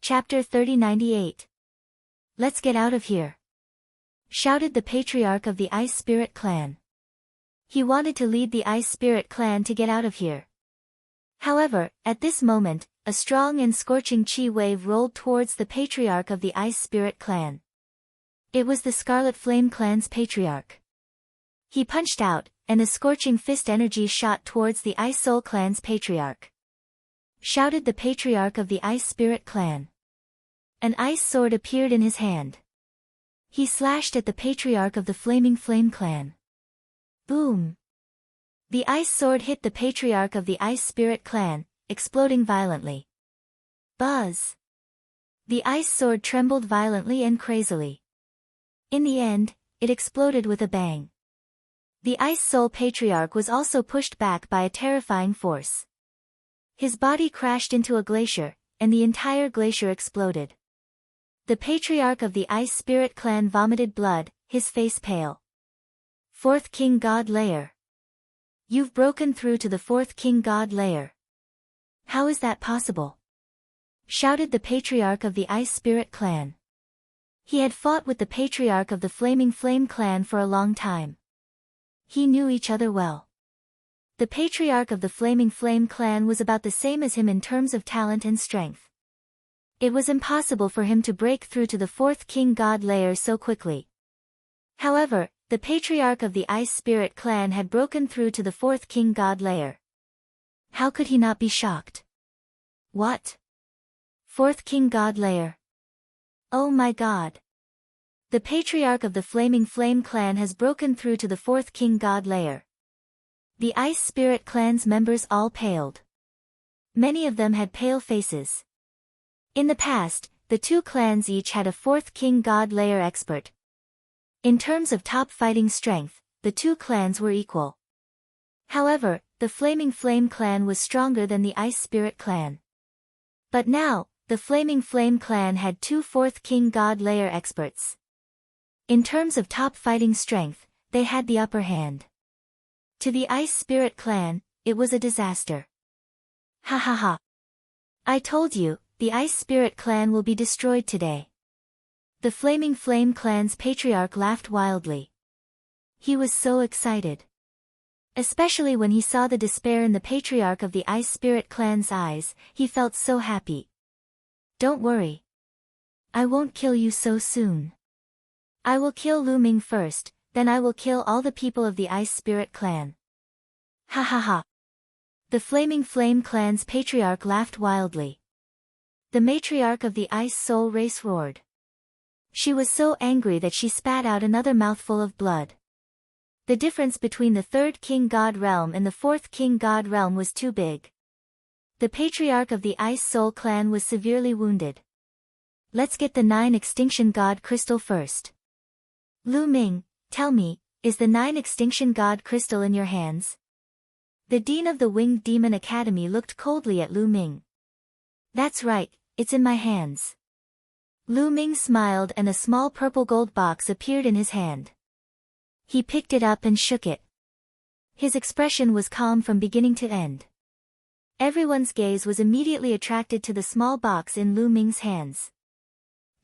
Chapter 3098. Let's get out of here, shouted the patriarch of the Ice Spirit clan. He wanted to lead the Ice Spirit clan to get out of here. However, at this moment, a strong and scorching chi wave rolled towards the patriarch of the Ice Spirit clan. It was the Scarlet Flame clan's patriarch. He punched out, and a scorching fist energy shot towards the Ice Soul clan's patriarch. Shouted the patriarch of the Ice Spirit clan. An ice sword appeared in his hand. He slashed at the patriarch of the Flaming Flame clan. Boom! The ice sword hit the patriarch of the Ice Spirit clan, exploding violently. Buzz! The ice sword trembled violently and crazily. In the end, it exploded with a bang. The Ice Soul patriarch was also pushed back by a terrifying force. His body crashed into a glacier, and the entire glacier exploded. The patriarch of the Ice Spirit clan vomited blood, his face pale. Fourth King God Layer. You've broken through to the Fourth King God Layer. How is that possible? Shouted the patriarch of the Ice Spirit clan. He had fought with the patriarch of the Flaming Flame clan for a long time. He knew each other well. The patriarch of the Flaming Flame clan was about the same as him in terms of talent and strength. It was impossible for him to break through to the Fourth King God Layer so quickly. However, the patriarch of the Ice Spirit clan had broken through to the Fourth King God Layer. How could he not be shocked? What? Fourth King God Layer? Oh my God! The patriarch of the Flaming Flame clan has broken through to the Fourth King God Layer. The Ice Spirit clan's members all paled. Many of them had pale faces. In the past, the two clans each had a Fourth King God Layer expert. In terms of top fighting strength, the two clans were equal. However, the Flaming Flame clan was stronger than the Ice Spirit clan. But now, the Flaming Flame clan had two Fourth King God Layer experts. In terms of top fighting strength, they had the upper hand. To the Ice Spirit clan, it was a disaster. Ha ha ha. I told you, the Ice Spirit clan will be destroyed today. The Flaming Flame clan's patriarch laughed wildly. He was so excited. Especially when he saw the despair in the patriarch of the Ice Spirit clan's eyes, he felt so happy. Don't worry. I won't kill you so soon. I will kill Lu Ming first, then I will kill all the people of the Ice Spirit clan. Ha ha ha. The Flaming Flame clan's patriarch laughed wildly. The matriarch of the Ice Soul race roared. She was so angry that she spat out another mouthful of blood. The difference between the Third King God Realm and the Fourth King God Realm was too big. The patriarch of the Ice Soul clan was severely wounded. Let's get the 9 Extinction God Crystal first. Lu Ming, tell me, is the 9 Extinction God Crystal in your hands? The Dean of the Winged Demon Academy looked coldly at Lu Ming. That's right, it's in my hands. Lu Ming smiled and a small purple gold box appeared in his hand. He picked it up and shook it. His expression was calm from beginning to end. Everyone's gaze was immediately attracted to the small box in Lu Ming's hands.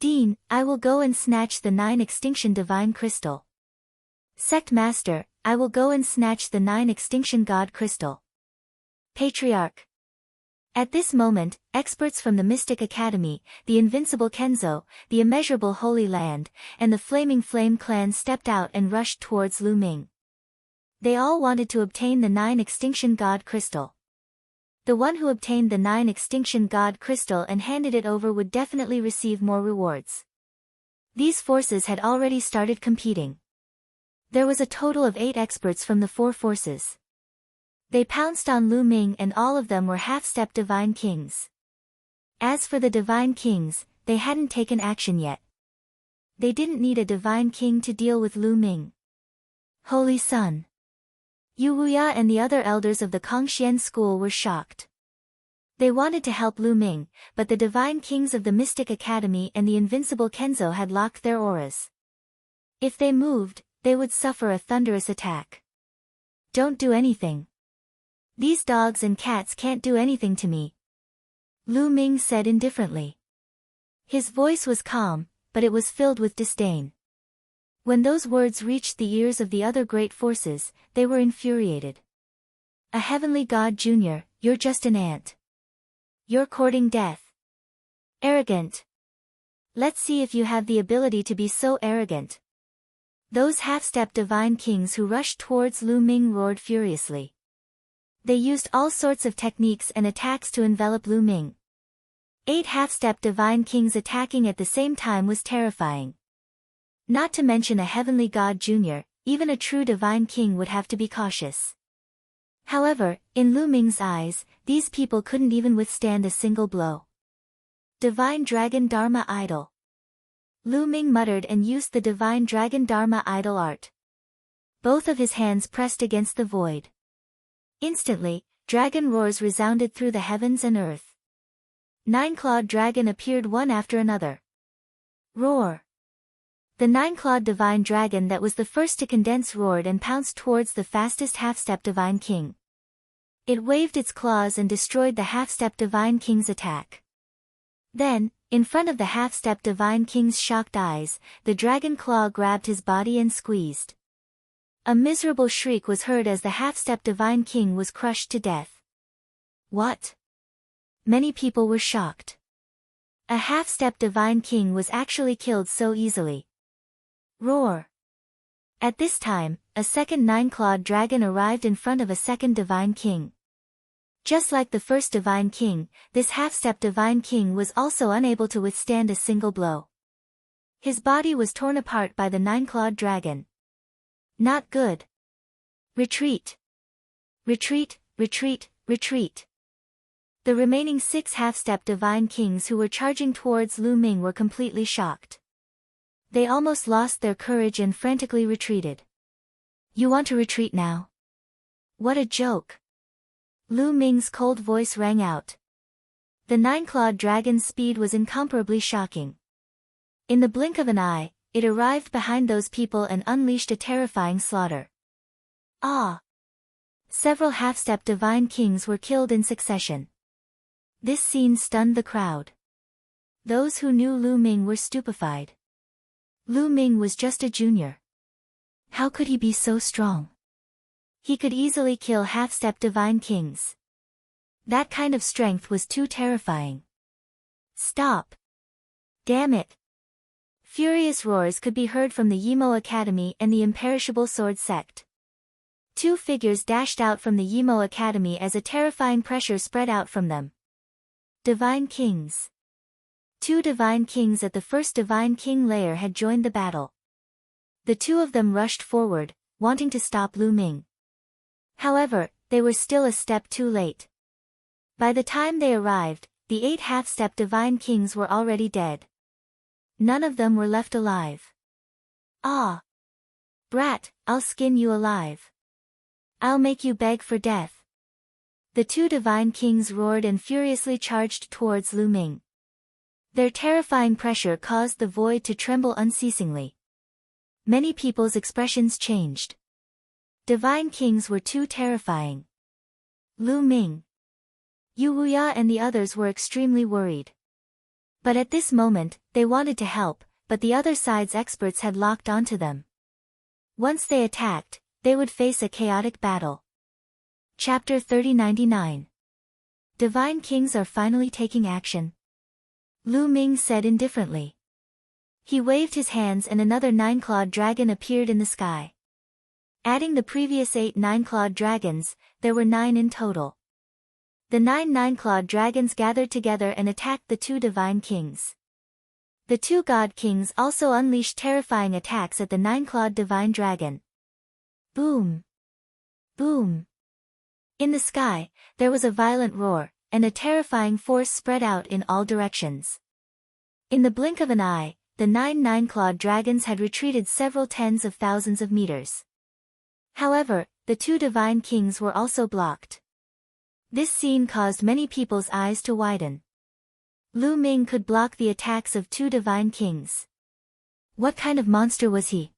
Dean, I will go and snatch the 9 Extinction Divine Crystal. Sect Master, I will go and snatch the 9 Extinction God Crystal. Patriarch. At this moment, experts from the Mystic Academy, the Invincible Kenzo, the Immeasurable Holy Land, and the Flaming Flame clan stepped out and rushed towards Lu Ming. They all wanted to obtain the 9 Extinction God Crystal. The one who obtained the 9 Extinction God Crystal and handed it over would definitely receive more rewards. These forces had already started competing. There was a total of 8 experts from the 4 forces. They pounced on Lu Ming and all of them were half-step Divine Kings. As for the Divine Kings, they hadn't taken action yet. They didn't need a Divine King to deal with Lu Ming. Holy Sun. Yu Wuya and the other elders of the Kongxian school were shocked. They wanted to help Lu Ming, but the Divine Kings of the Mystic Academy and the Invincible Kenzo had locked their auras. If they moved, they would suffer a thunderous attack. Don't do anything. These dogs and cats can't do anything to me. Lu Ming said indifferently. His voice was calm, but it was filled with disdain. When those words reached the ears of the other great forces, they were infuriated. A heavenly god junior, you're just an ant. You're courting death. Arrogant. Let's see if you have the ability to be so arrogant. Those half-step divine kings who rushed towards Lu Ming roared furiously. They used all sorts of techniques and attacks to envelop Lu Ming. 8 half-step divine kings attacking at the same time was terrifying. Not to mention a heavenly god junior, even a true divine king would have to be cautious. However, in Lu Ming's eyes, these people couldn't even withstand a single blow. Divine Dragon Dharma Idol. Lu Ming muttered and used the Divine Dragon Dharma Idol art. Both of his hands pressed against the void. Instantly, dragon roars resounded through the heavens and earth. 9-clawed dragon appeared one after another. Roar! The 9-clawed divine dragon that was the first to condense roared and pounced towards the fastest half-step divine king. It waved its claws and destroyed the half-step divine king's attack. Then, in front of the half-step divine king's shocked eyes, the dragon claw grabbed his body and squeezed. A miserable shriek was heard as the half-step divine king was crushed to death. What? Many people were shocked. A half-step divine king was actually killed so easily. Roar! At this time, a second 9-clawed dragon arrived in front of a second divine king. Just like the first divine king, this half-step divine king was also unable to withstand a single blow. His body was torn apart by the 9-clawed dragon. Not good. Retreat! Retreat, retreat, retreat! The remaining 6 half-step divine kings who were charging towards Lu Ming were completely shocked. They almost lost their courage and frantically retreated. You want to retreat now? What a joke! Lu Ming's cold voice rang out. The 9-clawed dragon's speed was incomparably shocking. In the blink of an eye, it arrived behind those people and unleashed a terrifying slaughter. Ah! Several half-step divine kings were killed in succession. This scene stunned the crowd. Those who knew Lu Ming were stupefied. Lu Ming was just a junior. How could he be so strong? He could easily kill half-step divine kings. That kind of strength was too terrifying. Stop! Damn it! Furious roars could be heard from the Yimo Academy and the Imperishable Sword Sect. 2 figures dashed out from the Yimo Academy as a terrifying pressure spread out from them. Divine Kings. 2 divine kings at the first divine king layer had joined the battle. The 2 of them rushed forward, wanting to stop Lu Ming. However, they were still a step too late. By the time they arrived, the 8 half-step divine kings were already dead. None of them were left alive. Ah! Brat, I'll skin you alive. I'll make you beg for death. The 2 divine kings roared and furiously charged towards Lu Ming. Their terrifying pressure caused the void to tremble unceasingly. Many people's expressions changed. Divine kings were too terrifying. Lu Ming, Yu Wuya and the others were extremely worried. But at this moment, they wanted to help, but the other side's experts had locked onto them. Once they attacked, they would face a chaotic battle. Chapter 3099. Divine kings are finally taking action. Lu Ming said indifferently. He waved his hands and another 9-clawed dragon appeared in the sky. Adding the previous 8 9-clawed dragons, there were 9 in total. The 9 9-clawed dragons gathered together and attacked the 2 divine kings. The 2 god kings also unleashed terrifying attacks at the 9-clawed divine dragon. Boom! Boom! In the sky, there was a violent roar, and a terrifying force spread out in all directions. In the blink of an eye, the 9 9-clawed dragons had retreated several tens of thousands of meters. However, the 2 divine kings were also blocked. This scene caused many people's eyes to widen. Lu Ming could block the attacks of 2 divine kings. What kind of monster was he?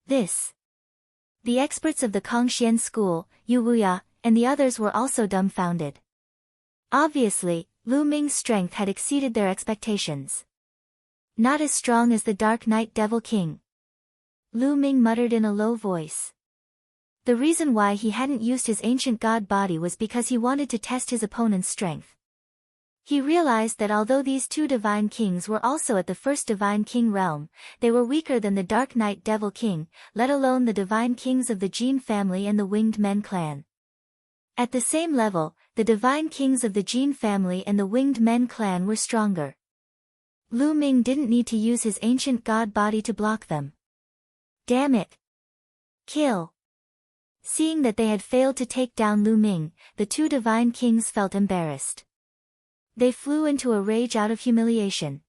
This. The experts of the Kongxian school, Yu Wuya, and the others were also dumbfounded. Obviously, Lu Ming's strength had exceeded their expectations. Not as strong as the Dark Knight Devil King. Lu Ming muttered in a low voice. The reason why he hadn't used his ancient god body was because he wanted to test his opponent's strength. He realized that although these two divine kings were also at the first divine king realm, they were weaker than the Dark Knight Devil King, let alone the divine kings of the Jin family and the Winged Men clan. At the same level, the divine kings of the Jin family and the Winged Men clan were stronger. Lu Ming didn't need to use his ancient god body to block them. Damn it! Kill! Seeing that they had failed to take down Lu Ming, the two divine kings felt embarrassed. They flew into a rage out of humiliation.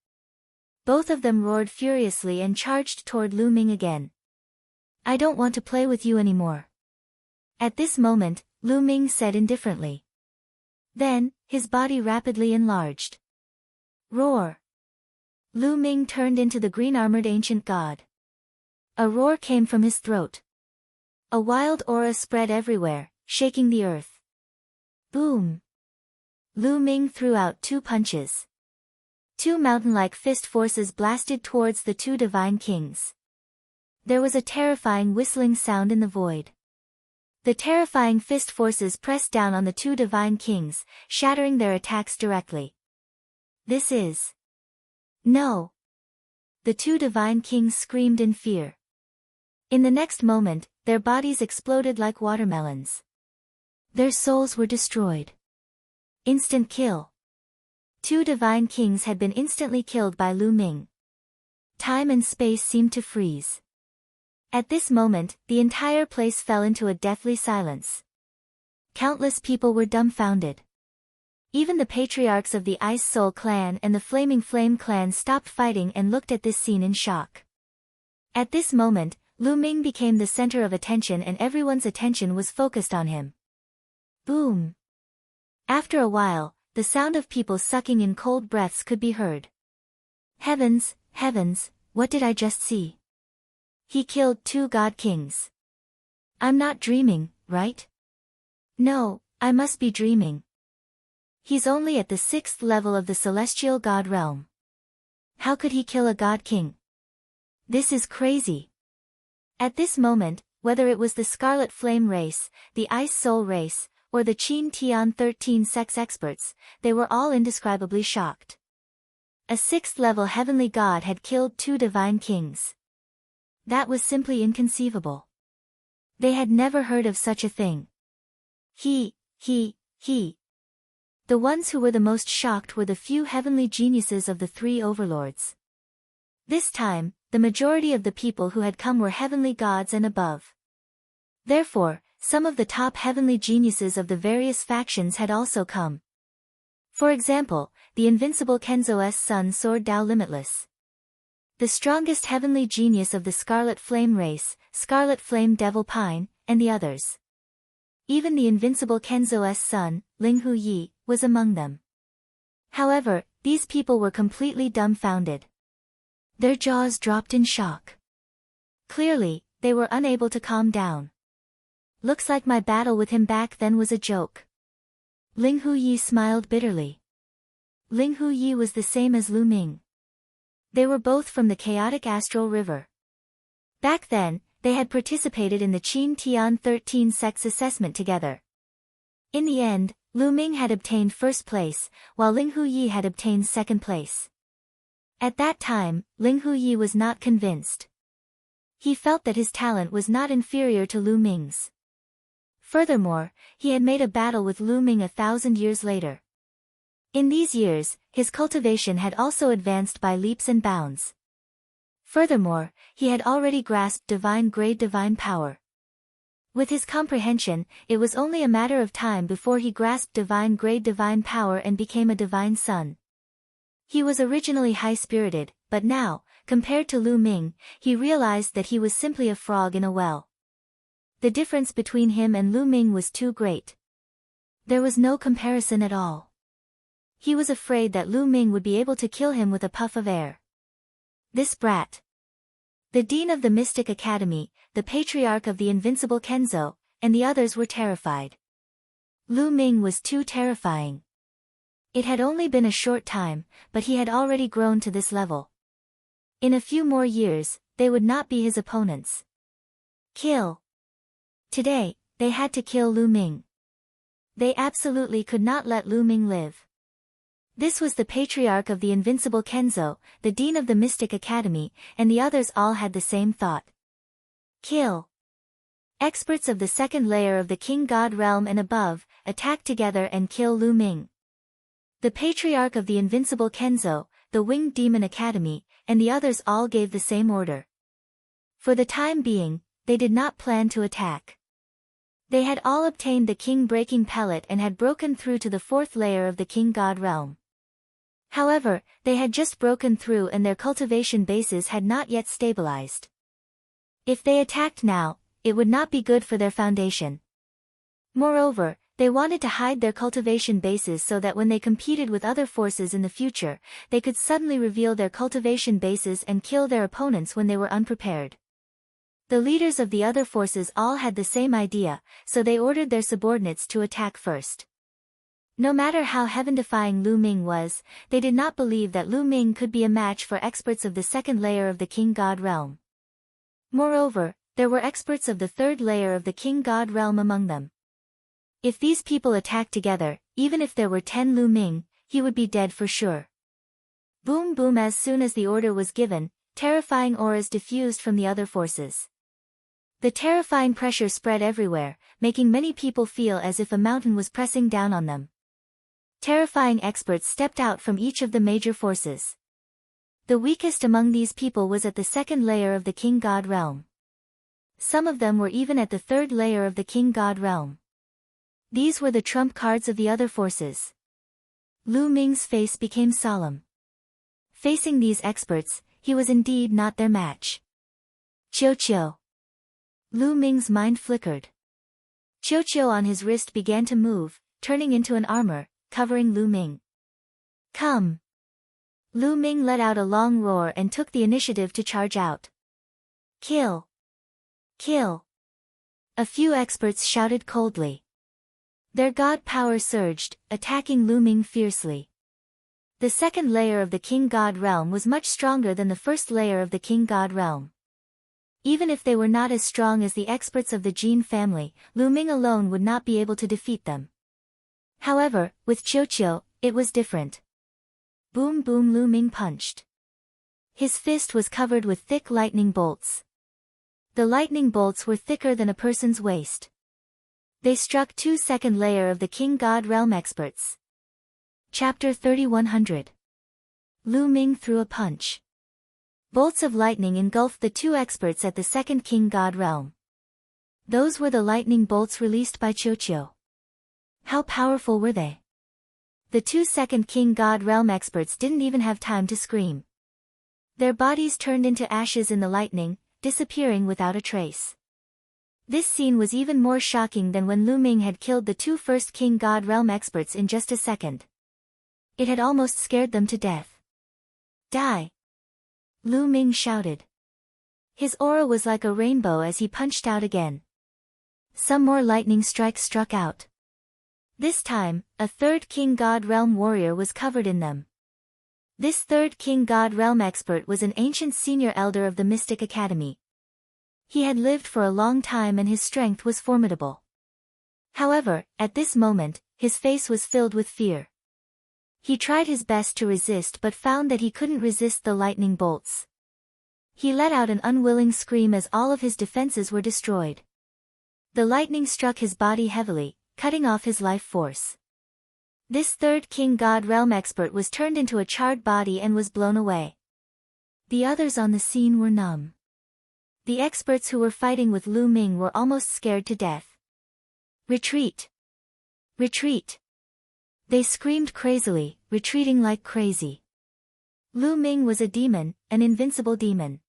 Both of them roared furiously and charged toward Lu Ming again. I don't want to play with you anymore. At this moment, Lu Ming said indifferently. Then, his body rapidly enlarged. Roar! Lu Ming turned into the green-armored ancient god. A roar came from his throat. A wild aura spread everywhere, shaking the earth. Boom! Lu Ming threw out two punches. Two mountain-like fist forces blasted towards the two divine kings. There was a terrifying whistling sound in the void. The terrifying fist forces pressed down on the two divine kings, shattering their attacks directly. This is... No! The two divine kings screamed in fear. In the next moment, their bodies exploded like watermelons. Their souls were destroyed. Instant kill. Two divine kings had been instantly killed by Lu Ming. Time and space seemed to freeze. At this moment, the entire place fell into a deathly silence. Countless people were dumbfounded. Even the patriarchs of the Ice Soul clan and the Flaming Flame clan stopped fighting and looked at this scene in shock. At this moment, Lu Ming became the center of attention and everyone's attention was focused on him. Boom! After a while, the sound of people sucking in cold breaths could be heard. Heavens, heavens, what did I just see? He killed two god kings. I'm not dreaming, right? No, I must be dreaming. He's only at the 6th level of the celestial god realm. How could he kill a god king? This is crazy. At this moment, whether it was the Scarlet Flame race, the Ice Soul race, or the Qin Tian 13 sex experts, they were all indescribably shocked. A 6th-level heavenly god had killed two divine kings. That was simply inconceivable. They had never heard of such a thing. He. The ones who were the most shocked were the few heavenly geniuses of the three overlords. This time, the majority of the people who had come were heavenly gods and above. Therefore, some of the top heavenly geniuses of the various factions had also come. For example, the invincible Kenzo's son Sword Dao Limitless. The strongest heavenly genius of the Scarlet Flame race, Scarlet Flame Devil Pine, and the others. Even the invincible Kenzo's son, Linghu Yi, was among them. However, these people were completely dumbfounded. Their jaws dropped in shock. Clearly, they were unable to calm down. Looks like my battle with him back then was a joke. Linghu Yi smiled bitterly. Linghu Yi was the same as Lu Ming. They were both from the chaotic astral river. Back then, they had participated in the Qin Tian 13 sex assessment together. In the end, Lu Ming had obtained first place, while Linghu Yi had obtained second place. At that time, Linghu Yi was not convinced. He felt that his talent was not inferior to Lu Ming's. Furthermore, he had made a battle with Lu Ming 1,000 years later. In these years, his cultivation had also advanced by leaps and bounds. Furthermore, he had already grasped divine-grade divine power. With his comprehension, it was only a matter of time before he grasped divine-grade divine power and became a divine son. He was originally high-spirited, but now, compared to Lu Ming, he realized that he was simply a frog in a well. The difference between him and Lu Ming was too great. There was no comparison at all. He was afraid that Lu Ming would be able to kill him with a puff of air. This brat. The dean of the Mystic Academy, the patriarch of the invincible Kenzo, and the others were terrified. Lu Ming was too terrifying. It had only been a short time, but he had already grown to this level. In a few more years, they would not be his opponents. Kill. Today, they had to kill Lu Ming. They absolutely could not let Lu Ming live. This was the patriarch of the invincible Kenzo, the dean of the Mystic Academy, and the others all had the same thought. Kill. Experts of the second layer of the King God realm and above, attack together and kill Lu Ming. The patriarch of the invincible Kenzo, the Winged Demon Academy, and the others all gave the same order. For the time being, they did not plan to attack. They had all obtained the king-breaking pellet and had broken through to the fourth layer of the King God realm. However, they had just broken through and their cultivation bases had not yet stabilized. If they attacked now, it would not be good for their foundation. Moreover, they wanted to hide their cultivation bases so that when they competed with other forces in the future, they could suddenly reveal their cultivation bases and kill their opponents when they were unprepared. The leaders of the other forces all had the same idea, so they ordered their subordinates to attack first. No matter how heaven-defying Lu Ming was, they did not believe that Lu Ming could be a match for experts of the second layer of the King God realm. Moreover, there were experts of the third layer of the King God realm among them. If these people attacked together, even if there were 10 Lu Ming, he would be dead for sure. Boom boom. As soon as the order was given, terrifying auras diffused from the other forces. The terrifying pressure spread everywhere, making many people feel as if a mountain was pressing down on them. Terrifying experts stepped out from each of the major forces. The weakest among these people was at the second layer of the King God realm. Some of them were even at the third layer of the King God realm. These were the trump cards of the other forces. Lu Ming's face became solemn. Facing these experts, he was indeed not their match. Chiu. Lu Ming's mind flickered. Chiu on his wrist began to move, turning into an armor, covering Lu Ming. Come! Lu Ming let out a long roar and took the initiative to charge out. Kill! Kill! A few experts shouted coldly. Their god power surged, attacking Lu Ming fiercely. The second layer of the King God realm was much stronger than the first layer of the King God realm. Even if they were not as strong as the experts of the Jin family, Lu Ming alone would not be able to defeat them. However, with Chiu, it was different. Boom boom. Lu Ming punched. His fist was covered with thick lightning bolts. The lightning bolts were thicker than a person's waist. They struck two second layer of the King God realm experts. Chapter 3100. Lu Ming threw a punch. Bolts of lightning engulfed the two experts at the second King God realm. Those were the lightning bolts released by Chiu. How powerful were they? The two second King God realm experts didn't even have time to scream. Their bodies turned into ashes in the lightning, disappearing without a trace. This scene was even more shocking than when Lu Ming had killed the two first King God realm experts in just a second. It had almost scared them to death. Die! Lu Ming shouted. His aura was like a rainbow as he punched out again. Some more lightning strikes struck out. This time, a third King God realm warrior was covered in them. This third King God realm expert was an ancient senior elder of the Mystic Academy. He had lived for a long time and his strength was formidable. However, at this moment, his face was filled with fear. He tried his best to resist but found that he couldn't resist the lightning bolts. He let out an unwilling scream as all of his defenses were destroyed. The lightning struck his body heavily, cutting off his life force. This third King God realm expert was turned into a charred body and was blown away. The others on the scene were numb. The experts who were fighting with Lu Ming were almost scared to death. Retreat! Retreat! They screamed crazily, retreating like crazy. Lu Ming was a demon, an invincible demon.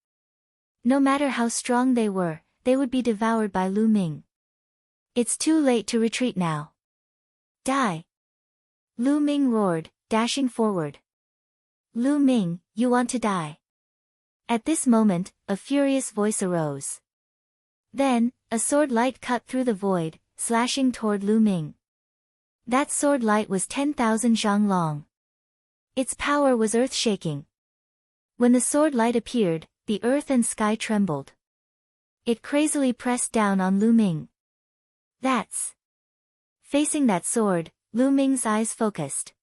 No matter how strong they would be devoured by Lu Ming. It's too late to retreat now. Die! Lu Ming roared, dashing forward. Lu Ming, you want to die. At this moment, a furious voice arose. Then, a sword light cut through the void, slashing toward Lu Ming. That sword light was 10,000 zhang long. Its power was earth-shaking. When the sword light appeared, the earth and sky trembled. It crazily pressed down on Lu Ming. That's... Facing that sword, Lu Ming's eyes focused.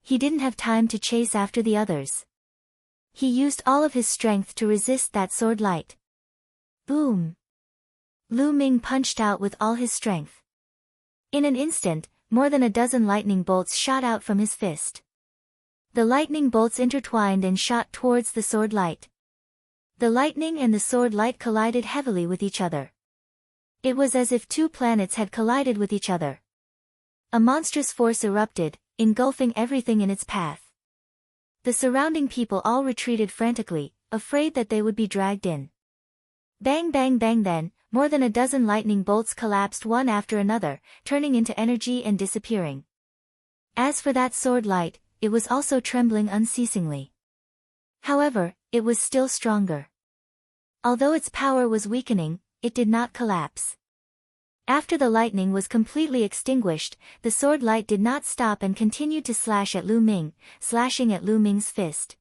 He didn't have time to chase after the others. He used all of his strength to resist that sword light. Boom! Lu Ming punched out with all his strength. In an instant, more than a dozen lightning bolts shot out from his fist. The lightning bolts intertwined and shot towards the sword light. The lightning and the sword light collided heavily with each other. It was as if two planets had collided with each other. A monstrous force erupted, engulfing everything in its path. The surrounding people all retreated frantically, afraid that they would be dragged in. Bang bang bang then, more than a dozen lightning bolts collapsed one after another, turning into energy and disappearing. As for that sword light, it was also trembling unceasingly. However, it was still stronger. Although its power was weakening, it did not collapse. After the lightning was completely extinguished, the sword light did not stop and continued to slash at Lu Ming, slashing at Lu Ming's fist.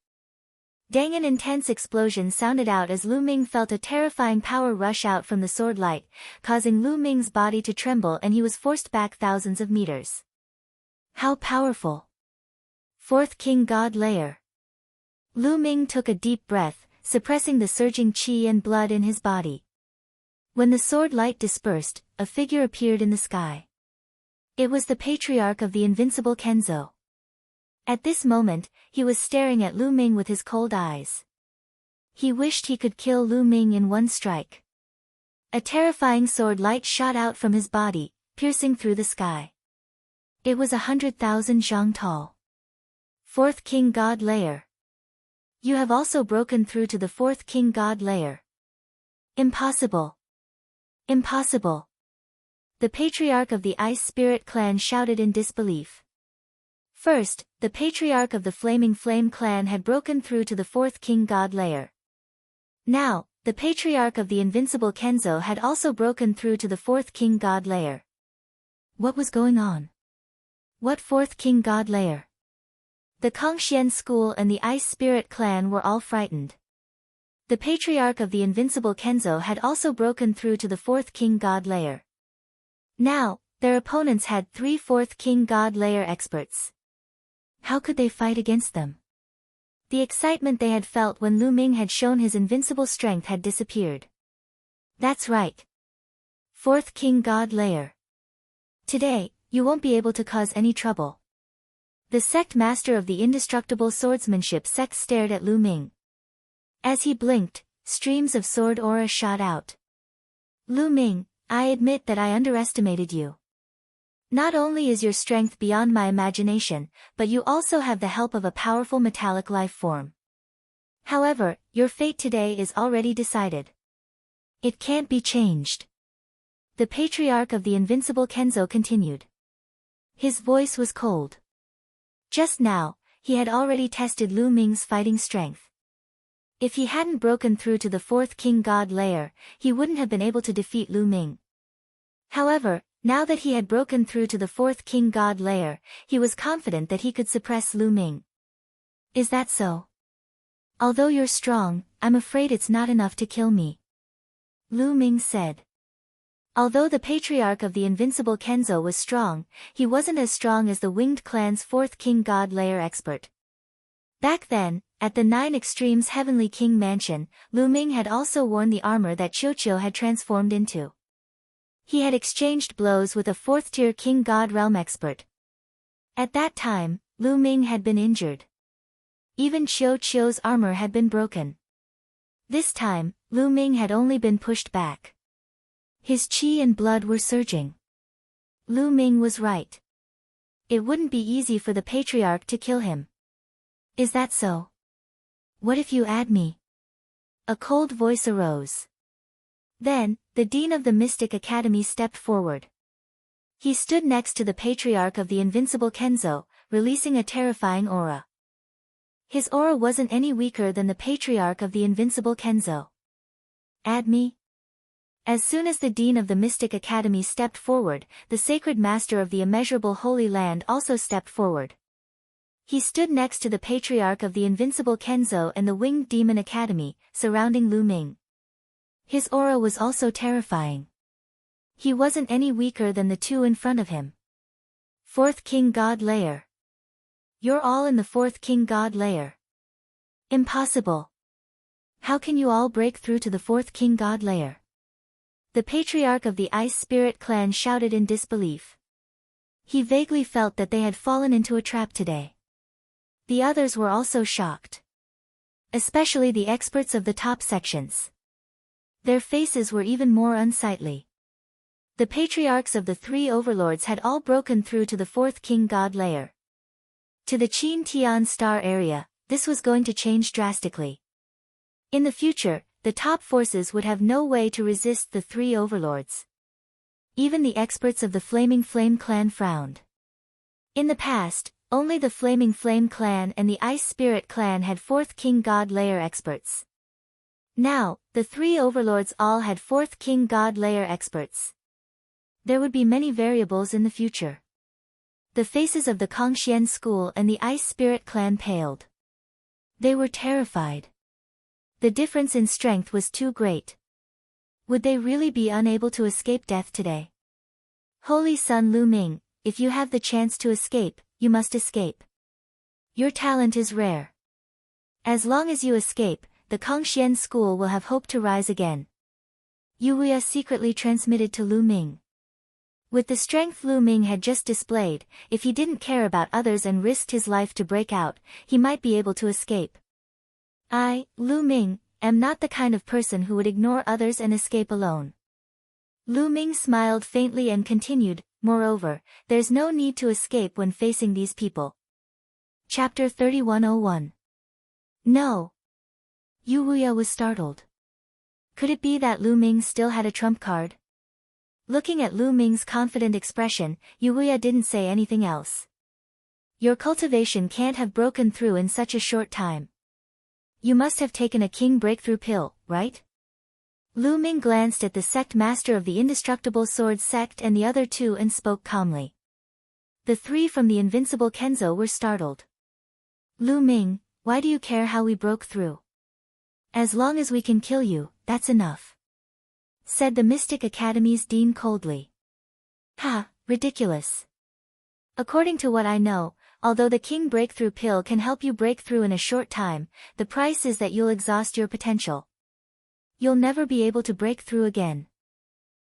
Dang! An intense explosion sounded out as Lu Ming felt a terrifying power rush out from the sword light, causing Lu Ming's body to tremble and he was forced back thousands of meters. How powerful! Fourth King God Layer. Lu Ming took a deep breath, suppressing the surging qi and blood in his body. When the sword light dispersed, a figure appeared in the sky. It was the patriarch of the invincible Kenzo. At this moment, he was staring at Lu Ming with his cold eyes. He wished he could kill Lu Ming in one strike. A terrifying sword light shot out from his body, piercing through the sky. It was 100,000 zhang tall. Fourth King God Layer. You have also broken through to the fourth King God Layer. Impossible! Impossible! The patriarch of the Ice Spirit clan shouted in disbelief. First, the patriarch of the Flaming Flame clan had broken through to the fourth King God Layer. Now, the patriarch of the Invincible Kenzo had also broken through to the fourth King God Layer. What was going on? What fourth King God Layer? The Kongxian school and the Ice Spirit clan were all frightened. The patriarch of the Invincible Kenzo had also broken through to the fourth King God Layer. Now, their opponents had 3 fourth King God Layer experts. How could they fight against them? The excitement they had felt when Lu Ming had shown his invincible strength had disappeared. That's right. Fourth King God Layer. Today, you won't be able to cause any trouble. The sect master of the indestructible swordsmanship sect stared at Lu Ming. As he blinked, streams of sword aura shot out. Lu Ming, I admit that I underestimated you. Not only is your strength beyond my imagination, but you also have the help of a powerful metallic life form. However, your fate today is already decided. It can't be changed. The patriarch of the Invincible Kenzo continued. His voice was cold. Just now, he had already tested Lu Ming's fighting strength. If he hadn't broken through to the fourth King God Layer, he wouldn't have been able to defeat Lu Ming. However, now that he had broken through to the fourth King God Layer, he was confident that he could suppress Lu Ming. Is that so? Although you're strong, I'm afraid it's not enough to kill me. Lu Ming said. Although the patriarch of the Invincible Kenzo was strong, he wasn't as strong as the Winged Clan's fourth King God Layer expert. Back then, at the 9 Extremes Heavenly King Mansion, Lu Ming had also worn the armor that Qiuqiu had transformed into. He had exchanged blows with a 4th-tier King God Realm expert. At that time, Lu Ming had been injured. Even Qiuqiu's armor had been broken. This time, Lu Ming had only been pushed back. His qi and blood were surging. Lu Ming was right. It wouldn't be easy for the patriarch to kill him. Is that so? What if you add me? A cold voice arose. Then, the Dean of the Mystic Academy stepped forward. He stood next to the patriarch of the Invincible Kenzo, releasing a terrifying aura. His aura wasn't any weaker than the patriarch of the Invincible Kenzo. Add me? As soon as the Dean of the Mystic Academy stepped forward, the Sacred Master of the Immeasurable Holy Land also stepped forward. He stood next to the patriarch of the invincible Kenzo and the Winged Demon Academy, surrounding Lu Ming. His aura was also terrifying. He wasn't any weaker than the two in front of him. Fourth King God Layer. You're all in the Fourth King God Layer. Impossible. How can you all break through to the Fourth King God Layer? The patriarch of the Ice Spirit clan shouted in disbelief. He vaguely felt that they had fallen into a trap today. The others were also shocked. Especially the experts of the top sections. Their faces were even more unsightly. The patriarchs of the three overlords had all broken through to the Fourth King God Layer. To the Qin Tian Star area, this was going to change drastically. In the future, the top forces would have no way to resist the three overlords. Even the experts of the Flaming Flame clan frowned. In the past, only the Flaming Flame clan and the Ice Spirit clan had Fourth King God Layer experts. Now, the three overlords all had Fourth King God Layer experts. There would be many variables in the future. The faces of the Kongxian school and the Ice Spirit clan paled. They were terrified. The difference in strength was too great. Would they really be unable to escape death today? Holy Sun Lu Ming, if you have the chance to escape, you must escape. Your talent is rare. As long as you escape, the Kongxian school will have hope to rise again. Yuya secretly transmitted to Lu Ming. With the strength Lu Ming had just displayed, if he didn't care about others and risked his life to break out, he might be able to escape. I, Lu Ming, am not the kind of person who would ignore others and escape alone. Lu Ming smiled faintly and continued, moreover, there's no need to escape when facing these people. Chapter 3101. No. Yuya was startled. Could it be that Lu Ming still had a trump card? Looking at Lu Ming's confident expression, Yuya didn't say anything else. Your cultivation can't have broken through in such a short time. You must have taken a king breakthrough pill, right? Lu Ming glanced at the sect master of the Indestructible Sword sect and the other two and spoke calmly. The three from the invincible Kenzo were startled. Lu Ming, why do you care how we broke through? As long as we can kill you, that's enough. Said the Mystic Academy's dean coldly. Ha, ridiculous. According to what I know, although the king breakthrough pill can help you break through in a short time, the price is that you'll exhaust your potential. You'll never be able to break through again.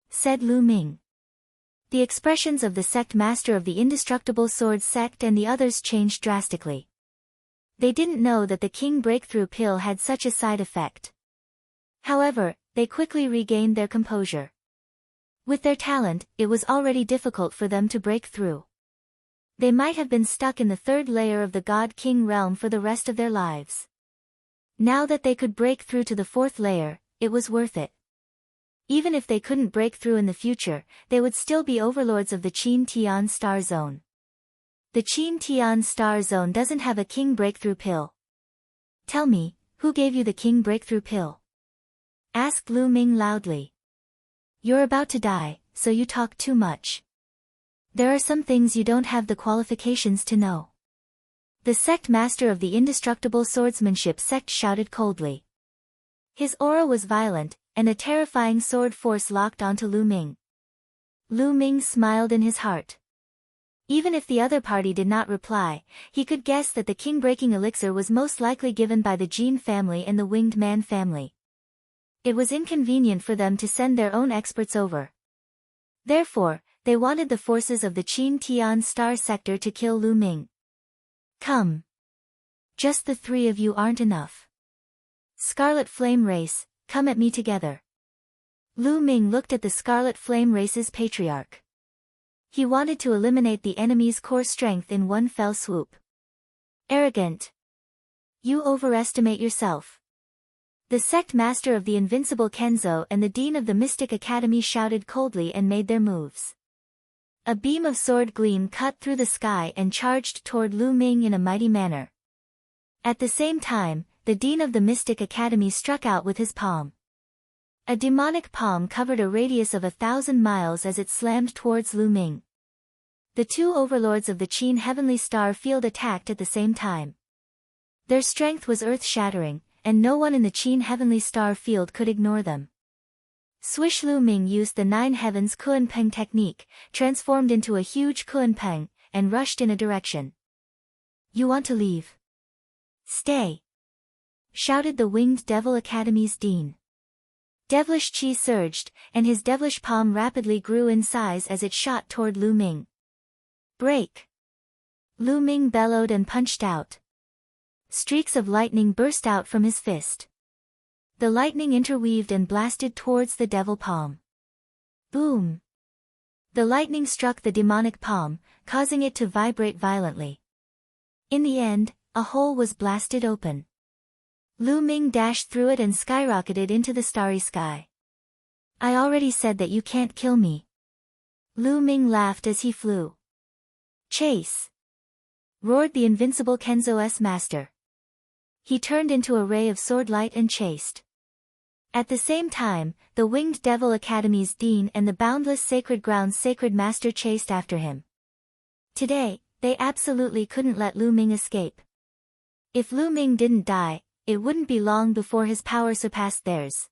Said Lu Ming. The expressions of the sect master of the Indestructible Sword sect and the others changed drastically. They didn't know that the king breakthrough pill had such a side effect. However, they quickly regained their composure. With their talent, it was already difficult for them to break through. They might have been stuck in the third layer of the God King realm for the rest of their lives. Now that they could break through to the fourth layer, it was worth it. Even if they couldn't break through in the future, they would still be overlords of the Qin Tian Star Zone. The Qin Tian Star Zone doesn't have a king breakthrough pill. Tell me, who gave you the king breakthrough pill? Asked Lu Ming loudly. You're about to die, so you talk too much. There are some things you don't have the qualifications to know. The sect master of the Indestructible Swordsmanship sect shouted coldly. His aura was violent, and a terrifying sword force locked onto Lu Ming. Lu Ming smiled in his heart. Even if the other party did not reply, he could guess that the king-breaking elixir was most likely given by the Jin family and the Winged Man family. It was inconvenient for them to send their own experts over. Therefore, they wanted the forces of the Qin Tian Star sector to kill Lu Ming. Come. Just the three of you aren't enough. Scarlet Flame Race, come at me together. Lu Ming looked at the Scarlet Flame Race's patriarch. He wanted to eliminate the enemy's core strength in one fell swoop. Arrogant. You overestimate yourself. The sect master of the invincible Kenzo and the dean of the Mystic Academy shouted coldly and made their moves. A beam of sword gleam cut through the sky and charged toward Lu Ming in a mighty manner. At the same time, the dean of the Mystic Academy struck out with his palm. A demonic palm covered a radius of 1,000 miles as it slammed towards Lu Ming. The two overlords of the Qin Heavenly Star Field attacked at the same time. Their strength was earth-shattering, and no one in the Qin Heavenly Star Field could ignore them. Swish Lu Ming used the Nine Heavens Kuan-Peng technique, transformed into a huge Kuan-Peng, and rushed in a direction. "You want to leave? Stay!" shouted the Winged Devil Academy's dean. Devilish chi surged, and his devilish palm rapidly grew in size as it shot toward Lu Ming. "Break!" Lu Ming bellowed and punched out. Streaks of lightning burst out from his fist. The lightning interweaved and blasted towards the devil palm. Boom! The lightning struck the demonic palm, causing it to vibrate violently. In the end, a hole was blasted open. Lu Ming dashed through it and skyrocketed into the starry sky. "I already said that you can't kill me." Lu Ming laughed as he flew. "Chase!" roared the invincible Kenzo's master. He turned into a ray of sword light and chased. At the same time, the Winged Devil Academy's dean and the Boundless Sacred Ground's sacred master chased after him. Today, they absolutely couldn't let Lu Ming escape. If Lu Ming didn't die, it wouldn't be long before his power surpassed theirs.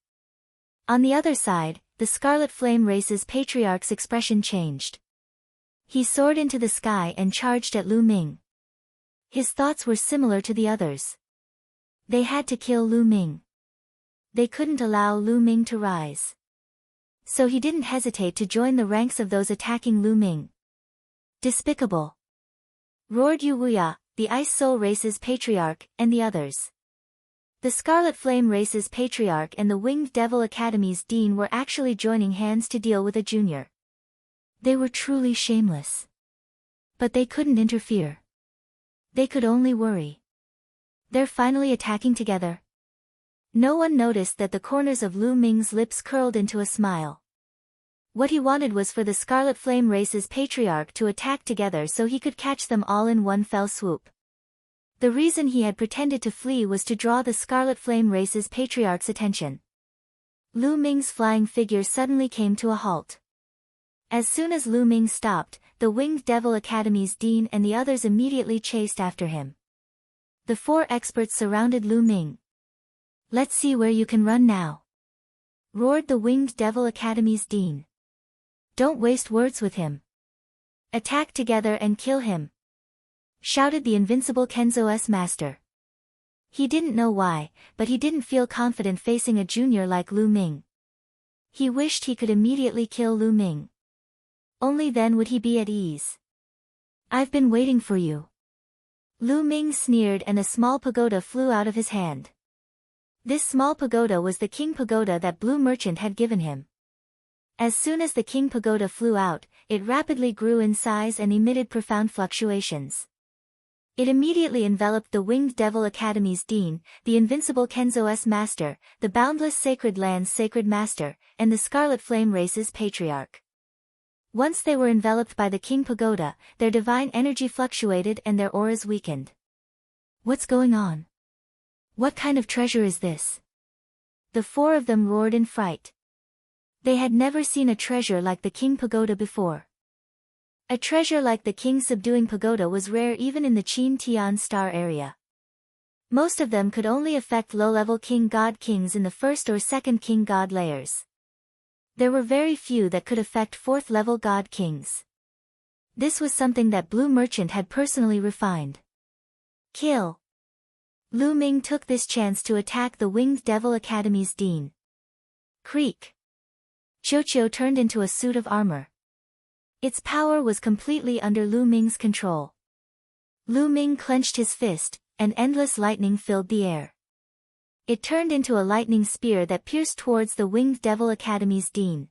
On the other side, the Scarlet Flame Race's patriarch's expression changed. He soared into the sky and charged at Lu Ming. His thoughts were similar to the others. They had to kill Lu Ming. They couldn't allow Lu Ming to rise. So he didn't hesitate to join the ranks of those attacking Lu Ming. "Despicable!" roared Yu Wuya, the Ice Soul Race's patriarch, and the others. The Scarlet Flame Race's patriarch and the Winged Devil Academy's dean were actually joining hands to deal with a junior. They were truly shameless. But they couldn't interfere. They could only worry. They're finally attacking together. No one noticed that the corners of Lu Ming's lips curled into a smile. What he wanted was for the Scarlet Flame Race's patriarch to attack together so he could catch them all in one fell swoop. The reason he had pretended to flee was to draw the Scarlet Flame Race's patriarch's attention. Lu Ming's flying figure suddenly came to a halt. As soon as Lu Ming stopped, the Winged Devil Academy's dean and the others immediately chased after him. The four experts surrounded Lu Ming. "Let's see where you can run now," roared the Winged Devil Academy's dean. "Don't waste words with him. Attack together and kill him," shouted the invincible Kenzo's master. He didn't know why, but he didn't feel confident facing a junior like Lu Ming. He wished he could immediately kill Lu Ming. Only then would he be at ease. "I've been waiting for you." Lu Ming sneered and a small pagoda flew out of his hand. This small pagoda was the king pagoda that Blue Merchant had given him. As soon as the king pagoda flew out, it rapidly grew in size and emitted profound fluctuations. It immediately enveloped the Winged Devil Academy's dean, the invincible Kenzo's master, the Boundless Sacred Land's sacred master, and the Scarlet Flame Race's patriarch. Once they were enveloped by the king pagoda, their divine energy fluctuated and their auras weakened. "What's going on? What kind of treasure is this?" The four of them roared in fright. They had never seen a treasure like the king pagoda before. A treasure like the king subduing pagoda was rare even in the Qin Tian star area. Most of them could only affect low-level king god kings in the first or second king god layers. There were very few that could affect fourth-level god kings. This was something that Blue Merchant had personally refined. Kill! Lu Ming took this chance to attack the Winged Devil Academy's dean. Creak! Qiuqiu turned into a suit of armor. Its power was completely under Lu Ming's control. Lu Ming clenched his fist, and endless lightning filled the air. It turned into a lightning spear that pierced towards the Winged Devil Academy's dean.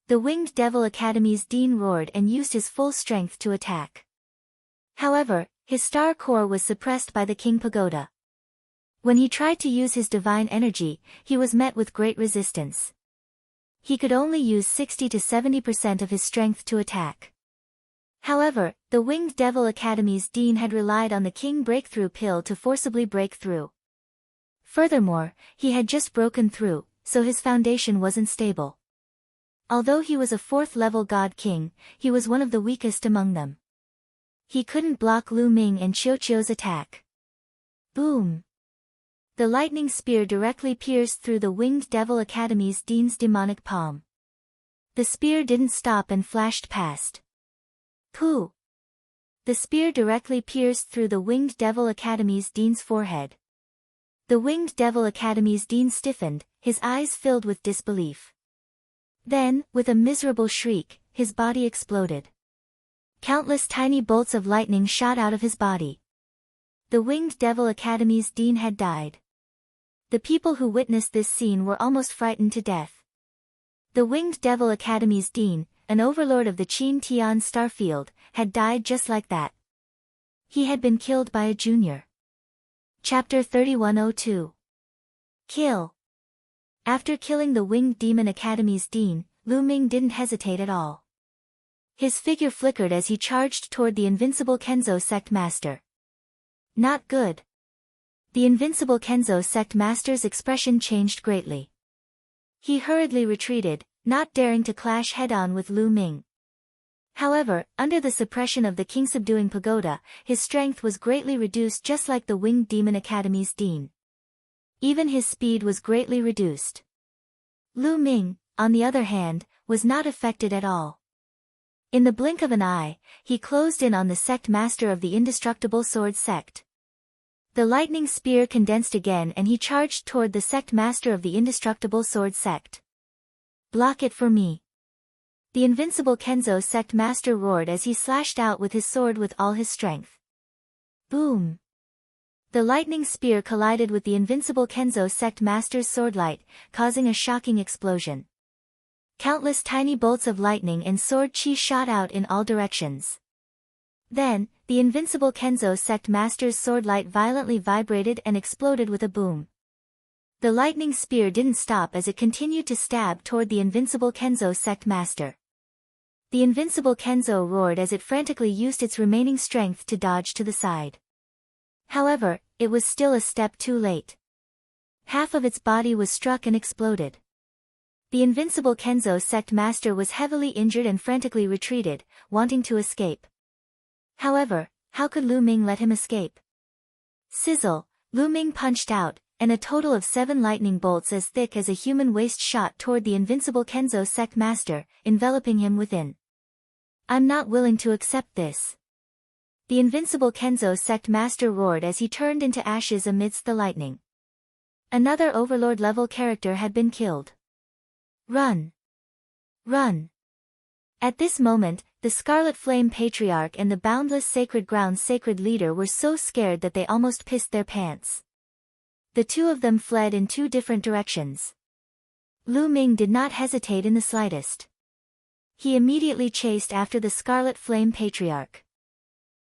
The Winged Devil Academy's dean roared and used his full strength to attack. However, his star core was suppressed by the King Pagoda. When he tried to use his divine energy, he was met with great resistance. He could only use 60 to 70% of his strength to attack. However, the Winged Devil Academy's dean had relied on the King Breakthrough Pill to forcibly break through. Furthermore, he had just broken through, so his foundation wasn't stable. Although he was a 4th-level God King, he was one of the weakest among them. He couldn't block Lu Ming and Qiuqiu's attack. Boom! The lightning spear directly pierced through the Winged Devil Academy's Dean's demonic palm. The spear didn't stop and flashed past. Pooh! The spear directly pierced through the Winged Devil Academy's Dean's forehead. The Winged Devil Academy's Dean stiffened, his eyes filled with disbelief. Then, with a miserable shriek, his body exploded. Countless tiny bolts of lightning shot out of his body. The Winged Devil Academy's Dean had died. The people who witnessed this scene were almost frightened to death. The Winged Devil Academy's Dean, an overlord of the Qin Tian Starfield, had died just like that. He had been killed by a junior. Chapter 3102. Kill. After killing the Winged Demon Academy's Dean, Lu Ming didn't hesitate at all. His figure flickered as he charged toward the invincible Kenzo sect master. Not good. The invincible Kenzo sect master's expression changed greatly. He hurriedly retreated, not daring to clash head-on with Lu Ming. However, under the suppression of the King subduing pagoda, his strength was greatly reduced just like the Winged Demon Academy's Dean. Even his speed was greatly reduced. Lu Ming, on the other hand, was not affected at all. In the blink of an eye, he closed in on the sect master of the indestructible sword sect. The lightning spear condensed again and he charged toward the sect master of the indestructible sword sect. Block it for me. The invincible Kenzo sect master roared as he slashed out with his sword with all his strength. Boom! The lightning spear collided with the invincible Kenzo sect master's swordlight, causing a shocking explosion. Countless tiny bolts of lightning and sword chi shot out in all directions. Then, the invincible Kenzo sect master's swordlight violently vibrated and exploded with a boom. The lightning spear didn't stop as it continued to stab toward the invincible Kenzo sect master. The invincible Kenzo roared as it frantically used its remaining strength to dodge to the side. However, it was still a step too late. Half of its body was struck and exploded. The invincible Kenzo sect master was heavily injured and frantically retreated, wanting to escape. However, how could Lu Ming let him escape? Sizzle, Lu Ming punched out, and a total of 7 lightning bolts as thick as a human waist shot toward the invincible Kenzo sect master, enveloping him within. I'm not willing to accept this. The invincible Kenzo sect master roared as he turned into ashes amidst the lightning. Another overlord-level character had been killed. Run! Run! At this moment, the Scarlet Flame Patriarch and the Boundless Sacred Grounds Sacred Leader were so scared that they almost pissed their pants. The two of them fled in 2 different directions. Lu Ming did not hesitate in the slightest. He immediately chased after the Scarlet Flame Patriarch.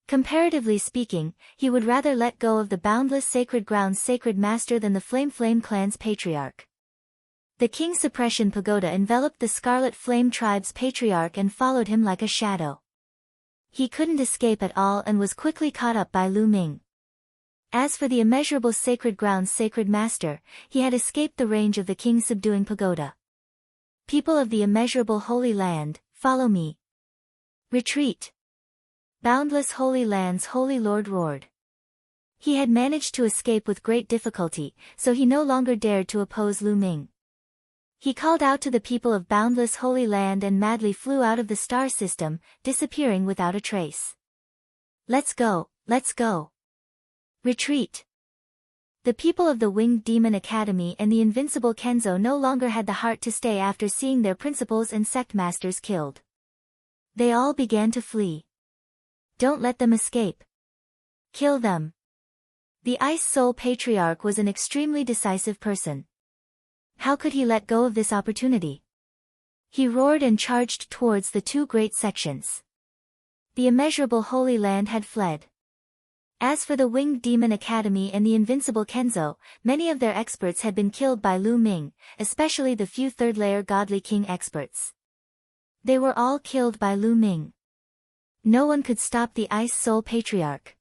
Comparatively speaking, he would rather let go of the Boundless Sacred Grounds Sacred Master than the Flame Clan's Patriarch. The King's Suppression Pagoda enveloped the Scarlet Flame Tribe's Patriarch and followed him like a shadow. He couldn't escape at all and was quickly caught up by Lu Ming. As for the immeasurable Sacred Grounds Sacred Master, he had escaped the range of the King's subduing pagoda. People of the immeasurable Holy Land, follow me. Retreat! Boundless Holy Land's Holy Lord roared. He had managed to escape with great difficulty, so he no longer dared to oppose Lu Ming. He called out to the people of Boundless Holy Land and madly flew out of the star system, disappearing without a trace. Let's go, let's go. Retreat! The people of the Winged Demon Academy and the invincible Kenzo no longer had the heart to stay after seeing their principals and sect masters killed. They all began to flee. Don't let them escape. Kill them. The Ice Soul Patriarch was an extremely decisive person. How could he let go of this opportunity? He roared and charged towards the 2 great sections. The immeasurable Holy Land had fled. As for the Winged Demon Academy and the invincible Kenzo, many of their experts had been killed by Lu Ming, especially the few third-layer Godly King experts. They were all killed by Lu Ming. No one could stop the Ice Soul Patriarch.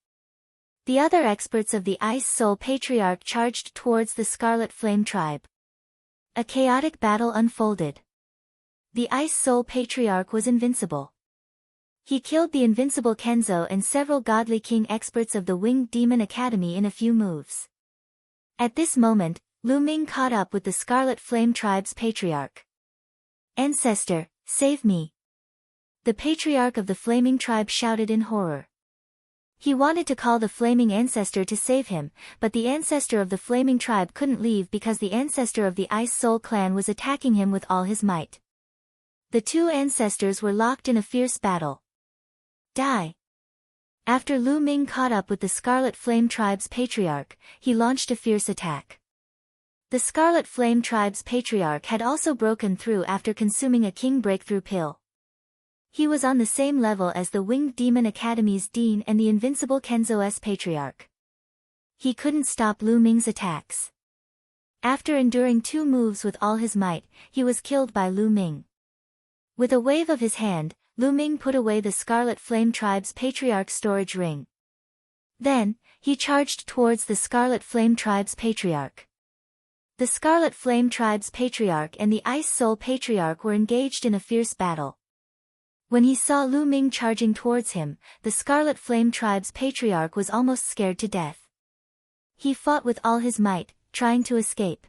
The other experts of the Ice Soul Patriarch charged towards the Scarlet Flame Tribe. A chaotic battle unfolded. The Ice Soul Patriarch was invincible. He killed the invincible Kenzo and several godly king experts of the Winged Demon Academy in a few moves. At this moment, Lu Ming caught up with the Scarlet Flame Tribe's Patriarch. "Ancestor, save me!" The Patriarch of the Flaming Tribe shouted in horror. He wanted to call the Flaming Ancestor to save him, but the Ancestor of the Flaming Tribe couldn't leave because the Ancestor of the Ice Soul Clan was attacking him with all his might. The two ancestors were locked in a fierce battle. Die! After Lu Ming caught up with the Scarlet Flame Tribe's Patriarch, he launched a fierce attack. The Scarlet Flame Tribe's Patriarch had also broken through after consuming a King Breakthrough pill. He was on the same level as the Winged Demon Academy's Dean and the invincible Kenzo's Patriarch. He couldn't stop Lu Ming's attacks. After enduring 2 moves with all his might, he was killed by Lu Ming. With a wave of his hand, Lu Ming put away the Scarlet Flame Tribe's Patriarch's storage ring. Then, he charged towards the Scarlet Flame Tribe's Patriarch. The Scarlet Flame Tribe's Patriarch and the Ice Soul Patriarch were engaged in a fierce battle. When he saw Lu Ming charging towards him, the Scarlet Flame Tribe's Patriarch was almost scared to death. He fought with all his might, trying to escape.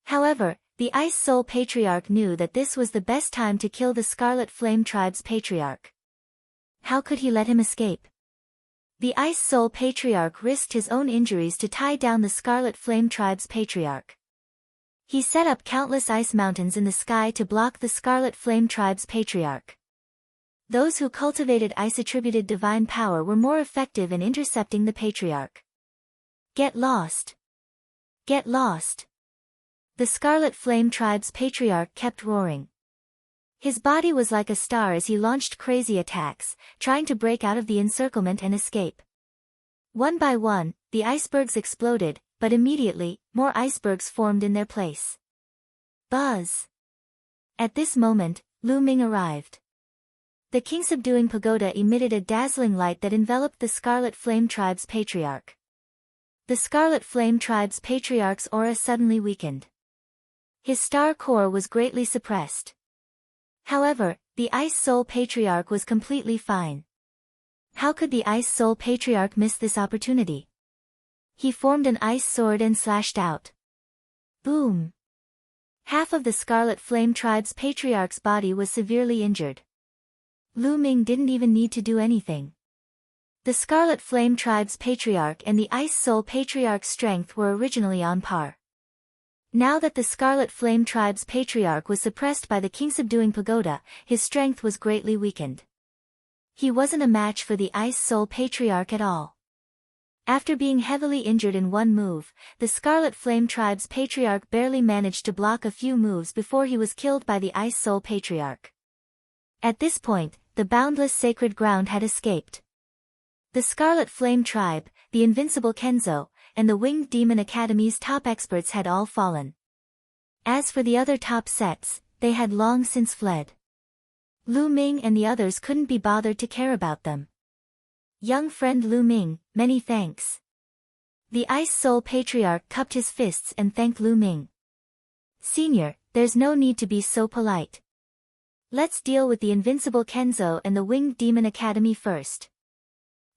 However, the Ice Soul Patriarch knew that this was the best time to kill the Scarlet Flame Tribe's Patriarch. How could he let him escape? The Ice Soul Patriarch risked his own injuries to tie down the Scarlet Flame Tribe's Patriarch. He set up countless ice mountains in the sky to block the Scarlet Flame Tribe's Patriarch. Those who cultivated ice-attributed divine power were more effective in intercepting the Patriarch. Get lost! Get lost! The Scarlet Flame Tribe's Patriarch kept roaring. His body was like a star as he launched crazy attacks, trying to break out of the encirclement and escape. One by one, the icebergs exploded, but immediately, more icebergs formed in their place. Buzz! At this moment, Lu Ming arrived. The king-subduing pagoda emitted a dazzling light that enveloped the Scarlet Flame Tribe's Patriarch. The Scarlet Flame Tribe's Patriarch's aura suddenly weakened. His star core was greatly suppressed. However, the Ice Soul Patriarch was completely fine. How could the Ice Soul Patriarch miss this opportunity? He formed an ice sword and slashed out. Boom! Half of the Scarlet Flame Tribe's Patriarch's body was severely injured. Lu Ming didn't even need to do anything. The Scarlet Flame Tribe's Patriarch and the Ice Soul Patriarch's strength were originally on par. Now that the Scarlet Flame Tribe's Patriarch was suppressed by the king-subduing pagoda, his strength was greatly weakened. He wasn't a match for the Ice Soul Patriarch at all. After being heavily injured in one move, the Scarlet Flame Tribe's Patriarch barely managed to block a few moves before he was killed by the Ice Soul Patriarch. At this point, the boundless sacred ground had escaped. The Scarlet Flame Tribe, the invincible Kenzo, and the Winged Demon Academy's top experts had all fallen. As for the other top sets, they had long since fled. Lu Ming and the others couldn't be bothered to care about them. Young friend Lu Ming, many thanks. The Ice Soul Patriarch cupped his fists and thanked Lu Ming. Senior, there's no need to be so polite. Let's deal with the invincible Kenzo and the Winged Demon Academy first.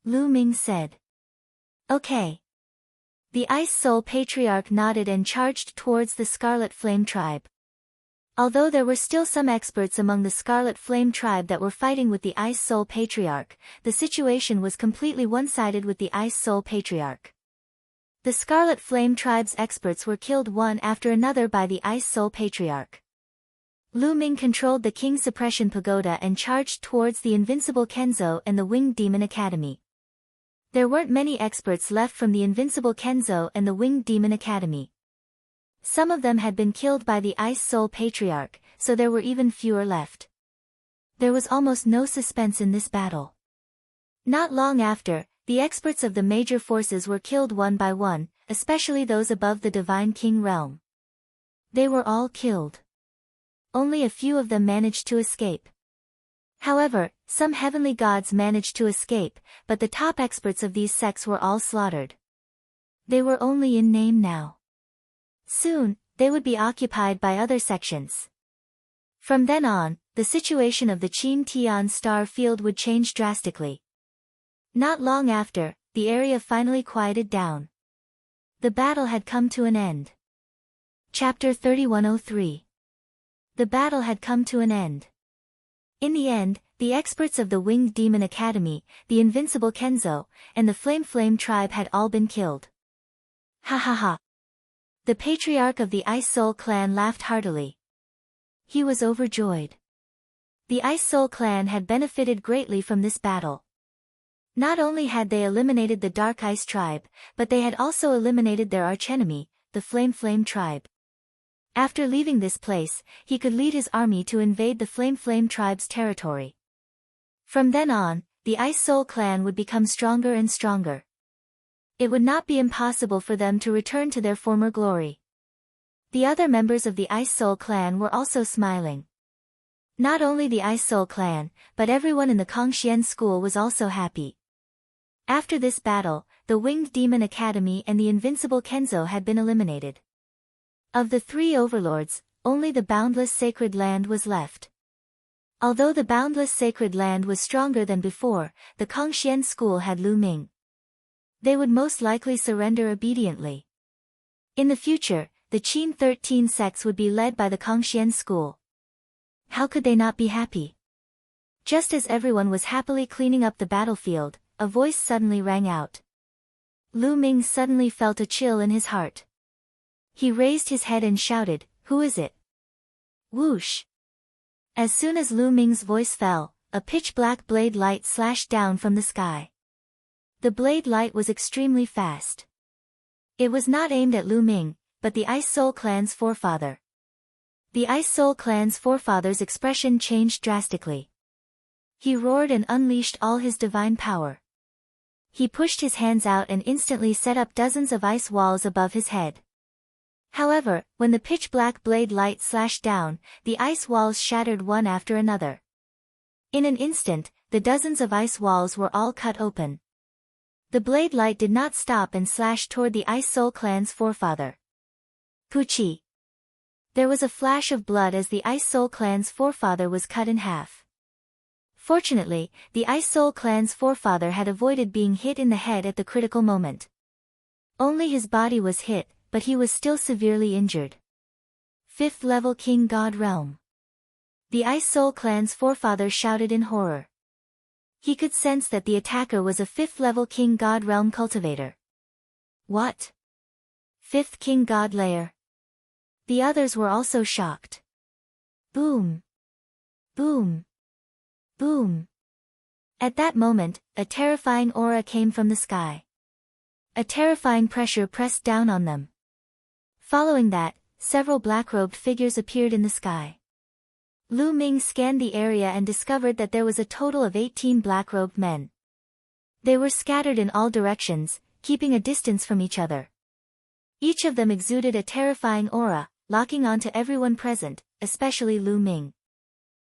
Lu Ming said. Okay. The Ice Soul Patriarch nodded and charged towards the Scarlet Flame Tribe. Although there were still some experts among the Scarlet Flame Tribe that were fighting with the Ice Soul Patriarch, the situation was completely one-sided with the Ice Soul Patriarch. The Scarlet Flame Tribe's experts were killed one after another by the Ice Soul Patriarch. Lu Ming controlled the King's Suppression Pagoda and charged towards the invincible Kenzo and the Winged Demon Academy. There weren't many experts left from the invincible Kenzo and the Winged Demon Academy. Some of them had been killed by the Ice Soul Patriarch, so there were even fewer left. There was almost no suspense in this battle. Not long after, the experts of the major forces were killed one by one, especially those above the Divine King realm. They were all killed. Only a few of them managed to escape. However, some heavenly gods managed to escape, but the top experts of these sects were all slaughtered. They were only in name now. Soon, they would be occupied by other sections. From then on, the situation of the Qin Tian star field would change drastically. Not long after, the area finally quieted down. The battle had come to an end. Chapter 3103. The battle had come to an end. In the end, the experts of the Winged Demon Academy, the Invincible Kenzo, and the Flame tribe had all been killed. Ha ha ha. The patriarch of the Ice Soul clan laughed heartily. He was overjoyed. The Ice Soul clan had benefited greatly from this battle. Not only had they eliminated the Dark Ice tribe, but they had also eliminated their archenemy, the Flame tribe. After leaving this place, he could lead his army to invade the Flame tribe's territory. From then on, the Ice Soul clan would become stronger and stronger. It would not be impossible for them to return to their former glory. The other members of the Ice Soul clan were also smiling. Not only the Ice Soul clan, but everyone in the Kongxian school was also happy. After this battle, the Winged Demon Academy and the Invincible Kenzo had been eliminated. Of the three overlords, only the Boundless Sacred Land was left. Although the Boundless Sacred Land was stronger than before, the Kongxian school had Lu Ming. They would most likely surrender obediently. In the future, the Qin 13 sects would be led by the Kongxian school. How could they not be happy? Just as everyone was happily cleaning up the battlefield, a voice suddenly rang out. Lu Ming suddenly felt a chill in his heart. He raised his head and shouted, "Who is it?" Whoosh! As soon as Lu Ming's voice fell, a pitch-black blade light slashed down from the sky. The blade light was extremely fast. It was not aimed at Lu Ming, but the Ice Soul clan's forefather. The Ice Soul clan's forefather's expression changed drastically. He roared and unleashed all his divine power. He pushed his hands out and instantly set up dozens of ice walls above his head. However, when the pitch-black blade light slashed down, the ice walls shattered one after another. In an instant, the dozens of ice walls were all cut open. The blade light did not stop and slashed toward the Ice Soul clan's forefather. Puchi! There was a flash of blood as the Ice Soul clan's forefather was cut in half. Fortunately, the Ice Soul clan's forefather had avoided being hit in the head at the critical moment. Only his body was hit, but he was still severely injured. 5th level King God Realm. The Ice Soul clan's forefather shouted in horror. He could sense that the attacker was a 5th level King God Realm cultivator. What? 5th King God Layer? The others were also shocked. Boom! Boom! Boom! At that moment, a terrifying aura came from the sky. A terrifying pressure pressed down on them. Following that, several black-robed figures appeared in the sky. Lu Ming scanned the area and discovered that there was a total of 18 black-robed men. They were scattered in all directions, keeping a distance from each other. Each of them exuded a terrifying aura, locking onto everyone present, especially Lu Ming.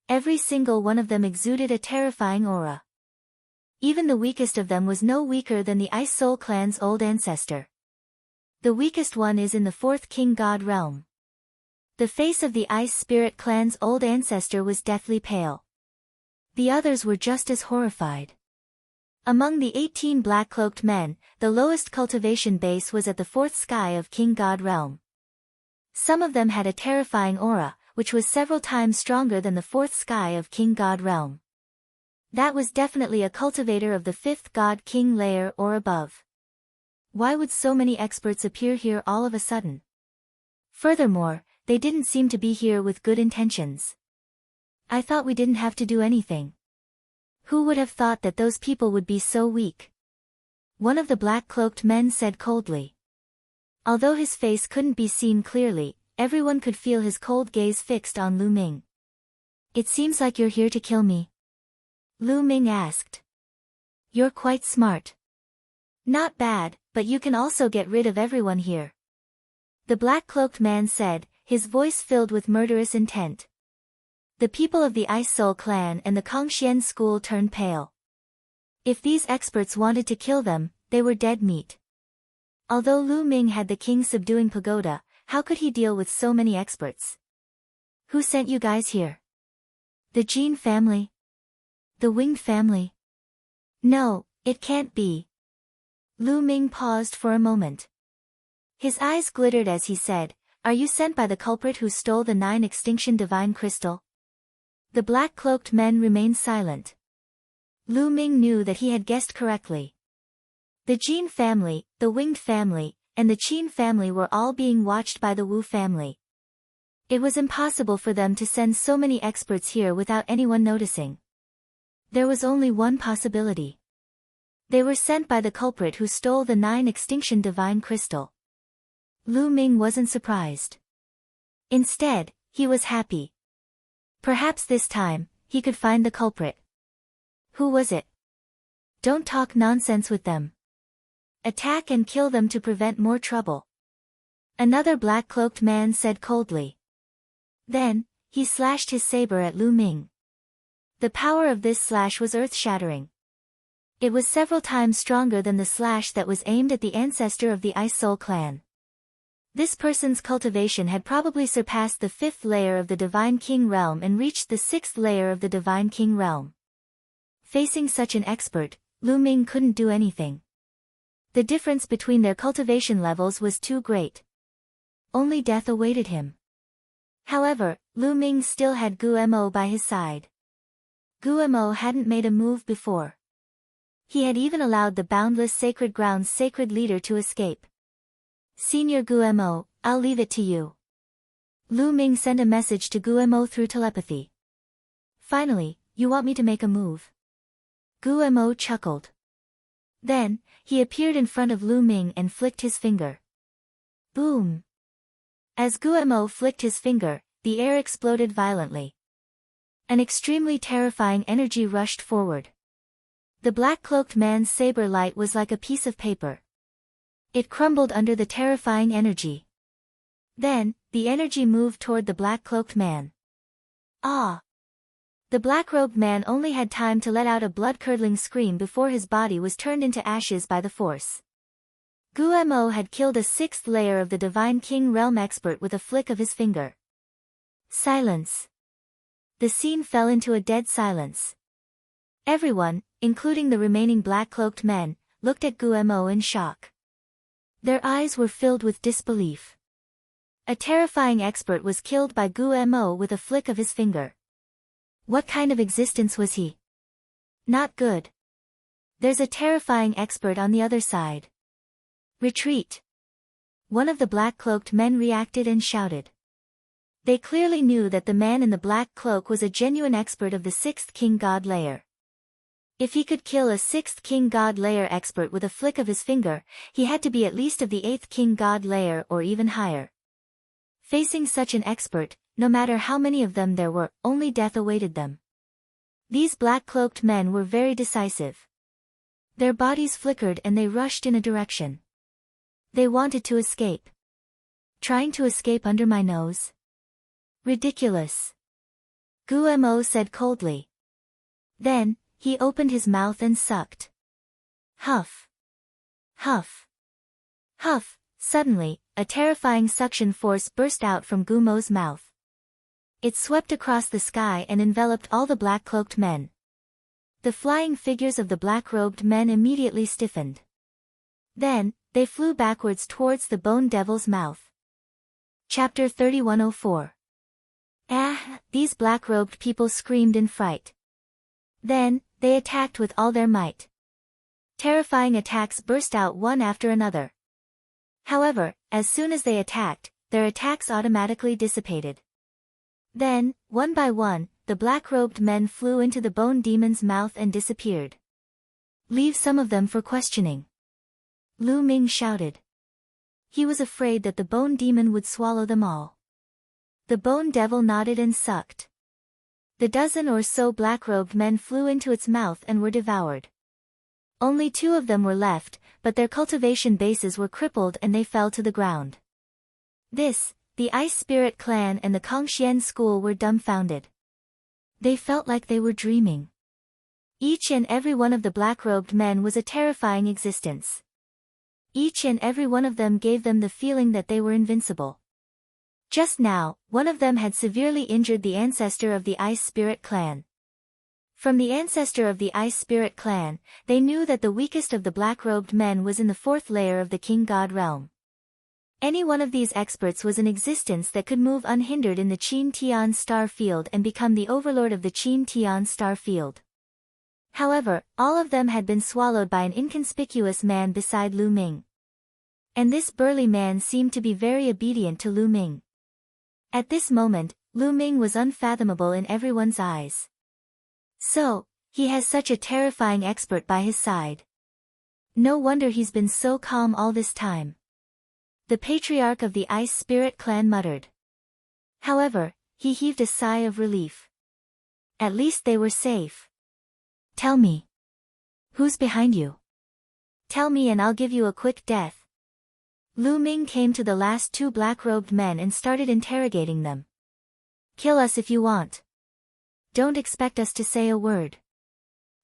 Every single one of them exuded a terrifying aura. Even the weakest of them was no weaker than the Ice Soul clan's old ancestor. The weakest one is in the 4th King God Realm. The face of the Ice Spirit clan's old ancestor was deathly pale. The others were just as horrified. Among the 18 black-cloaked men, the lowest cultivation base was at the 4th sky of King God Realm. Some of them had a terrifying aura, which was several times stronger than the 4th sky of King God Realm. That was definitely a cultivator of the 5th God King layer or above. Why would so many experts appear here all of a sudden? Furthermore, they didn't seem to be here with good intentions. I thought we didn't have to do anything. Who would have thought that those people would be so weak? One of the black-cloaked men said coldly. Although his face couldn't be seen clearly, everyone could feel his cold gaze fixed on Lu Ming. It seems like you're here to kill me. Lu Ming asked. You're quite smart. Not bad, but you can also get rid of everyone here. The black-cloaked man said, his voice filled with murderous intent. The people of the Ice Soul clan and the Kongxian school turned pale. If these experts wanted to kill them, they were dead meat. Although Lu Ming had the king subduing pagoda, how could he deal with so many experts? Who sent you guys here? The Jean family? The Winged family? No, it can't be. Lu Ming paused for a moment. His eyes glittered as he said, "Are you sent by the culprit who stole the 9 extinction divine crystal?" The black-cloaked men remained silent. Lu Ming knew that he had guessed correctly. The Jean family, the Winged family, and the Qin family were all being watched by the Wu family. It was impossible for them to send so many experts here without anyone noticing. There was only one possibility. They were sent by the culprit who stole the 9 extinction divine crystal. Lu Ming wasn't surprised. Instead, he was happy. Perhaps this time, he could find the culprit. Who was it? Don't talk nonsense with them. Attack and kill them to prevent more trouble. Another black-cloaked man said coldly. Then, he slashed his saber at Lu Ming. The power of this slash was earth-shattering. It was several times stronger than the slash that was aimed at the ancestor of the Ice Soul clan. This person's cultivation had probably surpassed the 5th layer of the Divine King realm and reached the 6th layer of the Divine King realm. Facing such an expert, Lu Ming couldn't do anything. The difference between their cultivation levels was too great. Only death awaited him. However, Lu Ming still had Gu Mo by his side. Gu Mo hadn't made a move before. He had even allowed the boundless Sacred Ground's sacred leader to escape. "Senior Gu Mo, I'll leave it to you." Lu Ming sent a message to Gu Mo through telepathy. "Finally, you want me to make a move?" Gu Mo chuckled. Then, he appeared in front of Lu Ming and flicked his finger. Boom! As Gu Mo flicked his finger, the air exploded violently. An extremely terrifying energy rushed forward. The black-cloaked man's saber light was like a piece of paper. It crumbled under the terrifying energy. Then, the energy moved toward the black-cloaked man. Ah! The black-robed man only had time to let out a blood-curdling scream before his body was turned into ashes by the force. Gu Mo had killed a 6th layer of the Divine King realm expert with a flick of his finger. Silence. The scene fell into a dead silence. Everyone, including the remaining black-cloaked men, looked at Gu Mo in shock. Their eyes were filled with disbelief. A terrifying expert was killed by Gu Mo with a flick of his finger. What kind of existence was he? Not good. There's a terrifying expert on the other side. Retreat. One of the black-cloaked men reacted and shouted. They clearly knew that the man in the black cloak was a genuine expert of the 6th King God layer. If he could kill a 6th King God layer expert with a flick of his finger, he had to be at least of the 8th King God layer or even higher. Facing such an expert, no matter how many of them there were, only death awaited them. These black-cloaked men were very decisive. Their bodies flickered and they rushed in a direction. They wanted to escape. Trying to escape under my nose? Ridiculous. Gu Mo said coldly. Then, he opened his mouth and sucked. Huff. Huff. Huff. Suddenly, a terrifying suction force burst out from Gu Mo's mouth. It swept across the sky and enveloped all the black-cloaked men. The flying figures of the black-robed men immediately stiffened. Then, they flew backwards towards the Bone Devil's mouth. Chapter 3104. Ah! These black-robed people screamed in fright. Then, they attacked with all their might. Terrifying attacks burst out one after another. However, as soon as they attacked, their attacks automatically dissipated. Then, one by one, the black-robed men flew into the Bone Demon's mouth and disappeared. Leave some of them for questioning. Lu Ming shouted. He was afraid that the Bone Demon would swallow them all. The Bone Devil nodded and sucked. The dozen or so black-robed men flew into its mouth and were devoured. Only 2 of them were left, but their cultivation bases were crippled and they fell to the ground. The Ice Spirit clan and the Kongxian school were dumbfounded. They felt like they were dreaming. Each and every one of the black-robed men was a terrifying existence. Each and every one of them gave them the feeling that they were invincible. Just now, one of them had severely injured the ancestor of the Ice Spirit clan. From the ancestor of the Ice Spirit clan, they knew that the weakest of the black-robed men was in the fourth layer of the King God realm. Any one of these experts was in existence that could move unhindered in the Qin Tian star field and become the overlord of the Qin Tian star field. However, all of them had been swallowed by an inconspicuous man beside Lu Ming. And this burly man seemed to be very obedient to Lu Ming. At this moment, Lu Ming was unfathomable in everyone's eyes. So, he has such a terrifying expert by his side. No wonder he's been so calm all this time. The patriarch of the Ice Spirit clan muttered. However, he heaved a sigh of relief. At least they were safe. Tell me. Who's behind you? Tell me and I'll give you a quick death. Lu Ming came to the last two black-robed men and started interrogating them. Kill us if you want. Don't expect us to say a word.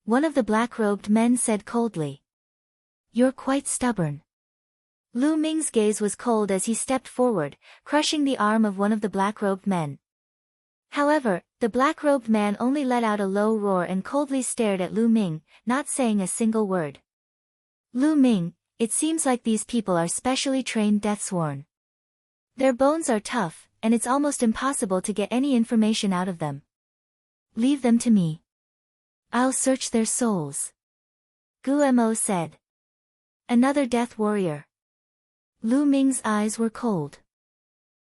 One of the black-robed men said coldly. You're quite stubborn. Lu Ming's gaze was cold as he stepped forward, crushing the arm of one of the black-robed men. However, the black-robed man only let out a low roar and coldly stared at Lu Ming, not saying a single word. Lu Ming, it seems like these people are specially trained deathsworn. Their bones are tough, and it's almost impossible to get any information out of them. Leave them to me. I'll search their souls. Guemo said. Another death warrior. Lu Ming's eyes were cold.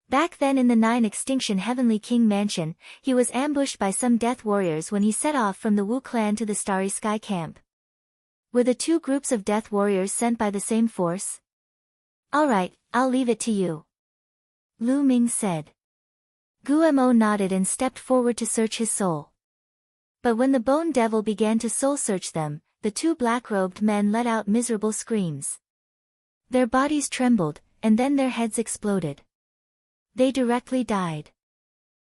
Back then in the 9 Extinction Heavenly King Mansion, he was ambushed by some death warriors when he set off from the Wu clan to the Starry Sky camp. Were the two groups of death warriors sent by the same force? Alright, I'll leave it to you. Lu Ming said. Guemo nodded and stepped forward to search his soul. But when the Bone Devil began to soul-search them, the two black-robed men let out miserable screams. Their bodies trembled, and then their heads exploded. They directly died.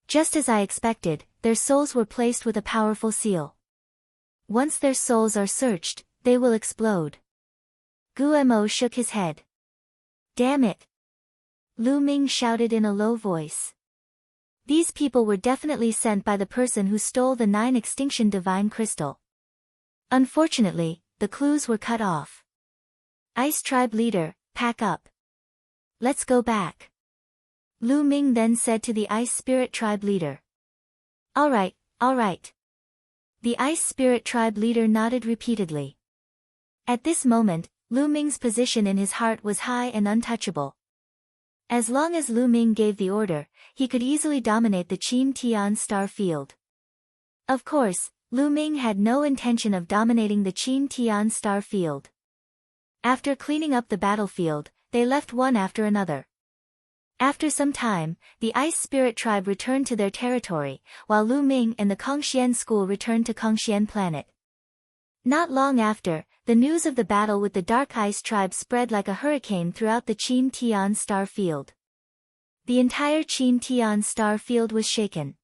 Just as I expected, their souls were placed with a powerful seal. Once their souls are searched, they will explode. Guemo shook his head. Damn it! Lu Ming shouted in a low voice. These people were definitely sent by the person who stole the 9 Extinction Divine Crystal. Unfortunately, the clues were cut off. Ice Tribe leader, pack up. Let's go back. Lu Ming then said to the Ice Spirit Tribe leader. Alright, alright. The Ice Spirit Tribe leader nodded repeatedly. At this moment, Lu Ming's position in his heart was high and untouchable. As long as Lu Ming gave the order, he could easily dominate the Qin Tian star field. Of course, Lu Ming had no intention of dominating the Qin Tian star field. After cleaning up the battlefield, they left one after another. After some time, the Ice Spirit Tribe returned to their territory, while Lu Ming and the Kongxian school returned to Kongxian planet. Not long after, the news of the battle with the Dark Ice Tribe spread like a hurricane throughout the Qin Tian star field. The entire Qin Tian star field was shaken.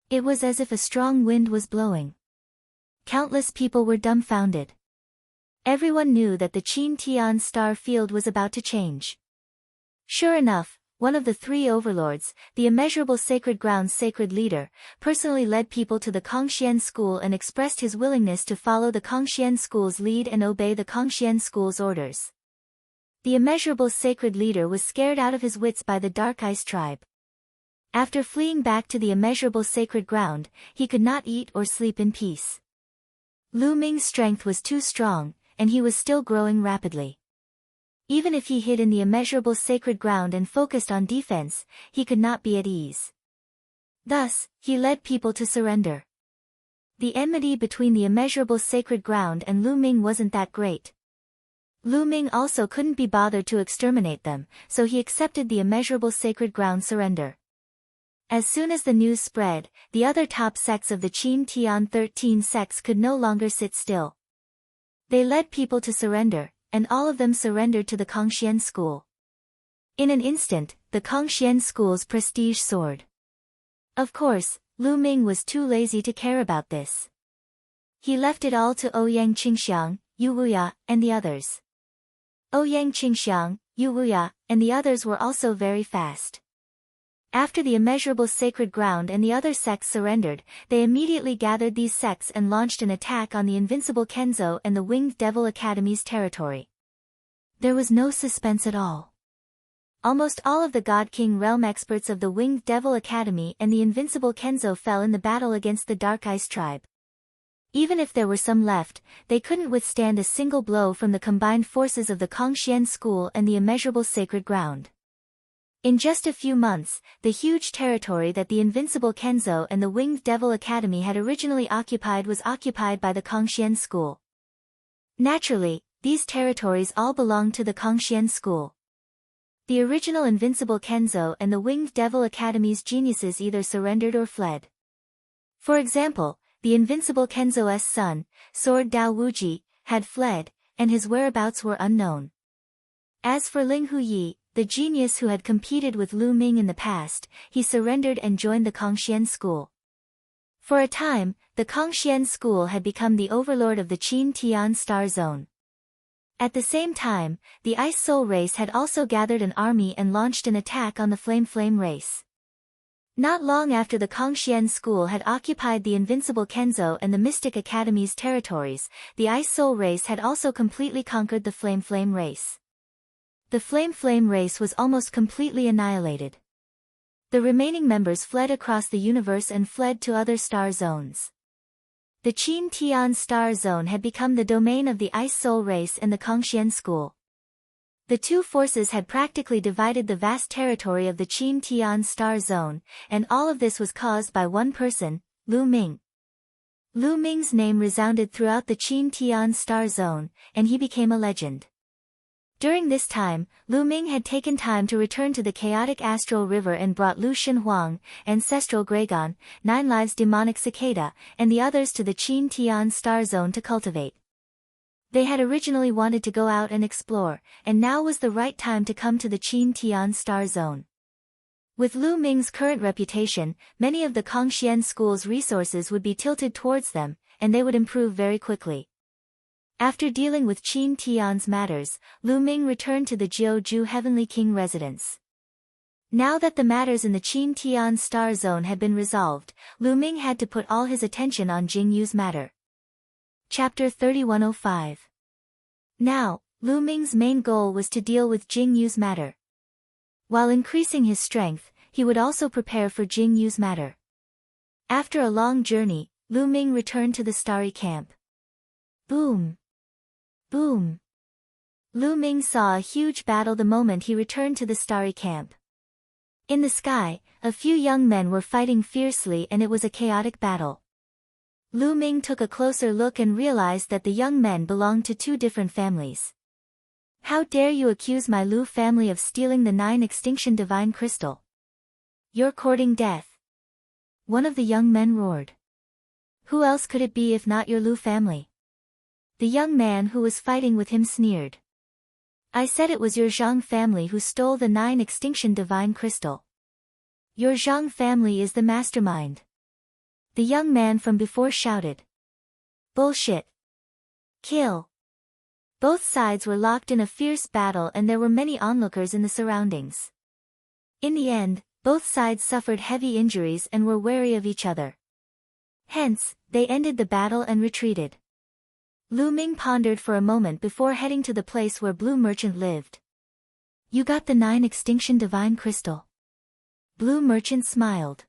It was as if a strong wind was blowing. Countless people were dumbfounded. Everyone knew that the Qin Tian star field was about to change. Sure enough, one of the 3 overlords, the Immeasurable Sacred Ground's sacred leader, personally led people to the Kongxian school and expressed his willingness to follow the Kongxian school's lead and obey the Kongxian school's orders. The Immeasurable Sacred leader was scared out of his wits by the Dark Ice Tribe. After fleeing back to the Immeasurable Sacred Ground, he could not eat or sleep in peace. Lu Ming's strength was too strong, and he was still growing rapidly. Even if he hid in the Immeasurable Sacred Ground and focused on defense, he could not be at ease. Thus, he led people to surrender. The enmity between the Immeasurable Sacred Ground and Lu Ming wasn't that great. Lu Ming also couldn't be bothered to exterminate them, so he accepted the Immeasurable Sacred Ground surrender. As soon as the news spread, the other top sects of the Qin Tian 13 sects could no longer sit still. They led people to surrender, and all of them surrendered to the Kongxian school. In an instant, the Kongxian school's prestige soared. Of course, Lu Ming was too lazy to care about this. He left it all to Ouyang Qingxiang, Yu Wuya, and the others. Ouyang Qingxiang, Yu Wuya, and the others were also very fast. After the immeasurable sacred ground and the other sects surrendered, they immediately gathered these sects and launched an attack on the invincible Kenzo and the Winged Devil Academy's territory. There was no suspense at all. Almost all of the God King realm experts of the Winged Devil Academy and the invincible Kenzo fell in the battle against the Dark Ice tribe. Even if there were some left, they couldn't withstand a single blow from the combined forces of the Kongxian school and the immeasurable sacred ground. In just a few months, the huge territory that the invincible Kenzo and the Winged Devil Academy had originally occupied was occupied by the Kongxian school. Naturally, these territories all belonged to the Kongxian school. The original invincible Kenzo and the Winged Devil Academy's geniuses either surrendered or fled. For example, the invincible Kenzo's son, Sword Dao Wuji, had fled, and his whereabouts were unknown. As for Ling Huyi, the genius who had competed with Lu Ming in the past, he surrendered and joined the Kongxian school. For a time, the Kongxian school had become the overlord of the Qin Tian Star Zone. At the same time, the Ice Soul race had also gathered an army and launched an attack on the Flame race. Not long after the Kongxian school had occupied the invincible Kenzo and the Mystic Academy's territories, the Ice Soul race had also completely conquered the Flame race. The Flame race was almost completely annihilated. The remaining members fled across the universe and fled to other star zones. The Qin Tian Star Zone had become the domain of the Ice Soul race and the Kongxian school. The two forces had practically divided the vast territory of the Qin Tian Star Zone, and all of this was caused by one person, Lu Ming. Lu Ming's name resounded throughout the Qin Tian Star Zone, and he became a legend. During this time, Lu Ming had taken time to return to the chaotic astral river and brought Lu Shenhuang, Ancestral Gragon, 9 Lives Demonic Cicada, and the others to the Qin Tian Star Zone to cultivate. They had originally wanted to go out and explore, and now was the right time to come to the Qin Tian Star Zone. With Lu Ming's current reputation, many of the Kongxian school's resources would be tilted towards them, and they would improve very quickly. After dealing with Qin Tian's matters, Lu Ming returned to the Jiuzhu Heavenly King residence. Now that the matters in the Qin Tian Star Zone had been resolved, Lu Ming had to put all his attention on Jingyu's matter. Chapter 3105. Now, Lu Ming's main goal was to deal with Jingyu's matter. While increasing his strength, he would also prepare for Jingyu's matter. After a long journey, Lu Ming returned to the starry camp. Boom! Boom! Lu Ming saw a huge battle the moment he returned to the starry camp. In the sky, a few young men were fighting fiercely and it was a chaotic battle. Lu Ming took a closer look and realized that the young men belonged to two different families. How dare you accuse my Lu family of stealing the 9 Extinction Divine Crystal? You're courting death. One of the young men roared. Who else could it be if not your Lu family? The young man who was fighting with him sneered. I said it was your Zhang family who stole the 9 Extinction Divine Crystal. Your Zhang family is the mastermind. The young man from before shouted. Bullshit. Kill. Both sides were locked in a fierce battle and there were many onlookers in the surroundings. In the end, both sides suffered heavy injuries and were wary of each other. Hence, they ended the battle and retreated. Lu Ming pondered for a moment before heading to the place where Blue Merchant lived. You got the 9 Extinction Divine Crystal. Blue Merchant smiled.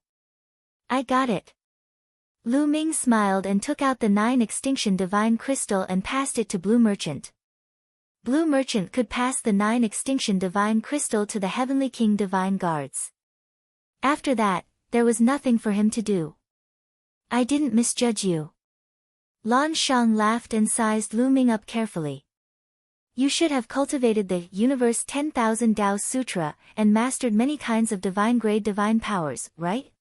I got it. Lu Ming smiled and took out the 9 Extinction Divine Crystal and passed it to Blue Merchant. Blue Merchant could pass the 9 Extinction Divine Crystal to the Heavenly King Divine Guards. After that, there was nothing for him to do. I didn't misjudge you. Lan Shang laughed and sized Lu Ming up carefully. You should have cultivated the Universe 10,000 Tao Sutra and mastered many kinds of divine-grade divine powers, right?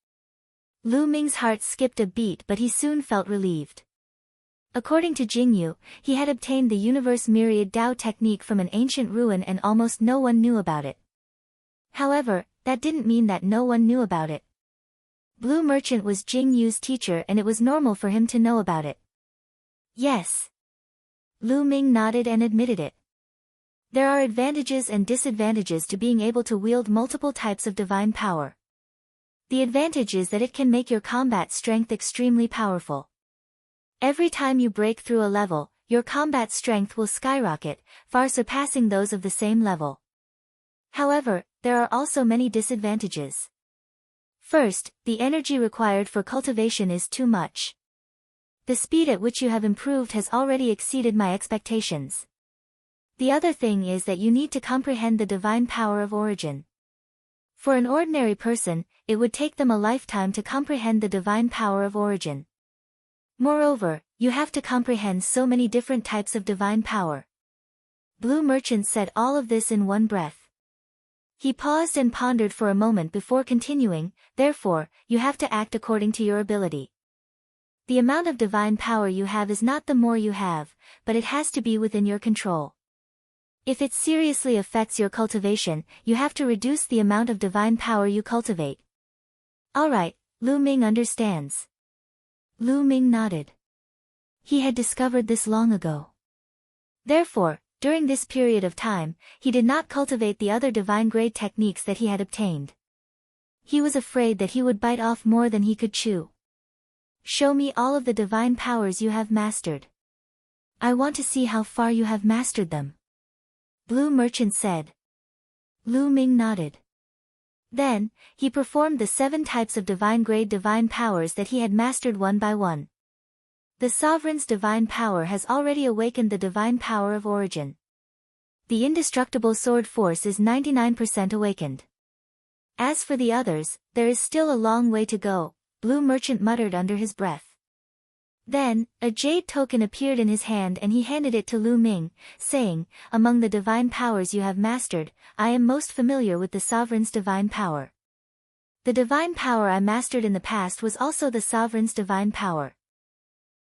Lu Ming's heart skipped a beat but he soon felt relieved. According to Jingyu, he had obtained the Universe Myriad Tao technique from an ancient ruin and almost no one knew about it. However, that didn't mean that no one knew about it. Blue Merchant was Jingyu's teacher and it was normal for him to know about it. Yes. Lu Ming nodded and admitted it. There are advantages and disadvantages to being able to wield multiple types of divine power. The advantage is that it can make your combat strength extremely powerful. Every time you break through a level, your combat strength will skyrocket, far surpassing those of the same level. However, there are also many disadvantages. First, the energy required for cultivation is too much. The speed at which you have improved has already exceeded my expectations. The other thing is that you need to comprehend the divine power of origin. For an ordinary person, it would take them a lifetime to comprehend the divine power of origin. Moreover, you have to comprehend so many different types of divine power. Blue Merchant said all of this in one breath. He paused and pondered for a moment before continuing, therefore, you have to act according to your ability. The amount of divine power you have is not the more you have, but it has to be within your control. If it seriously affects your cultivation, you have to reduce the amount of divine power you cultivate. Alright, Lu Ming understands. Lu Ming nodded. He had discovered this long ago. Therefore, during this period of time, he did not cultivate the other divine grade techniques that he had obtained. He was afraid that he would bite off more than he could chew. Show me all of the divine powers you have mastered. I want to see how far you have mastered them. Blue Merchant said. Lu Ming nodded. Then, he performed the 7 types of divine grade divine powers that he had mastered one by one. The Sovereign's divine power has already awakened the divine power of origin. The indestructible sword force is 99% awakened. As for the others, there is still a long way to go, Blue Merchant muttered under his breath. Then, a jade token appeared in his hand and he handed it to Lu Ming, saying, among the divine powers you have mastered, I am most familiar with the Sovereign's divine power. The divine power I mastered in the past was also the Sovereign's divine power.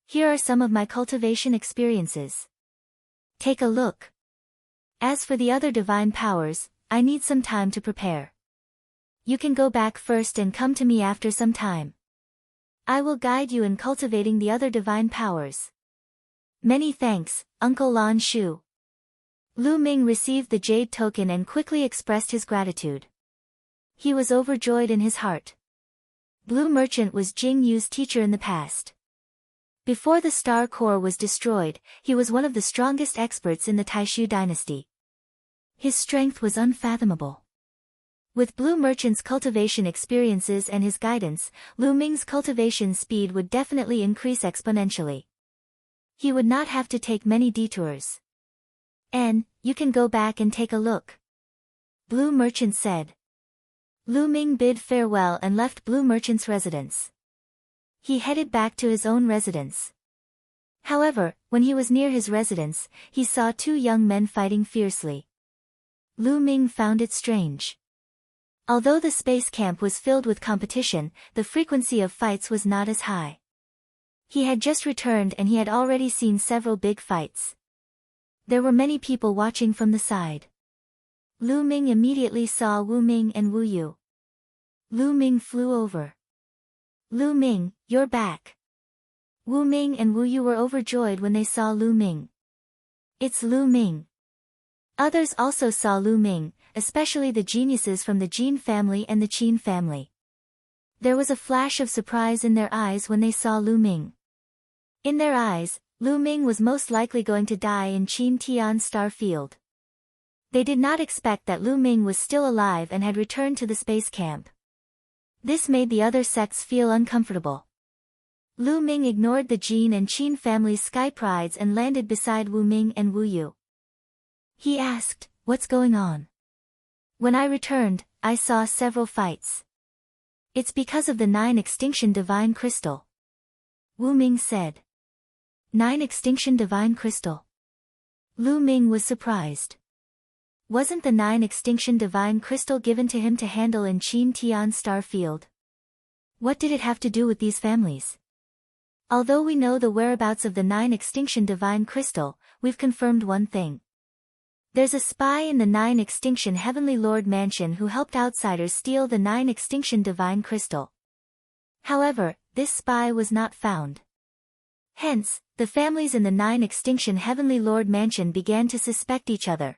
Here are some of my cultivation experiences. Take a look. As for the other divine powers, I need some time to prepare. You can go back first and come to me after some time. I will guide you in cultivating the other divine powers. Many thanks, Uncle Lan Shu. Lu Ming received the jade token and quickly expressed his gratitude. He was overjoyed in his heart. Blue Merchant was Jing Yu's teacher in the past. Before the Star Core was destroyed, he was one of the strongest experts in the Taishu dynasty. His strength was unfathomable. With Blue Merchant's cultivation experiences and his guidance, Lu Ming's cultivation speed would definitely increase exponentially. He would not have to take many detours. And, you can go back and take a look. Blue Merchant said. Lu Ming bid farewell and left Blue Merchant's residence. He headed back to his own residence. However, when he was near his residence, he saw 2 young men fighting fiercely. Lu Ming found it strange. Although the space camp was filled with competition, the frequency of fights was not as high. He had just returned and he had already seen several big fights. There were many people watching from the side. Lu Ming immediately saw Wu Ming and Wu Yu. Lu Ming flew over. Lu Ming, you're back. Wu Ming and Wu Yu were overjoyed when they saw Lu Ming. It's Lu Ming. Others also saw Lu Ming, especially the geniuses from the Jin family and the Qin family. There was a flash of surprise in their eyes when they saw Lu Ming. In their eyes, Lu Ming was most likely going to die in Qin Tian Star Field. They did not expect that Lu Ming was still alive and had returned to the space camp. This made the other sects feel uncomfortable. Lu Ming ignored the Jin and Qin family's sky prides and landed beside Wu Ming and Wu Yu. He asked, "What's going on?" When I returned, I saw several fights. It's because of the 9 Extinction Divine Crystal. Wu Ming said. 9 Extinction Divine Crystal. Lu Ming was surprised. Wasn't the 9 Extinction Divine Crystal given to him to handle in Qin Tian Star Field? What did it have to do with these families? Although we know the whereabouts of the 9 Extinction Divine Crystal, we've confirmed one thing. There's a spy in the 9 Extinction Heavenly Lord Mansion who helped outsiders steal the 9 Extinction Divine Crystal. However, this spy was not found. Hence, the families in the 9 Extinction Heavenly Lord Mansion began to suspect each other.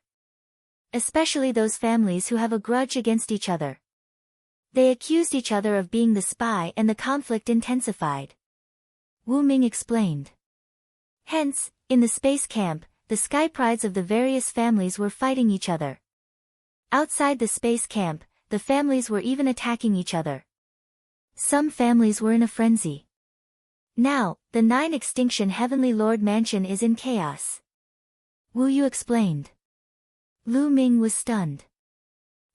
Especially those families who have a grudge against each other. They accused each other of being the spy and the conflict intensified. Wu Ming explained. Hence, in the space camp, the sky prides of the various families were fighting each other. Outside the space camp, the families were even attacking each other. Some families were in a frenzy. Now, the 9 Extinction Heavenly Lord Mansion is in chaos. Wu Yu explained. Lu Ming was stunned.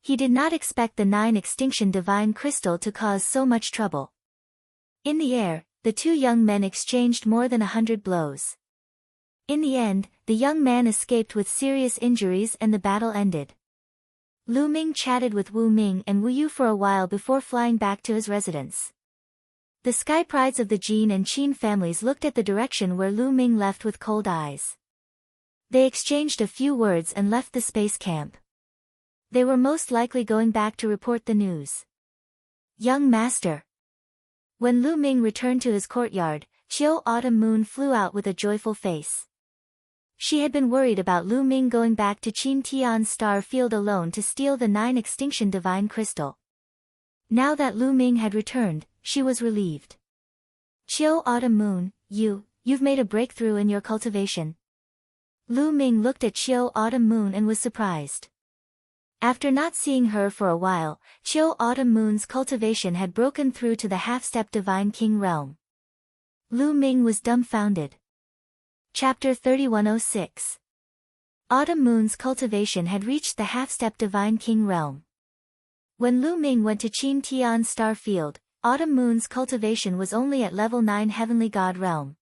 He did not expect the 9 Extinction Divine Crystal to cause so much trouble. In the air, the 2 young men exchanged more than 100 blows. In the end, the young man escaped with serious injuries and the battle ended. Lu Ming chatted with Wu Ming and Wu Yu for a while before flying back to his residence. The sky prides of the Jin and Qin families looked at the direction where Lu Ming left with cold eyes. They exchanged a few words and left the space camp. They were most likely going back to report the news. Young master. When Lu Ming returned to his courtyard, Qiu Autumn Moon flew out with a joyful face. She had been worried about Lu Ming going back to Qin Tian's star field alone to steal the 9 Extinction Divine Crystal. Now that Lu Ming had returned, she was relieved. Qiu Autumn Moon, you've made a breakthrough in your cultivation. Lu Ming looked at Qiu Autumn Moon and was surprised. After not seeing her for a while, Qiu Autumn Moon's cultivation had broken through to the half-step Divine King realm. Lu Ming was dumbfounded. Chapter 3106. Autumn Moon's cultivation had reached the half-step Divine King realm. When Lu Ming went to Qin Tian's star field, Autumn Moon's cultivation was only at level 9 Heavenly God realm.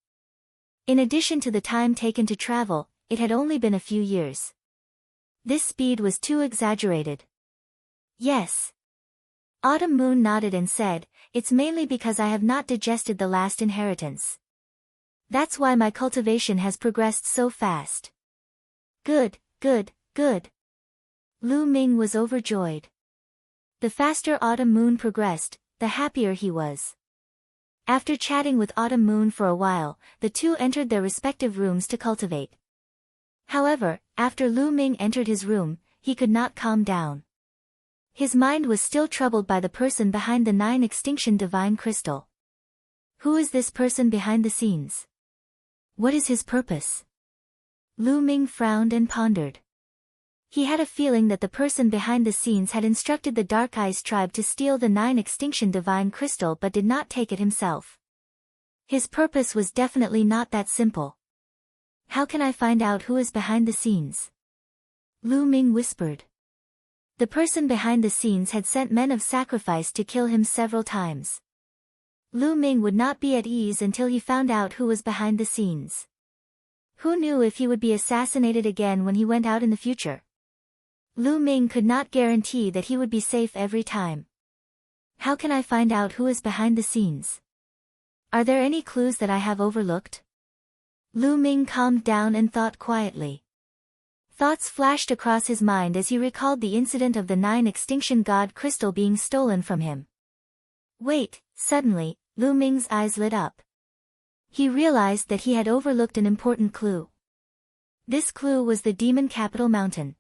In addition to the time taken to travel, it had only been a few years. This speed was too exaggerated. Yes. Autumn Moon nodded and said, it's mainly because I have not digested the last inheritance. That's why my cultivation has progressed so fast. Good. Lu Ming was overjoyed. The faster Autumn Moon progressed, the happier he was. After chatting with Autumn Moon for a while, the two entered their respective rooms to cultivate. However, after Lu Ming entered his room, he could not calm down. His mind was still troubled by the person behind the 9 Extinction Divine Crystal. Who is this person behind the scenes? What is his purpose? Lu Ming frowned and pondered. He had a feeling that the person behind the scenes had instructed the Dark Eyes tribe to steal the 9 Extinction Divine Crystal but did not take it himself. His purpose was definitely not that simple. How can I find out who is behind the scenes? Lu Ming whispered. The person behind the scenes had sent men of sacrifice to kill him several times. Lu Ming would not be at ease until he found out who was behind the scenes. Who knew if he would be assassinated again when he went out in the future? Lu Ming could not guarantee that he would be safe every time. How can I find out who is behind the scenes? Are there any clues that I have overlooked? Lu Ming calmed down and thought quietly. Thoughts flashed across his mind as he recalled the incident of the 9 Extinction God Crystal being stolen from him. Wait, suddenly, Lu Ming's eyes lit up. He realized that he had overlooked an important clue. This clue was the Demon Capital Mountain.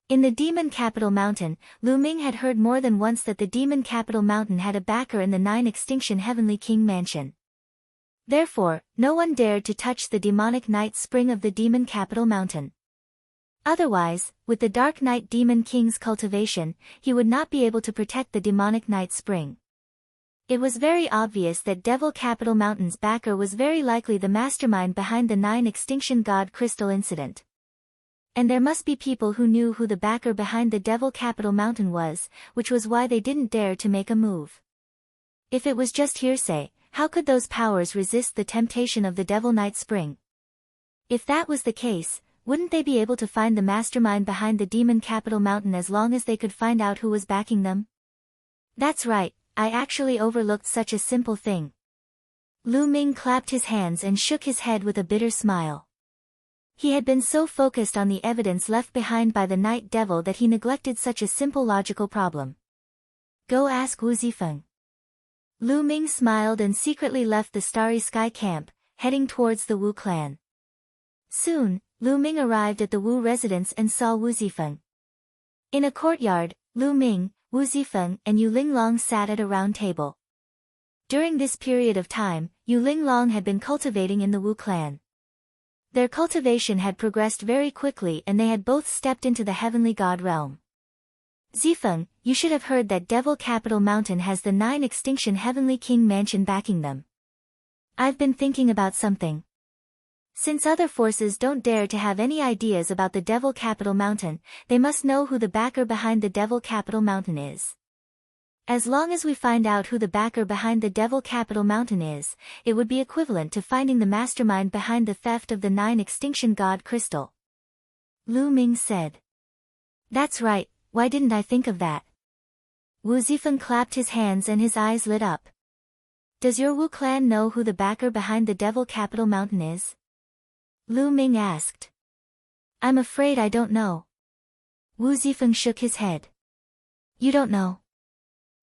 In the Demon Capital Mountain, Lu Ming had heard more than once that the Demon Capital Mountain had a backer in the 9 Extinction Heavenly King Mansion. Therefore, no one dared to touch the demonic night spring of the Demon Capital Mountain. Otherwise, with the Dark Night Demon King's cultivation, he would not be able to protect the demonic night spring. It was very obvious that Devil Capital Mountain's backer was very likely the mastermind behind the 9 Extinction God Crystal incident. And there must be people who knew who the backer behind the Devil Capital Mountain was, which was why they didn't dare to make a move. If it was just hearsay, how could those powers resist the temptation of the Devil Night Spring? If that was the case, wouldn't they be able to find the mastermind behind the Demon Capital Mountain as long as they could find out who was backing them? That's right, I actually overlooked such a simple thing. Lu Ming clapped his hands and shook his head with a bitter smile. He had been so focused on the evidence left behind by the Night Devil that he neglected such a simple logical problem. Go ask Wu Zifeng. Lu Ming smiled and secretly left the Starry Sky camp, heading towards the Wu clan. Soon, Lu Ming arrived at the Wu residence and saw Wu Zifeng. In a courtyard, Lu Ming, Wu Zifeng, and Yu Linglong sat at a round table. During this period of time, Yu Linglong had been cultivating in the Wu clan. Their cultivation had progressed very quickly and they had both stepped into the heavenly god realm. Zifeng, you should have heard that Devil Capital Mountain has the 9 Extinction Heavenly King Mansion backing them. I've been thinking about something. Since other forces don't dare to have any ideas about the Devil Capital Mountain, they must know who the backer behind the Devil Capital Mountain is. As long as we find out who the backer behind the Devil Capital Mountain is, it would be equivalent to finding the mastermind behind the theft of the 9 Extinction God Crystal. Lu Ming said. That's right, why didn't I think of that? Wu Zifeng clapped his hands and his eyes lit up. Does your Wu clan know who the backer behind the Devil Capital Mountain is? Lu Ming asked. I'm afraid I don't know. Wu Zifeng shook his head. You don't know?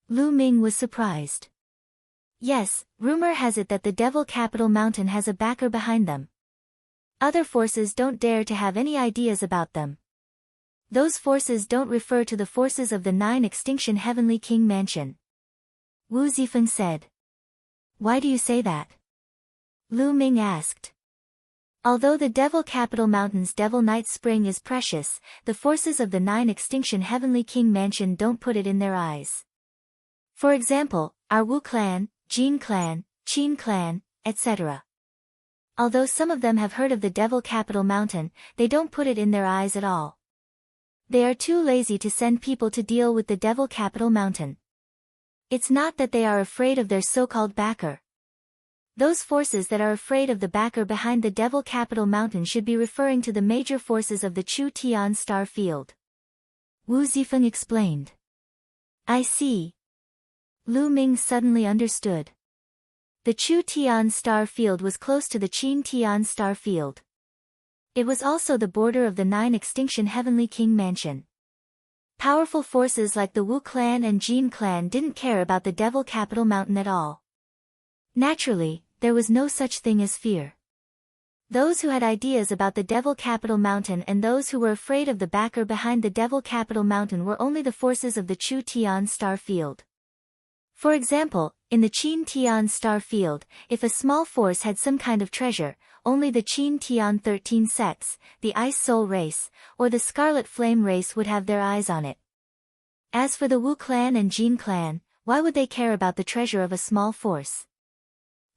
Lu Ming was surprised. Yes, rumor has it that the Devil Capital Mountain has a backer behind them. Other forces don't dare to have any ideas about them. Those forces don't refer to the forces of the 9 Extinction Heavenly King Mansion. Wu Zifeng said. Why do you say that? Lu Ming asked. Although the Devil Capital Mountain's Devil Night Spring is precious, the forces of the 9 Extinction Heavenly King Mansion don't put it in their eyes. For example, our Wu clan, Jin clan, Qin clan, etc. Although some of them have heard of the Devil Capital Mountain, they don't put it in their eyes at all. They are too lazy to send people to deal with the Devil Capital Mountain. It's not that they are afraid of their so-called backer. Those forces that are afraid of the backer behind the Devil Capital Mountain should be referring to the major forces of the Chu Tian star field. Wu Zifeng explained. I see. Lu Ming suddenly understood. The Chu Tian star field was close to the Qin Tian star field. It was also the border of the 9 Extinction Heavenly King Mansion. Powerful forces like the Wu clan and Jin clan didn't care about the Devil Capital Mountain at all. Naturally, there was no such thing as fear. Those who had ideas about the Devil Capital Mountain and those who were afraid of the backer behind the Devil Capital Mountain were only the forces of the Chu Tian star field. For example, in the Qin Tian star field, if a small force had some kind of treasure, only the Qin Tian 13 sects, the Ice Soul race, or the Scarlet Flame race would have their eyes on it. As for the Wu clan and Jin clan, why would they care about the treasure of a small force?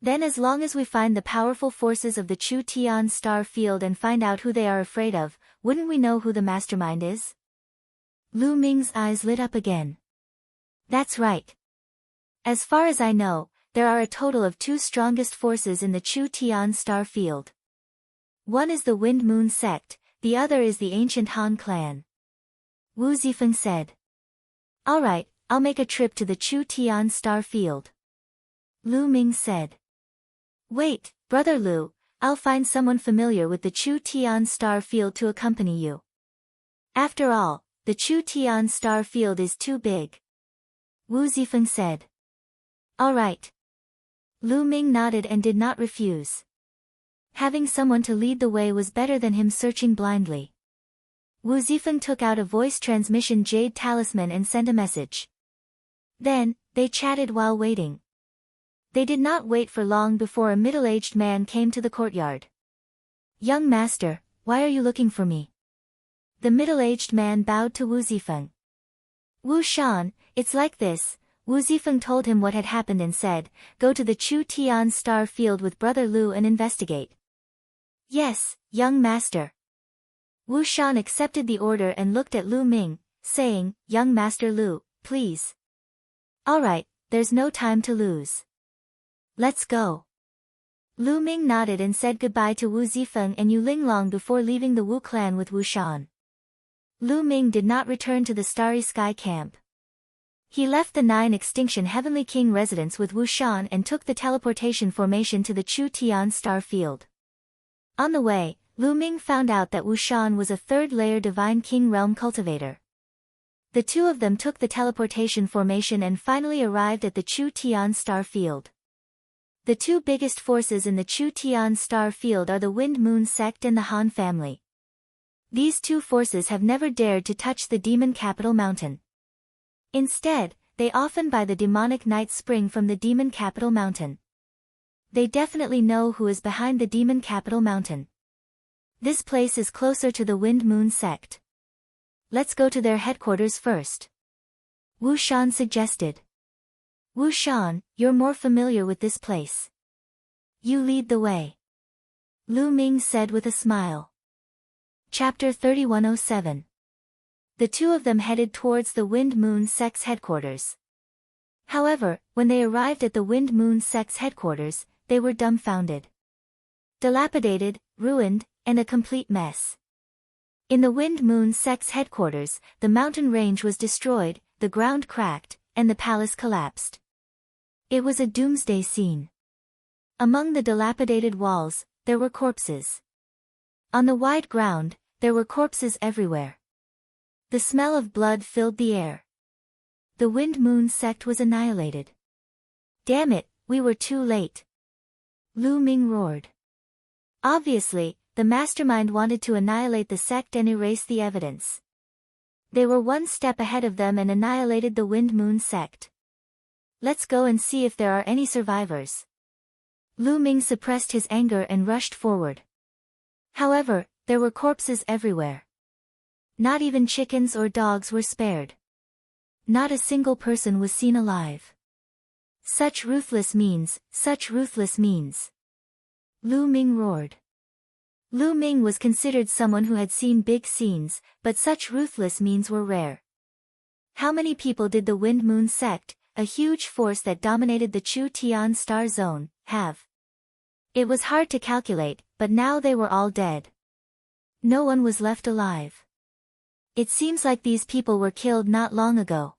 Then as long as we find the powerful forces of the Chu Tian star field and find out who they are afraid of, wouldn't we know who the mastermind is? Lu Ming's eyes lit up again. That's right. As far as I know, there are a total of 2 strongest forces in the Chu Tian star field. One is the Wind Moon sect, the other is the ancient Han clan. Wu Zifeng said. Alright, I'll make a trip to the Chu Tian star field. Lu Ming said. Wait, Brother Lu, I'll find someone familiar with the Chu Tian star field to accompany you. After all, the Chu Tian star field is too big. Wu Zifeng said. Alright. Lu Ming nodded and did not refuse. Having someone to lead the way was better than him searching blindly. Wu Zifeng took out a voice transmission jade talisman and sent a message. Then, they chatted while waiting. They did not wait for long before a middle-aged man came to the courtyard. Young master, why are you looking for me? The middle-aged man bowed to Wu Zifeng. Wu Shan, it's like this. Wu Zifeng told him what had happened and said, go to the Chu Tian star field with Brother Lu and investigate. Yes, young master. Wu Shan accepted the order and looked at Lu Ming, saying, Young Master Lu, please. Alright, there's no time to lose. Let's go. Lu Ming nodded and said goodbye to Wu Zifeng and Yu Linglong before leaving the Wu clan with Wu Shan. Lu Ming did not return to the Starry Sky camp. He left the 9 Extinction Heavenly King residence with Wu Shan and took the teleportation formation to the Chu Tian star field. On the way, Lu Ming found out that Wu Shan was a 3rd-layer Divine King Realm cultivator. The two of them took the teleportation formation and finally arrived at the Chu Tian star field. The 2 biggest forces in the Chu Tian star field are the Wind Moon sect and the Han family. These 2 forces have never dared to touch the Demon Capital Mountain. Instead, they often buy the demonic night spring from the demon capital mountain. They definitely know who is behind the demon capital mountain. This place is closer to the Wind Moon sect. Let's go to their headquarters first. Wu Shan suggested. Wu Shan, you're more familiar with this place. You lead the way. Lu Ming said with a smile. Chapter 3107. The two of them headed towards the Wind Moon sect's headquarters. However, when they arrived at the Wind Moon sect's headquarters, they were dumbfounded. Dilapidated, ruined, and a complete mess. In the Wind Moon sect's headquarters, the mountain range was destroyed, the ground cracked, and the palace collapsed. It was a doomsday scene. Among the dilapidated walls, there were corpses. On the wide ground, there were corpses everywhere. The smell of blood filled the air. The Wind Moon sect was annihilated. Damn it, we were too late. Lu Ming roared. Obviously, the mastermind wanted to annihilate the sect and erase the evidence. They were one step ahead of them and annihilated the Wind Moon sect. Let's go and see if there are any survivors. Lu Ming suppressed his anger and rushed forward. However, there were corpses everywhere. Not even chickens or dogs were spared. Not a single person was seen alive. Such ruthless means, such ruthless means. Lu Ming roared. Lu Ming was considered someone who had seen big scenes, but such ruthless means were rare. How many people did the Wind Moon sect, a huge force that dominated the Chu Tian Star Zone, have? It was hard to calculate, but now they were all dead. No one was left alive. It seems like these people were killed not long ago.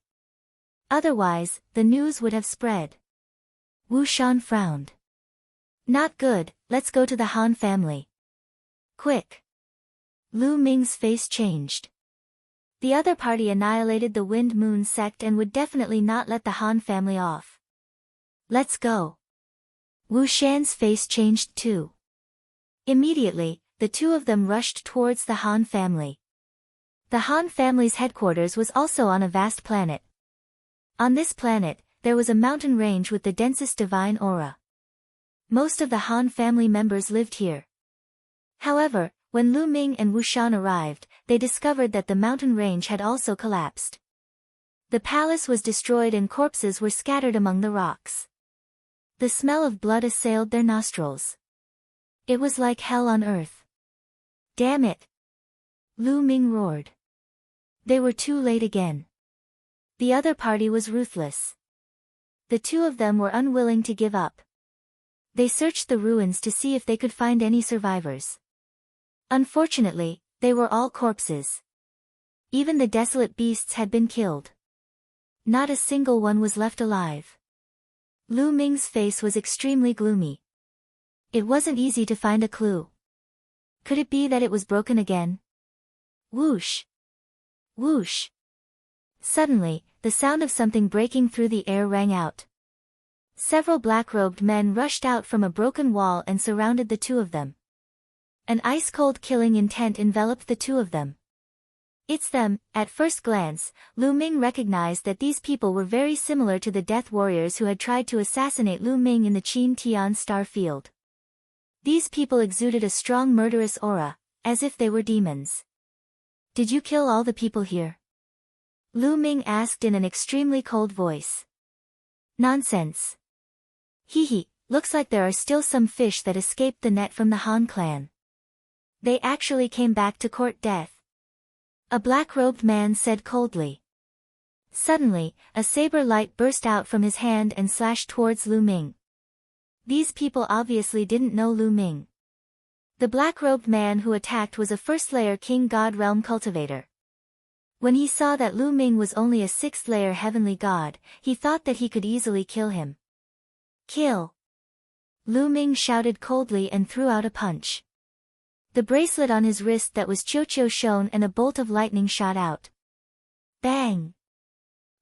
Otherwise, the news would have spread. Wu Shan frowned. Not good, let's go to the Han family. Quick. Lu Ming's face changed. The other party annihilated the Wind Moon sect and would definitely not let the Han family off. Let's go. Wu Shan's face changed too. Immediately, the two of them rushed towards the Han family. The Han family's headquarters was also on a vast planet. On this planet, there was a mountain range with the densest divine aura. Most of the Han family members lived here. However, when Lu Ming and Wu Shan arrived, they discovered that the mountain range had also collapsed. The palace was destroyed and corpses were scattered among the rocks. The smell of blood assailed their nostrils. It was like hell on earth. Damn it! Lu Ming roared. They were too late again. The other party was ruthless. The two of them were unwilling to give up. They searched the ruins to see if they could find any survivors. Unfortunately, they were all corpses. Even the desolate beasts had been killed. Not a single one was left alive. Lu Ming's face was extremely gloomy. It wasn't easy to find a clue. Could it be that it was broken again? Whoosh! Whoosh! Suddenly, the sound of something breaking through the air rang out. Several black-robed men rushed out from a broken wall and surrounded the two of them. An ice-cold killing intent enveloped the two of them. It's them. At first glance, Lu Ming recognized that these people were very similar to the death warriors who had tried to assassinate Lu Ming in the Qin Tian Star Field. These people exuded a strong murderous aura, as if they were demons. Did you kill all the people here? Lu Ming asked in an extremely cold voice. Nonsense. Hee, looks like there are still some fish that escaped the net from the Han clan. They actually came back to court death. A black-robed man said coldly. Suddenly, a saber light burst out from his hand and slashed towards Lu Ming. These people obviously didn't know Lu Ming. The black-robed man who attacked was a first-layer King God Realm cultivator. When he saw that Lu Ming was only a sixth-layer heavenly god, he thought that he could easily kill him. Kill! Lu Ming shouted coldly and threw out a punch. The bracelet on his wrist that was Qiu shone and a bolt of lightning shot out. Bang!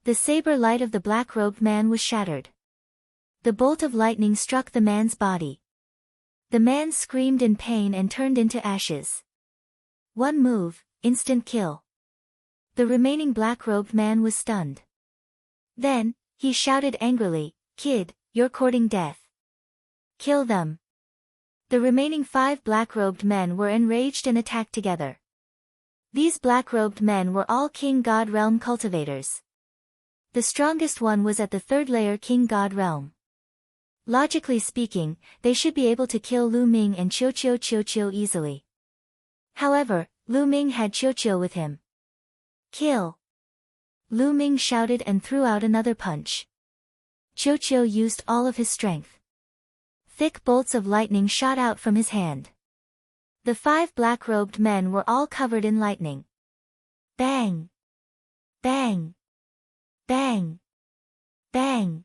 The saber light of the black-robed man was shattered. The bolt of lightning struck the man's body. The man screamed in pain and turned into ashes. One move, instant kill. The remaining black-robed man was stunned. Then, he shouted angrily, "Kid, you're courting death. Kill them." The remaining 5 black-robed men were enraged and attacked together. These black-robed men were all King God Realm cultivators. The strongest one was at the 3rd layer King God Realm. Logically speaking, they should be able to kill Lu Ming and Qiu easily. However, Lu Ming had Qiu with him. "Kill!" Lu Ming shouted and threw out another punch. Qiu used all of his strength. Thick bolts of lightning shot out from his hand. The 5 black-robed men were all covered in lightning. Bang! Bang! Bang! Bang!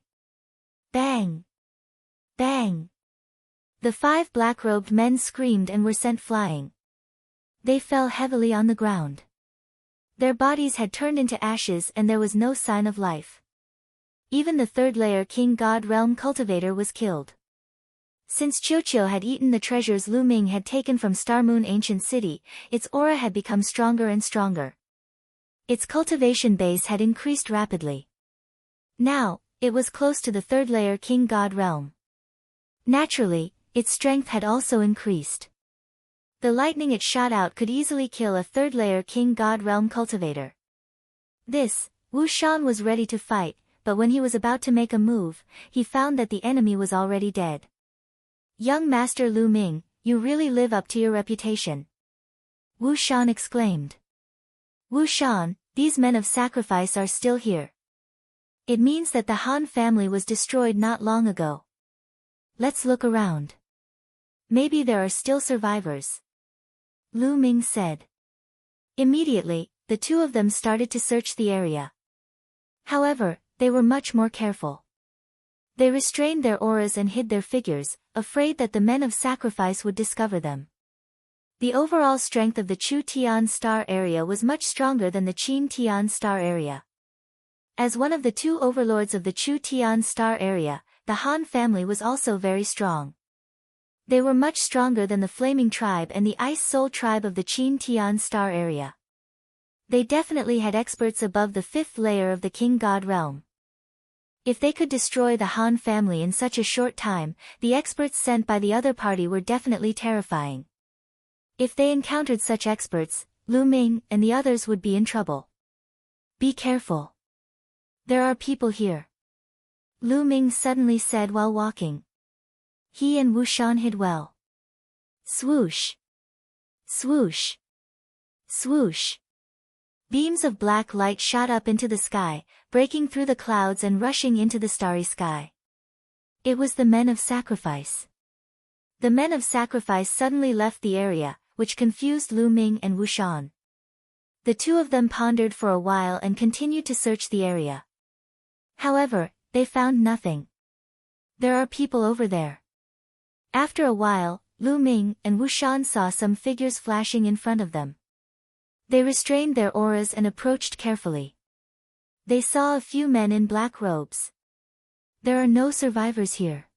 Bang! Bang! The 5 black-robed men screamed and were sent flying. They fell heavily on the ground. Their bodies had turned into ashes and there was no sign of life. Even the 3rd layer King God Realm cultivator was killed. Since Qiu had eaten the treasures Lu Ming had taken from Star Moon Ancient City, its aura had become stronger and stronger. Its cultivation base had increased rapidly. Now, it was close to the 3rd layer King God Realm. Naturally, its strength had also increased. The lightning it shot out could easily kill a 3rd layer King God Realm cultivator. Wu Shan was ready to fight, but when he was about to make a move, he found that the enemy was already dead. "Young Master Lu Ming, you really live up to your reputation," Wu Shan exclaimed. "Wu Shan, these men of sacrifice are still here. It means that the Han family was destroyed not long ago. Let's look around. Maybe there are still survivors," Lu Ming said. Immediately, the 2 of them started to search the area. However, they were much more careful. They restrained their auras and hid their figures, afraid that the men of sacrifice would discover them. The overall strength of the Chu Tian star area was much stronger than the Qin Tian star area. As one of the 2 overlords of the Chu Tian star area, the Han family was also very strong. They were much stronger than the Flaming Tribe and the Ice Soul Tribe of the Qin Tian star area. They definitely had experts above the 5th layer of the King God Realm. If they could destroy the Han family in such a short time, the experts sent by the other party were definitely terrifying. If they encountered such experts, Lu Ming and the others would be in trouble. "Be careful. There are people here," Lu Ming suddenly said while walking. He and Wu Shan hid well. Swoosh! Swoosh! Swoosh! Beams of black light shot up into the sky, breaking through the clouds and rushing into the starry sky. It was the men of sacrifice. The men of sacrifice suddenly left the area, which confused Lu Ming and Wu Shan. The 2 of them pondered for a while and continued to search the area. However, they found nothing. "There are people over there." After a while, Lu Ming and Wu Shan saw some figures flashing in front of them. They restrained their auras and approached carefully. They saw a few men in black robes. "There are no survivors here.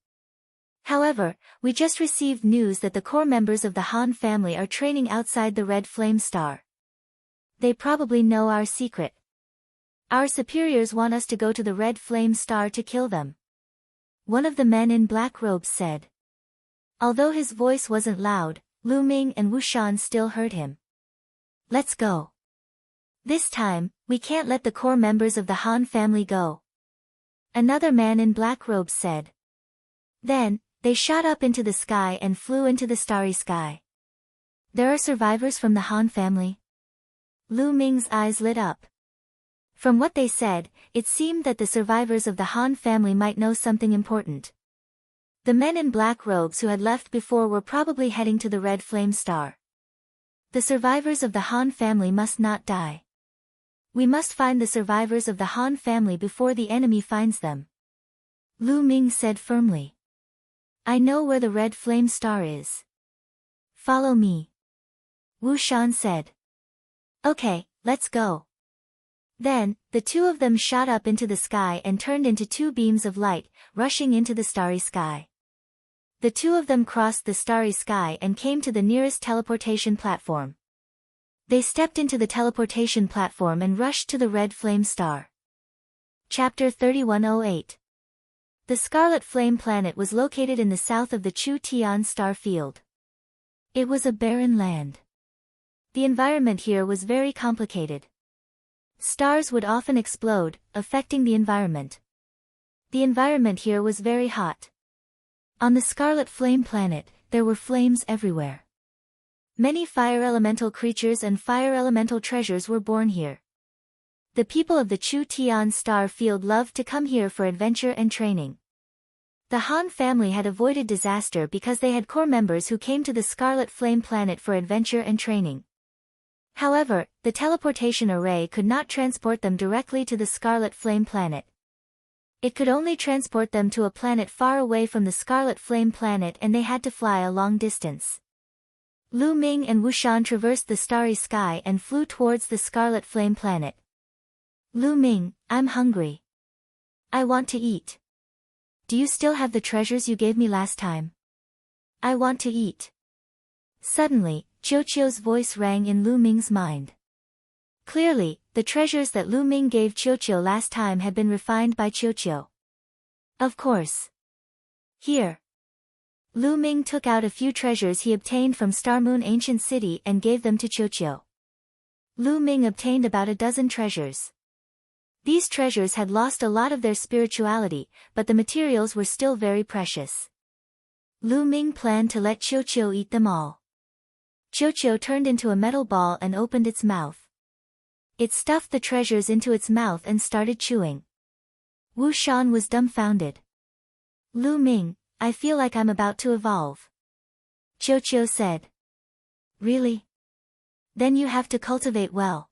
However, we just received news that the core members of the Han family are training outside the Red Flame Star. They probably know our secret. Our superiors want us to go to the Red Flame Star to kill them," one of the men in black robes said. Although his voice wasn't loud, Lu Ming and Wu Shan still heard him. "Let's go. This time, we can't let the core members of the Han family go," another man in black robes said. Then, they shot up into the sky and flew into the starry sky. "There are survivors from the Han family?" Lu Ming's eyes lit up. From what they said, it seemed that the survivors of the Han family might know something important. The men in black robes who had left before were probably heading to the Red Flame Star. The survivors of the Han family must not die. We must find the survivors of the Han family before the enemy finds them, Lu Ming said firmly. "I know where the Red Flame Star is. Follow me," Wu Shan said. "Okay, let's go." Then, the 2 of them shot up into the sky and turned into 2 beams of light, rushing into the starry sky. The 2 of them crossed the starry sky and came to the nearest teleportation platform. They stepped into the teleportation platform and rushed to the Red Flame Star. Chapter 3108. The Scarlet Flame planet was located in the south of the Chu Tian star field. It was a barren land. The environment here was very complicated. Stars would often explode, affecting the environment. The environment here was very hot. On the Scarlet Flame planet, there were flames everywhere. Many fire elemental creatures and fire elemental treasures were born here. The people of the Chu Tian star field loved to come here for adventure and training. The Han family had avoided disaster because they had core members who came to the Scarlet Flame planet for adventure and training. However, the teleportation array could not transport them directly to the Scarlet Flame planet. It could only transport them to a planet far away from the Scarlet Flame planet, and they had to fly a long distance. Lu Ming and Wu Shan traversed the starry sky and flew towards the Scarlet Flame planet. Lu Ming, I'm hungry. I want to eat. Do you still have the treasures you gave me last time? I want to eat. Suddenly, Qiuqiu's voice rang in Lu Ming's mind. Clearly, the treasures that Lu Ming gave Qiuqiu last time had been refined by Qiuqiu. Of course. Here. Lu Ming took out a few treasures he obtained from Star Moon Ancient City and gave them to Qiuqiu. Lu Ming obtained about a dozen treasures. These treasures had lost a lot of their spirituality, but the materials were still very precious. Lu Ming planned to let Qiuqiu eat them all. Qiuqiu turned into a metal ball and opened its mouth. It stuffed the treasures into its mouth and started chewing. Wu Shan was dumbfounded. Lu Ming, I feel like I'm about to evolve. Qiuqiu said. Really? Then you have to cultivate well.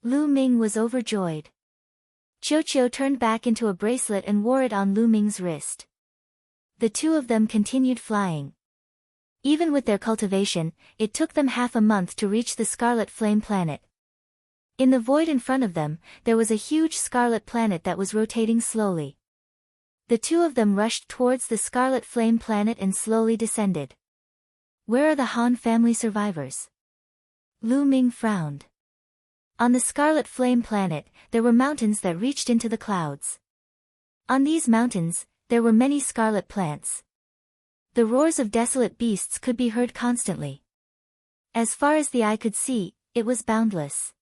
Lu Ming was overjoyed. Qiuqiu turned back into a bracelet and wore it on Lu Ming's wrist. The two of them continued flying. Even with their cultivation, it took them half a month to reach the Scarlet Flame planet. In the void in front of them, there was a huge scarlet planet that was rotating slowly. The two of them rushed towards the Scarlet Flame planet and slowly descended. Where are the Han family survivors? Lu Ming frowned. On the Scarlet Flame planet, there were mountains that reached into the clouds. On these mountains, there were many scarlet plants. The roars of desolate beasts could be heard constantly. As far as the eye could see, it was boundless.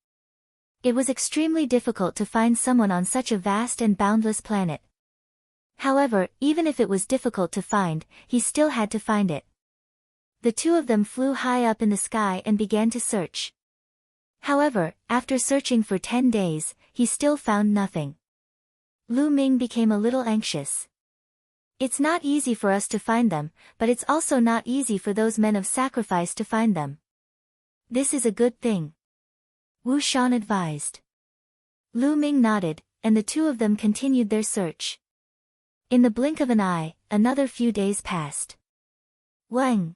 It was extremely difficult to find someone on such a vast and boundless planet. However, even if it was difficult to find, he still had to find it. The two of them flew high up in the sky and began to search. However, after searching for 10 days, he still found nothing. Lu Ming became a little anxious. It's not easy for us to find them, but it's also not easy for those men of sacrifice to find them. This is a good thing. Wu Shan advised. Lu Ming nodded, and the two of them continued their search. In the blink of an eye, another few days passed. Wang!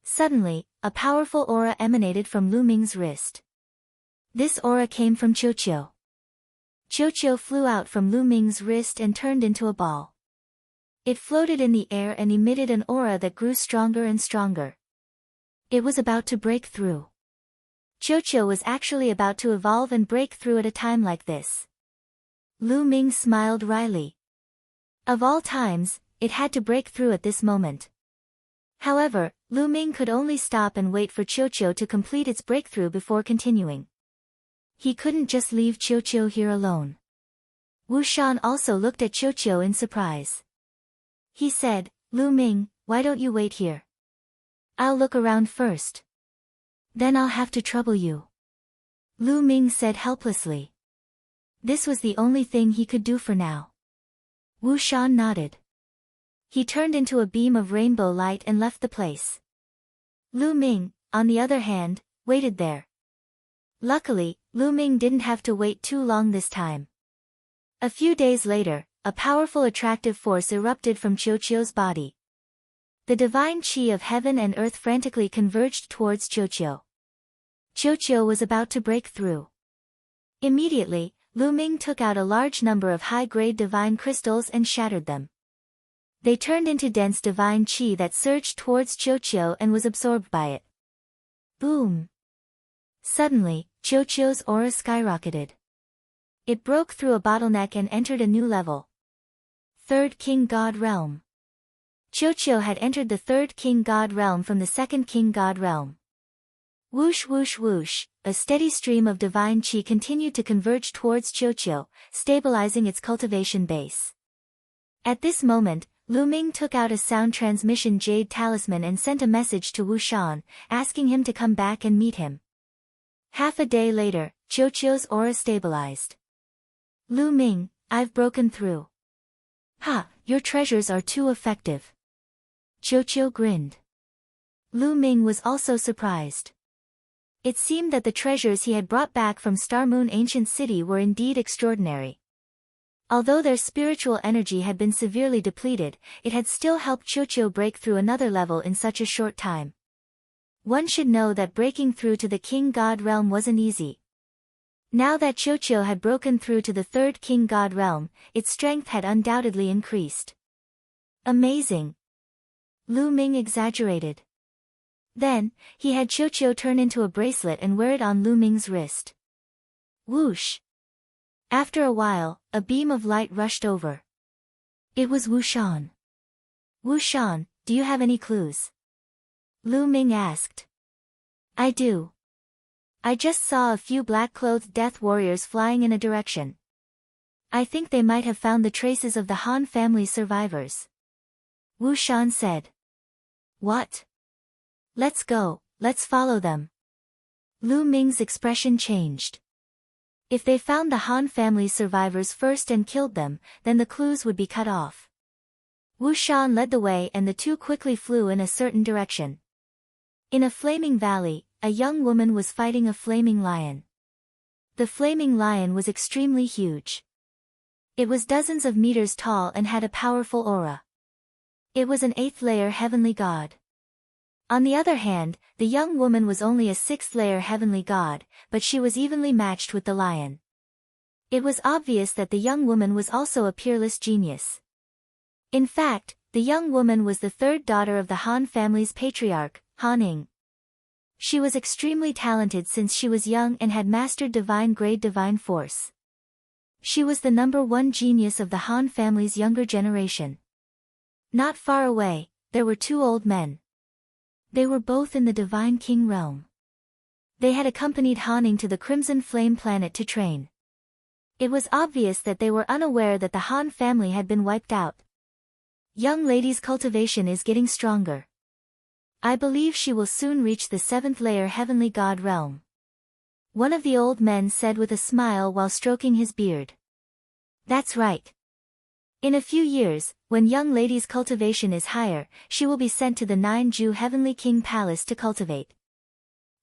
Suddenly, a powerful aura emanated from Lu Ming's wrist. This aura came from Qiuqiu. Qiuqiu flew out from Lu Ming's wrist and turned into a ball. It floated in the air and emitted an aura that grew stronger and stronger. It was about to break through. Qiuqiu was actually about to evolve and break through at a time like this. Lu Ming smiled wryly. Of all times, it had to break through at this moment. However, Lu Ming could only stop and wait for Qiuqiu to complete its breakthrough before continuing. He couldn't just leave Qiuqiu here alone. Wu Shan also looked at Qiuqiu in surprise. He said, Lu Ming, why don't you wait here? I'll look around first. Then I'll have to trouble you. Lu Ming said helplessly. This was the only thing he could do for now. Wu Shan nodded. He turned into a beam of rainbow light and left the place. Lu Ming, on the other hand, waited there. Luckily, Lu Ming didn't have to wait too long this time. A few days later, a powerful attractive force erupted from Qiuqiu's body. The divine qi of heaven and earth frantically converged towards Qiuqiu. Qiuqiu was about to break through. Immediately, Lu Ming took out a large number of high-grade divine crystals and shattered them. They turned into dense divine qi that surged towards Qiuqiu and was absorbed by it. Boom! Suddenly, Qiuqiu's aura skyrocketed. It broke through a bottleneck and entered a new level. Third King God Realm. Qiuqiu had entered the third King God Realm from the second King God Realm. Whoosh whoosh whoosh, a steady stream of divine qi continued to converge towards Qiuqiu, stabilizing its cultivation base. At this moment, Lu Ming took out a sound transmission jade talisman and sent a message to Wu Shan, asking him to come back and meet him. Half a day later, Qiuqiu's aura stabilized. Lu Ming, I've broken through. Ha, your treasures are too effective. Qiuqiu grinned. Lu Ming was also surprised. It seemed that the treasures he had brought back from Star Moon Ancient City were indeed extraordinary. Although their spiritual energy had been severely depleted, it had still helped Qiuqiu break through another level in such a short time. One should know that breaking through to the King God Realm wasn't easy. Now that Qiuqiu had broken through to the third King God Realm, its strength had undoubtedly increased. Amazing. Lu Ming exaggerated. Then, he had Qiuqiu turn into a bracelet and wear it on Lu Ming's wrist. Whoosh. After a while, a beam of light rushed over. It was Wu Shan. Wu Shan, do you have any clues? Lu Ming asked. I do. I just saw a few black-clothed death warriors flying in a direction. I think they might have found the traces of the Han family's survivors. Wu Shan said. What? Let's go, let's follow them. Lu Ming's expression changed. If they found the Han family's survivors first and killed them, then the clues would be cut off. Wu Shan led the way and the two quickly flew in a certain direction. In a flaming valley, a young woman was fighting a flaming lion. The flaming lion was extremely huge. It was dozens of meters tall and had a powerful aura. It was an 8th-layer heavenly god. On the other hand, the young woman was only a 6th-layer heavenly god, but she was evenly matched with the lion. It was obvious that the young woman was also a peerless genius. In fact, the young woman was the third daughter of the Han family's patriarch, Han Ning. She was extremely talented since she was young and had mastered divine-grade divine force. She was the #1 genius of the Han family's younger generation. Not far away, there were two old men. They were both in the Divine King realm. They had accompanied Han Ning to the Crimson Flame planet to train. It was obvious that they were unaware that the Han family had been wiped out. Young lady's cultivation is getting stronger. I believe she will soon reach the 7th-layer heavenly god realm. One of the old men said with a smile while stroking his beard. That's right. In a few years, when young lady's cultivation is higher, she will be sent to the 9-Ju Heavenly King Palace to cultivate.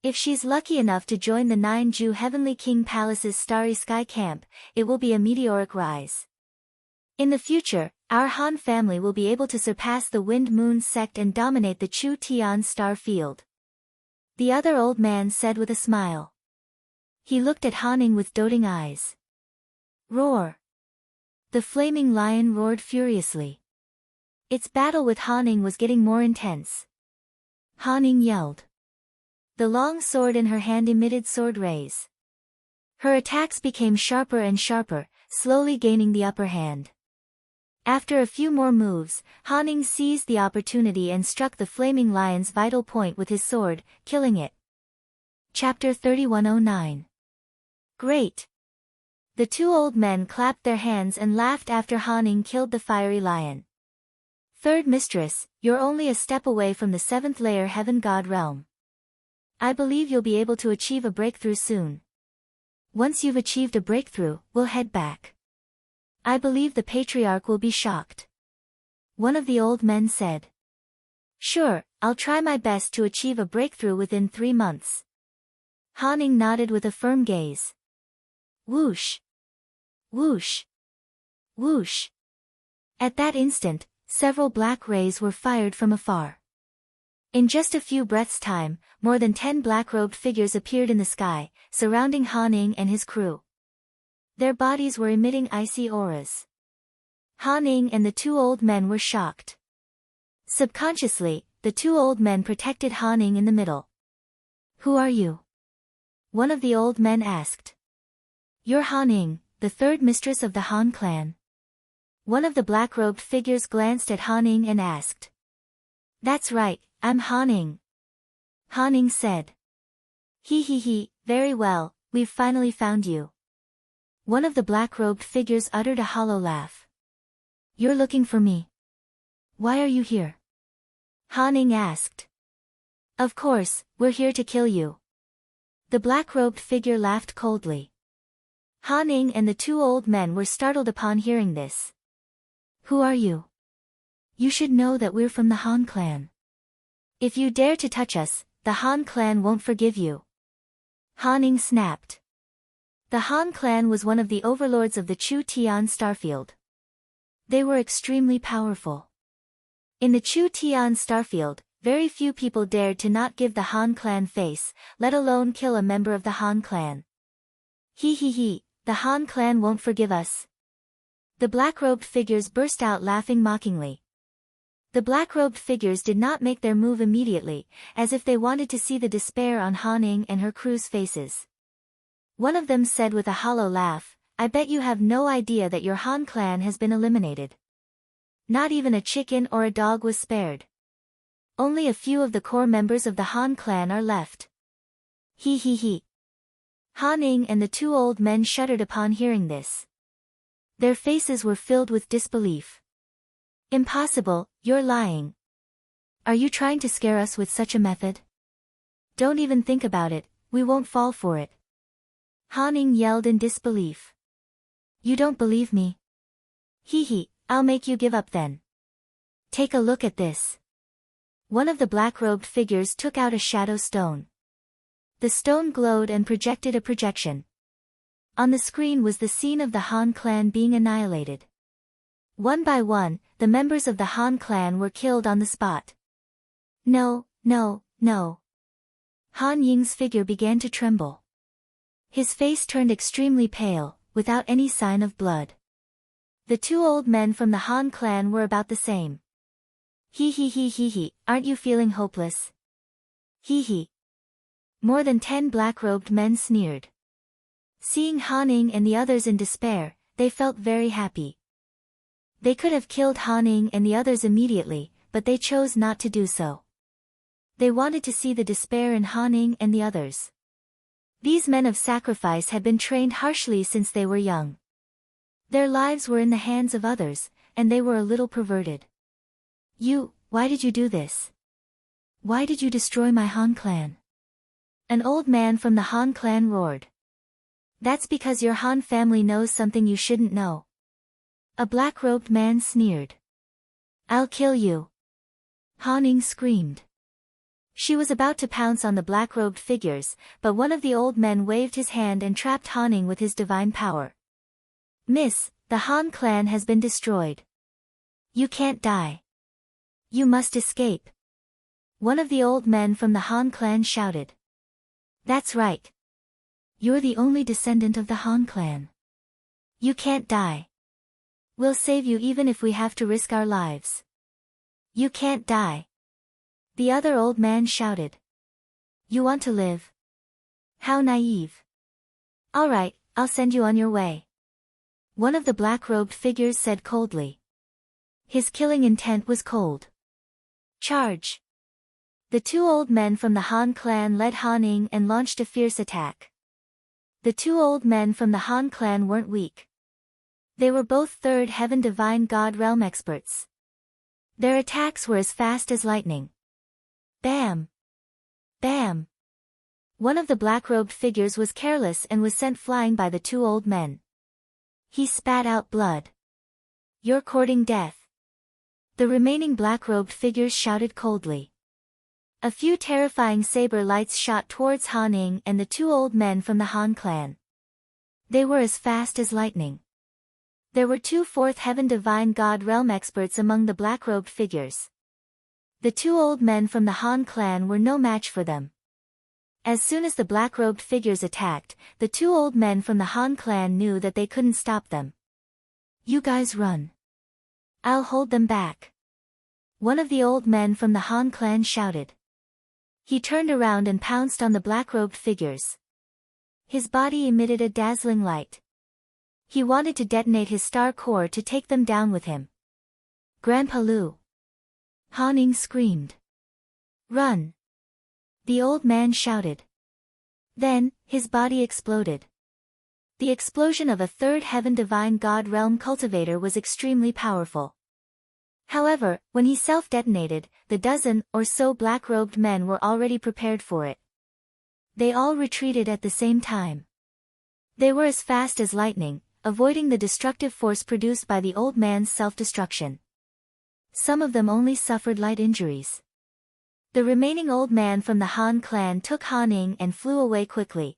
If she's lucky enough to join the 9-Ju Heavenly King Palace's Starry Sky Camp, it will be a meteoric rise. In the future, our Han family will be able to surpass the Wind Moon sect and dominate the Chu Tian star field. The other old man said with a smile. He looked at Han Ning with doting eyes. Roar! The flaming lion roared furiously. Its battle with Han Ning was getting more intense. Han Ning yelled. The long sword in her hand emitted sword rays. Her attacks became sharper and sharper, slowly gaining the upper hand. After a few more moves, Han Ning seized the opportunity and struck the flaming lion's vital point with his sword, killing it. Chapter 3109. Great! The two old men clapped their hands and laughed after Han Ning killed the fiery lion. Third mistress, you're only a step away from the 7th-layer heaven god realm. I believe you'll be able to achieve a breakthrough soon. Once you've achieved a breakthrough, we'll head back. I believe the patriarch will be shocked. One of the old men said. Sure, I'll try my best to achieve a breakthrough within 3 months. Han Ning nodded with a firm gaze. Whoosh! Whoosh! Whoosh! At that instant, several black rays were fired from afar. In just a few breaths' time, more than 10 black-robed figures appeared in the sky, surrounding Han Ning and his crew. Their bodies were emitting icy auras. Han Ning and the two old men were shocked. Subconsciously, the two old men protected Han Ning in the middle. Who are you? One of the old men asked. You're Han Ning, the third mistress of the Han clan. One of the black-robed figures glanced at Han Ning and asked. That's right, I'm Han Ning. Han Ning said. He, very well, we've finally found you. One of the black-robed figures uttered a hollow laugh. You're looking for me. Why are you here? Han Ning asked. Of course, we're here to kill you. The black-robed figure laughed coldly. Han Ning and the two old men were startled upon hearing this. Who are you? You should know that we're from the Han clan. If you dare to touch us, the Han clan won't forgive you. Han Ning snapped. The Han clan was one of the overlords of the Chu Tian starfield. They were extremely powerful. In the Chu Tian starfield, very few people dared to not give the Han clan face, let alone kill a member of the Han clan. He, the Han clan won't forgive us. The black-robed figures burst out laughing mockingly. The black-robed figures did not make their move immediately, as if they wanted to see the despair on Han Ning and her crew's faces. One of them said with a hollow laugh, I bet you have no idea that your Han clan has been eliminated. Not even a chicken or a dog was spared. Only a few of the core members of the Han clan are left. He. Han Ning and the two old men shuddered upon hearing this. Their faces were filled with disbelief. Impossible, you're lying. Are you trying to scare us with such a method? Don't even think about it, we won't fall for it. Han Ning yelled in disbelief. You don't believe me? He, I'll make you give up then. Take a look at this. One of the black-robed figures took out a shadow stone. The stone glowed and projected a projection. On the screen was the scene of the Han clan being annihilated. One by one, the members of the Han clan were killed on the spot. No. Han Ying's figure began to tremble. His face turned extremely pale, without any sign of blood. The two old men from the Han clan were about the same. He, aren't you feeling hopeless? He. More than 10 black-robed men sneered. Seeing Han Ning and the others in despair, they felt very happy. They could have killed Han Ning and the others immediately, but they chose not to do so. They wanted to see the despair in Han Ning and the others. These men of sacrifice had been trained harshly since they were young. Their lives were in the hands of others, and they were a little perverted. Why did you do this? Why did you destroy my Han clan? An old man from the Han clan roared. That's because your Han family knows something you shouldn't know. A black-robed man sneered. I'll kill you. Han Ning screamed. She was about to pounce on the black-robed figures, but one of the old men waved his hand and trapped Han Ning with his divine power. Miss, the Han clan has been destroyed. You can't die. You must escape. One of the old men from the Han clan shouted. That's right. You're the only descendant of the Han clan. You can't die. We'll save you even if we have to risk our lives. You can't die. The other old man shouted. You want to live? How naive. All right, I'll send you on your way. One of the black-robed figures said coldly. His killing intent was cold. Charge. The two old men from the Han clan led Han Ning and launched a fierce attack. The two old men from the Han clan weren't weak. They were both third heaven divine god realm experts. Their attacks were as fast as lightning. Bam! Bam! One of the black-robed figures was careless and was sent flying by the two old men. He spat out blood. You're courting death. The remaining black-robed figures shouted coldly. A few terrifying saber lights shot towards Han Ning and the two old men from the Han clan. They were as fast as lightning. There were two fourth heaven divine god realm experts among the black-robed figures. The two old men from the Han clan were no match for them. As soon as the black-robed figures attacked, the two old men from the Han clan knew that they couldn't stop them. You guys run. I'll hold them back. One of the old men from the Han clan shouted. He turned around and pounced on the black-robed figures. His body emitted a dazzling light. He wanted to detonate his star core to take them down with him. Grandpa Lu! Han Ning screamed. Run! The old man shouted. Then, his body exploded. The explosion of a third heaven divine god realm cultivator was extremely powerful. However, when he self-detonated, the dozen or so black-robed men were already prepared for it. They all retreated at the same time. They were as fast as lightning, avoiding the destructive force produced by the old man's self-destruction. Some of them only suffered light injuries. The remaining old man from the Han clan took Han Ning and flew away quickly.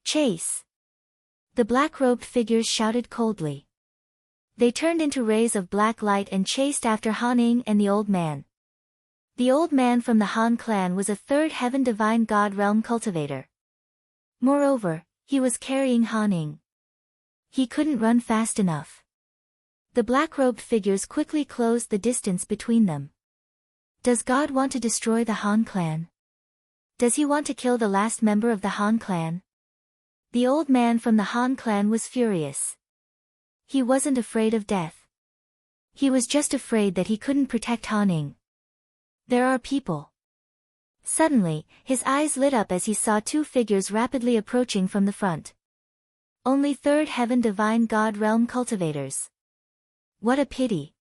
Chase! The black-robed figures shouted coldly. They turned into rays of black light and chased after Han Ning and the old man. The old man from the Han clan was a third heaven divine god realm cultivator. Moreover, he was carrying Han Ning. He couldn't run fast enough. The black-robed figures quickly closed the distance between them. Does God want to destroy the Han clan? Does he want to kill the last member of the Han clan? The old man from the Han clan was furious. He wasn't afraid of death. He was just afraid that he couldn't protect Han Ning. There are people. Suddenly, his eyes lit up as he saw two figures rapidly approaching from the front. Only third heaven divine god realm cultivators. What a pity.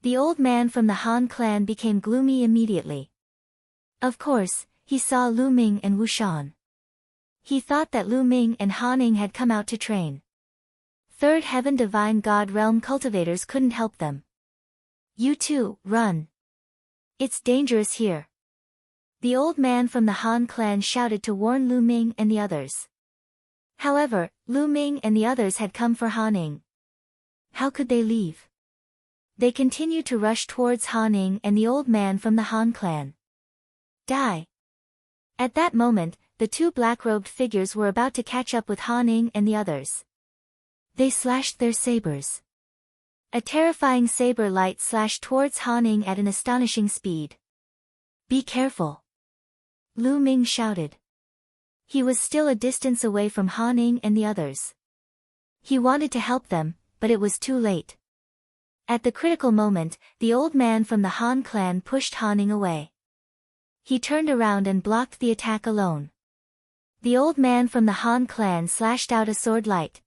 The old man from the Han clan became gloomy immediately. Of course, he saw Lu Ming and Wu Shan. He thought that Lu Ming and Han Ning had come out to train. Third heaven divine god realm cultivators couldn't help them. You two, run. It's dangerous here. The old man from the Han clan shouted to warn Lu Ming and the others. However, Lu Ming and the others had come for Han Ning. How could they leave? They continued to rush towards Han Ning and the old man from the Han clan. Die! At that moment, the two black-robed figures were about to catch up with Han Ning and the others. They slashed their sabers. A terrifying saber light slashed towards Han Ning at an astonishing speed. Be careful! Lu Ming shouted. He was still a distance away from Han Ning and the others. He wanted to help them, but it was too late. At the critical moment, the old man from the Han clan pushed Han Ning away. He turned around and blocked the attack alone. The old man from the Han clan slashed out a sword light.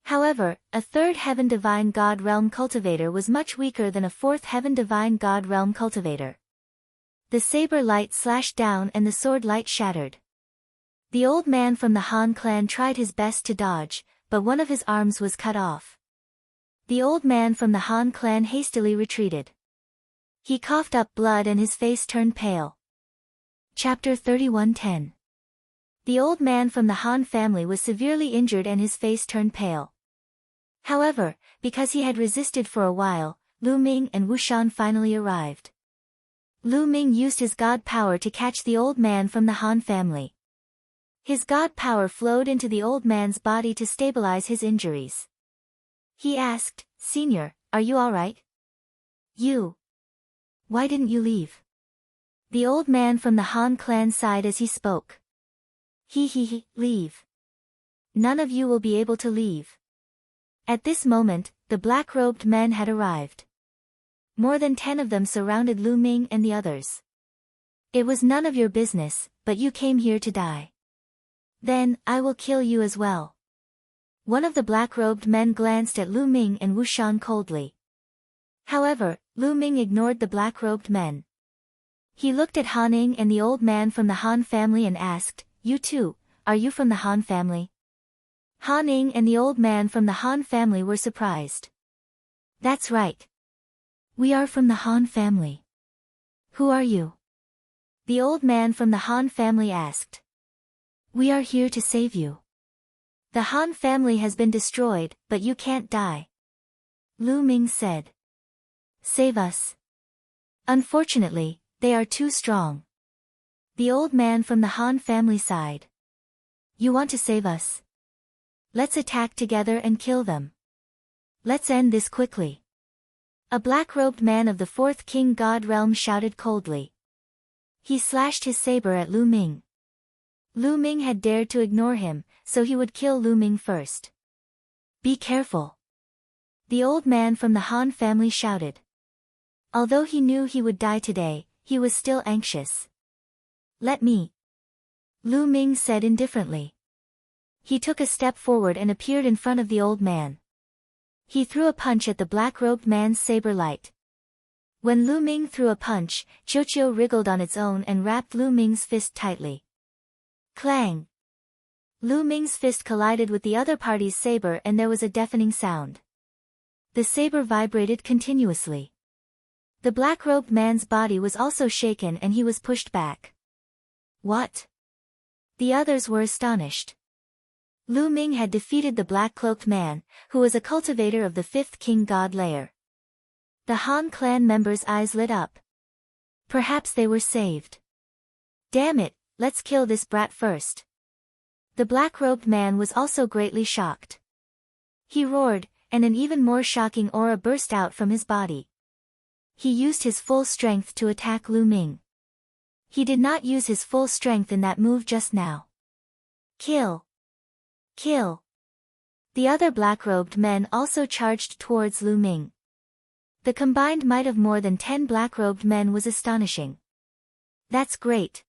However, a third heaven divine god realm cultivator was much weaker than a fourth heaven divine god realm cultivator. The saber light slashed down and the sword light shattered. The old man from the Han clan tried his best to dodge, but one of his arms was cut off. The old man from the Han clan hastily retreated. He coughed up blood and his face turned pale. Chapter 31:10. The old man from the Han family was severely injured and his face turned pale. However, because he had resisted for a while, Lu Ming and Wu Shan finally arrived. Lu Ming used his god power to catch the old man from the Han family. His god power flowed into the old man's body to stabilize his injuries. He asked, "Senior, are you alright? You. Why didn't you leave?" The old man from the Han clan sighed as he spoke. He, leave. None of you will be able to leave. At this moment, the black-robed men had arrived. More than 10 of them surrounded Lu Ming and the others. It was none of your business, but you came here to die. Then, I will kill you as well. One of the black-robed men glanced at Lu Ming and Wu Shan coldly. However, Lu Ming ignored the black-robed men. He looked at Han Ning and the old man from the Han family and asked, "You too, are you from the Han family?" Han Ning and the old man from the Han family were surprised. That's right. We are from the Han family. Who are you? The old man from the Han family asked. We are here to save you. The Han family has been destroyed, but you can't die. Lu Ming said. Save us. Unfortunately, they are too strong. The old man from the Han family sighed. You want to save us? Let's attack together and kill them. Let's end this quickly. A black-robed man of the fourth king god realm shouted coldly. He slashed his saber at Lu Ming. Lu Ming had dared to ignore him, so he would kill Lu Ming first. Be careful. The old man from the Han family shouted. Although he knew he would die today, he was still anxious. Let me. Lu Ming said indifferently. He took a step forward and appeared in front of the old man. He threw a punch at the black-robed man's saber light. When Lu Ming threw a punch, Qiuqiu wriggled on its own and wrapped Lu Ming's fist tightly. Clang! Lu Ming's fist collided with the other party's saber and there was a deafening sound. The saber vibrated continuously. The black-robed man's body was also shaken and he was pushed back. What? The others were astonished. Lu Ming had defeated the black-cloaked man, who was a cultivator of the fifth king god layer. The Han clan members' eyes lit up. Perhaps they were saved. Damn it, let's kill this brat first. The black-robed man was also greatly shocked. He roared, and an even more shocking aura burst out from his body. He used his full strength to attack Lu Ming. He did not use his full strength in that move just now. Kill! Kill! The other black-robed men also charged towards Lu Ming. The combined might of more than 10 black-robed men was astonishing. That's great.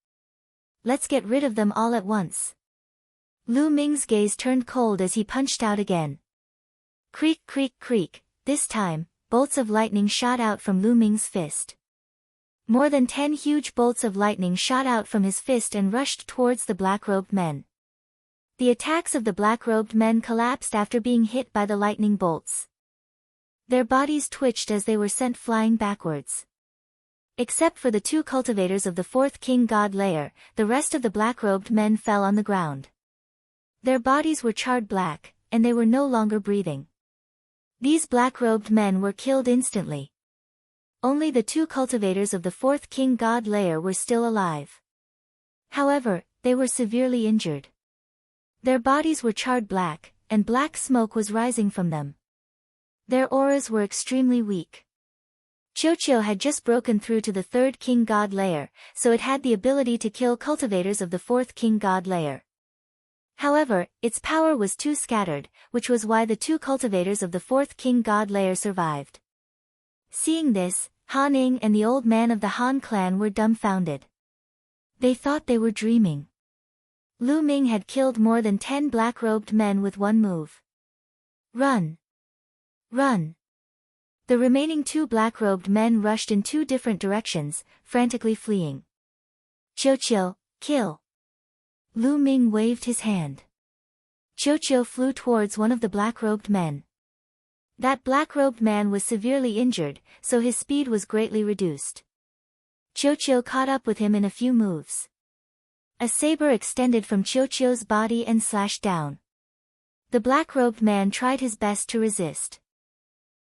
Let's get rid of them all at once. Lu Ming's gaze turned cold as he punched out again. Creak creak creak, this time, bolts of lightning shot out from Lu Ming's fist. More than 10 huge bolts of lightning shot out from his fist and rushed towards the black-robed men. The attacks of the black-robed men collapsed after being hit by the lightning bolts. Their bodies twitched as they were sent flying backwards. Except for the 2 cultivators of the fourth king god layer, the rest of the black-robed men fell on the ground. Their bodies were charred black, and they were no longer breathing. These black-robed men were killed instantly. Only the 2 cultivators of the fourth king god layer were still alive. However, they were severely injured. Their bodies were charred black, and black smoke was rising from them. Their auras were extremely weak. Qiuqiu had just broken through to the third king god layer, so it had the ability to kill cultivators of the fourth king god layer. However, its power was too scattered, which was why the 2 cultivators of the fourth king god layer survived. Seeing this, Han Ning and the old man of the Han clan were dumbfounded. They thought they were dreaming. Lu Ming had killed more than 10 black-robed men with one move. Run! Run! The remaining 2 black-robed men rushed in 2 different directions, frantically fleeing. Qiuqiu, kill! Lu Ming waved his hand. Qiuqiu flew towards one of the black-robed men. That black-robed man was severely injured, so his speed was greatly reduced. Qiuqiu caught up with him in a few moves. A saber extended from Qiuqiu's body and slashed down. The black-robed man tried his best to resist.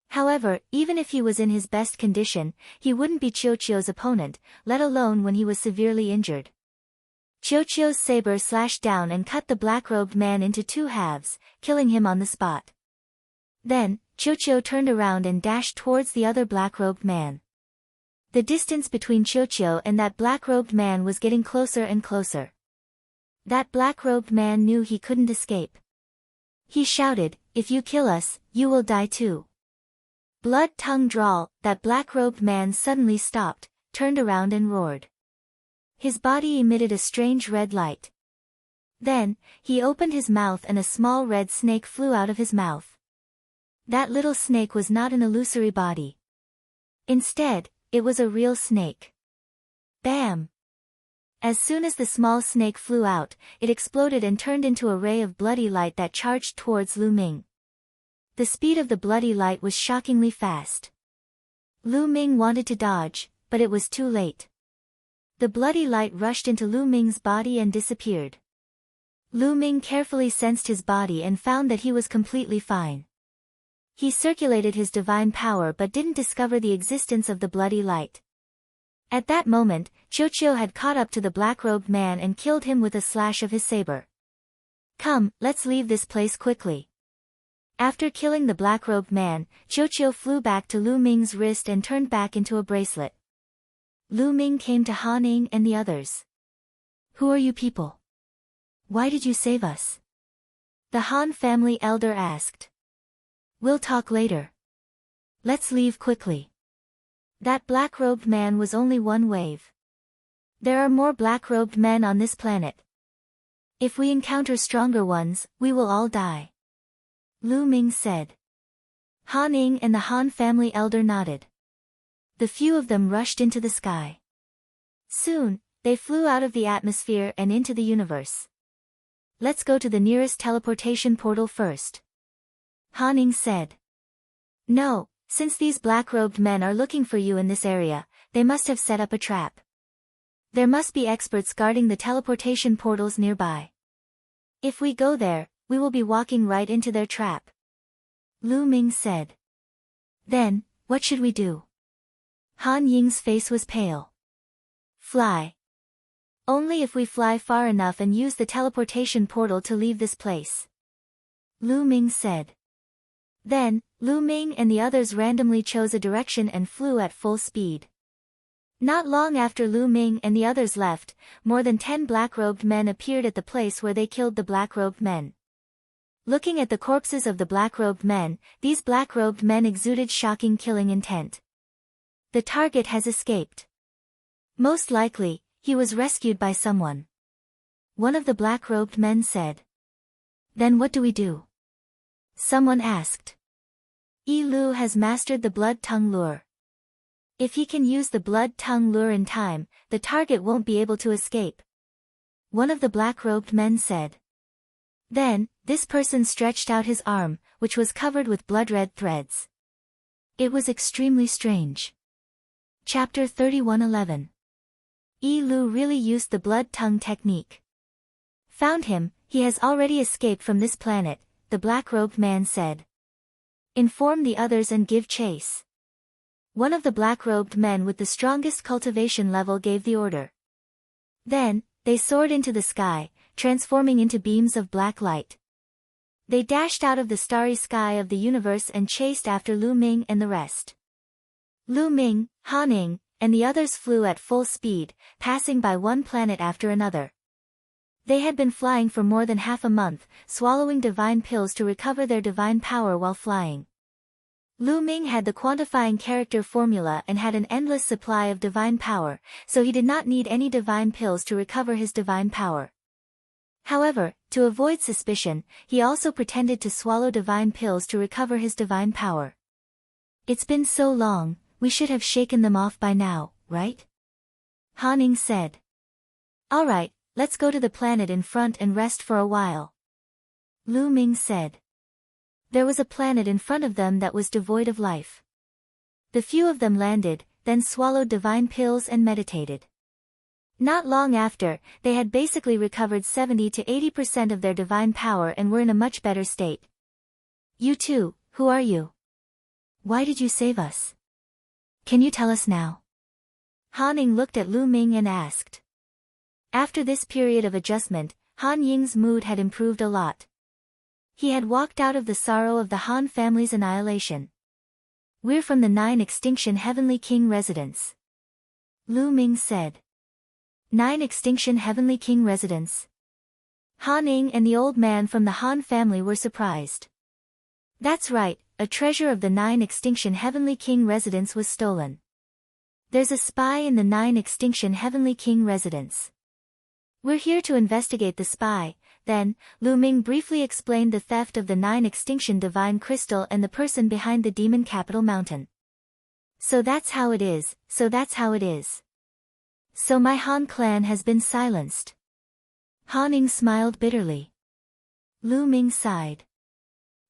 However, even if he was in his best condition, he wouldn't be Qiuqiu's opponent, let alone when he was severely injured. Qiuqiu's saber slashed down and cut the black-robed man into 2 halves, killing him on the spot. Then, Qiuqiu turned around and dashed towards the other black-robed man. The distance between Qiuqiu and that black-robed man was getting closer and closer. That black-robed man knew he couldn't escape. He shouted, "If you kill us, you will die too." Blood tongue drawl, that black-robed man suddenly stopped, turned around and roared. His body emitted a strange red light. Then, he opened his mouth and a small red snake flew out of his mouth. That little snake was not an illusory body. Instead, it was a real snake. Bam! As soon as the small snake flew out, it exploded and turned into a ray of bloody light that charged towards Lu Ming. The speed of the bloody light was shockingly fast. Lu Ming wanted to dodge, but it was too late. The bloody light rushed into Lu Ming's body and disappeared. Lu Ming carefully sensed his body and found that he was completely fine. He circulated his divine power but didn't discover the existence of the bloody light. At that moment, Qiuqiu had caught up to the black-robed man and killed him with a slash of his saber. Come, let's leave this place quickly. After killing the black-robed man, Qiuqiu flew back to Lu Ming's wrist and turned back into a bracelet. Lu Ming came to Han Ning and the others. Who are you people? Why did you save us? The Han family elder asked. We'll talk later. Let's leave quickly. That black-robed man was only one wave. There are more black-robed men on this planet. If we encounter stronger ones, we will all die. Lu Ming said. Han Ning and the Han family elder nodded. The few of them rushed into the sky. Soon, they flew out of the atmosphere and into the universe. Let's go to the nearest teleportation portal first. Han Ning said. No, since these black-robed men are looking for you in this area, they must have set up a trap. There must be experts guarding the teleportation portals nearby. If we go there, we will be walking right into their trap. Lu Ming said. Then, what should we do? Han Ying's face was pale. Fly. Only if we fly far enough and use the teleportation portal to leave this place. Lu Ming said. Then, Lu Ming and the others randomly chose a direction and flew at full speed. Not long after Lu Ming and the others left, more than 10 black-robed men appeared at the place where they killed the black-robed men. Looking at the corpses of the black-robed men, these black-robed men exuded shocking killing intent. The target has escaped. Most likely, he was rescued by someone. One of the black-robed men said. Then what do we do? Someone asked. Yi Lu has mastered the blood-tongue lure. If he can use the blood-tongue lure in time, the target won't be able to escape. One of the black-robed men said. Then, this person stretched out his arm, which was covered with blood-red threads. It was extremely strange. Chapter 31:11. Yi Lu really used the blood-tongue technique. Found him, he has already escaped from this planet, the black-robed man said. Inform the others and give chase. One of the black-robed men with the strongest cultivation level gave the order. Then, they soared into the sky, transforming into beams of black light. They dashed out of the starry sky of the universe and chased after Lu Ming and the rest. Lu Ming, Han Ning, and the others flew at full speed, passing by one planet after another. They had been flying for more than half a month, swallowing divine pills to recover their divine power while flying. Lu Ming had the quantifying character formula and had an endless supply of divine power, so he did not need any divine pills to recover his divine power. However, to avoid suspicion, he also pretended to swallow divine pills to recover his divine power. It's been so long, we should have shaken them off by now, right? Han Ning said. Alright, let's go to the planet in front and rest for a while. Lu Ming said. There was a planet in front of them that was devoid of life. The few of them landed, then swallowed divine pills and meditated. Not long after, they had basically recovered 70 to 80% of their divine power and were in a much better state. You too, who are you? Why did you save us? Can you tell us now? Han Ning looked at Lu Ming and asked. After this period of adjustment, Han Ying's mood had improved a lot. He had walked out of the sorrow of the Han family's annihilation. We're from the 9 Extinction Heavenly King residence. Lu Ming said. 9 Extinction Heavenly King residence. Han Ning and the old man from the Han family were surprised. That's right, a treasure of the 9 Extinction Heavenly King residence was stolen. There's a spy in the 9 Extinction Heavenly King residence. We're here to investigate the spy. Then, Lu Ming briefly explained the theft of the 9 Extinction Divine Crystal and the person behind the Demon Capital Mountain. So that's how it is. So my Han clan has been silenced. Han Ning smiled bitterly. Lu Ming sighed.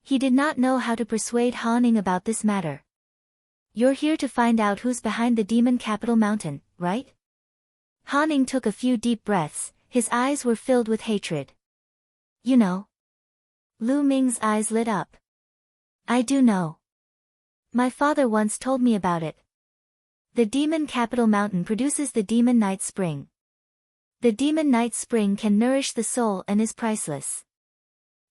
He did not know how to persuade Han Ning about this matter. You're here to find out who's behind the Demon Capital Mountain, right? Han Ning took a few deep breaths, his eyes were filled with hatred. You know. Lu Ming's eyes lit up. I do know. My father once told me about it. The Demon Capital Mountain produces the Demon Night Spring. The Demon Night Spring can nourish the soul and is priceless.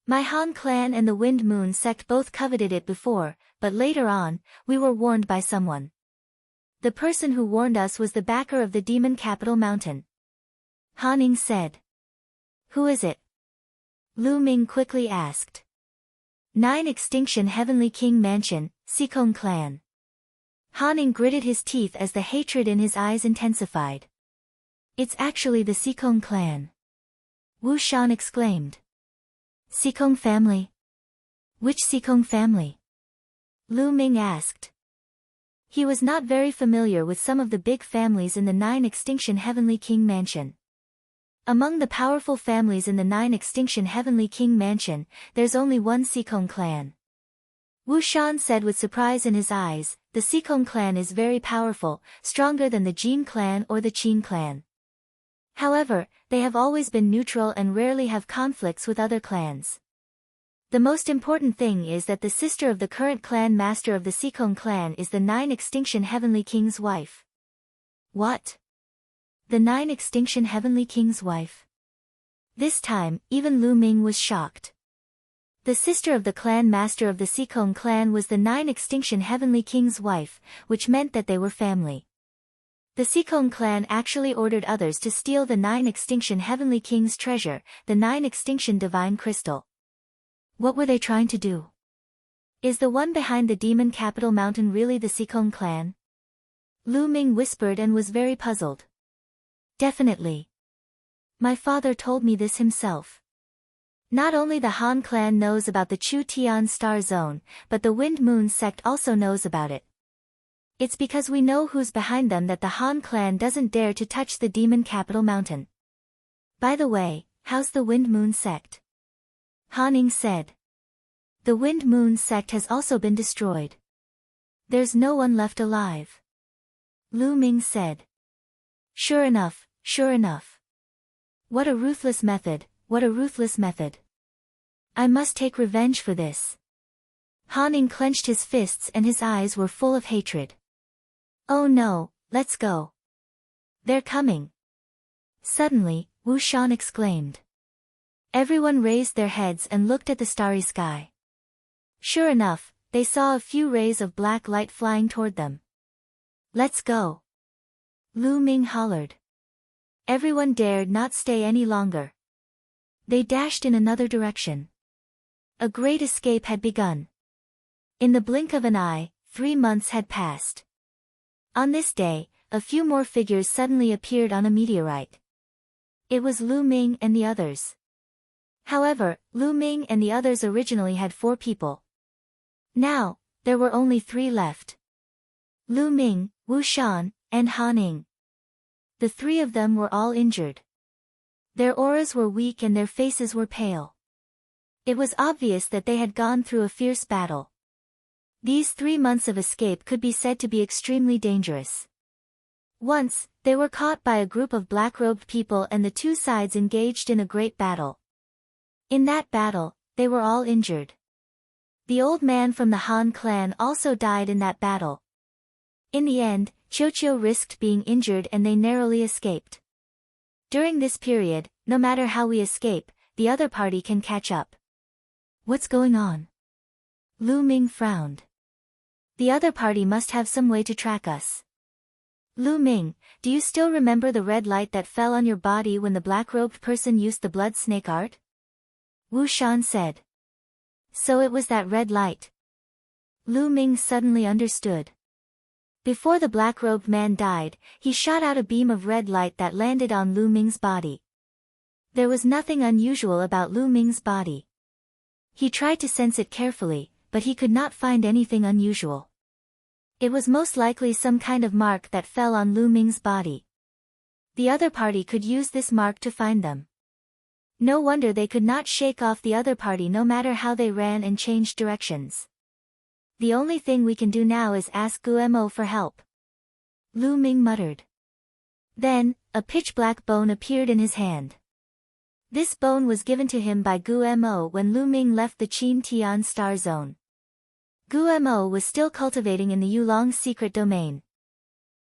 My Han clan and the Wind Moon sect both coveted it before, but later on, we were warned by someone. The person who warned us was the backer of the Demon Capital Mountain. Han Ning said. Who is it? Lu Ming quickly asked. 9 Extinction Heavenly King Mansion, Sikong Clan. Haning gritted his teeth as the hatred in his eyes intensified. It's actually the Sikong clan. Wu Shan exclaimed. Sikong family? Which Sikong family? Lu Ming asked. He was not very familiar with some of the big families in the 9 Extinction Heavenly King Mansion. Among the powerful families in the 9 Extinction Heavenly King Mansion, there's only one Sikong clan. Wu Shan said with surprise in his eyes, the Sikong clan is very powerful, stronger than the Jin clan or the Qin clan. However, they have always been neutral and rarely have conflicts with other clans. The most important thing is that the sister of the current clan master of the Sikong clan is the 9 Extinction Heavenly King's wife. What? The 9 Extinction Heavenly King's wife? This time, even Lu Ming was shocked. The sister of the clan master of the Sikong clan was the 9 Extinction Heavenly King's wife, which meant that they were family. The Sikong clan actually ordered others to steal the 9 Extinction Heavenly King's treasure, the 9 Extinction Divine Crystal. What were they trying to do? Is the one behind the demon capital mountain really the Sikong clan? Lu Ming whispered and was very puzzled. Definitely. My father told me this himself. Not only the Han clan knows about the Chu Tian Star Zone, but the Wind Moon sect also knows about it. It's because we know who's behind them that the Han clan doesn't dare to touch the demon capital mountain. By the way, how's the Wind Moon sect? Haning said. The Wind Moon sect has also been destroyed. There's no one left alive. Lu Ming said. Sure enough, sure enough. What a ruthless method, what a ruthless method. I must take revenge for this. Haning clenched his fists and his eyes were full of hatred. Oh no, let's go. They're coming. Suddenly, Wu Shan exclaimed. Everyone raised their heads and looked at the starry sky. Sure enough, they saw a few rays of black light flying toward them. Let's go. Lu Ming hollered. Everyone dared not stay any longer. They dashed in another direction. A great escape had begun. In the blink of an eye, 3 months had passed. On this day, a few more figures suddenly appeared on a meteorite. It was Lu Ming and the others. However, Lu Ming and the others originally had 4 people. Now, there were only 3 left. Lu Ming, Wu Shan, and Haning. The 3 of them were all injured. Their auras were weak and their faces were pale. It was obvious that they had gone through a fierce battle. These 3 months of escape could be said to be extremely dangerous. Once, they were caught by a group of black-robed people and the 2 sides engaged in a great battle. In that battle, they were all injured. The old man from the Han clan also died in that battle. In the end, Qiuqiu risked being injured and they narrowly escaped. During this period, no matter how we escape, the other party can catch up. What's going on? Lu Ming frowned. The other party must have some way to track us. Lu Ming, do you still remember the red light that fell on your body when the black-robed person used the blood snake art? Wu Shan said. So it was that red light. Lu Ming suddenly understood. Before the black-robed man died, he shot out a beam of red light that landed on Lu Ming's body. There was nothing unusual about Lu Ming's body. He tried to sense it carefully, but he could not find anything unusual. It was most likely some kind of mark that fell on Lu Ming's body. The other party could use this mark to find them. No wonder they could not shake off the other party no matter how they ran and changed directions. The only thing we can do now is ask Guemo for help. Lu Ming muttered. Then, a pitch-black bone appeared in his hand. This bone was given to him by Guemo when Lu Ming left the Qin Tian Star Zone. Guemo was still cultivating in the Yulong secret domain.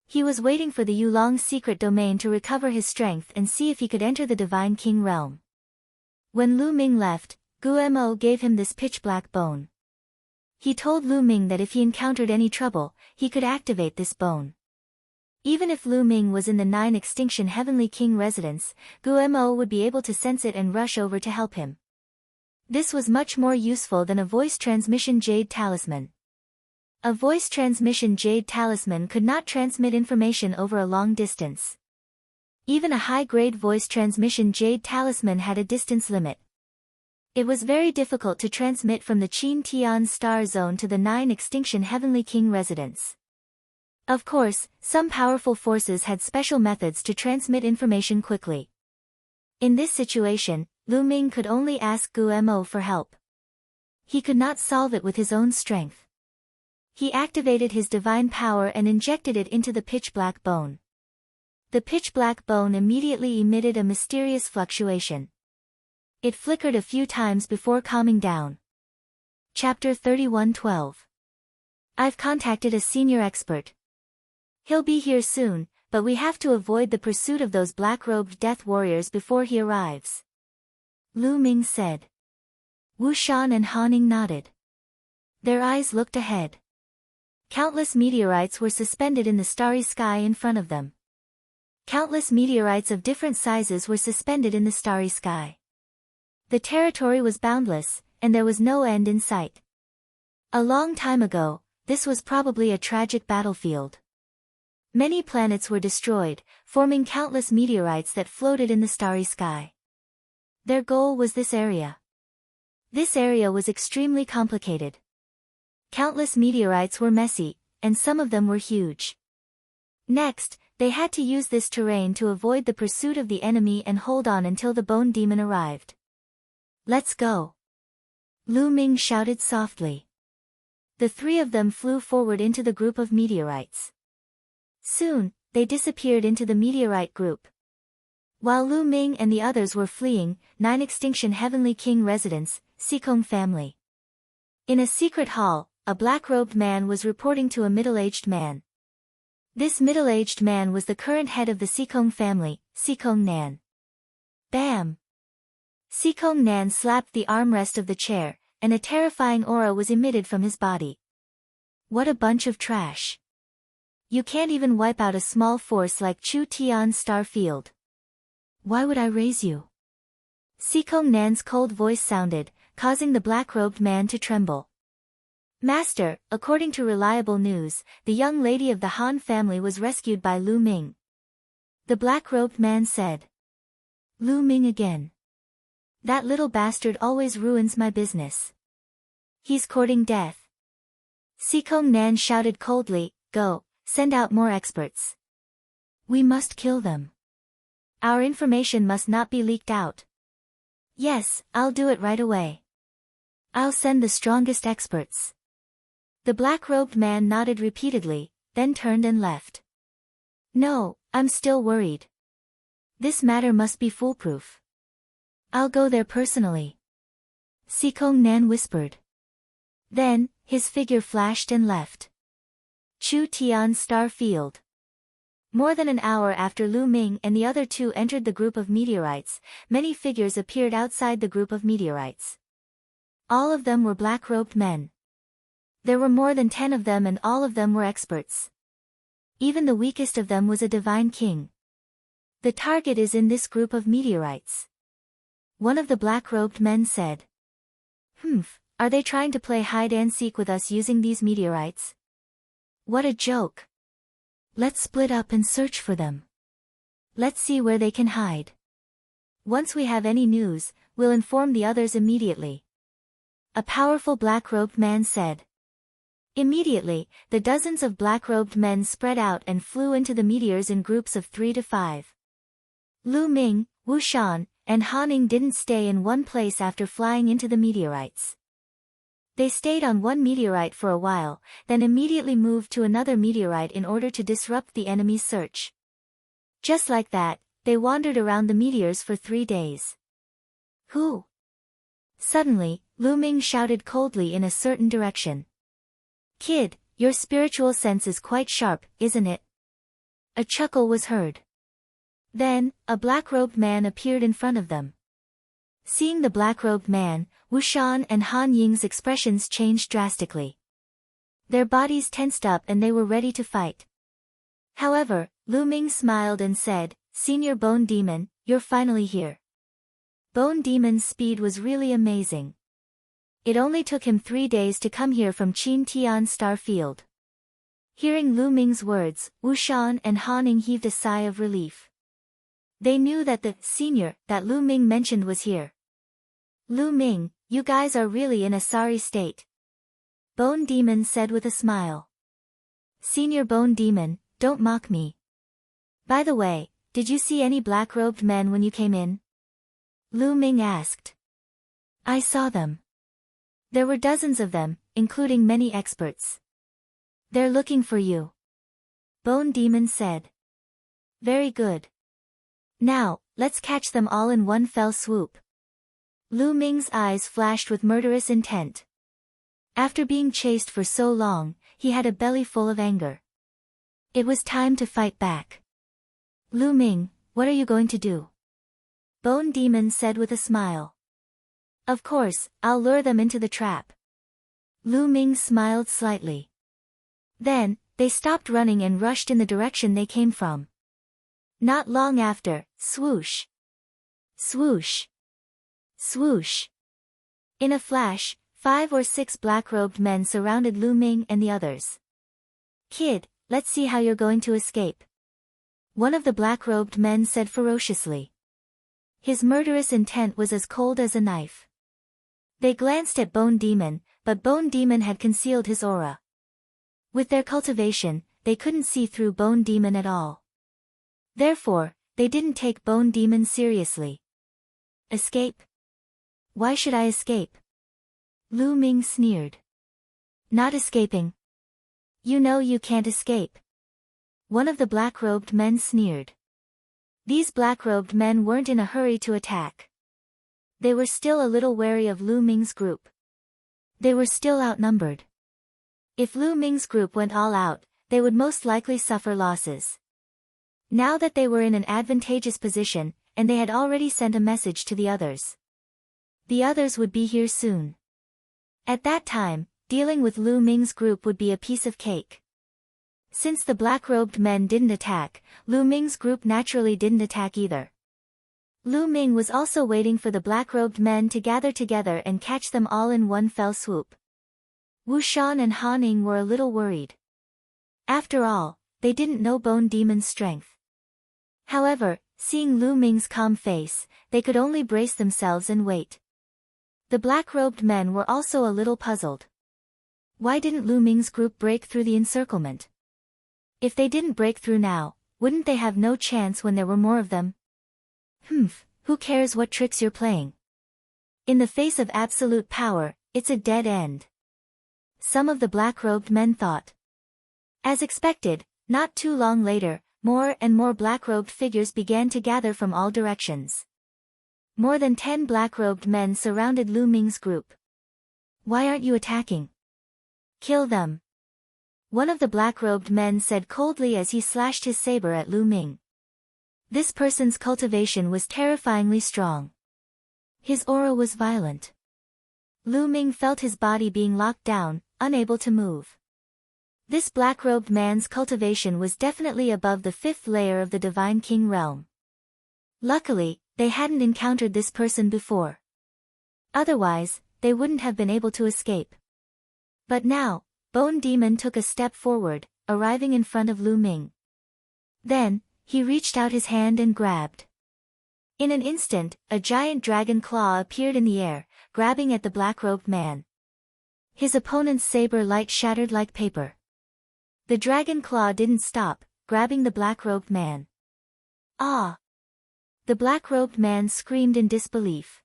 He was waiting for the Yulong secret domain to recover his strength and see if he could enter the Divine King realm. When Lu Ming left, Guemo gave him this pitch-black bone. He told Lu Ming that if he encountered any trouble, he could activate this bone. Even if Lu Ming was in the 9 Extinction Heavenly King residence, Guemo would be able to sense it and rush over to help him. This was much more useful than a voice transmission jade talisman. A voice transmission jade talisman could not transmit information over a long distance. Even a high-grade voice transmission jade talisman had a distance limit. It was very difficult to transmit from the Qin Tian star zone to the 9 extinction Heavenly King residence. Of course, some powerful forces had special methods to transmit information quickly. In this situation, Lu Ming could only ask Gu Mo for help. He could not solve it with his own strength. He activated his divine power and injected it into the pitch-black bone. The pitch-black bone immediately emitted a mysterious fluctuation. It flickered a few times before calming down. Chapter 31:12. I've contacted a senior expert. He'll be here soon, but we have to avoid the pursuit of those black-robed death warriors before he arrives. Lu Ming said. Wu Shan and Han Ning nodded. Their eyes looked ahead. Countless meteorites were suspended in the starry sky in front of them. Countless meteorites of different sizes were suspended in the starry sky. The territory was boundless, and there was no end in sight. A long time ago, this was probably a tragic battlefield. Many planets were destroyed, forming countless meteorites that floated in the starry sky. Their goal was this area. This area was extremely complicated. Countless meteorites were messy, and some of them were huge. Next, they had to use this terrain to avoid the pursuit of the enemy and hold on until the Bone Demon arrived. Let's go. Lu Ming shouted softly. The 3 of them flew forward into the group of meteorites. Soon, they disappeared into the meteorite group. While Lu Ming and the others were fleeing, 9 extinction Heavenly King residents, Sikong family. In a secret hall, a black-robed man was reporting to a middle-aged man. This middle-aged man was the current head of the Sikong family, Sikong Nan. Bam! Sikong Nan slapped the armrest of the chair, and a terrifying aura was emitted from his body. What a bunch of trash. You can't even wipe out a small force like Chu Tian's star field. Why would I raise you? Sikong Nan's cold voice sounded, causing the black-robed man to tremble. Master, according to reliable news, the young lady of the Han family was rescued by Lu Ming. The black-robed man said. Lu Ming again. That little bastard always ruins my business. He's courting death. Sikong Nan shouted coldly, Go, send out more experts. We must kill them. Our information must not be leaked out. Yes, I'll do it right away. I'll send the strongest experts. The black-robed man nodded repeatedly, then turned and left. No, I'm still worried. This matter must be foolproof. I'll go there personally. Sikong Nan whispered. Then, his figure flashed and left. Chu Tian's star field. More than an hour after Lu Ming and the other 2 entered the group of meteorites, many figures appeared outside the group of meteorites. All of them were black-robed men. There were more than 10 of them and all of them were experts. Even the weakest of them was a divine king. The target is in this group of meteorites. One of the black-robed men said. Are they trying to play hide-and-seek with us using these meteorites? What a joke. Let's split up and search for them. Let's see where they can hide. Once we have any news, we'll inform the others immediately. A powerful black-robed man said. Immediately, the dozens of black-robed men spread out and flew into the meteors in groups of 3 to 5. Lu Ming, Wu Shan, and Han Ning didn't stay in one place after flying into the meteorites. They stayed on one meteorite for a while, then immediately moved to another meteorite in order to disrupt the enemy's search. Just like that, they wandered around the meteors for 3 days. Who? Suddenly, Lu Ming shouted coldly in a certain direction. Kid, your spiritual sense is quite sharp, isn't it? A chuckle was heard. Then, a black-robed man appeared in front of them. Seeing the black-robed man, Wu Shan and Han Ying's expressions changed drastically. Their bodies tensed up and they were ready to fight. However, Lu Ming smiled and said, Senior Bone Demon, you're finally here. Bone Demon's speed was really amazing. It only took him 3 days to come here from Qin Tian Star Field. Hearing Lu Ming's words, Wu Shan and Han Ning heaved a sigh of relief. They knew that the senior that Lu Ming mentioned was here. Lu Ming, you guys are really in a sorry state. Bone Demon said with a smile. Senior Bone Demon, don't mock me. By the way, did you see any black-robed men when you came in? Lu Ming asked. I saw them. There were dozens of them, including many experts. They're looking for you. Bone Demon said. Very good. Now, let's catch them all in one fell swoop. Lu Ming's eyes flashed with murderous intent. After being chased for so long, he had a belly full of anger. It was time to fight back. Lu Ming, what are you going to do? Bone Demon said with a smile. Of course, I'll lure them into the trap. Lu Ming smiled slightly. Then, they stopped running and rushed in the direction they came from. Not long after, swoosh. Swoosh. Swoosh. In a flash, 5 or 6 black-robed men surrounded Lu Ming and the others. Kid, let's see how you're going to escape. One of the black-robed men said ferociously. His murderous intent was as cold as a knife. They glanced at Bone Demon, but Bone Demon had concealed his aura. With their cultivation, they couldn't see through Bone Demon at all. Therefore, they didn't take Bone Demon seriously. Escape? Why should I escape? Lu Ming sneered. Not escaping. You know you can't escape. One of the black-robed men sneered. These black-robed men weren't in a hurry to attack. They were still a little wary of Lu Ming's group. They were still outnumbered. If Lu Ming's group went all out, they would most likely suffer losses. Now that they were in an advantageous position, and they had already sent a message to the others. The others would be here soon. At that time, dealing with Lu Ming's group would be a piece of cake. Since the black-robed men didn't attack, Lu Ming's group naturally didn't attack either. Lu Ming was also waiting for the black-robed men to gather together and catch them all in one fell swoop. Wu Shan and Han Ning were a little worried. After all, they didn't know Bone Demon's strength. However, seeing Lu Ming's calm face, they could only brace themselves and wait. The black-robed men were also a little puzzled. Why didn't Lu Ming's group break through the encirclement? If they didn't break through now, wouldn't they have no chance when there were more of them? Who cares what tricks you're playing? In the face of absolute power, it's a dead end. Some of the black-robed men thought. As expected, not too long later, more and more black-robed figures began to gather from all directions. More than 10 black-robed men surrounded Lu Ming's group. Why aren't you attacking? Kill them. One of the black-robed men said coldly as he slashed his saber at Lu Ming. This person's cultivation was terrifyingly strong. His aura was violent. Lu Ming felt his body being locked down, unable to move. This black-robed man's cultivation was definitely above the 5th layer of the Divine King realm. Luckily, they hadn't encountered this person before. Otherwise, they wouldn't have been able to escape. But now, Bone Demon took a step forward, arriving in front of Lu Ming. Then, he reached out his hand and grabbed. In an instant, a giant dragon claw appeared in the air, grabbing at the black-robed man. His opponent's saber light shattered like paper. The dragon claw didn't stop, grabbing the black-robed man. Ah! The black-robed man screamed in disbelief.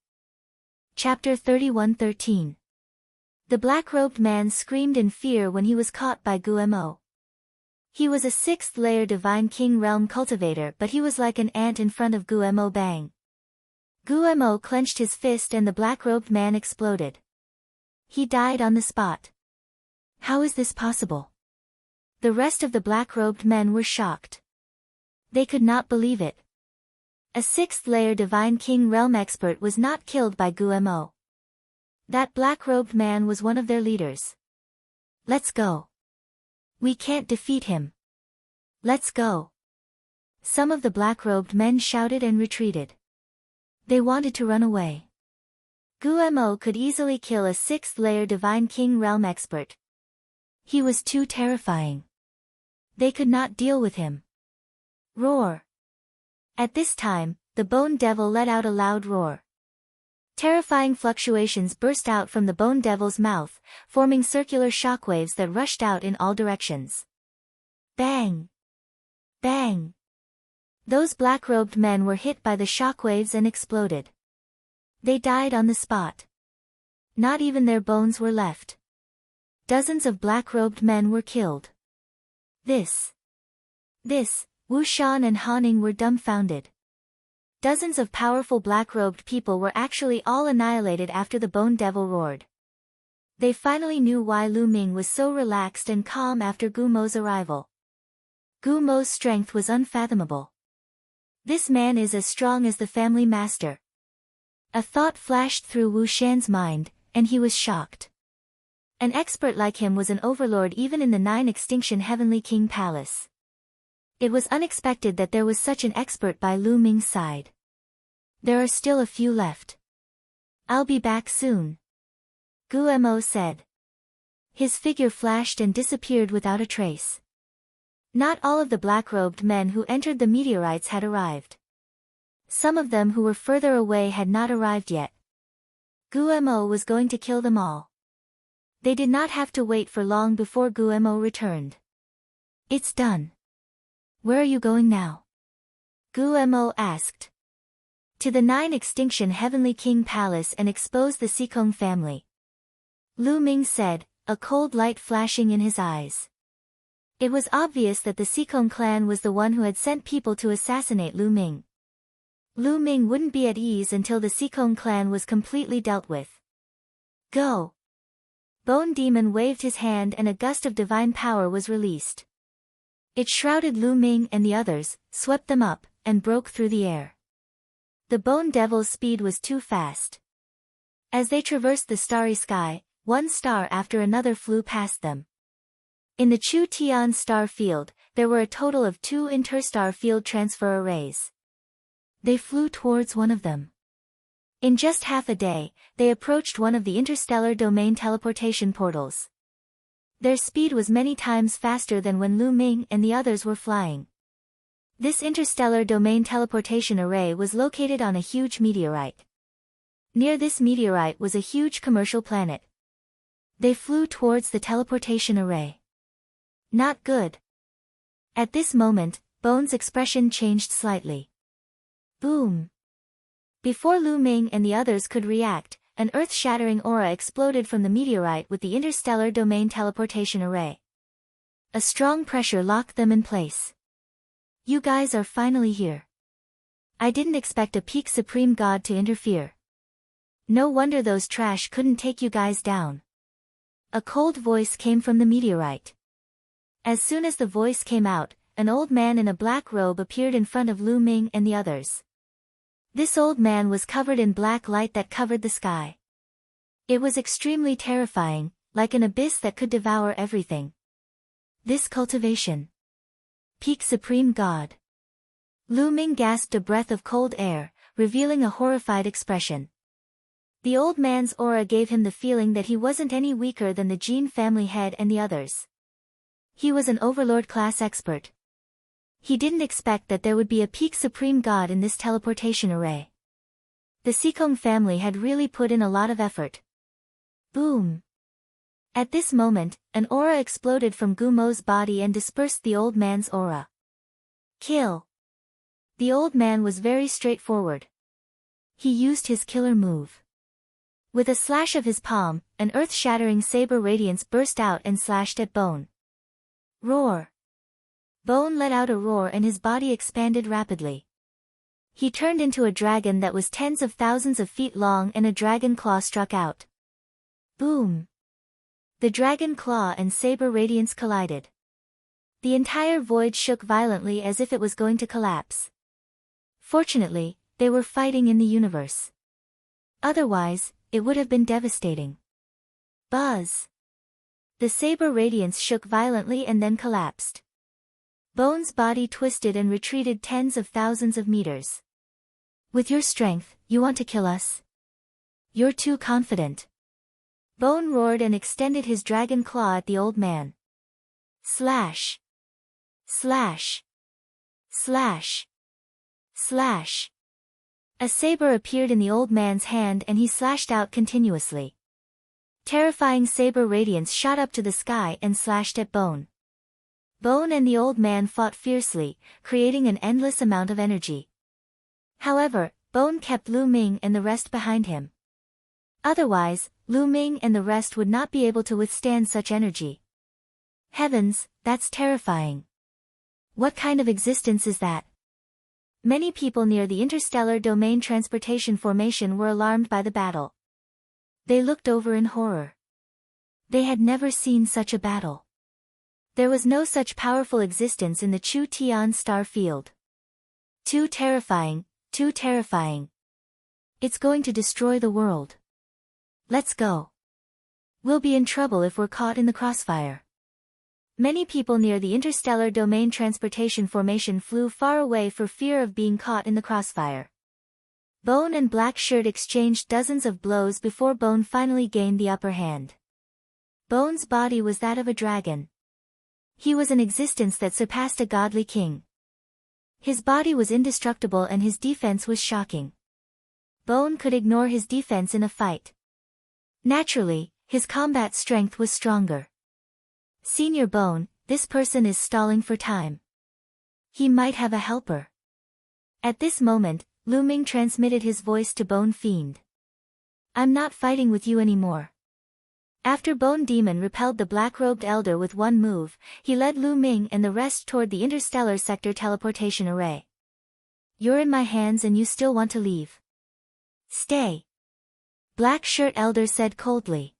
Chapter 31:13. The black-robed man screamed in fear when he was caught by Guemo. He was a 6th-layer Divine King realm cultivator, but he was like an ant in front of Guemo Bang. Guemo clenched his fist and the black-robed man exploded. He died on the spot. How is this possible? The rest of the black-robed men were shocked. They could not believe it. A 6th-layer Divine King realm expert was not killed by Guemo. That black-robed man was one of their leaders. Let's go. We can't defeat him. Let's go. Some of the black-robed men shouted and retreated. They wanted to run away. Gumo could easily kill a 6th-layer Divine King Realm expert. He was too terrifying. They could not deal with him. Roar. At this time, the Bone Devil let out a loud roar. Terrifying fluctuations burst out from the Bone Devil's mouth, forming circular shockwaves that rushed out in all directions. Bang! Bang! Those black-robed men were hit by the shockwaves and exploded. They died on the spot. Not even their bones were left. Dozens of black-robed men were killed. Wu Shan and Haning were dumbfounded. Dozens of powerful black-robed people were actually all annihilated after the Bone Devil roared. They finally knew why Lu Ming was so relaxed and calm after Gumo's arrival. Gumo's strength was unfathomable. This man is as strong as the family master. A thought flashed through Wu Shan's mind, and he was shocked. An expert like him was an overlord even in the 9 Extinction Heavenly King Palace. It was unexpected that there was such an expert by Lu Ming's side. There are still a few left. I'll be back soon, Gumo said. His figure flashed and disappeared without a trace. Not all of the black-robed men who entered the meteorites had arrived. Some of them who were further away had not arrived yet. Gumo was going to kill them all. They did not have to wait for long before Gumo returned. It's done. Where are you going now? Gumo asked. To the 9 Extinction Heavenly King Palace and expose the Sikong family. Lu Ming said, a cold light flashing in his eyes. It was obvious that the Sikong clan was the one who had sent people to assassinate Lu Ming. Lu Ming wouldn't be at ease until the Sikong clan was completely dealt with. Go! Bone Demon waved his hand and a gust of divine power was released. It shrouded Lu Ming and the others, swept them up, and broke through the air. The Bone Devil's speed was too fast. As they traversed the starry sky, one star after another flew past them. In the Chu Tian star field, there were a total of 2 interstar field transfer arrays. They flew towards one of them. In just half a day, they approached one of the interstellar domain teleportation portals. Their speed was many times faster than when Lu Ming and the others were flying. This interstellar domain teleportation array was located on a huge meteorite. Near this meteorite was a huge commercial planet. They flew towards the teleportation array. Not good. At this moment, Bone's expression changed slightly. Boom! Before Lu Ming and the others could react, an earth-shattering aura exploded from the meteorite with the interstellar domain teleportation array. A strong pressure locked them in place. You guys are finally here. I didn't expect a peak supreme god to interfere. No wonder those trash couldn't take you guys down. A cold voice came from the meteorite. As soon as the voice came out, an old man in a black robe appeared in front of Lu Ming and the others. This old man was covered in black light that covered the sky. It was extremely terrifying, like an abyss that could devour everything. This cultivation. Peak Supreme God. Lu Ming gasped a breath of cold air, revealing a horrified expression. The old man's aura gave him the feeling that he wasn't any weaker than the Jin family head and the others. He was an overlord-class expert. He didn't expect that there would be a peak supreme god in this teleportation array. The Sikong family had really put in a lot of effort. Boom! At this moment, an aura exploded from Gumo's body and dispersed the old man's aura. Kill! The old man was very straightforward. He used his killer move. With a slash of his palm, an earth-shattering saber radiance burst out and slashed at Bone. Roar! Bone let out a roar and his body expanded rapidly. He turned into a dragon that was tens of thousands of feet long and a dragon claw struck out. Boom! The dragon claw and saber radiance collided. The entire void shook violently as if it was going to collapse. Fortunately, they were fighting in the universe. Otherwise, it would have been devastating. Buzz! The saber radiance shook violently and then collapsed. Bone's body twisted and retreated tens of thousands of meters. With your strength, you want to kill us? You're too confident. Bone roared and extended his dragon claw at the old man. Slash. Slash. Slash. Slash. A saber appeared in the old man's hand and he slashed out continuously. Terrifying saber radiance shot up to the sky and slashed at Bone. Bone and the old man fought fiercely, creating an endless amount of energy. However, Bone kept Lu Ming and the rest behind him. Otherwise, Lu Ming and the rest would not be able to withstand such energy. Heavens, that's terrifying. What kind of existence is that? Many people near the interstellar domain transportation formation were alarmed by the battle. They looked over in horror. They had never seen such a battle. There was no such powerful existence in the Chu Tian star field. Too terrifying, too terrifying. It's going to destroy the world. Let's go. We'll be in trouble if we're caught in the crossfire. Many people near the interstellar domain transportation formation flew far away for fear of being caught in the crossfire. Bone and Black Shirt exchanged dozens of blows before Bone finally gained the upper hand. Bone's body was that of a dragon. He was an existence that surpassed a godly king. His body was indestructible and his defense was shocking. Bone could ignore his defense in a fight. Naturally, his combat strength was stronger. Senior Bone, this person is stalling for time. He might have a helper. At this moment, Lu Ming transmitted his voice to Bone Fiend. I'm not fighting with you anymore. After Bone Demon repelled the black-robed elder with one move, he led Lu Ming and the rest toward the interstellar sector teleportation array. You're in my hands and you still want to leave. Stay. Black Shirt Elder said coldly.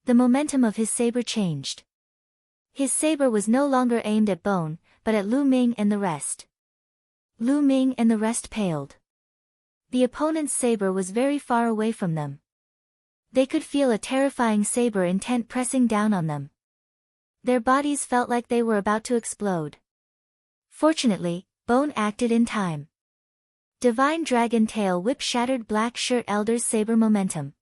The momentum of his saber changed. His saber was no longer aimed at Bone, but at Lu Ming and the rest. Lu Ming and the rest paled. The opponent's saber was very far away from them. They could feel a terrifying saber intent pressing down on them. Their bodies felt like they were about to explode. Fortunately, Bone acted in time. Divine Dragon Tail Whip shattered Black Shirt Elder's saber momentum.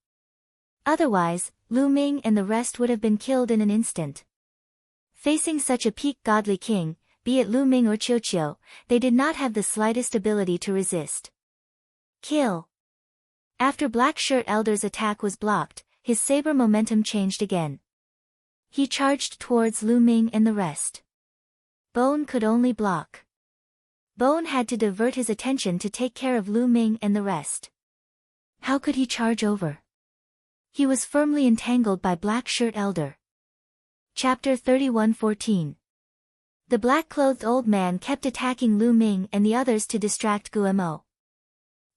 Otherwise, Lu Ming and the rest would have been killed in an instant. Facing such a peak godly king, be it Lu Ming or Qiuqiu, they did not have the slightest ability to resist. Kill. After Black Shirt Elder's attack was blocked, his saber momentum changed again. He charged towards Lu Ming and the rest. Bone could only block. Bone had to divert his attention to take care of Lu Ming and the rest. How could he charge over? He was firmly entangled by Black Shirt Elder. Chapter 31:14. The black-clothed old man kept attacking Lu Ming and the others to distract Guemo.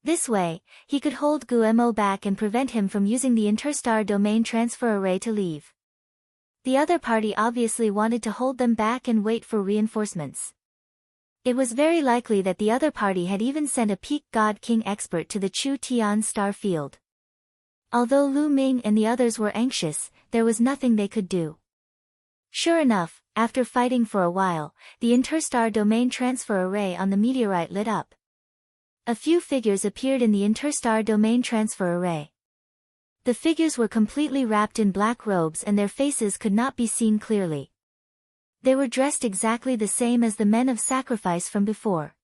This way, he could hold Guemo back and prevent him from using the interstar domain transfer array to leave. The other party obviously wanted to hold them back and wait for reinforcements. It was very likely that the other party had even sent a peak god king expert to the Chu Tian star field. Although Lu Ming and the others were anxious, there was nothing they could do. Sure enough, after fighting for a while, the interstar domain transfer array on the meteorite lit up. A few figures appeared in the interstar domain transfer array. The figures were completely wrapped in black robes and their faces could not be seen clearly. They were dressed exactly the same as the men of sacrifice from before.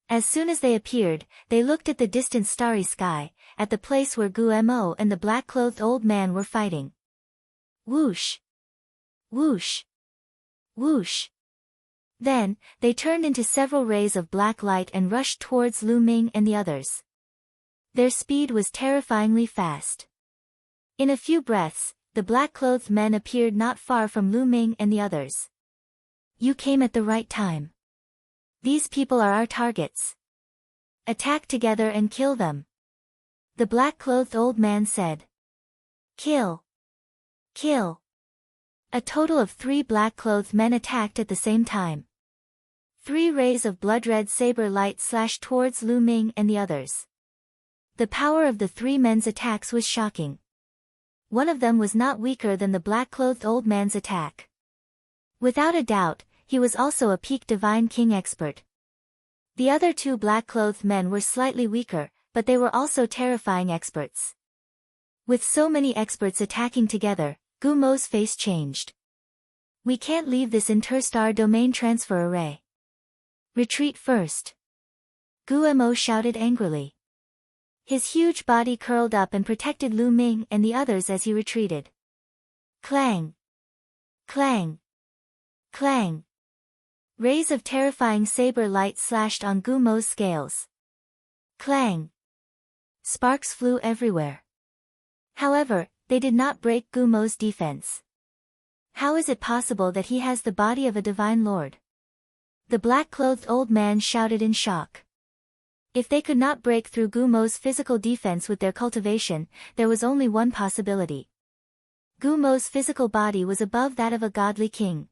As soon as they appeared, they looked at the distant starry sky, at the place where Guemo and the black-clothed old man were fighting. Whoosh! Whoosh! Whoosh! Then, they turned into several rays of black light and rushed towards Lu Ming and the others. Their speed was terrifyingly fast. In a few breaths, the black-clothed men appeared not far from Lu Ming and the others. You came at the right time. These people are our targets. Attack together and kill them. The black-clothed old man said. Kill. Kill. A total of 3 black-clothed men attacked at the same time. 3 rays of blood-red saber light slashed towards Lu Ming and the others. The power of the 3 men's attacks was shocking. One of them was not weaker than the black-clothed old man's attack. Without a doubt, he was also a peak divine king expert. The other 2 black-clothed men were slightly weaker, but they were also terrifying experts. With so many experts attacking together, Gu Mo's face changed. We can't leave this interstar domain transfer array. Retreat first. Gu Mo shouted angrily. His huge body curled up and protected Lu Ming and the others as he retreated. Clang! Clang! Clang! Rays of terrifying saber light slashed on Gu Mo's scales. Clang! Sparks flew everywhere. However, they did not break Gu Mo's defense. How is it possible that he has the body of a divine lord? The black-clothed old man shouted in shock. If they could not break through Gu Mo's physical defense with their cultivation, there was only one possibility. Gu Mo's physical body was above that of a godly king.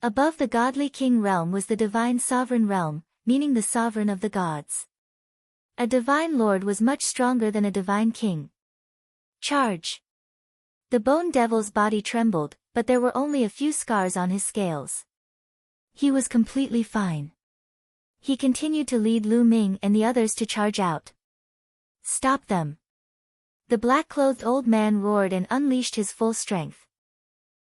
Above the godly king realm was the divine sovereign realm, meaning the sovereign of the gods. A divine lord was much stronger than a divine king. Charge! The bone devil's body trembled, but there were only a few scars on his scales. He was completely fine. He continued to lead Lu Ming and the others to charge out. Stop them! The black-clothed old man roared and unleashed his full strength.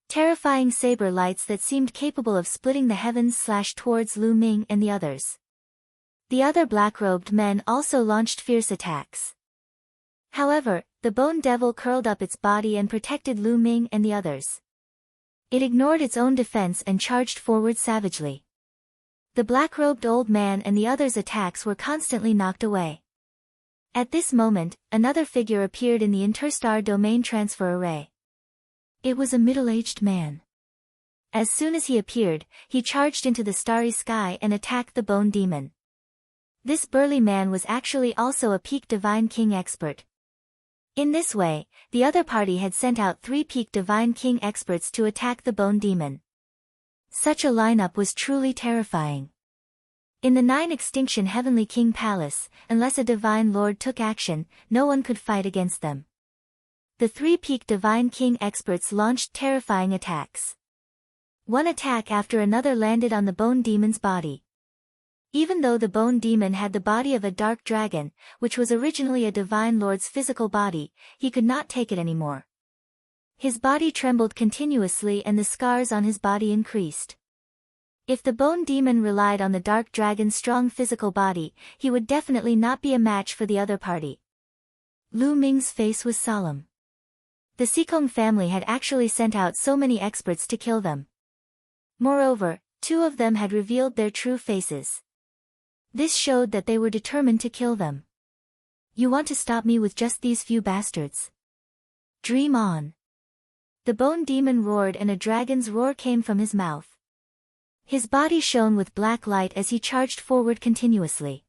Terrifying saber lights that seemed capable of splitting the heavens slashed towards Lu Ming and the others. The other black-robed men also launched fierce attacks. However, the bone devil curled up its body and protected Lu Ming and the others. It ignored its own defense and charged forward savagely. The black-robed old man and the others' attacks were constantly knocked away. At this moment, another figure appeared in the interstar domain transfer array. It was a middle-aged man. As soon as he appeared, he charged into the starry sky and attacked the bone demon. This burly man was actually also a peak divine king expert. In this way, the other party had sent out 3 peak divine king experts to attack the bone demon. Such a lineup was truly terrifying. In the 9 Extinction Heavenly King Palace, unless a divine lord took action, no one could fight against them. The 3 peak divine king experts launched terrifying attacks. One attack after another landed on the bone demon's body. Even though the bone demon had the body of a dark dragon, which was originally a divine lord's physical body, he could not take it anymore. His body trembled continuously and the scars on his body increased. If the bone demon relied on the dark dragon's strong physical body, he would definitely not be a match for the other party. Lu Ming's face was solemn. The Sikong family had actually sent out so many experts to kill them. Moreover, 2 of them had revealed their true faces. This showed that they were determined to kill them. You want to stop me with just these few bastards? Dream on. The bone demon roared and a dragon's roar came from his mouth. His body shone with black light as he charged forward continuously.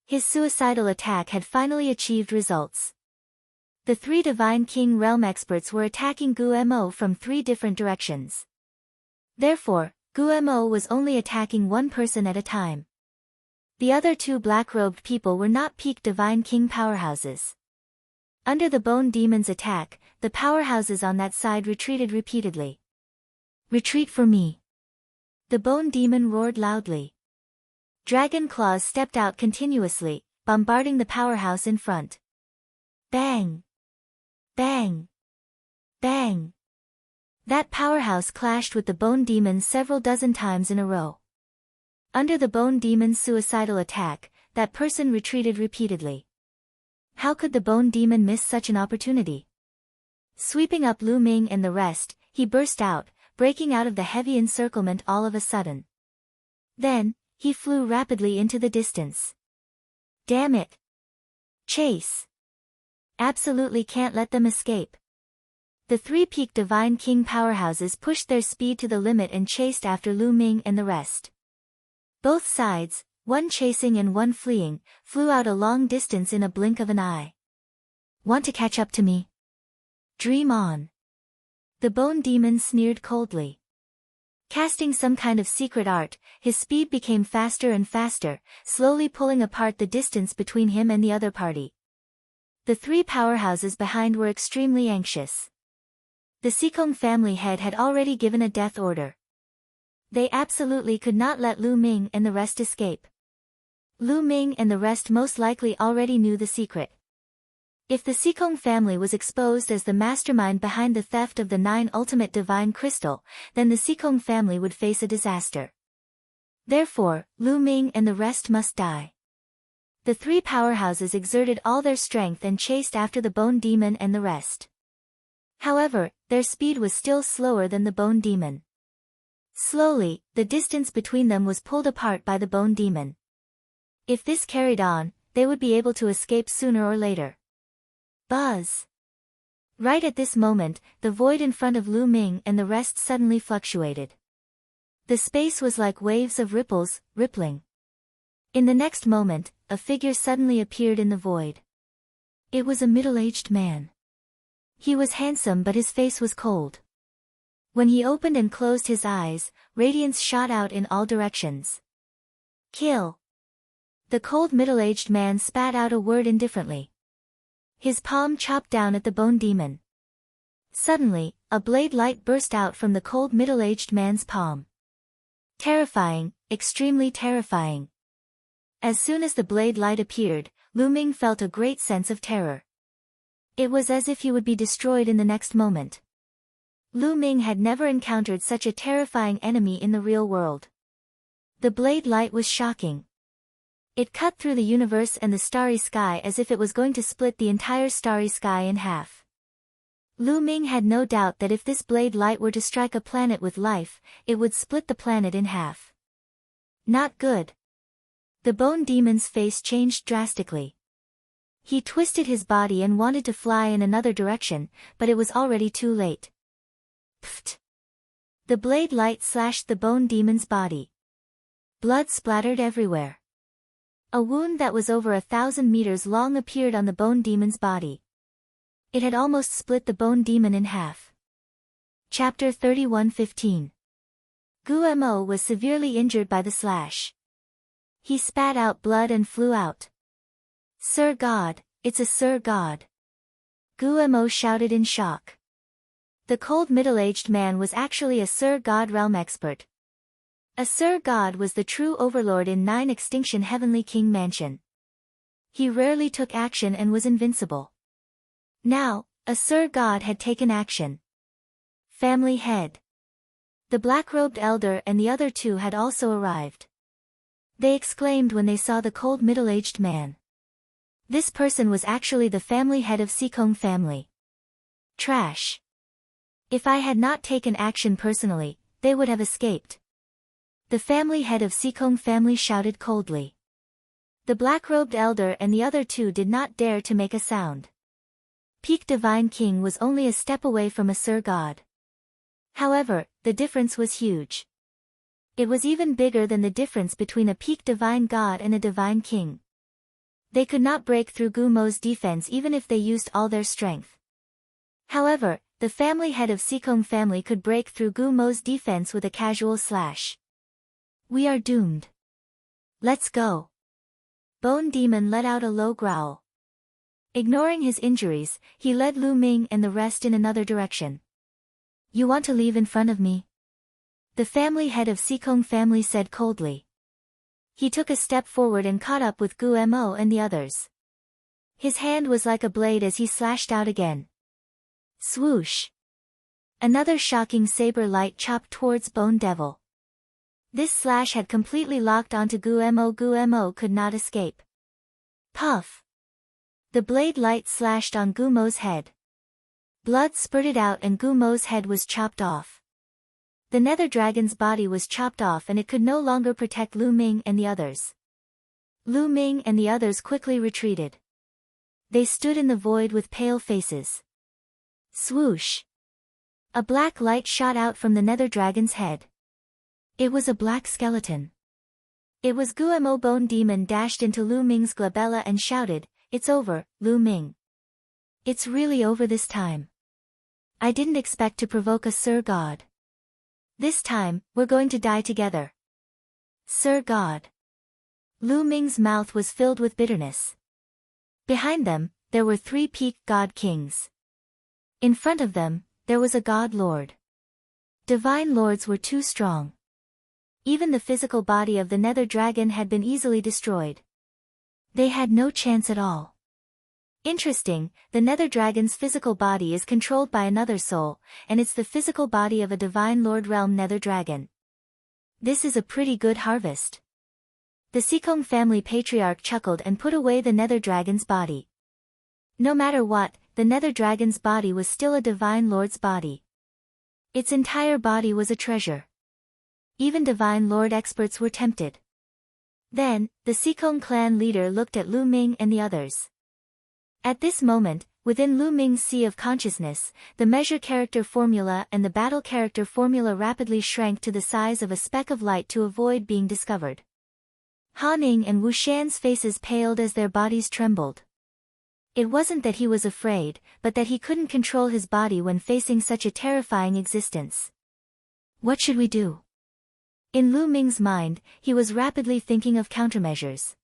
His suicidal attack had finally achieved results. The 3 Divine King Realm experts were attacking Gu Mo from 3 different directions. Therefore, Gu Mo was only attacking one person at a time. The other 2 black-robed people were not peak Divine King powerhouses. Under the bone demon's attack, the powerhouses on that side retreated repeatedly. Retreat for me. The bone demon roared loudly. Dragon claws stepped out continuously, bombarding the powerhouse in front. Bang! Bang! Bang! That powerhouse clashed with the bone demon several dozen times in a row. Under the bone demon's suicidal attack, that person retreated repeatedly. How could the bone demon miss such an opportunity? Sweeping up Lu Ming and the rest, he burst out, breaking out of the heavy encirclement all of a sudden. Then, he flew rapidly into the distance. Damn it! Chase! Absolutely can't let them escape. The 3 peak Divine King powerhouses pushed their speed to the limit and chased after Lu Ming and the rest. Both sides, one chasing and one fleeing, flew out a long distance in a blink of an eye. Want to catch up to me? Dream on. The bone demon sneered coldly. Casting some kind of secret art, his speed became faster and faster, slowly pulling apart the distance between him and the other party. The 3 powerhouses behind were extremely anxious. The Sikong family head had already given a death order. They absolutely could not let Lu Ming and the rest escape. Lu Ming and the rest most likely already knew the secret. If the Sikong family was exposed as the mastermind behind the theft of the 9 ultimate divine crystal, then the Sikong family would face a disaster. Therefore, Lu Ming and the rest must die. The 3 powerhouses exerted all their strength and chased after the bone demon and the rest. However, their speed was still slower than the bone demon. Slowly, the distance between them was pulled apart by the bone demon. If this carried on, they would be able to escape sooner or later. Buzz! Right at this moment, the void in front of Lu Ming and the rest suddenly fluctuated. The space was like waves of ripples, rippling. In the next moment, a figure suddenly appeared in the void. It was a middle-aged man. He was handsome but his face was cold. When he opened and closed his eyes, radiance shot out in all directions. Kill! The cold middle-aged man spat out a word indifferently. His palm chopped down at the bone demon. Suddenly, a blade light burst out from the cold middle-aged man's palm. Terrifying, extremely terrifying. As soon as the blade light appeared, Lu Ming felt a great sense of terror. It was as if he would be destroyed in the next moment. Lu Ming had never encountered such a terrifying enemy in the real world. The blade light was shocking. It cut through the universe and the starry sky as if it was going to split the entire starry sky in half. Lu Ming had no doubt that if this blade light were to strike a planet with life, it would split the planet in half. Not good. The bone demon's face changed drastically. He twisted his body and wanted to fly in another direction, but it was already too late. Pfft! The blade light slashed the bone demon's body. Blood splattered everywhere. A wound that was over 1,000 meters long appeared on the bone demon's body. It had almost split the bone demon in half. Chapter 31:15. Gu Mo was severely injured by the slash. He spat out blood and flew out. Sir God, it's a Sir God! Gu Mo shouted in shock. The cold middle-aged man was actually a Sir God realm expert. A Sir God was the true overlord in 9 Extinction Heavenly King Mansion. He rarely took action and was invincible. Now, a Sir God had taken action. Family head. The black-robed elder and the other 2 had also arrived. They exclaimed when they saw the cold middle-aged man. This person was actually the family head of Sikong family. Trash. If I had not taken action personally, they would have escaped. The family head of Sikong family shouted coldly. The black-robed elder and the other 2 did not dare to make a sound. Peak Divine King was only a step away from a Sir God. However, the difference was huge. It was even bigger than the difference between a Peak Divine God and a Divine King. They could not break through Gu Mo's defense even if they used all their strength. However, the family head of Sikong family could break through Gu Mo's defense with a casual slash. We are doomed. Let's go. Bone Demon let out a low growl. Ignoring his injuries, he led Lu Ming and the rest in another direction. You want to leave in front of me? The family head of Sikong family said coldly. He took a step forward and caught up with Gu Mo and the others. His hand was like a blade as he slashed out again. Swoosh! Another shocking saber light chopped towards Bone Devil. This slash had completely locked onto Gu Mo. Gu Mo could not escape. Puff! The blade light slashed on Gu Mo's head. Blood spurted out and Gu Mo's head was chopped off. The nether dragon's body was chopped off and it could no longer protect Lu Ming and the others. Lu Ming and the others quickly retreated. They stood in the void with pale faces. Swoosh! A black light shot out from the nether dragon's head. It was a black skeleton. It was Gu Mo. Bone Demon dashed into Lu Ming's glabella and shouted, "It's over, Lu Ming. It's really over this time. I didn't expect to provoke a Sir God. This time, we're going to die together." Sir God. Lu Ming's mouth was filled with bitterness. Behind them, there were 3 peak God Kings. In front of them, there was a God Lord. Divine Lords were too strong. Even the physical body of the Nether Dragon had been easily destroyed. They had no chance at all. Interesting, the Nether Dragon's physical body is controlled by another soul, and it's the physical body of a Divine Lord Realm Nether Dragon. This is a pretty good harvest. The Seekong family patriarch chuckled and put away the Nether Dragon's body. No matter what, the Nether Dragon's body was still a Divine Lord's body. Its entire body was a treasure. Even Divine Lord experts were tempted. Then, the Seekong clan leader looked at Lu Ming and the others. At this moment, within Lu Ming's sea of consciousness, the measure character formula and the battle character formula rapidly shrank to the size of a speck of light to avoid being discovered. Han Ning and Wu Shan's faces paled as their bodies trembled. It wasn't that he was afraid, but that he couldn't control his body when facing such a terrifying existence. What should we do? In Lu Ming's mind, he was rapidly thinking of countermeasures.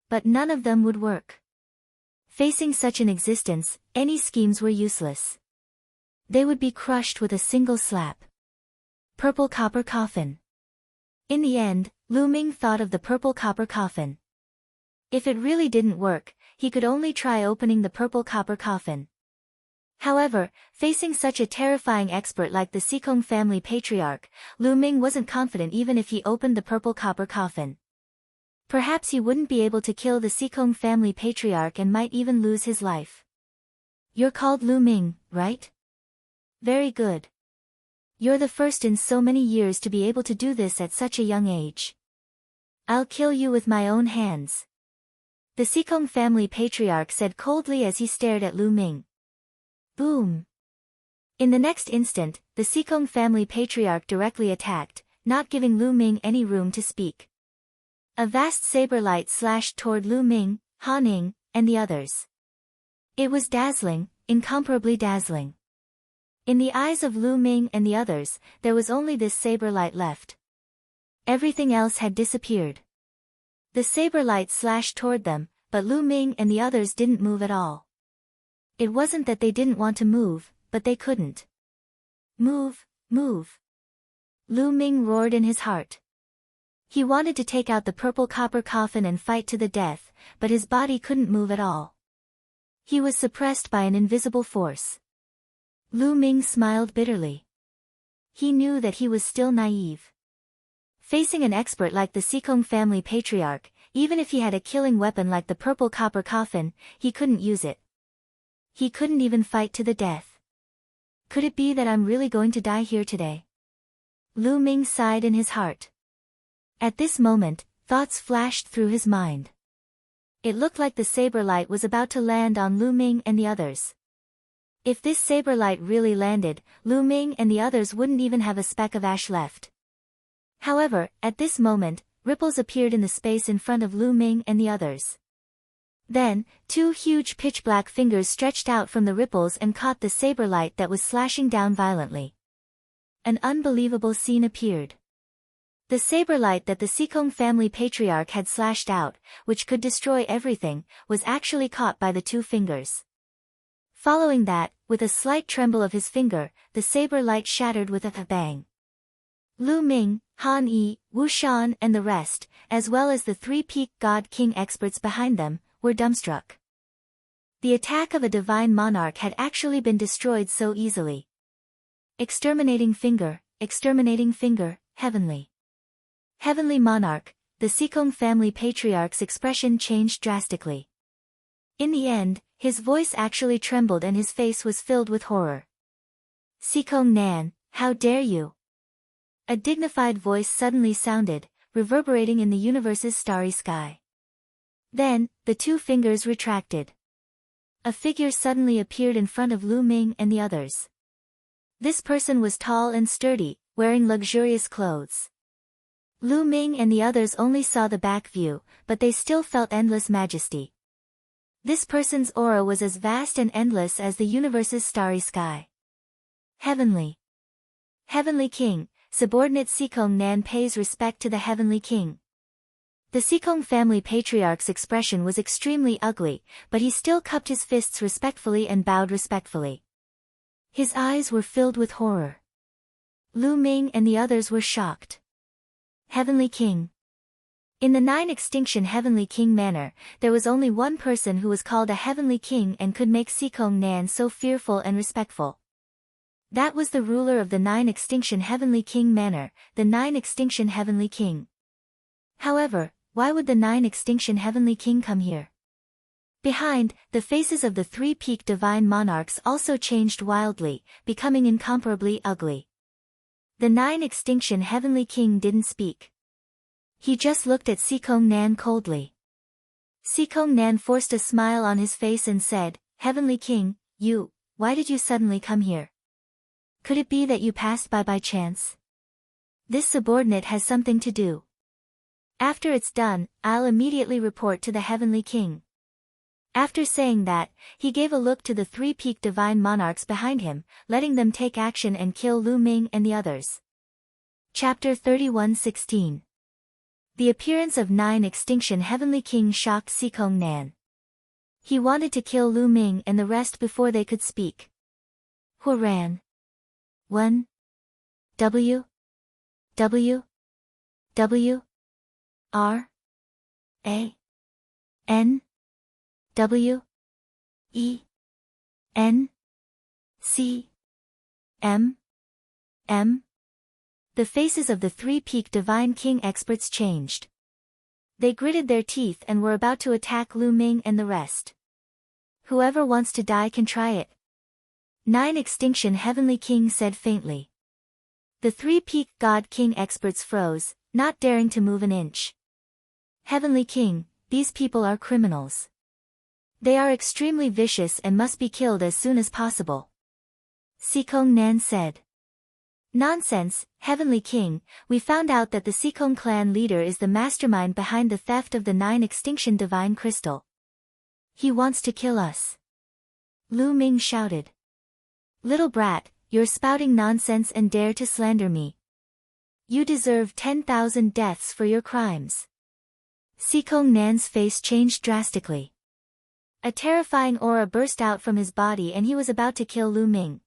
But none of them would work. Facing such an existence, any schemes were useless. They would be crushed with a single slap. Purple copper coffin. In the end, Lu Ming thought of the purple copper coffin. If it really didn't work, he could only try opening the purple copper coffin. However, facing such a terrifying expert like the Seekong family patriarch, Lu Ming wasn't confident even if he opened the purple copper coffin. Perhaps he wouldn't be able to kill the Seekong family patriarch and might even lose his life. You're called Lu Ming, right? Very good. You're the first in so many years to be able to do this at such a young age. I'll kill you with my own hands. The Seekong family patriarch said coldly as he stared at Lu Ming. Boom! In the next instant, the Seekong family patriarch directly attacked, not giving Lu Ming any room to speak. A vast saber light slashed toward Lu Ming, Han Ning, and the others. It was dazzling, incomparably dazzling. In the eyes of Lu Ming and the others, there was only this saber light left. Everything else had disappeared. The saber light slashed toward them, but Lu Ming and the others didn't move at all. It wasn't that they didn't want to move, but they couldn't. Move, move. Lu Ming roared in his heart. He wanted to take out the purple copper coffin and fight to the death, but his body couldn't move at all. He was suppressed by an invisible force. Lu Ming smiled bitterly. He knew that he was still naive. Facing an expert like the Seekong family patriarch, even if he had a killing weapon like the purple copper coffin, he couldn't use it. He couldn't even fight to the death. Could it be that I'm really going to die here today? Lu Ming sighed in his heart. At this moment, thoughts flashed through his mind. It looked like the saber light was about to land on Lu Ming and the others. If this saber light really landed, Lu Ming and the others wouldn't even have a speck of ash left. However, at this moment, ripples appeared in the space in front of Lu Ming and the others. Then, two huge pitch-black fingers stretched out from the ripples and caught the saber light that was slashing down violently. An unbelievable scene appeared. The saber light that the Seekong family patriarch had slashed out, which could destroy everything, was actually caught by the two fingers. Following that, with a slight tremble of his finger, the saber light shattered with a bang. Lu Ming, Han Yi, Wu Shan and the rest, as well as the three peak God King experts behind them, were dumbstruck. The attack of a divine monarch had actually been destroyed so easily. Exterminating finger, heavenly. Heavenly monarch, the Seekong family patriarch's expression changed drastically. In the end, his voice actually trembled and his face was filled with horror. Seekong Nan, how dare you? A dignified voice suddenly sounded, reverberating in the universe's starry sky. Then, the two fingers retracted. A figure suddenly appeared in front of Lu Ming and the others. This person was tall and sturdy, wearing luxurious clothes. Lu Ming and the others only saw the back view, but they still felt endless majesty. This person's aura was as vast and endless as the universe's starry sky. Heavenly. Heavenly King, subordinate Seekong Nan pays respect to the Heavenly King. The Seekong family patriarch's expression was extremely ugly, but he still cupped his fists respectfully and bowed respectfully. His eyes were filled with horror. Lu Ming and the others were shocked. Heavenly King. In the Nine Extinction Heavenly King manner, there was only one person who was called a Heavenly King and could make Sikong Nan so fearful and respectful. That was the ruler of the Nine Extinction Heavenly King manner, the Nine Extinction Heavenly King. However, why would the Nine Extinction Heavenly King come here? Behind, the faces of the three-peaked divine monarchs also changed wildly, becoming incomparably ugly. The Nine Extinction Heavenly King didn't speak. He just looked at Sikong Nan coldly. Sikong Nan forced a smile on his face and said, "Heavenly King, why did you suddenly come here? Could it be that you passed by chance? This subordinate has something to do. After it's done, I'll immediately report to the Heavenly King." After saying that, he gave a look to the three-peaked divine monarchs behind him, letting them take action and kill Lu Ming and the others. Chapter 31:16. The appearance of Nine Extinction Heavenly King shocked Sikong Nan. He wanted to kill Lu Ming and the rest before they could speak. Hu ran. 1. W. R. A. N. W. E. N. C. M. The faces of the three-peaked Divine King experts changed. They gritted their teeth and were about to attack Lu Ming and the rest. "Whoever wants to die can try it," Nine Extinction Heavenly King said faintly. The three-peaked God King experts froze, not daring to move an inch. "Heavenly King, these people are criminals. They are extremely vicious and must be killed as soon as possible," Sikong Nan said. "Nonsense, Heavenly King, we found out that the Sikong clan leader is the mastermind behind the theft of the Nine Extinction Divine Crystal. He wants to kill us," Lu Ming shouted. "Little brat, you're spouting nonsense and dare to slander me. You deserve 10,000 deaths for your crimes." Sikong Nan's face changed drastically. A terrifying aura burst out from his body and he was about to kill Lu Ming.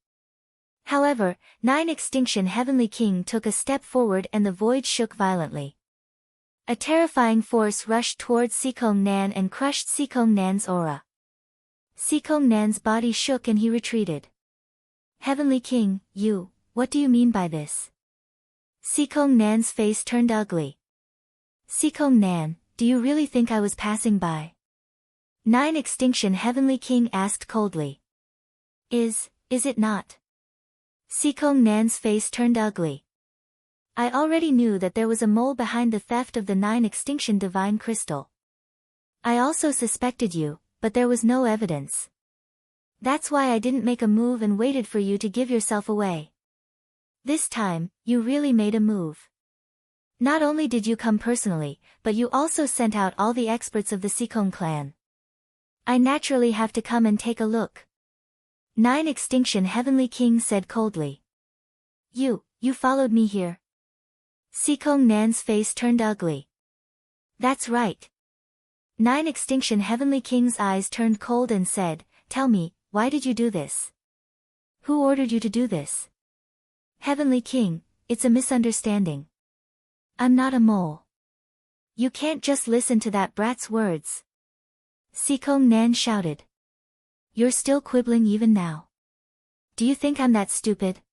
However, Nine Extinction Heavenly King took a step forward and the void shook violently. A terrifying force rushed towards Sikong Nan and crushed Sikong Nan's aura. Sikong Nan's body shook and he retreated. "Heavenly King, what do you mean by this?" Sikong Nan's face turned ugly. "Sikong Nan, do you really think I was passing by?" Nine Extinction Heavenly King asked coldly. Is it not?" Sikong Nan's face turned ugly. "I already knew that there was a mole behind the theft of the Nine Extinction Divine Crystal. I also suspected you, but there was no evidence. That's why I didn't make a move and waited for you to give yourself away. This time, you really made a move. Not only did you come personally, but you also sent out all the experts of the Sikong clan. I naturally have to come and take a look," Nine Extinction Heavenly King said coldly. You followed me here?" Sikong Nan's face turned ugly. "That's right." Nine Extinction Heavenly King's eyes turned cold and said, "Tell me, why did you do this? Who ordered you to do this?" "Heavenly King, it's a misunderstanding. I'm not a mole. You can't just listen to that brat's words," Sikong Nan shouted. "You're still quibbling even now. Do you think I'm that stupid?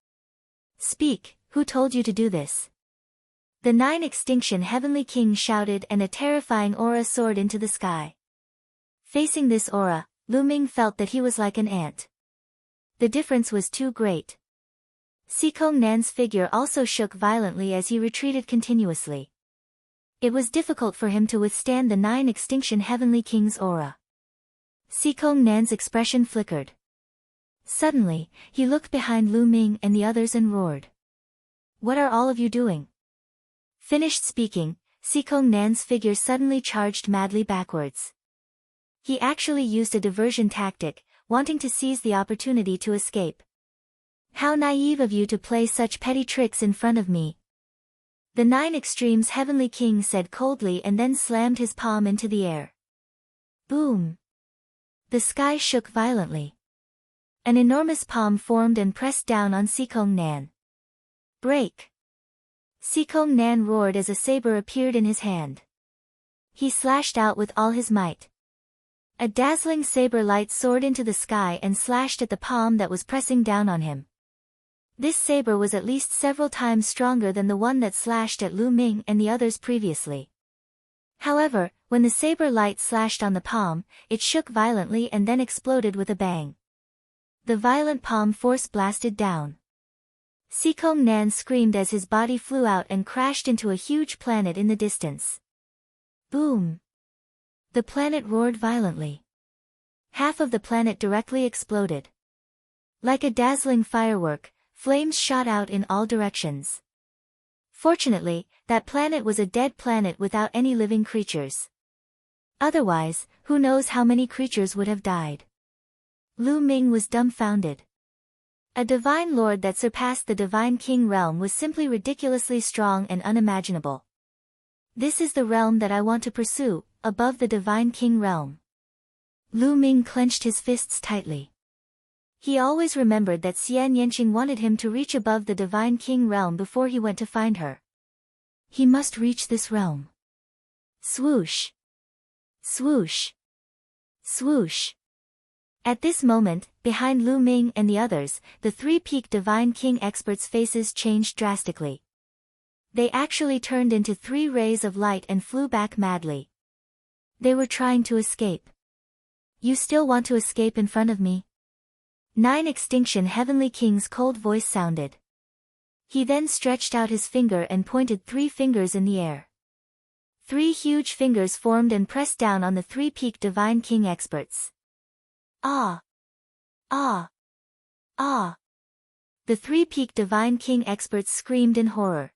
Speak, who told you to do this?" The Nine Extinction Heavenly King shouted and a terrifying aura soared into the sky. Facing this aura, Lu Ming felt that he was like an ant. The difference was too great. Sikong Nan's figure also shook violently as he retreated continuously. It was difficult for him to withstand the Nine Extinction Heavenly King's aura. Sikong Nan's expression flickered. Suddenly, he looked behind Lu Ming and the others and roared. "What are all of you doing?" Finished speaking, Sikong Nan's figure suddenly charged madly backwards. He actually used a diversion tactic, wanting to seize the opportunity to escape. "How naive of you to play such petty tricks in front of me," the Nine Extremes Heavenly King said coldly and then slammed his palm into the air. Boom! The sky shook violently. An enormous palm formed and pressed down on Sikong Nan. "Break!" Sikong Nan roared as a saber appeared in his hand. He slashed out with all his might. A dazzling saber light soared into the sky and slashed at the palm that was pressing down on him. This saber was at least several times stronger than the one that slashed at Lu Ming and the others previously. However, when the saber light slashed on the palm, it shook violently and then exploded with a bang. The violent palm force blasted down. Sikong Nan screamed as his body flew out and crashed into a huge planet in the distance. Boom! The planet roared violently. Half of the planet directly exploded. Like a dazzling firework, flames shot out in all directions. Fortunately, that planet was a dead planet without any living creatures. Otherwise, who knows how many creatures would have died. Lu Ming was dumbfounded. A divine lord that surpassed the divine king realm was simply ridiculously strong and unimaginable. This is the realm that I want to pursue, above the divine king realm. Lu Ming clenched his fists tightly. He always remembered that Xian Yanqing wanted him to reach above the divine king realm before he went to find her. He must reach this realm. Swoosh! Swoosh! Swoosh! At this moment, behind Lu Ming and the others, the three-peaked Divine King experts' faces changed drastically. They actually turned into 3 rays of light and flew back madly. They were trying to escape. You still want to escape in front of me? 9 Extinction Heavenly King's cold voice sounded. He then stretched out his finger and pointed 3 fingers in the air. 3 huge fingers formed and pressed down on the 3-peaked Divine King experts. Ah! Ah! Ah! The 3-peaked Divine King experts screamed in horror.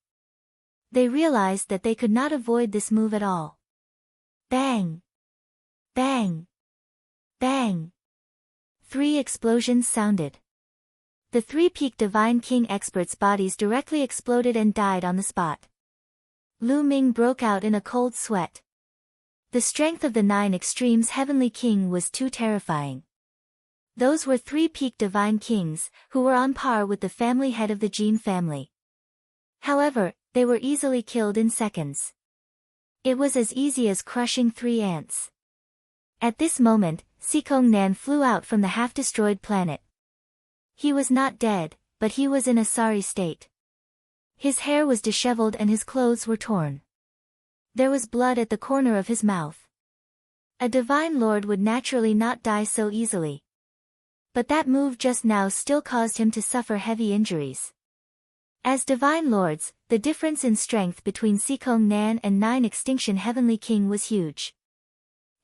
They realized that they could not avoid this move at all. Bang! Bang! Bang! 3 explosions sounded. The 3-peaked Divine King experts' bodies directly exploded and died on the spot. Lu Ming broke out in a cold sweat. The strength of the 9 Extremes Heavenly King was too terrifying. Those were 3-peaked Divine Kings, who were on par with the family head of the Jin family. However, they were easily killed in seconds. It was as easy as crushing 3 ants. At this moment, Sikong Nan flew out from the half-destroyed planet. He was not dead, but he was in a sorry state. His hair was disheveled and his clothes were torn. There was blood at the corner of his mouth. A divine lord would naturally not die so easily. But that move just now still caused him to suffer heavy injuries. As divine lords, the difference in strength between Sikong Nan and 9 Extinction Heavenly King was huge.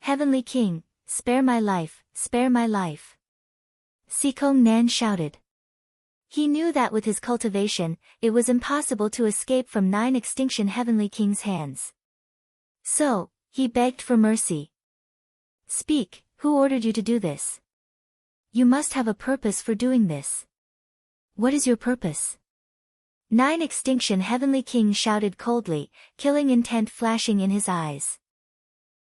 Heavenly King, spare my life, spare my life. Sikong Nan shouted. He knew that with his cultivation, it was impossible to escape from 9 Extinction Heavenly King's hands. So, he begged for mercy. Speak, who ordered you to do this? You must have a purpose for doing this. What is your purpose? 9 Extinction Heavenly King shouted coldly, killing intent flashing in his eyes.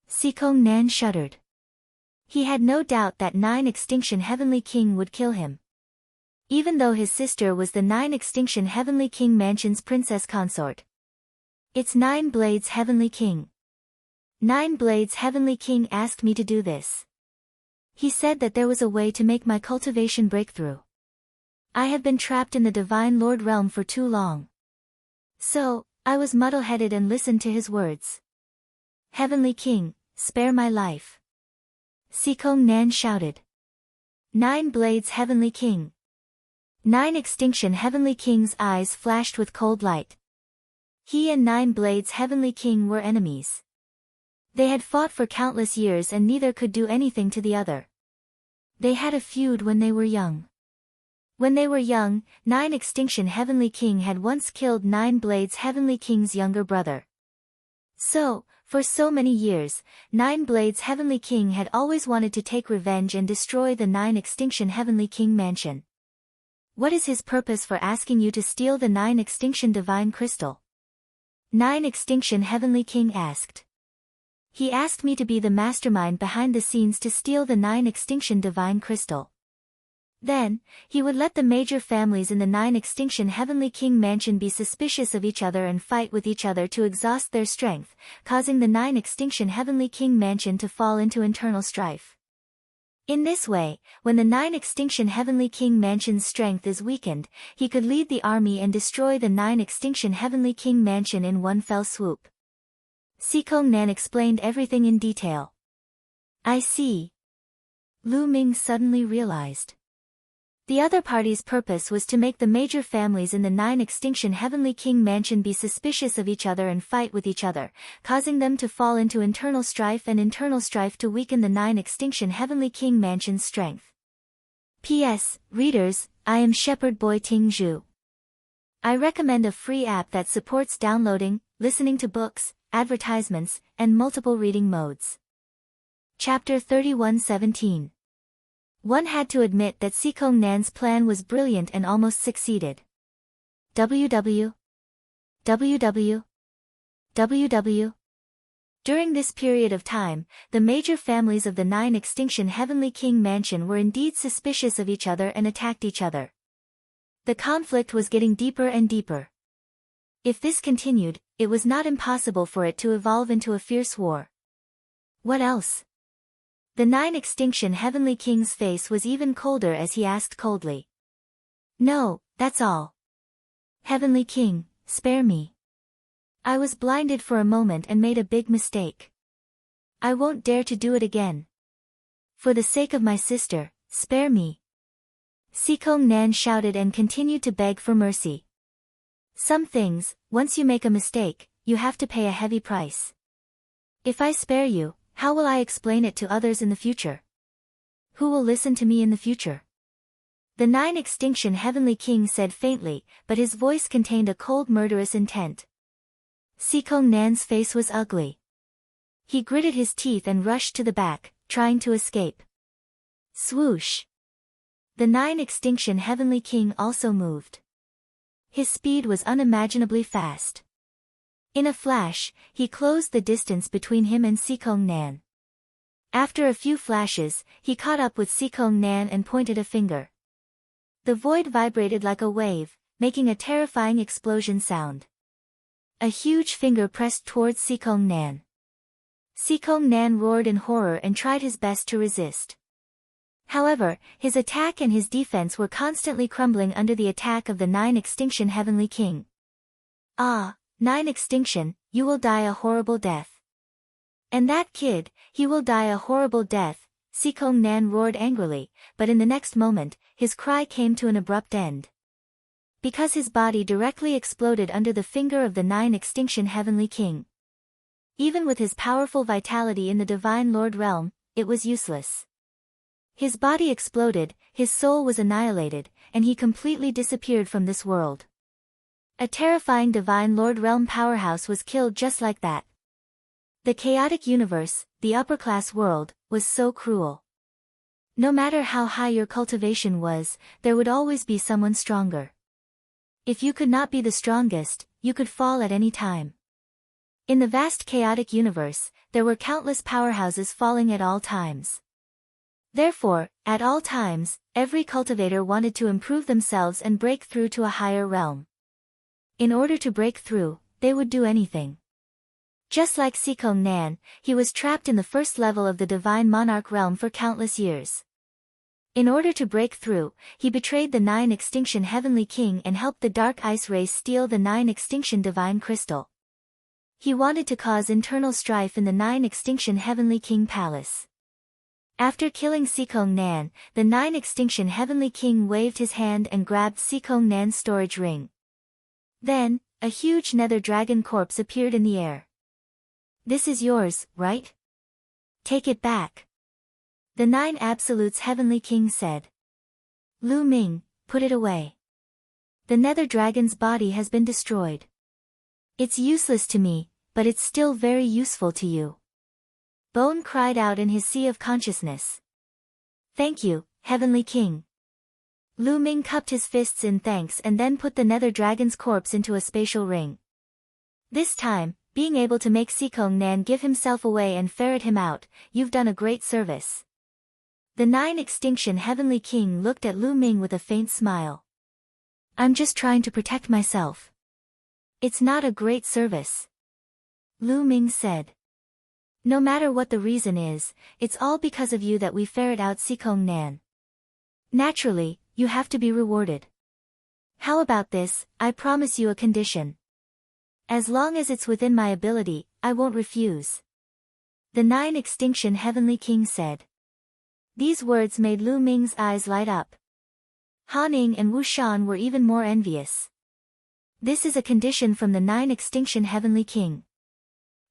Sikong Nan shuddered. He had no doubt that 9 Extinction Heavenly King would kill him. Even though his sister was the 9 Extinction Heavenly King Mansion's princess consort. It's 9 Blades Heavenly King. 9 Blades Heavenly King asked me to do this. He said that there was a way to make my cultivation breakthrough. I have been trapped in the Divine Lord realm for too long. So, I was muddle-headed and listened to his words. Heavenly King, spare my life. Sikong Nan shouted. 9 Blades Heavenly King. 9 Extinction Heavenly King's eyes flashed with cold light. He and 9 Blades Heavenly King were enemies. They had fought for countless years and neither could do anything to the other. They had a feud when they were young. When they were young, 9 Extinction Heavenly King had once killed 9 Blades Heavenly King's younger brother. So, for so many years, 9 Blades Heavenly King had always wanted to take revenge and destroy the 9 Extinction Heavenly King Mansion. What is his purpose for asking you to steal the 9 Extinction Divine Crystal? 9 Extinction Heavenly King asked. He asked me to be the mastermind behind the scenes to steal the 9 Extinction Divine Crystal. Then, he would let the major families in the 9 Extinction Heavenly King Mansion be suspicious of each other and fight with each other to exhaust their strength, causing the 9 Extinction Heavenly King Mansion to fall into internal strife. In this way, when the 9 Extinction Heavenly King Mansion's strength is weakened, he could lead the army and destroy the 9 Extinction Heavenly King Mansion in one fell swoop. Sikong Nan explained everything in detail. I see. Lu Ming suddenly realized. The other party's purpose was to make the major families in the 9 Extinction Heavenly King Mansion be suspicious of each other and fight with each other, causing them to fall into internal strife and internal strife to weaken the 9 Extinction Heavenly King Mansion's strength. P.S. Readers, I am Shepherd Boy Ting Zhu. I recommend a free app that supports downloading, listening to books, advertisements, and multiple reading modes. Chapter 31:17. One had to admit that Sikong Nan's plan was brilliant and almost succeeded. WW. During this period of time, the major families of the 9 Extinction Heavenly King Mansion were indeed suspicious of each other and attacked each other. The conflict was getting deeper and deeper. If this continued, it was not impossible for it to evolve into a fierce war. What else? The 9 Extinction Heavenly King's face was even colder as he asked coldly. No, that's all. Heavenly King, spare me. I was blinded for a moment and made a big mistake. I won't dare to do it again. For the sake of my sister, spare me. Sikong Nan shouted and continued to beg for mercy. Some things, once you make a mistake, you have to pay a heavy price. If I spare you, how will I explain it to others in the future? Who will listen to me in the future? The 9 Extinction Heavenly King said faintly, but his voice contained a cold murderous intent. Sikong Nan's face was ugly. He gritted his teeth and rushed to the back, trying to escape. Swoosh! The 9 Extinction Heavenly King also moved. His speed was unimaginably fast. In a flash, he closed the distance between him and Sikong Nan. After a few flashes, he caught up with Sikong Nan and pointed a finger. The void vibrated like a wave, making a terrifying explosion sound. A huge finger pressed towards Sikong Nan. Sikong Nan roared in horror and tried his best to resist. However, his attack and his defense were constantly crumbling under the attack of the 9 Extinction Heavenly King. Ah, 9 Extinction, you will die a horrible death. And that kid, he will die a horrible death, Sikong Nan roared angrily, but in the next moment, his cry came to an abrupt end. Because his body directly exploded under the finger of the 9 Extinction Heavenly King. Even with his powerful vitality in the Divine Lord realm, it was useless. His body exploded, his soul was annihilated, and he completely disappeared from this world. A terrifying Divine Lord realm powerhouse was killed just like that. The chaotic universe, the upper-class world, was so cruel. No matter how high your cultivation was, there would always be someone stronger. If you could not be the strongest, you could fall at any time. In the vast chaotic universe, there were countless powerhouses falling at all times. Therefore, at all times, every cultivator wanted to improve themselves and break through to a higher realm. In order to break through, they would do anything. Just like Sikong Nan, he was trapped in the first level of the Divine Monarch realm for countless years. In order to break through, he betrayed the 9 Extinction Heavenly King and helped the Dark Ice Race steal the 9 Extinction Divine Crystal. He wanted to cause internal strife in the 9 Extinction Heavenly King Palace. After killing Sikong Nan, the 9 Extinction Heavenly King waved his hand and grabbed Sikong Nan's storage ring. Then, a huge nether dragon corpse appeared in the air. This is yours, right? Take it back. The 9 Absolutes Heavenly King said. Lu Ming, put it away. The nether dragon's body has been destroyed. It's useless to me, but it's still very useful to you. Bone cried out in his sea of consciousness. Thank you, Heavenly King. Lu Ming cupped his fists in thanks and then put the nether dragon's corpse into a spatial ring. This time, being able to make Sikong Nan give himself away and ferret him out, you've done a great service. The 9 Extinction Heavenly King looked at Lu Ming with a faint smile. I'm just trying to protect myself. It's not a great service. Lu Ming said. No matter what the reason is, it's all because of you that we ferret out Sikong Nan. Naturally, you have to be rewarded. How about this? I promise you a condition. As long as it's within my ability, I won't refuse. The 9 Extinction Heavenly King said. These words made Lu Ming's eyes light up. Han Ning and Wu Shan were even more envious. This is a condition from the 9 Extinction Heavenly King.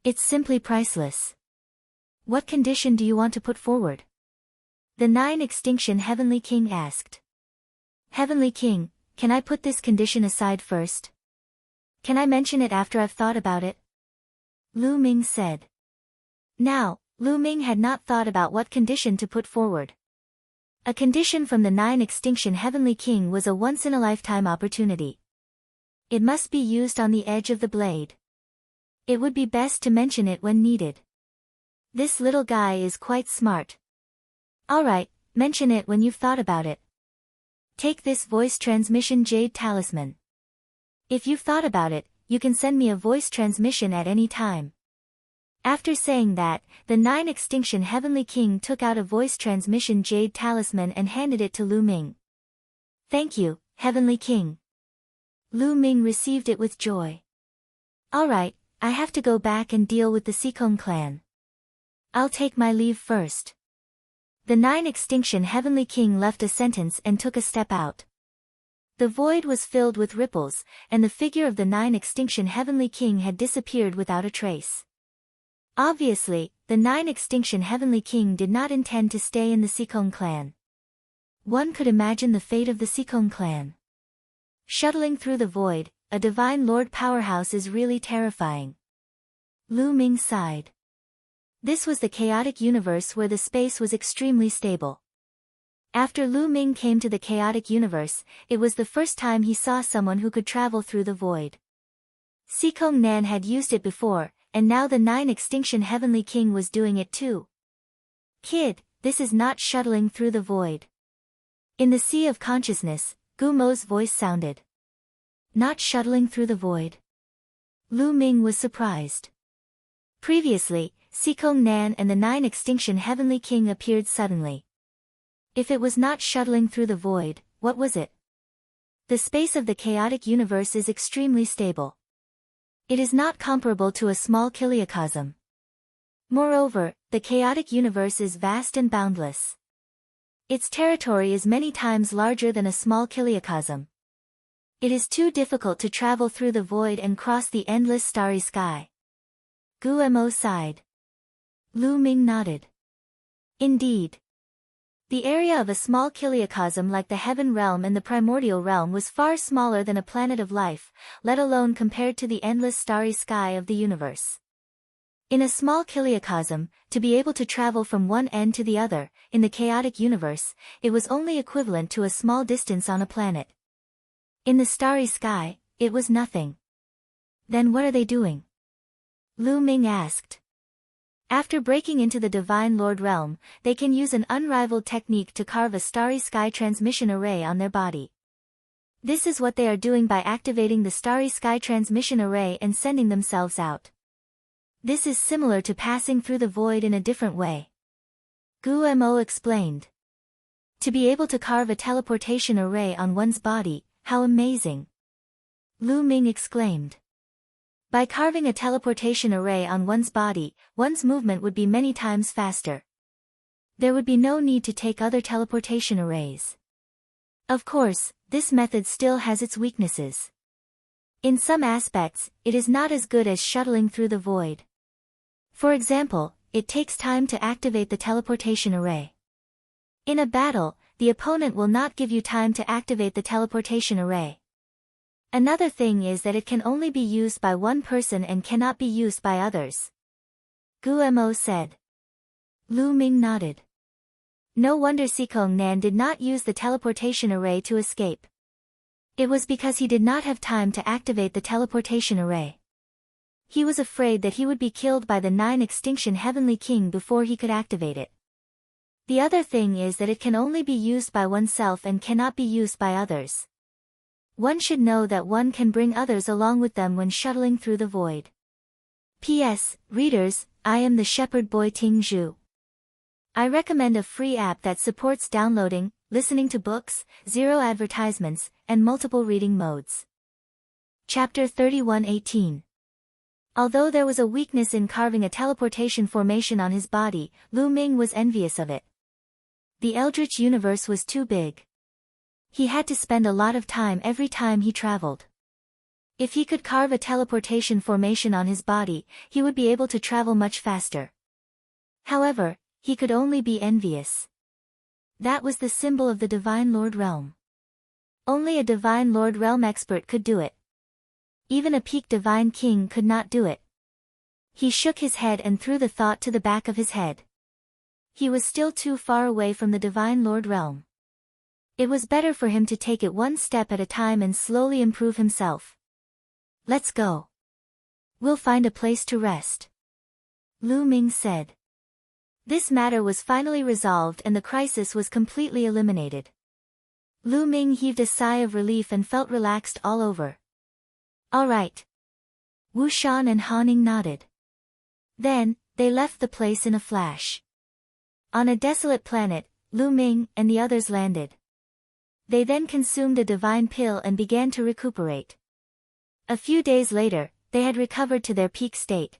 It's simply priceless. What condition do you want to put forward? The 9 Extinction Heavenly King asked. Heavenly King, can I put this condition aside first? Can I mention it after I've thought about it? Lu Ming said. Now, Lu Ming had not thought about what condition to put forward. A condition from the 9 Extinction Heavenly King was a once-in-a-lifetime opportunity. It must be used on the edge of the blade. It would be best to mention it when needed. This little guy is quite smart. Alright, mention it when you've thought about it. Take this voice transmission jade talisman. If you've thought about it, you can send me a voice transmission at any time. After saying that, the 9 Extinction Heavenly King took out a voice transmission jade talisman and handed it to Lu Ming. Thank you, Heavenly King. Lu Ming received it with joy. Alright, I have to go back and deal with the Sikong clan. I'll take my leave first. The 9 Extinction Heavenly King left a sentence and took a step out. The void was filled with ripples, and the figure of the 9 Extinction Heavenly King had disappeared without a trace. Obviously, the 9 Extinction Heavenly King did not intend to stay in the Sikong clan. One could imagine the fate of the Sikong clan. Shuttling through the void, a Divine Lord powerhouse is really terrifying. Lu Ming sighed. This was the chaotic universe where the space was extremely stable. After Lu Ming came to the chaotic universe, it was the first time he saw someone who could travel through the void. Sikong Nan had used it before, and now the 9 Extinction Heavenly King was doing it too. Kid, this is not shuttling through the void. In the sea of consciousness, Gu Mo's voice sounded. Not shuttling through the void. Lu Ming was surprised. Previously, Sikong Nan and the 9 Extinction Heavenly King appeared suddenly. If it was not shuttling through the void, what was it? The space of the chaotic universe is extremely stable. It is not comparable to a small kiliacosm. Moreover, the chaotic universe is vast and boundless. Its territory is many times larger than a small kiliacosm. It is too difficult to travel through the void and cross the endless starry sky. Gu Mo sighed. Lu Ming nodded. Indeed. The area of a small kiliacosm like the heaven realm and the primordial realm was far smaller than a planet of life, let alone compared to the endless starry sky of the universe. In a small kiliacosm, to be able to travel from one end to the other, in the chaotic universe, it was only equivalent to a small distance on a planet. In the starry sky, it was nothing. Then what are they doing? Lu Ming asked. After breaking into the Divine Lord realm, they can use an unrivaled technique to carve a starry sky transmission array on their body. This is what they are doing by activating the starry sky transmission array and sending themselves out. This is similar to passing through the void in a different way. Gu Mo explained. To be able to carve a teleportation array on one's body, how amazing! Lu Ming exclaimed. By carving a teleportation array on one's body, one's movement would be many times faster. There would be no need to take other teleportation arrays. Of course, this method still has its weaknesses. In some aspects, it is not as good as shuttling through the void. For example, it takes time to activate the teleportation array. In a battle, the opponent will not give you time to activate the teleportation array. Another thing is that it can only be used by one person and cannot be used by others. Gu Mo said. Lu Ming nodded. No wonder Sikong Nan did not use the teleportation array to escape. It was because he did not have time to activate the teleportation array. He was afraid that he would be killed by the 9 Extinction Heavenly King before he could activate it. The other thing is that it can only be used by oneself and cannot be used by others. One should know that one can bring others along with them when shuttling through the void. P.S. Readers, I am the Shepherd Boy Ting Zhu. I recommend a free app that supports downloading, listening to books, zero advertisements, and multiple reading modes. Chapter 31:18. Although there was a weakness in carving a teleportation formation on his body, Lu Ming was envious of it. The Eldritch universe was too big. He had to spend a lot of time every time he traveled. If he could carve a teleportation formation on his body, he would be able to travel much faster. However, he could only be envious. That was the symbol of the Divine Lord Realm. Only a Divine Lord Realm expert could do it. Even a peak Divine King could not do it. He shook his head and threw the thought to the back of his head. He was still too far away from the Divine Lord Realm. It was better for him to take it one step at a time and slowly improve himself. Let's go. We'll find a place to rest. Lu Ming said. This matter was finally resolved and the crisis was completely eliminated. Lu Ming heaved a sigh of relief and felt relaxed all over. All right. Wu Shan and Han Ning nodded. Then, they left the place in a flash. On a desolate planet, Lu Ming and the others landed. They then consumed a divine pill and began to recuperate. A few days later, they had recovered to their peak state.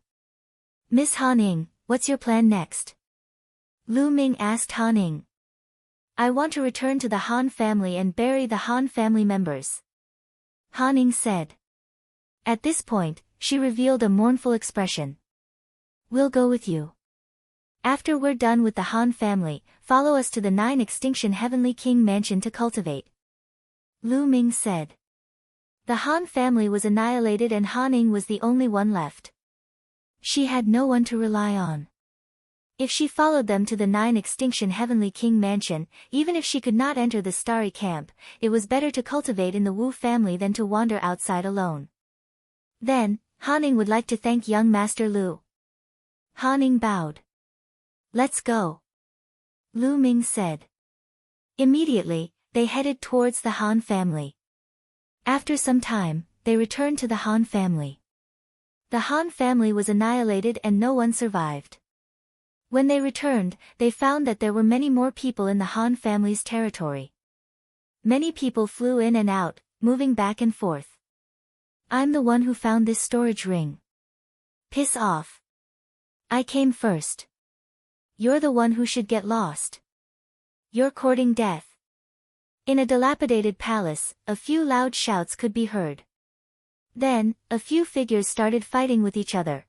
Miss Han Ning, what's your plan next? Lu Ming asked Han Ning. I want to return to the Han family and bury the Han family members. Han Ning said. At this point, she revealed a mournful expression. We'll go with you. After we're done with the Han family, follow us to the 9 Extinction Heavenly King Mansion to cultivate. Lu Ming said. The Han family was annihilated and Han Ning was the only one left. She had no one to rely on. If she followed them to the 9 Extinction Heavenly King Mansion, even if she could not enter the Starry Camp, it was better to cultivate in the Wu family than to wander outside alone. Then, Han Ning would like to thank young Master Lu. Han Ning bowed. Let's go. Lu Ming said. Immediately, they headed towards the Han family. After some time, they returned to the Han family. The Han family was annihilated and no one survived. When they returned, they found that there were many more people in the Han family's territory. Many people flew in and out, moving back and forth. I'm the one who found this storage ring. Piss off. I came first. You're the one who should get lost. You're courting death. In a dilapidated palace, a few loud shouts could be heard. Then, a few figures started fighting with each other.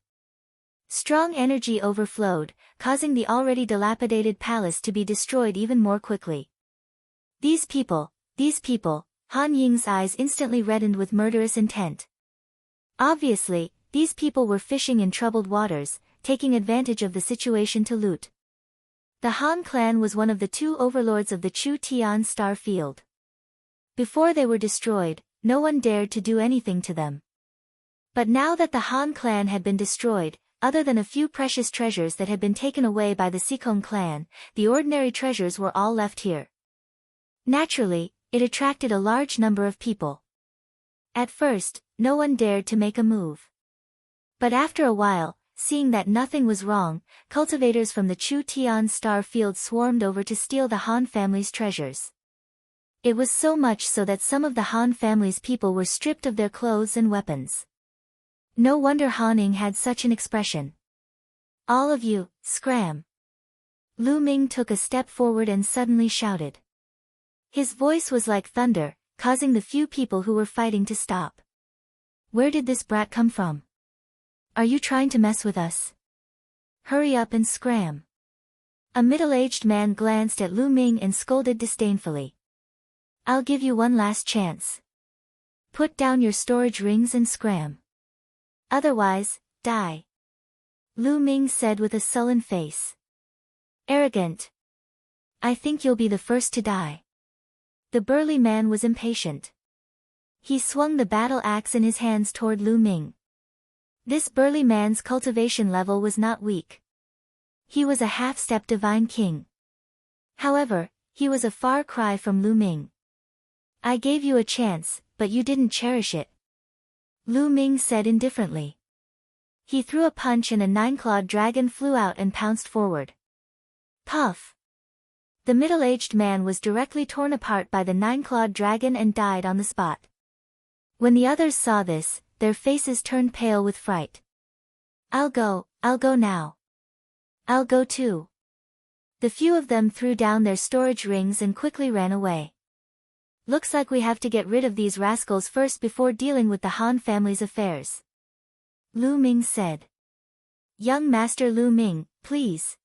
Strong energy overflowed, causing the already dilapidated palace to be destroyed even more quickly. These people, Han Ying's eyes instantly reddened with murderous intent. Obviously, these people were fishing in troubled waters, taking advantage of the situation to loot. The Han clan was one of the 2 overlords of the Chu Tian star field. Before they were destroyed, no one dared to do anything to them. But now that the Han clan had been destroyed, other than a few precious treasures that had been taken away by the Sikong clan, the ordinary treasures were all left here. Naturally, it attracted a large number of people. At first, no one dared to make a move. But after a while, seeing that nothing was wrong, cultivators from the Chu Tian star field swarmed over to steal the Han family's treasures. It was so much so that some of the Han family's people were stripped of their clothes and weapons. No wonder Han Ning had such an expression. All of you, scram! Lu Ming took a step forward and suddenly shouted. His voice was like thunder, causing the few people who were fighting to stop. Where did this brat come from? Are you trying to mess with us? Hurry up and scram. A middle-aged man glanced at Lu Ming and scolded disdainfully. I'll give you one last chance. Put down your storage rings and scram. Otherwise, die. Lu Ming said with a sullen face. Arrogant. I think you'll be the first to die. The burly man was impatient. He swung the battle axe in his hands toward Lu Ming. This burly man's cultivation level was not weak. He was a half-step divine king. However, he was a far cry from Lu Ming. I gave you a chance, but you didn't cherish it. Lu Ming said indifferently. He threw a punch and a nine-clawed dragon flew out and pounced forward. Puff! The middle-aged man was directly torn apart by the nine-clawed dragon and died on the spot. When the others saw this, their faces turned pale with fright. I'll go now. I'll go too. The few of them threw down their storage rings and quickly ran away. Looks like we have to get rid of these rascals first before dealing with the Han family's affairs. Lu Ming said. Young Master Lu Ming, please.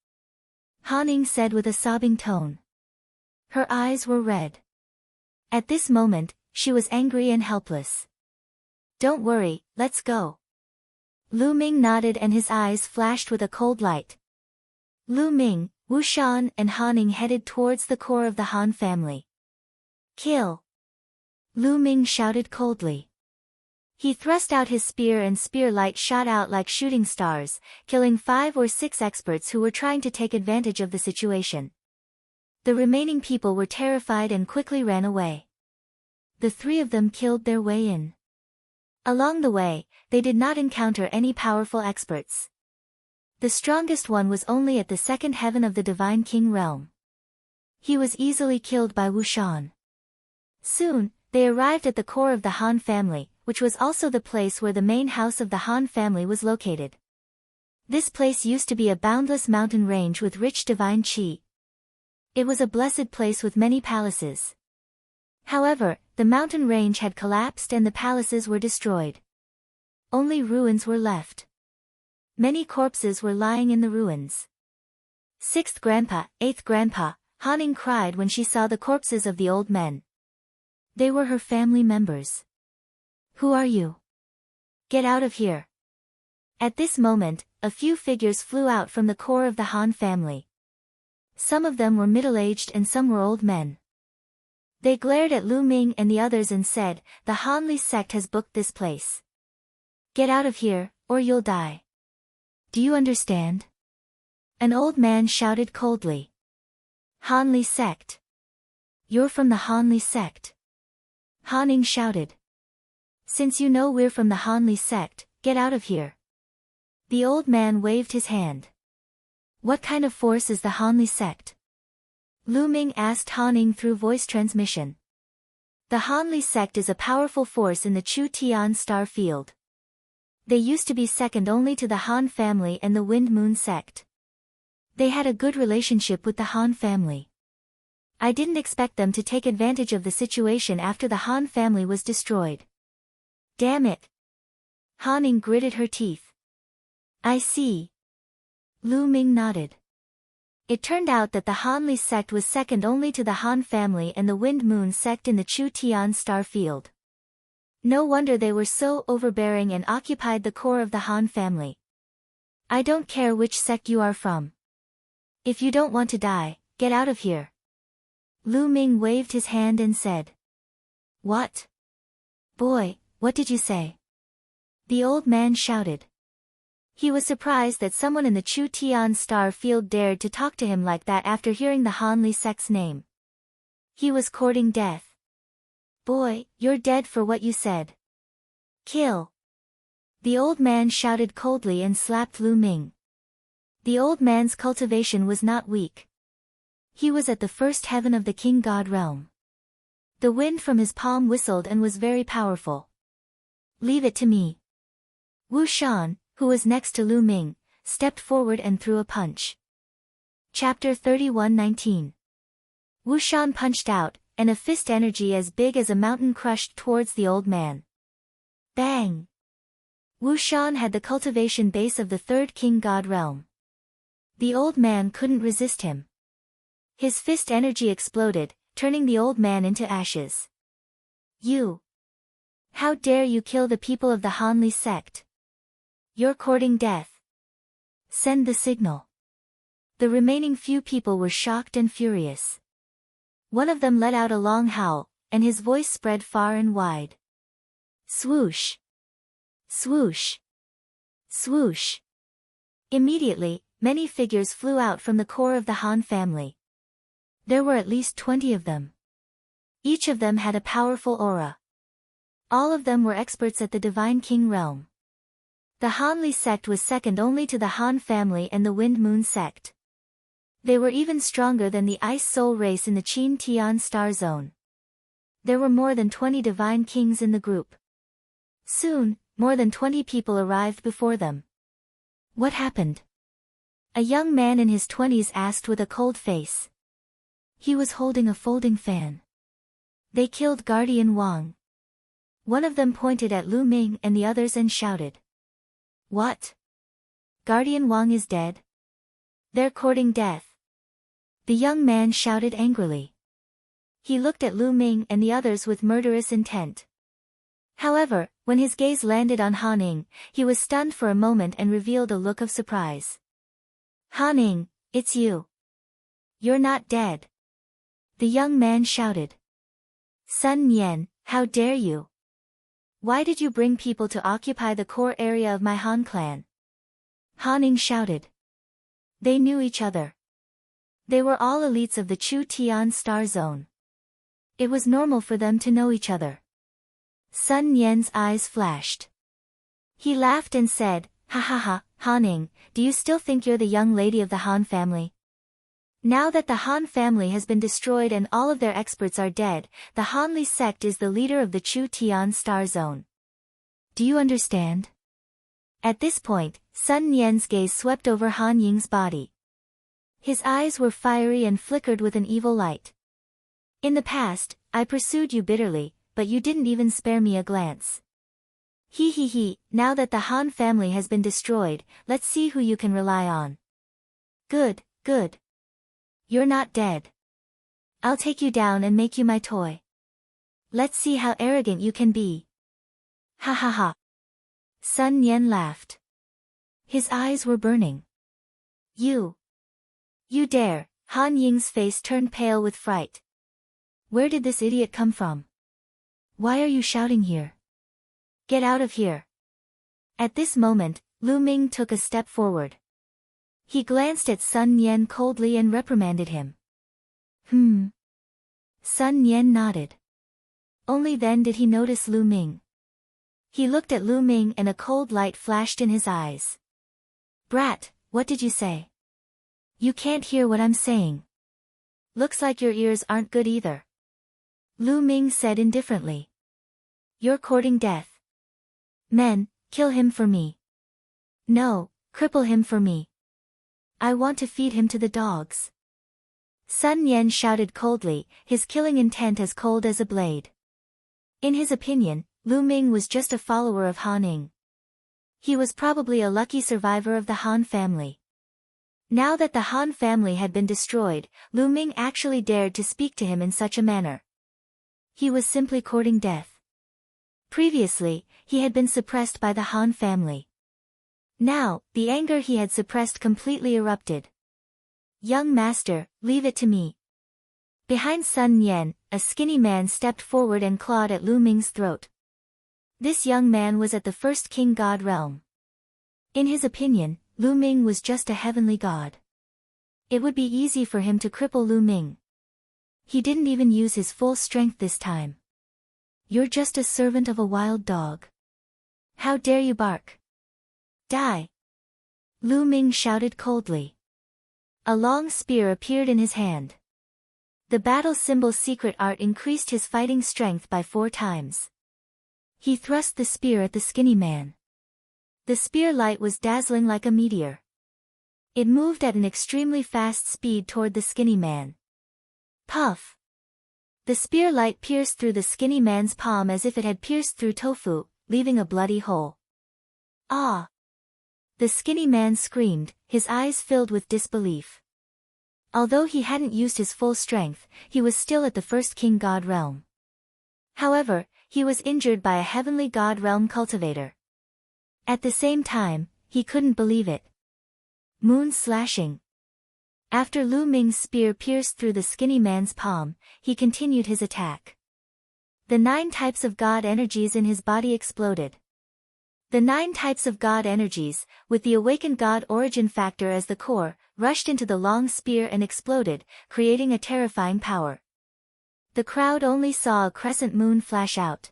Han Ning said with a sobbing tone. Her eyes were red. At this moment, she was angry and helpless. Don't worry, let's go. Lu Ming nodded and his eyes flashed with a cold light. Lu Ming, Wu Shan and Han Ning headed towards the core of the Han family. Kill! Lu Ming shouted coldly. He thrust out his spear and spear light shot out like shooting stars, killing 5 or 6 experts who were trying to take advantage of the situation. The remaining people were terrified and quickly ran away. The 3 of them killed their way in. Along the way, they did not encounter any powerful experts. The strongest one was only at the 2nd heaven of the Divine King realm. He was easily killed by Wu Shan. Soon, they arrived at the core of the Han family, which was also the place where the main house of the Han family was located. This place used to be a boundless mountain range with rich divine qi. It was a blessed place with many palaces. However, the mountain range had collapsed and the palaces were destroyed. Only ruins were left. Many corpses were lying in the ruins. 6th Grandpa, 8th Grandpa, Han Ning cried when she saw the corpses of the old men. They were her family members. Who are you? Get out of here. At this moment, a few figures flew out from the core of the Han family. Some of them were middle-aged and some were old men. They glared at Lu Ming and the others and said, the Hanli sect has booked this place. Get out of here, or you'll die. Do you understand? An old man shouted coldly. Hanli sect. You're from the Hanli sect. Han Ning shouted. Since you know we're from the Hanli sect, get out of here. The old man waved his hand. What kind of force is the Hanli sect? Lu Ming asked Han Ning through voice transmission. The Hanli sect is a powerful force in the Chu Tian star field. They used to be second only to the Han family and the Wind Moon sect. They had a good relationship with the Han family. I didn't expect them to take advantage of the situation after the Han family was destroyed. Damn it! Han Ning gritted her teeth. I see. Lu Ming nodded. It turned out that the Hanli sect was second only to the Han family and the Wind Moon sect in the Chu Tian star field. No wonder they were so overbearing and occupied the core of the Han family. I don't care which sect you are from. If you don't want to die, get out of here. Lu Ming waved his hand and said. What? Boy, what did you say? The old man shouted. He was surprised that someone in the Chu Tian star field dared to talk to him like that after hearing the Hanli sect's name. He was courting death. Boy, you're dead for what you said. Kill. The old man shouted coldly and slapped Lu Ming. The old man's cultivation was not weak. He was at the 1st heaven of the King God realm. The wind from his palm whistled and was very powerful. Leave it to me. Wu Shan, who was next to Lu Ming, stepped forward and threw a punch. Chapter 31:19. Wu Shan punched out, and a fist energy as big as a mountain crushed towards the old man. Bang! Wu Shan had the cultivation base of the 3rd King God realm. The old man couldn't resist him. His fist energy exploded, turning the old man into ashes. You! How dare you kill the people of the Hanli sect? You're courting death. Send the signal. The remaining few people were shocked and furious. One of them let out a long howl, and his voice spread far and wide. Swoosh! Swoosh! Swoosh! Immediately, many figures flew out from the core of the Han family. There were at least 20 of them. Each of them had a powerful aura. All of them were experts at the Divine King realm. The Hanli sect was second only to the Han family and the Wind Moon sect. They were even stronger than the Ice Soul race in the Qin Tian star zone. There were more than 20 divine kings in the group. Soon, more than 20 people arrived before them. What happened? A young man in his 20s asked with a cold face. He was holding a folding fan. They killed Guardian Wang. One of them pointed at Lu Ming and the others and shouted. What? Guardian Wang is dead? They're courting death. The young man shouted angrily. He looked at Lu Ming and the others with murderous intent. However, when his gaze landed on Han Ning, he was stunned for a moment and revealed a look of surprise. Han Ning, it's you. You're not dead. The young man shouted. Sun Yan, how dare you? Why did you bring people to occupy the core area of my Han clan? Han Ning shouted. They knew each other. They were all elites of the Chu Tian star zone. It was normal for them to know each other. Sun Yan's eyes flashed. He laughed and said, ha ha ha, Han Ning, do you still think you're the young lady of the Han family? Now that the Han family has been destroyed and all of their experts are dead, the Hanli sect is the leader of the Chu Tian star zone. Do you understand? At this point, Sun Yan's gaze swept over Han Ying's body. His eyes were fiery and flickered with an evil light. In the past, I pursued you bitterly, but you didn't even spare me a glance. He, now that the Han family has been destroyed, let's see who you can rely on. Good. You're not dead. I'll take you down and make you my toy. Let's see how arrogant you can be. Ha ha ha. Sun Yan laughed. His eyes were burning. You dare, Han Ying's face turned pale with fright. Where did this idiot come from? Why are you shouting here? Get out of here. At this moment, Lu Ming took a step forward. He glanced at Sun Yan coldly and reprimanded him. Sun Yan nodded. Only then did he notice Lu Ming. He looked at Lu Ming and a cold light flashed in his eyes. Brat, what did you say? You can't hear what I'm saying. Looks like your ears aren't good either. Lu Ming said indifferently. You're courting death. Men, kill him for me. No, cripple him for me. I want to feed him to the dogs. Sun Yan shouted coldly, his killing intent as cold as a blade. In his opinion, Lu Ming was just a follower of Han Ning. He was probably a lucky survivor of the Han family. Now that the Han family had been destroyed, Lu Ming actually dared to speak to him in such a manner. He was simply courting death. Previously, he had been suppressed by the Han family. Now, the anger he had suppressed completely erupted. Young master, leave it to me. Behind Sun Yan, a skinny man stepped forward and clawed at Lu Ming's throat. This young man was at the first king god realm. In his opinion, Lu Ming was just a heavenly god. It would be easy for him to cripple Lu Ming. He didn't even use his full strength this time. You're just a servant of a wild dog. How dare you bark? Die! Lu Ming shouted coldly. A long spear appeared in his hand. The battle symbol's secret art increased his fighting strength by 4 times. He thrust the spear at the skinny man. The spear light was dazzling like a meteor. It moved at an extremely fast speed toward the skinny man. Puff! The spear light pierced through the skinny man's palm as if it had pierced through tofu, leaving a bloody hole. Ah! The skinny man screamed, his eyes filled with disbelief. Although he hadn't used his full strength, he was still at the first king god realm. However, he was injured by a heavenly god realm cultivator. At the same time, he couldn't believe it. Moon slashing. After Lu Ming's spear pierced through the skinny man's palm, he continued his attack. The 9 types of god energies in his body exploded. The 9 types of God energies, with the awakened God origin factor as the core, rushed into the long spear and exploded, creating a terrifying power. The crowd only saw a crescent moon flash out.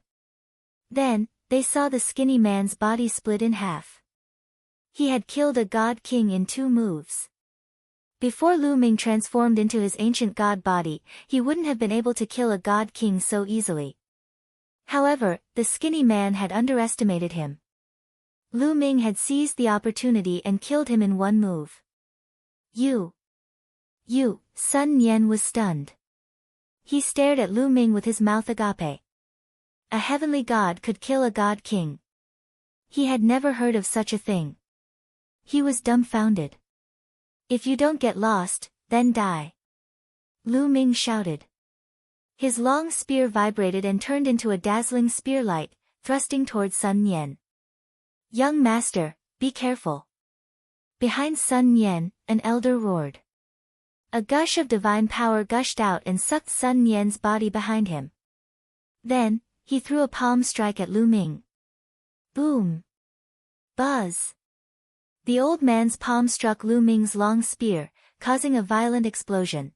Then, they saw the skinny man's body split in half. He had killed a God King in 2 moves. Before Lu Ming transformed into his ancient God body, he wouldn't have been able to kill a God King so easily. However, the skinny man had underestimated him. Lu Ming had seized the opportunity and killed him in 1 move. You, Sun Yen was stunned. He stared at Lu Ming with his mouth agape. A heavenly god could kill a God King. He had never heard of such a thing. He was dumbfounded. If you don't get lost, then die. Lu Ming shouted. His long spear vibrated and turned into a dazzling spear light, thrusting towards Sun Yen. Young master, be careful. Behind Sun Yen, an elder roared. A gush of divine power gushed out and sucked Sun Yen's body behind him. Then, he threw a palm strike at Lu Ming. Boom! Buzz! The old man's palm struck Lu Ming's long spear, causing a violent explosion.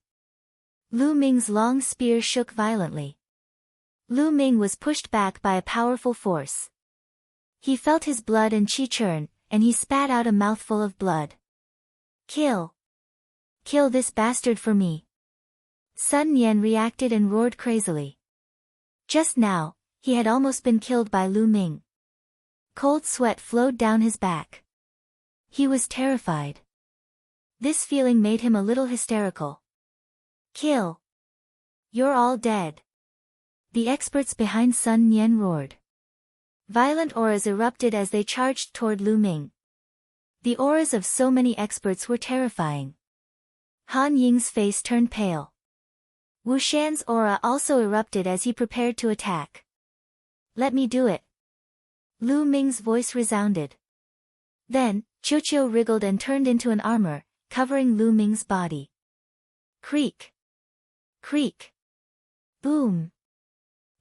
Lu Ming's long spear shook violently. Lu Ming was pushed back by a powerful force. He felt his blood and qi churn, and he spat out a mouthful of blood. Kill! Kill this bastard for me! Sun Yen reacted and roared crazily. Just now, he had almost been killed by Lu Ming. Cold sweat flowed down his back. He was terrified. This feeling made him a little hysterical. Kill! You're all dead! The experts behind Sun Yen roared. Violent auras erupted as they charged toward Lu Ming. The auras of so many experts were terrifying. Han Ying's face turned pale. Wu Shan's aura also erupted as he prepared to attack. Let me do it. Lu Ming's voice resounded. Then, Qiuqiu wriggled and turned into an armor, covering Lu Ming's body. Creak! Creak! Boom!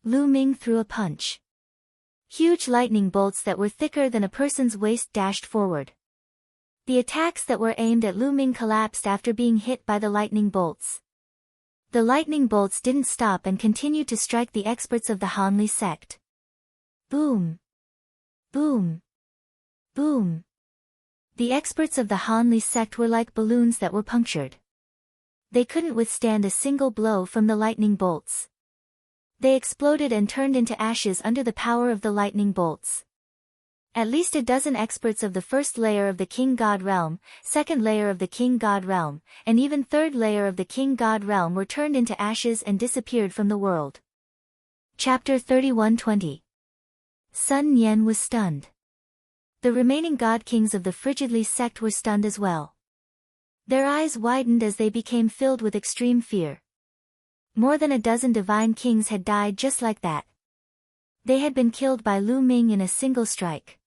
Lu Ming threw a punch. Huge lightning bolts that were thicker than a person's waist dashed forward. The attacks that were aimed at Lu Ming collapsed after being hit by the lightning bolts. The lightning bolts didn't stop and continued to strike the experts of the Hanli sect. Boom! Boom! Boom! The experts of the Hanli sect were like balloons that were punctured. They couldn't withstand a single blow from the lightning bolts. They exploded and turned into ashes under the power of the lightning bolts. At least a dozen experts of the first layer of the King God Realm, second layer of the King God Realm, and even third layer of the King God Realm were turned into ashes and disappeared from the world. Chapter 31:20. Sun Yen was stunned. The remaining God Kings of the Frigidly sect were stunned as well. Their eyes widened as they became filled with extreme fear. More than a dozen divine kings had died just like that. They had been killed by Lu Ming in a single strike.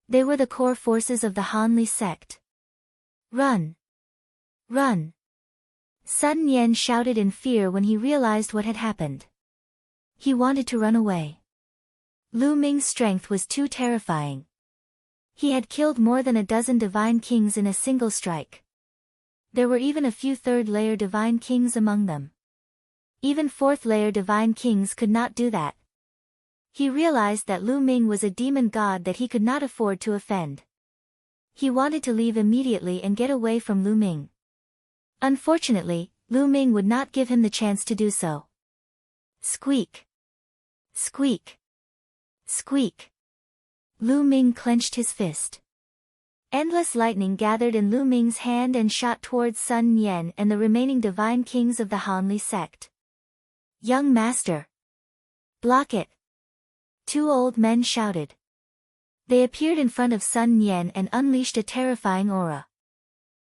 They were the core forces of the Hanli sect. Run! Run! Sun Yen shouted in fear when he realized what had happened. He wanted to run away. Lu Ming's strength was too terrifying. He had killed more than a dozen divine kings in a single strike. There were even a few third-layer divine kings among them. Even fourth-layer divine kings could not do that. He realized that Lu Ming was a demon god that he could not afford to offend. He wanted to leave immediately and get away from Lu Ming. Unfortunately, Lu Ming would not give him the chance to do so. Squeak! Squeak! Squeak! Lu Ming clenched his fist. Endless lightning gathered in Lu Ming's hand and shot towards Sun Yen and the remaining divine kings of the Hanli sect. Young master! Block it! 2 old men shouted. They appeared in front of Sun Yen and unleashed a terrifying aura.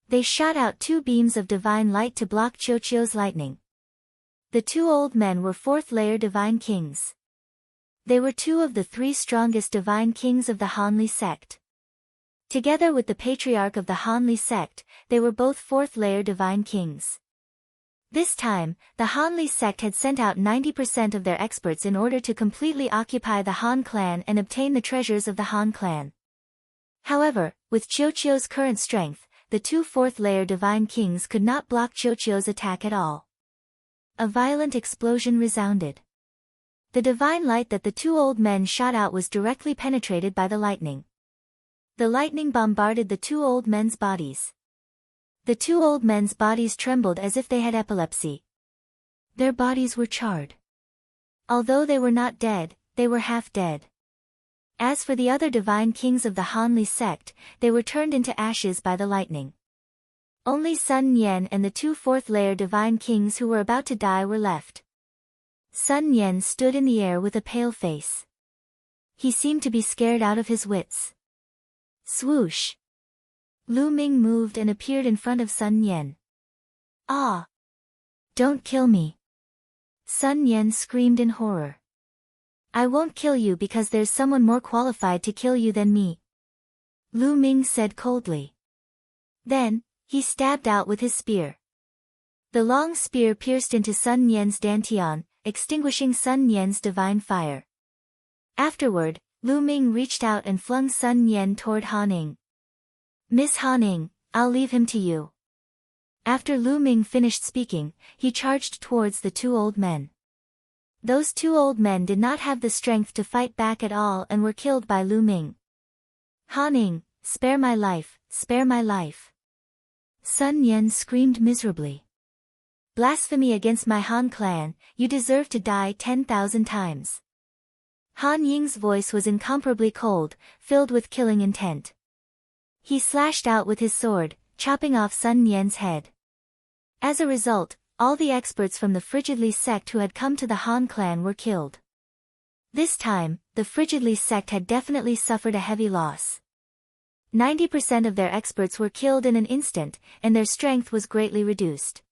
They shot out 2 beams of divine light to block Qiuqiu's lightning. The 2 old men were fourth-layer divine kings. They were 2 of the 3 strongest divine kings of the Hanli sect. Together with the patriarch of the Hanli sect, they were both fourth-layer divine kings. This time, the Hanli sect had sent out 90% of their experts in order to completely occupy the Han clan and obtain the treasures of the Han clan. However, with Qiuqiu's current strength, the two fourth-layer divine kings could not block Qiuqiu's attack at all. A violent explosion resounded. The divine light that the two old men shot out was directly penetrated by the lightning. The lightning bombarded the two old men's bodies. The two old men's bodies trembled as if they had epilepsy. Their bodies were charred. Although they were not dead, they were half dead. As for the other divine kings of the Hanli sect, they were turned into ashes by the lightning. Only Sun Nian and the two fourth-layer divine kings who were about to die were left. Sun Nian stood in the air with a pale face. He seemed to be scared out of his wits. Swoosh! Lu Ming moved and appeared in front of Sun Nian. Ah! Don't kill me! Sun Nian screamed in horror. I won't kill you because there's someone more qualified to kill you than me. Lu Ming said coldly. Then, he stabbed out with his spear. The long spear pierced into Sun Nian's dantian, extinguishing Sun Nian's divine fire. Afterward, Lu Ming reached out and flung Sun Nian toward Han Ning. Miss Han Ning, I'll leave him to you. After Lu Ming finished speaking, he charged towards the two old men. Those two old men did not have the strength to fight back at all and were killed by Lu Ming. Han Ning, spare my life, spare my life. Sun Nian screamed miserably. Blasphemy against my Han clan, you deserve to die 10,000 times. Han Ying's voice was incomparably cold, filled with killing intent. He slashed out with his sword, chopping off Sun Nian's head. As a result, all the experts from the Frigidly sect who had come to the Han clan were killed. This time, the Frigidly sect had definitely suffered a heavy loss. 90% of their experts were killed in an instant, and their strength was greatly reduced.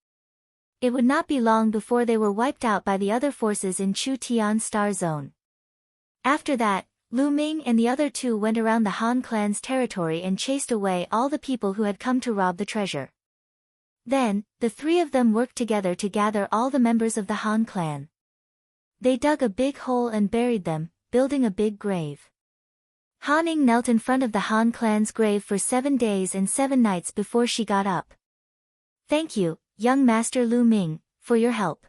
It would not be long before they were wiped out by the other forces in Chu Tian Star Zone. After that, Lu Ming and the other two went around the Han clan's territory and chased away all the people who had come to rob the treasure. Then, the three of them worked together to gather all the members of the Han clan. They dug a big hole and buried them, building a big grave. Han Ning knelt in front of the Han clan's grave for 7 days and 7 nights before she got up. Thank you, young Master Lu Ming, for your help.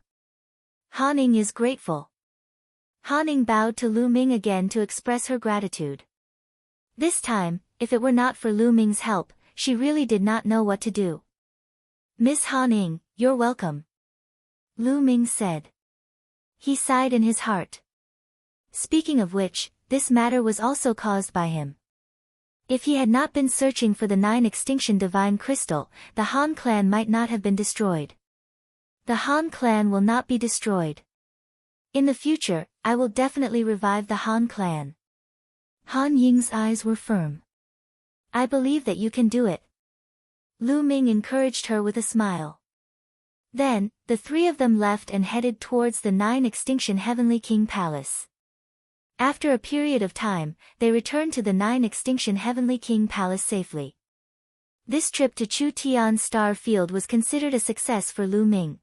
Han Ning is grateful. Han Ning bowed to Lu Ming again to express her gratitude. This time, if it were not for Lu Ming's help, she really did not know what to do. Miss Han Ning, you're welcome. Lu Ming said. He sighed in his heart. Speaking of which, this matter was also caused by him. If he had not been searching for the 9 extinction divine crystal, the Han clan might not have been destroyed. The Han clan will not be destroyed. In the future, I will definitely revive the Han clan. Han Ying's eyes were firm. I believe that you can do it. Lu Ming encouraged her with a smile. Then, the three of them left and headed towards the 9 extinction Heavenly King Palace. After a period of time, they returned to the 9 extinction Heavenly King Palace safely. This trip to Chu Tian Star Field was considered a success for Lu Ming.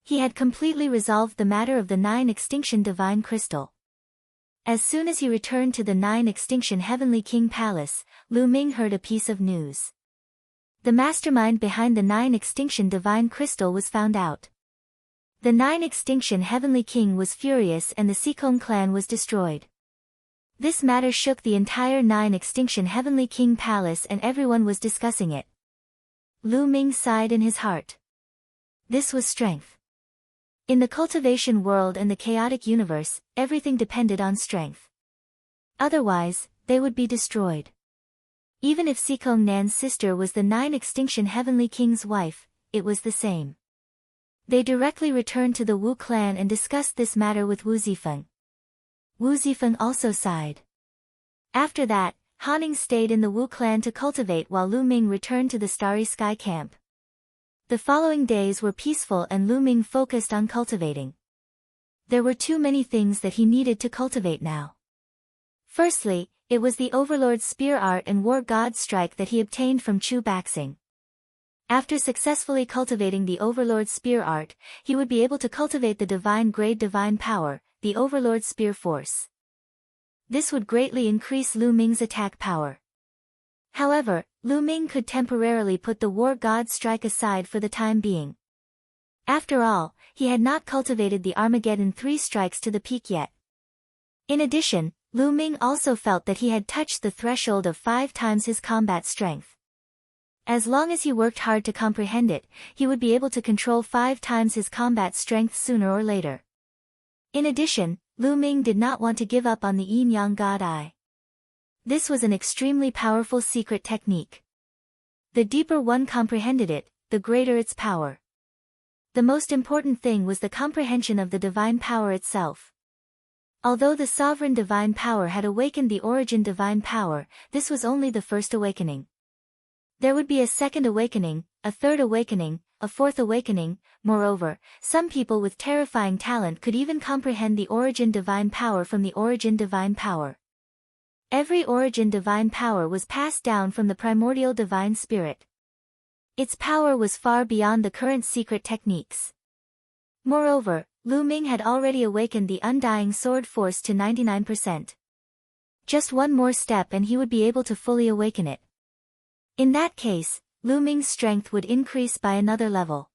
He had completely resolved the matter of the 9 extinction divine crystal. As soon as he returned to the 9 extinction Heavenly King Palace, Lu Ming heard a piece of news. The mastermind behind the 9 extinction divine crystal was found out. The 9 extinction Heavenly King was furious and the Sikong clan was destroyed. This matter shook the entire 9 extinction Heavenly King Palace and everyone was discussing it. Lu Ming sighed in his heart. This was strength. In the cultivation world and the chaotic universe, everything depended on strength. Otherwise, they would be destroyed. Even if Sikong Nan's sister was the 9 extinction Heavenly King's wife, it was the same. They directly returned to the Wu clan and discussed this matter with Wu Zifeng. Wu Zifeng also sighed. After that, Han Ning stayed in the Wu clan to cultivate while Lu Ming returned to the Starry Sky camp. The following days were peaceful and Lu Ming focused on cultivating. There were too many things that he needed to cultivate now. Firstly, it was the Overlord's Spear Art and War God Strike that he obtained from Chu Baxing. After successfully cultivating the Overlord Spear art, he would be able to cultivate the divine grade divine power, the Overlord Spear Force. This would greatly increase Lu Ming's attack power. However, Lu Ming could temporarily put the War God strike aside for the time being. After all, he had not cultivated the Armageddon 3 strikes to the peak yet. In addition, Lu Ming also felt that he had touched the threshold of 5 times his combat strength. As long as he worked hard to comprehend it, he would be able to control 5 times his combat strength sooner or later. In addition, Lu Ming did not want to give up on the Yin-Yang God Eye. This was an extremely powerful secret technique. The deeper one comprehended it, the greater its power. The most important thing was the comprehension of the divine power itself. Although the sovereign divine power had awakened the origin divine power, this was only the first awakening. There would be a second awakening, a third awakening, a fourth awakening. Moreover, some people with terrifying talent could even comprehend the origin divine power from the origin divine power. Every origin divine power was passed down from the primordial divine spirit. Its power was far beyond the current secret techniques. Moreover, Lu Ming had already awakened the undying sword force to 99%. Just one more step and he would be able to fully awaken it. In that case, Lu Ming's strength would increase by another level.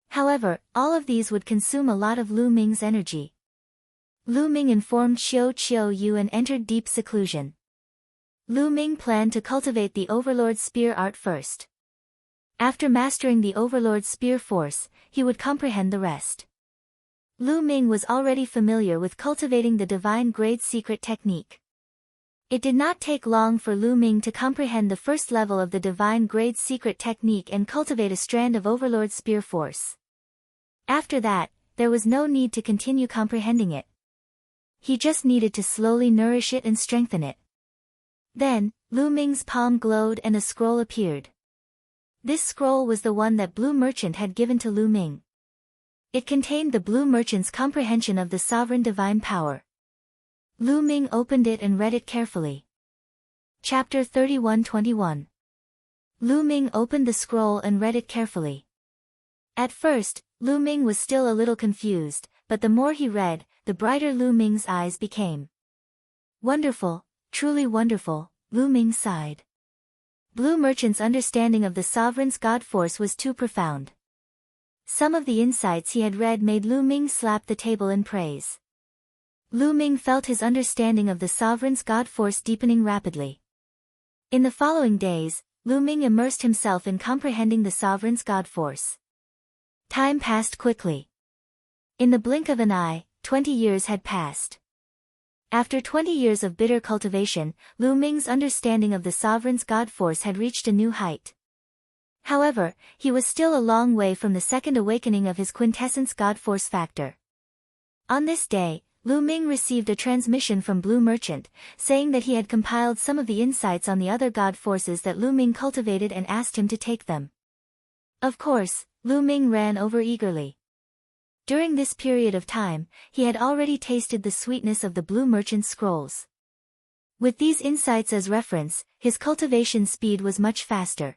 However, all of these would consume a lot of Lu Ming's energy. Lu Ming informed Xiao Yu and entered deep seclusion. Lu Ming planned to cultivate the Overlord Spear art first. After mastering the Overlord Spear force, he would comprehend the rest. Lu Ming was already familiar with cultivating the divine grade secret technique. It did not take long for Lu Ming to comprehend the first level of the divine grade secret technique and cultivate a strand of Overlord Spear force. After that, there was no need to continue comprehending it. He just needed to slowly nourish it and strengthen it. Then, Lu Ming's palm glowed and a scroll appeared. This scroll was the one that Blue Merchant had given to Lu Ming. It contained the Blue Merchant's comprehension of the sovereign divine power. Lu Ming opened it and read it carefully. Chapter 31-21. Lu Ming opened the scroll and read it carefully. At first, Lu Ming was still a little confused, but the more he read, the brighter Lu Ming's eyes became. Wonderful, truly wonderful, Lu Ming sighed. Blue Merchant's understanding of the sovereign's god force was too profound. Some of the insights he had read made Lu Ming slap the table in praise. Lu Ming felt his understanding of the sovereign's god force deepening rapidly. In the following days, Lu Ming immersed himself in comprehending the sovereign's god force. Time passed quickly. In the blink of an eye, 20 years had passed. After 20 years of bitter cultivation, Lu Ming's understanding of the sovereign's god force had reached a new height. However, he was still a long way from the second awakening of his quintessence god force factor. On this day, Lu Ming received a transmission from Blue Merchant, saying that he had compiled some of the insights on the other god forces that Lu Ming cultivated and asked him to take them. Of course, Lu Ming ran over eagerly. During this period of time, he had already tasted the sweetness of the Blue Merchant's scrolls. With these insights as reference, his cultivation speed was much faster.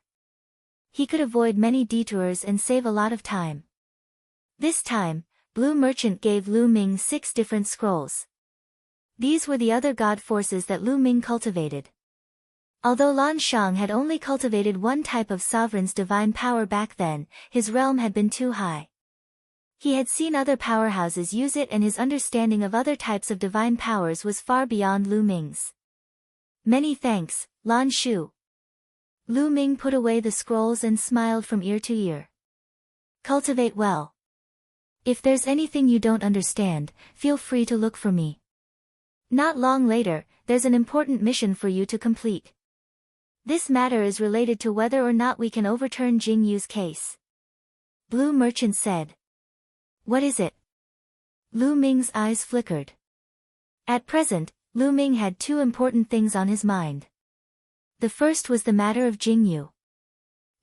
He could avoid many detours and save a lot of time. This time, Blue Merchant gave Lu Ming 6 different scrolls. These were the other god forces that Lu Ming cultivated. Although Lan Shang had only cultivated one type of sovereign's divine power back then, his realm had been too high. He had seen other powerhouses use it and his understanding of other types of divine powers was far beyond Lu Ming's. Many thanks, Lan Shu. Lu Ming put away the scrolls and smiled from ear to ear. Cultivate well. If there's anything you don't understand, feel free to look for me. Not long later, there's an important mission for you to complete. This matter is related to whether or not we can overturn Jing Yu's case. Blue Merchant said. What is it? Lu Ming's eyes flickered. At present, Lu Ming had 2 important things on his mind. The first was the matter of Jing Yu.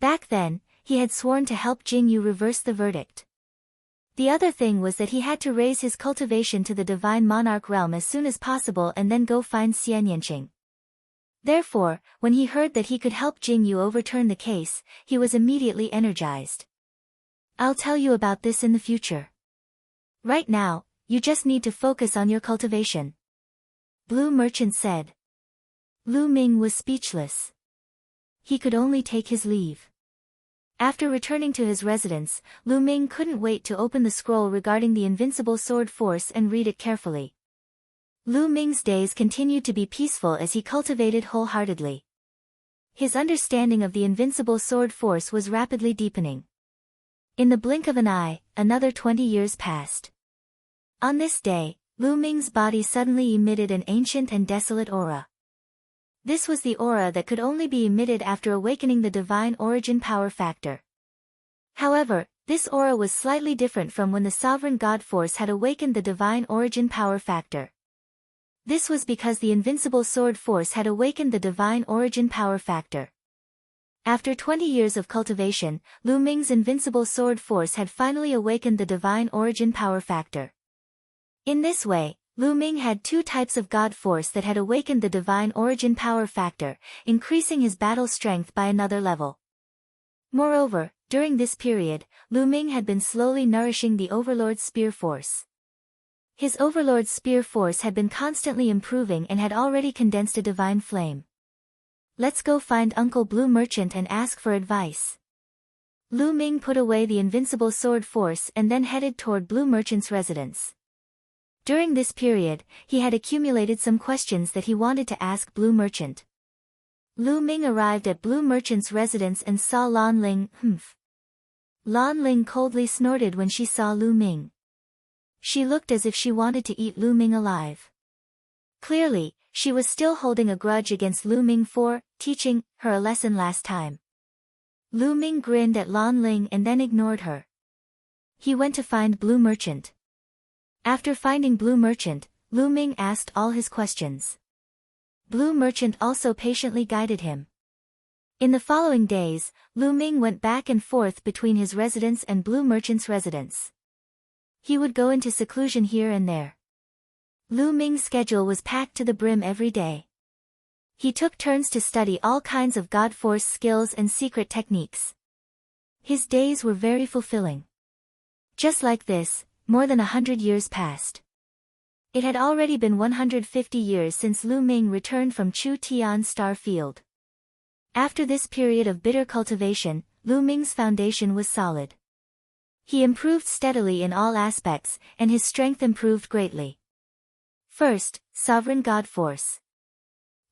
Back then, he had sworn to help Jing Yu reverse the verdict. The other thing was that he had to raise his cultivation to the divine monarch realm as soon as possible and then go find Xian Yanqing. Therefore, when he heard that he could help Jing Yu overturn the case, he was immediately energized. I'll tell you about this in the future. Right now, you just need to focus on your cultivation. Blue Merchant said. Lu Ming was speechless. He could only take his leave. After returning to his residence, Lu Ming couldn't wait to open the scroll regarding the invincible sword force and read it carefully. Lu Ming's days continued to be peaceful as he cultivated wholeheartedly. His understanding of the invincible sword force was rapidly deepening. In the blink of an eye, another 20 years passed. On this day, Lu Ming's body suddenly emitted an ancient and desolate aura. This was the aura that could only be emitted after awakening the divine origin power factor. However, this aura was slightly different from when the sovereign god force had awakened the divine origin power factor. This was because the invincible sword force had awakened the divine origin power factor. After 20 years of cultivation, Lu Ming's invincible sword force had finally awakened the divine origin power factor. In this way, Lu Ming had two types of god force that had awakened the divine origin power factor, increasing his battle strength by another level. Moreover, during this period, Lu Ming had been slowly nourishing the Overlord's spear force. His Overlord's spear force had been constantly improving and had already condensed a divine flame. Let's go find Uncle Blue Merchant and ask for advice. Lu Ming put away the invincible sword force and then headed toward Blue Merchant's residence. During this period, he had accumulated some questions that he wanted to ask Blue Merchant. Lu Ming arrived at Blue Merchant's residence and saw Lan Ling. Lan Ling coldly snorted when she saw Lu Ming. She looked as if she wanted to eat Lu Ming alive. Clearly, she was still holding a grudge against Lu Ming for teaching her a lesson last time. Lu Ming grinned at Lan Ling and then ignored her. He went to find Blue Merchant. After finding Blue Merchant, Lu Ming asked all his questions. Blue Merchant also patiently guided him. In the following days, Lu Ming went back and forth between his residence and Blue Merchant's residence. He would go into seclusion here and there. Lu Ming's schedule was packed to the brim every day. He took turns to study all kinds of god force skills and secret techniques. His days were very fulfilling. Just like this, more than 100 years passed. It had already been 150 years since Lu Ming returned from Chu Tian Star Field. After this period of bitter cultivation, Lu Ming's foundation was solid. He improved steadily in all aspects, and his strength improved greatly. First, Sovereign God Force.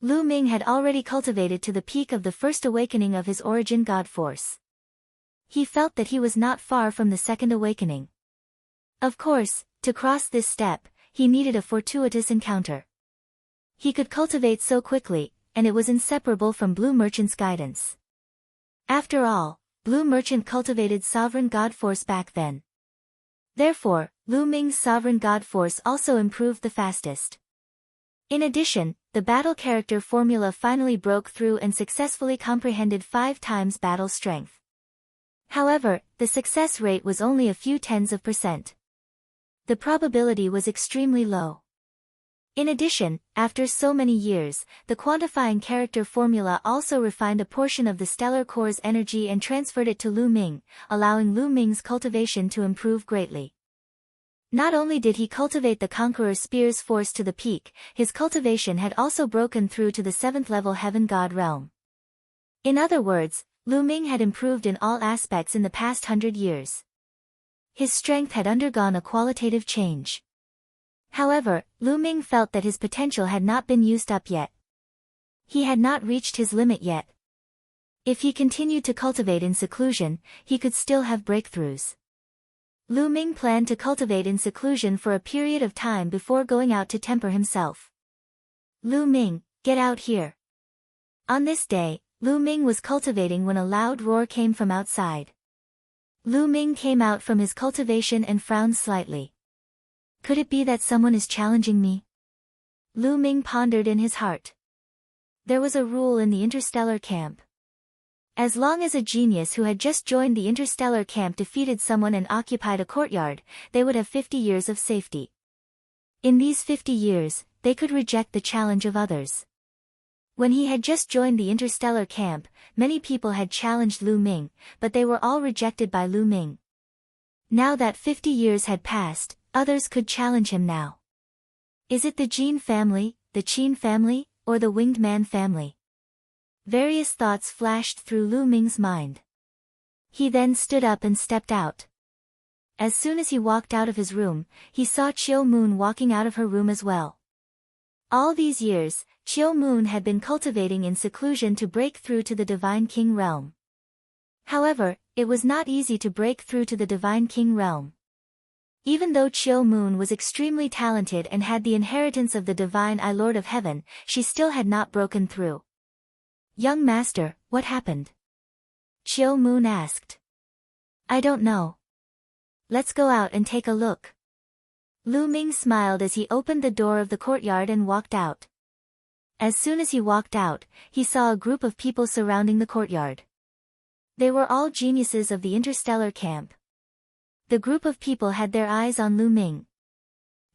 Lu Ming had already cultivated to the peak of the first awakening of his origin God Force. He felt that he was not far from the second awakening. Of course, to cross this step, he needed a fortuitous encounter. He could cultivate so quickly, and it was inseparable from Blue Merchant's guidance. After all, Blue Merchant cultivated Sovereign God Force back then. Therefore, Lu Ming's Sovereign God Force also improved the fastest. In addition, the battle character formula finally broke through and successfully comprehended 5 times battle strength. However, the success rate was only a few tens of %. The probability was extremely low. In addition, after so many years, the quantifying character formula also refined a portion of the stellar core's energy and transferred it to Lu Ming, allowing Lu Ming's cultivation to improve greatly. Not only did he cultivate the Conqueror Spear's force to the peak, his cultivation had also broken through to the 7th level Heaven God realm. In other words, Lu Ming had improved in all aspects in the past 100 years. His strength had undergone a qualitative change. However, Lu Ming felt that his potential had not been used up yet. He had not reached his limit yet. If he continued to cultivate in seclusion, he could still have breakthroughs. Lu Ming planned to cultivate in seclusion for a period of time before going out to temper himself. Lu Ming, get out here. On this day, Lu Ming was cultivating when a loud roar came from outside. Lu Ming came out from his cultivation and frowned slightly. Could it be that someone is challenging me? Lu Ming pondered in his heart. There was a rule in the interstellar camp. As long as a genius who had just joined the interstellar camp defeated someone and occupied a courtyard, they would have 50 years of safety. In these 50 years, they could reject the challenge of others. When he had just joined the interstellar camp, many people had challenged Lu Ming, but they were all rejected by Lu Ming. Now that 50 years had passed, others could challenge him now. Is it the Jin family, the Qin family, or the Winged Man family? Various thoughts flashed through Lu Ming's mind. He then stood up and stepped out. As soon as he walked out of his room, he saw Chiu Moon walking out of her room as well. All these years, Chiu Moon had been cultivating in seclusion to break through to the Divine King realm. However, it was not easy to break through to the Divine King realm. Even though Chiu Moon was extremely talented and had the inheritance of the Divine I Lord of Heaven, she still had not broken through. Young master, what happened? Chiu Moon asked. I don't know. Let's go out and take a look. Lu Ming smiled as he opened the door of the courtyard and walked out. As soon as he walked out, he saw a group of people surrounding the courtyard. They were all geniuses of the interstellar camp. The group of people had their eyes on Lu Ming.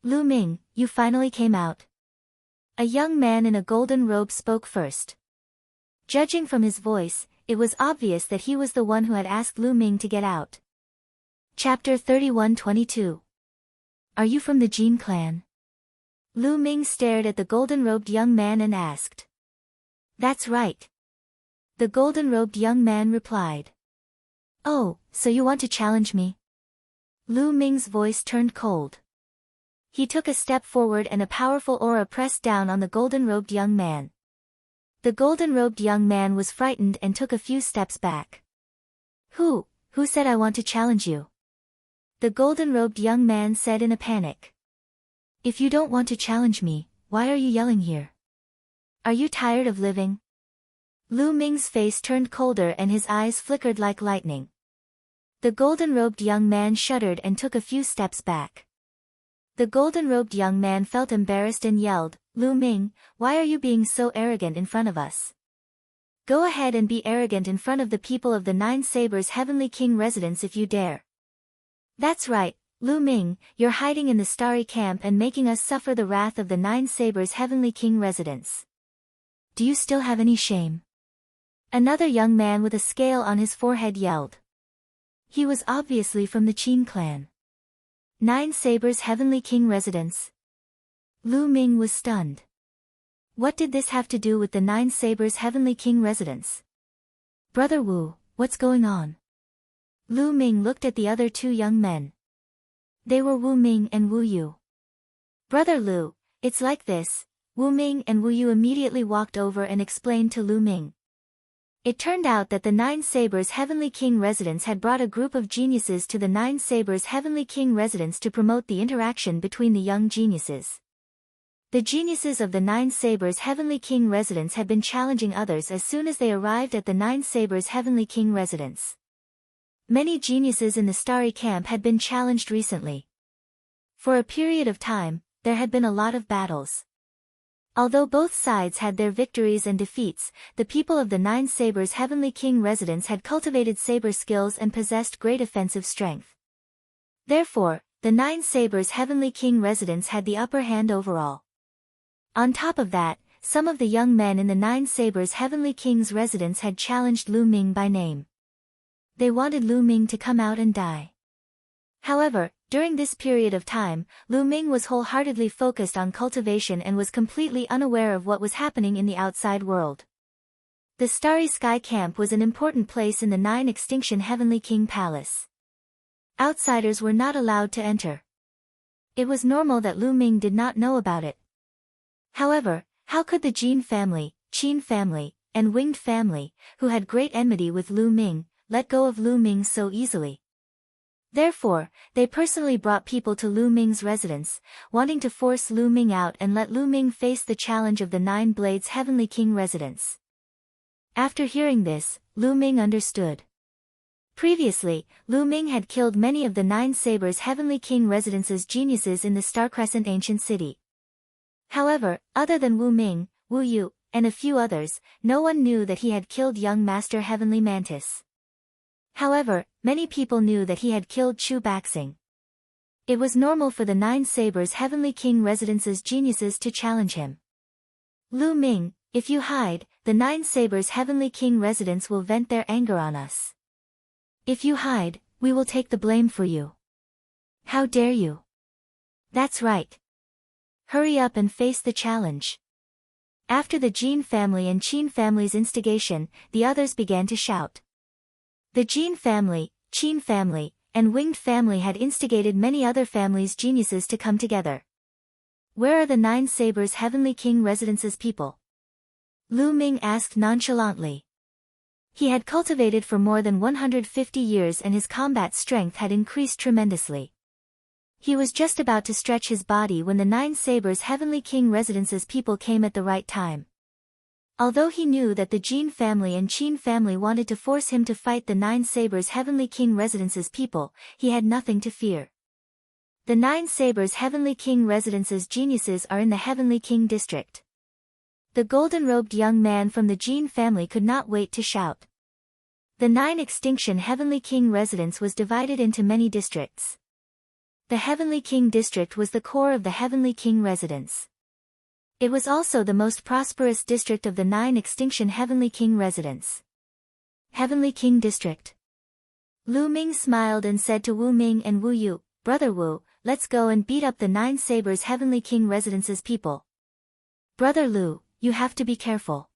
Lu Ming, you finally came out. A young man in a golden robe spoke first. Judging from his voice, it was obvious that he was the one who had asked Lu Ming to get out. Chapter 31-22. Are you from the Jin clan? Lu Ming stared at the golden-robed young man and asked. That's right. The golden-robed young man replied. Oh, so you want to challenge me? Lu Ming's voice turned cold. He took a step forward and a powerful aura pressed down on the golden-robed young man. The golden-robed young man was frightened and took a few steps back. Who said I want to challenge you? The golden-robed young man said in a panic. If you don't want to challenge me, why are you yelling here? Are you tired of living? Lu Ming's face turned colder and his eyes flickered like lightning. The golden-robed young man shuddered and took a few steps back. The golden-robed young man felt embarrassed and yelled, Lu Ming, why are you being so arrogant in front of us? Go ahead and be arrogant in front of the people of the Nine Sabers Heavenly King residence if you dare. That's right, Lu Ming, you're hiding in the starry camp and making us suffer the wrath of the Nine Sabers Heavenly King residence. Do you still have any shame? Another young man with a scale on his forehead yelled. He was obviously from the Qin clan. Nine Sabers Heavenly King residence. Lu Ming was stunned. What did this have to do with the Nine Sabers Heavenly King residence? Brother Wu, what's going on? Lu Ming looked at the other two young men. They were Wu Ming and Wu Yu. Brother Lu, it's like this. Wu Ming and Wu Yu immediately walked over and explained to Lu Ming. It turned out that the Nine Sabers Heavenly King residence had brought a group of geniuses to the Nine Sabers Heavenly King residence to promote the interaction between the young geniuses. The geniuses of the Nine Sabers Heavenly King residence had been challenging others as soon as they arrived at the Nine Sabers Heavenly King residence. Many geniuses in the Starry Camp had been challenged recently. For a period of time, there had been a lot of battles. Although both sides had their victories and defeats, the people of the Nine Sabers Heavenly King residence had cultivated saber skills and possessed great offensive strength. Therefore, the Nine Sabers Heavenly King residence had the upper hand overall. On top of that, some of the young men in the Nine Sabers Heavenly King's residence had challenged Lu Ming by name. They wanted Lu Ming to come out and die. However, during this period of time, Lu Ming was wholeheartedly focused on cultivation and was completely unaware of what was happening in the outside world. The Starry Sky Camp was an important place in the Nine Extinction Heavenly King Palace. Outsiders were not allowed to enter. It was normal that Lu Ming did not know about it. However, how could the Jin family, Qin family, and Winged family, who had great enmity with Lu Ming, let go of Lu Ming so easily? Therefore, they personally brought people to Lu Ming's residence, wanting to force Lu Ming out and let Lu Ming face the challenge of the Nine Blades Heavenly King residence. After hearing this, Lu Ming understood. Previously, Lu Ming had killed many of the Nine Sabers Heavenly King residence's geniuses in the Star Crescent ancient city. However, other than Wu Ming, Wu Yu, and a few others, no one knew that he had killed young Master Heavenly Mantis. However, many people knew that he had killed Chu Baxing. It was normal for the Nine Sabers Heavenly King residence's geniuses to challenge him. Lu Ming, If you hide, the Nine Sabers' Heavenly King residents will vent their anger on us. If you hide, we will take the blame for you. How dare you? That's right. Hurry up and face the challenge. After the Jean family and Qin family's instigation, the others began to shout. The Jean family, Qin family, and Winged family had instigated many other families' geniuses to come together. Where are the Nine Sabers' Heavenly King residence's people? Lu Ming asked nonchalantly. He had cultivated for more than 150 years and his combat strength had increased tremendously. He was just about to stretch his body when the Nine Sabers' Heavenly King residence's people came at the right time. Although he knew that the Jean family and Qin family wanted to force him to fight the Nine Sabers' Heavenly King residence's people, he had nothing to fear. The Nine Sabers' Heavenly King residence's geniuses are in the Heavenly King district. The golden-robed young man from the Jean family could not wait to shout. The Nine Extinction Heavenly King residence was divided into many districts. The Heavenly King district was the core of the Heavenly King residence. It was also the most prosperous district of the Nine Extinction Heavenly King residence. Heavenly King district. Lu Ming smiled and said to Wu Ming and Wu Yu, "Brother Wu, let's go and beat up the Nine Sabers' Heavenly King residence's people." "Brother Lu, you have to be careful.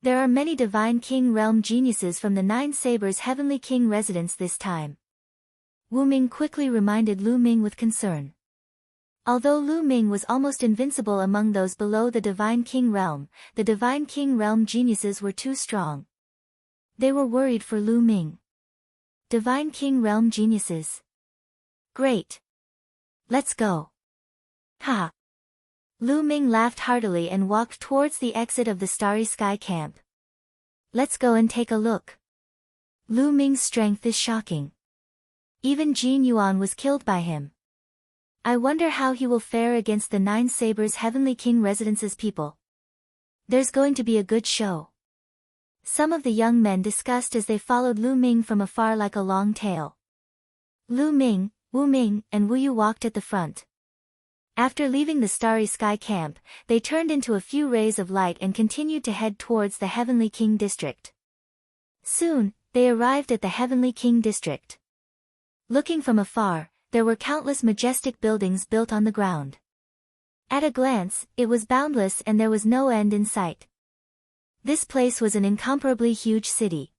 There are many Divine King realm geniuses from the Nine Sabers' Heavenly King residence this time." Wu Ming quickly reminded Lu Ming with concern. Although Lu Ming was almost invincible among those below the Divine King realm, the Divine King realm geniuses were too strong. They were worried for Lu Ming. Divine King realm geniuses. Great. Let's go. Ha! Lu Ming laughed heartily and walked towards the exit of the Starry Sky camp. Let's go and take a look. Lu Ming's strength is shocking. Even Jin Yuan was killed by him. I wonder how he will fare against the Nine Sabers' Heavenly King residence's people. There's going to be a good show. Some of the young men discussed as they followed Lu Ming from afar like a long tail. Lu Ming, Wu Ming, and Wu Yu walked at the front. After leaving the Starry Sky camp, they turned into a few rays of light and continued to head towards the Heavenly King district. Soon, they arrived at the Heavenly King district. Looking from afar, there were countless majestic buildings built on the ground. At a glance, it was boundless and there was no end in sight. This place was an incomparably huge city.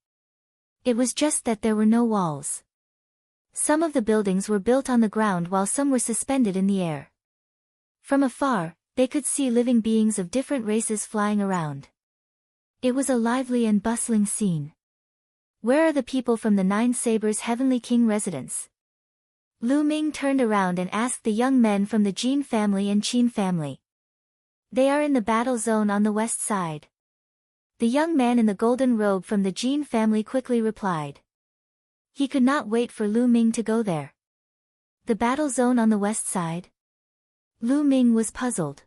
It was just that there were no walls. Some of the buildings were built on the ground while some were suspended in the air. From afar, they could see living beings of different races flying around. It was a lively and bustling scene. Where are the people from the Nine Sabers' Heavenly King residence? Lu Ming turned around and asked the young men from the Jin family and Qin family. They are in the battle zone on the west side. The young man in the golden robe from the Jin family quickly replied. He could not wait for Lu Ming to go there. The battle zone on the west side? Lu Ming was puzzled.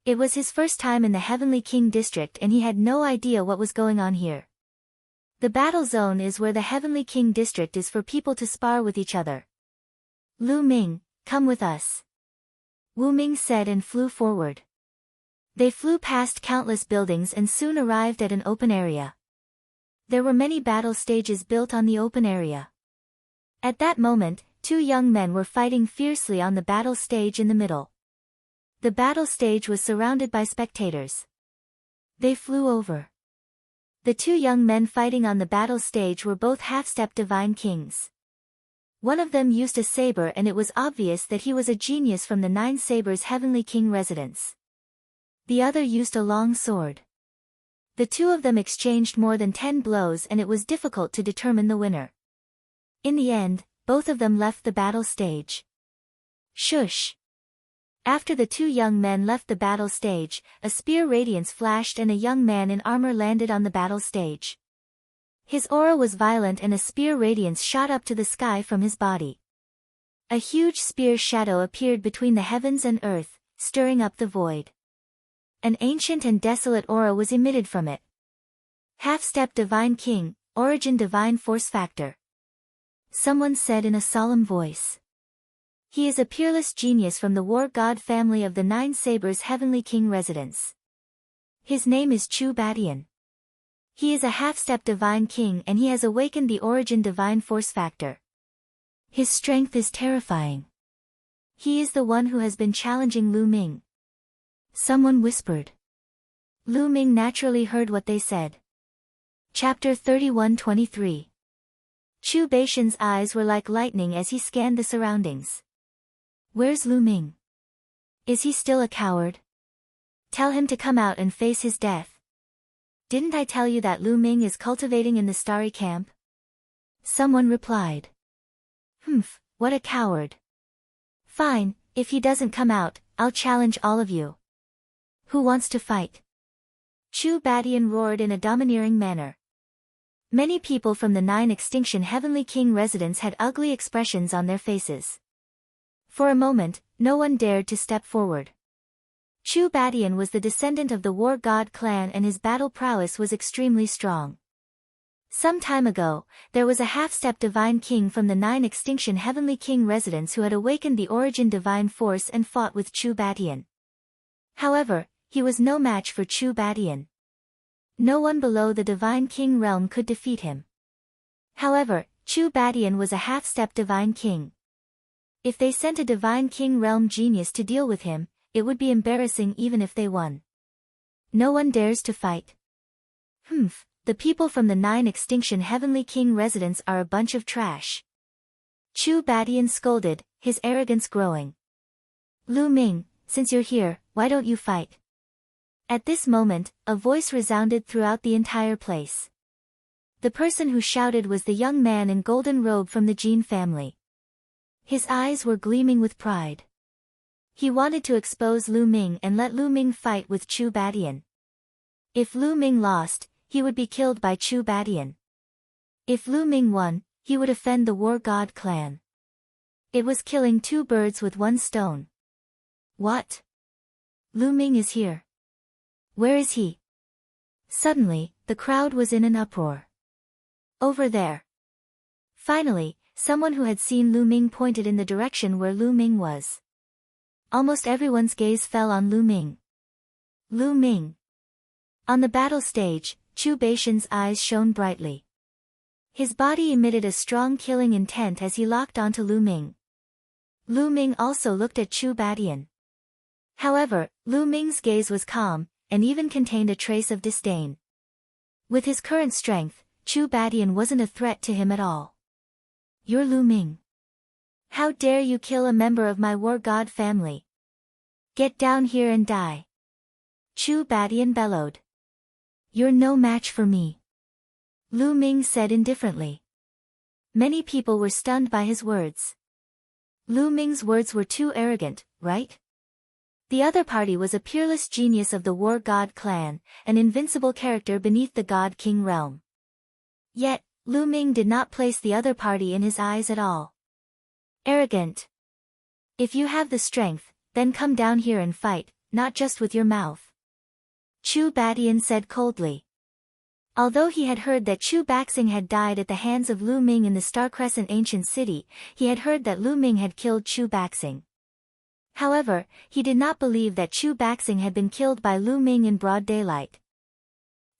It was his first time in the Heavenly King district and he had no idea what was going on here. The battle zone is where the Heavenly King district is for people to spar with each other. Lu Ming, come with us. Wu Ming said and flew forward. They flew past countless buildings and soon arrived at an open area. There were many battle stages built on the open area. At that moment, two young men were fighting fiercely on the battle stage in the middle. The battle stage was surrounded by spectators. They flew over. The two young men fighting on the battle stage were both half-step divine kings. One of them used a saber and it was obvious that he was a genius from the Nine Sabers' Heavenly King residence. The other used a long sword. The two of them exchanged more than 10 blows and it was difficult to determine the winner. In the end, both of them left the battle stage. Shush! After the two young men left the battle stage, a spear radiance flashed and a young man in armor landed on the battle stage. His aura was violent and a spear radiance shot up to the sky from his body. A huge spear shadow appeared between the heavens and earth, stirring up the void. An ancient and desolate aura was emitted from it. Half-step Divine King, origin Divine Force Factor. Someone said in a solemn voice. He is a peerless genius from the War God family of the Nine Sabers' Heavenly King residence. His name is Chu Badian. He is a half-step divine king and he has awakened the origin divine force factor. His strength is terrifying. He is the one who has been challenging Lu Ming. Someone whispered. Lu Ming naturally heard what they said. Chapter 31-23. Chu Baishan's eyes were like lightning as he scanned the surroundings. Where's Lu Ming? Is he still a coward? Tell him to come out and face his death. Didn't I tell you that Lu Ming is cultivating in the starry camp? Someone replied. Humph, what a coward. Fine, if he doesn't come out, I'll challenge all of you. Who wants to fight? Chu Badian roared in a domineering manner. Many people from the 9 Extinction Heavenly King residents had ugly expressions on their faces. For a moment, no one dared to step forward. Chu Badian was the descendant of the War God clan and his battle prowess was extremely strong. Some time ago, there was a half-step divine king from the 9 Extinction Heavenly King residents who had awakened the origin divine force and fought with Chu Badian. However, he was no match for Chu Badian. No one below the divine king realm could defeat him. However, Chu Badian was a half-step divine king. If they sent a divine king realm genius to deal with him, it would be embarrassing even if they won. No one dares to fight. Humph, the people from the 9 Extinction Heavenly King residents are a bunch of trash. Chu Badian scolded, his arrogance growing. Lu Ming, since you're here, why don't you fight? At this moment, a voice resounded throughout the entire place. The person who shouted was the young man in golden robe from the Jin family. His eyes were gleaming with pride. He wanted to expose Lu Ming and let Lu Ming fight with Chu Badian. If Lu Ming lost, he would be killed by Chu Badian. If Lu Ming won, he would offend the War God clan. It was killing 2 birds with 1 stone. What? Lu Ming is here. Where is he? Suddenly, the crowd was in an uproar. Over there. Finally, someone who had seen Lu Ming pointed in the direction where Lu Ming was. Almost everyone's gaze fell on Lu Ming. Lu Ming. On the battle stage, Chu Baishan's eyes shone brightly. His body emitted a strong killing intent as he locked onto Lu Ming. Lu Ming also looked at Chu Badian. However, Lu Ming's gaze was calm, and even contained a trace of disdain. With his current strength, Chu Badian wasn't a threat to him at all. You're Lu Ming. How dare you kill a member of my War God family? Get down here and die. Chu Badian bellowed. You're no match for me. Lu Ming said indifferently. Many people were stunned by his words. Lu Ming's words were too arrogant, right? The other party was a peerless genius of the War God clan, an invincible character beneath the God King realm. Yet, Lu Ming did not place the other party in his eyes at all. Arrogant. If you have the strength, then come down here and fight, not just with your mouth. Chu Badian said coldly. Although he had heard that Chu Baxing had died at the hands of Lu Ming in the Star Crescent ancient city, he had heard that Lu Ming had killed Chu Baxing. However, he did not believe that Chu Baxing had been killed by Lu Ming in broad daylight.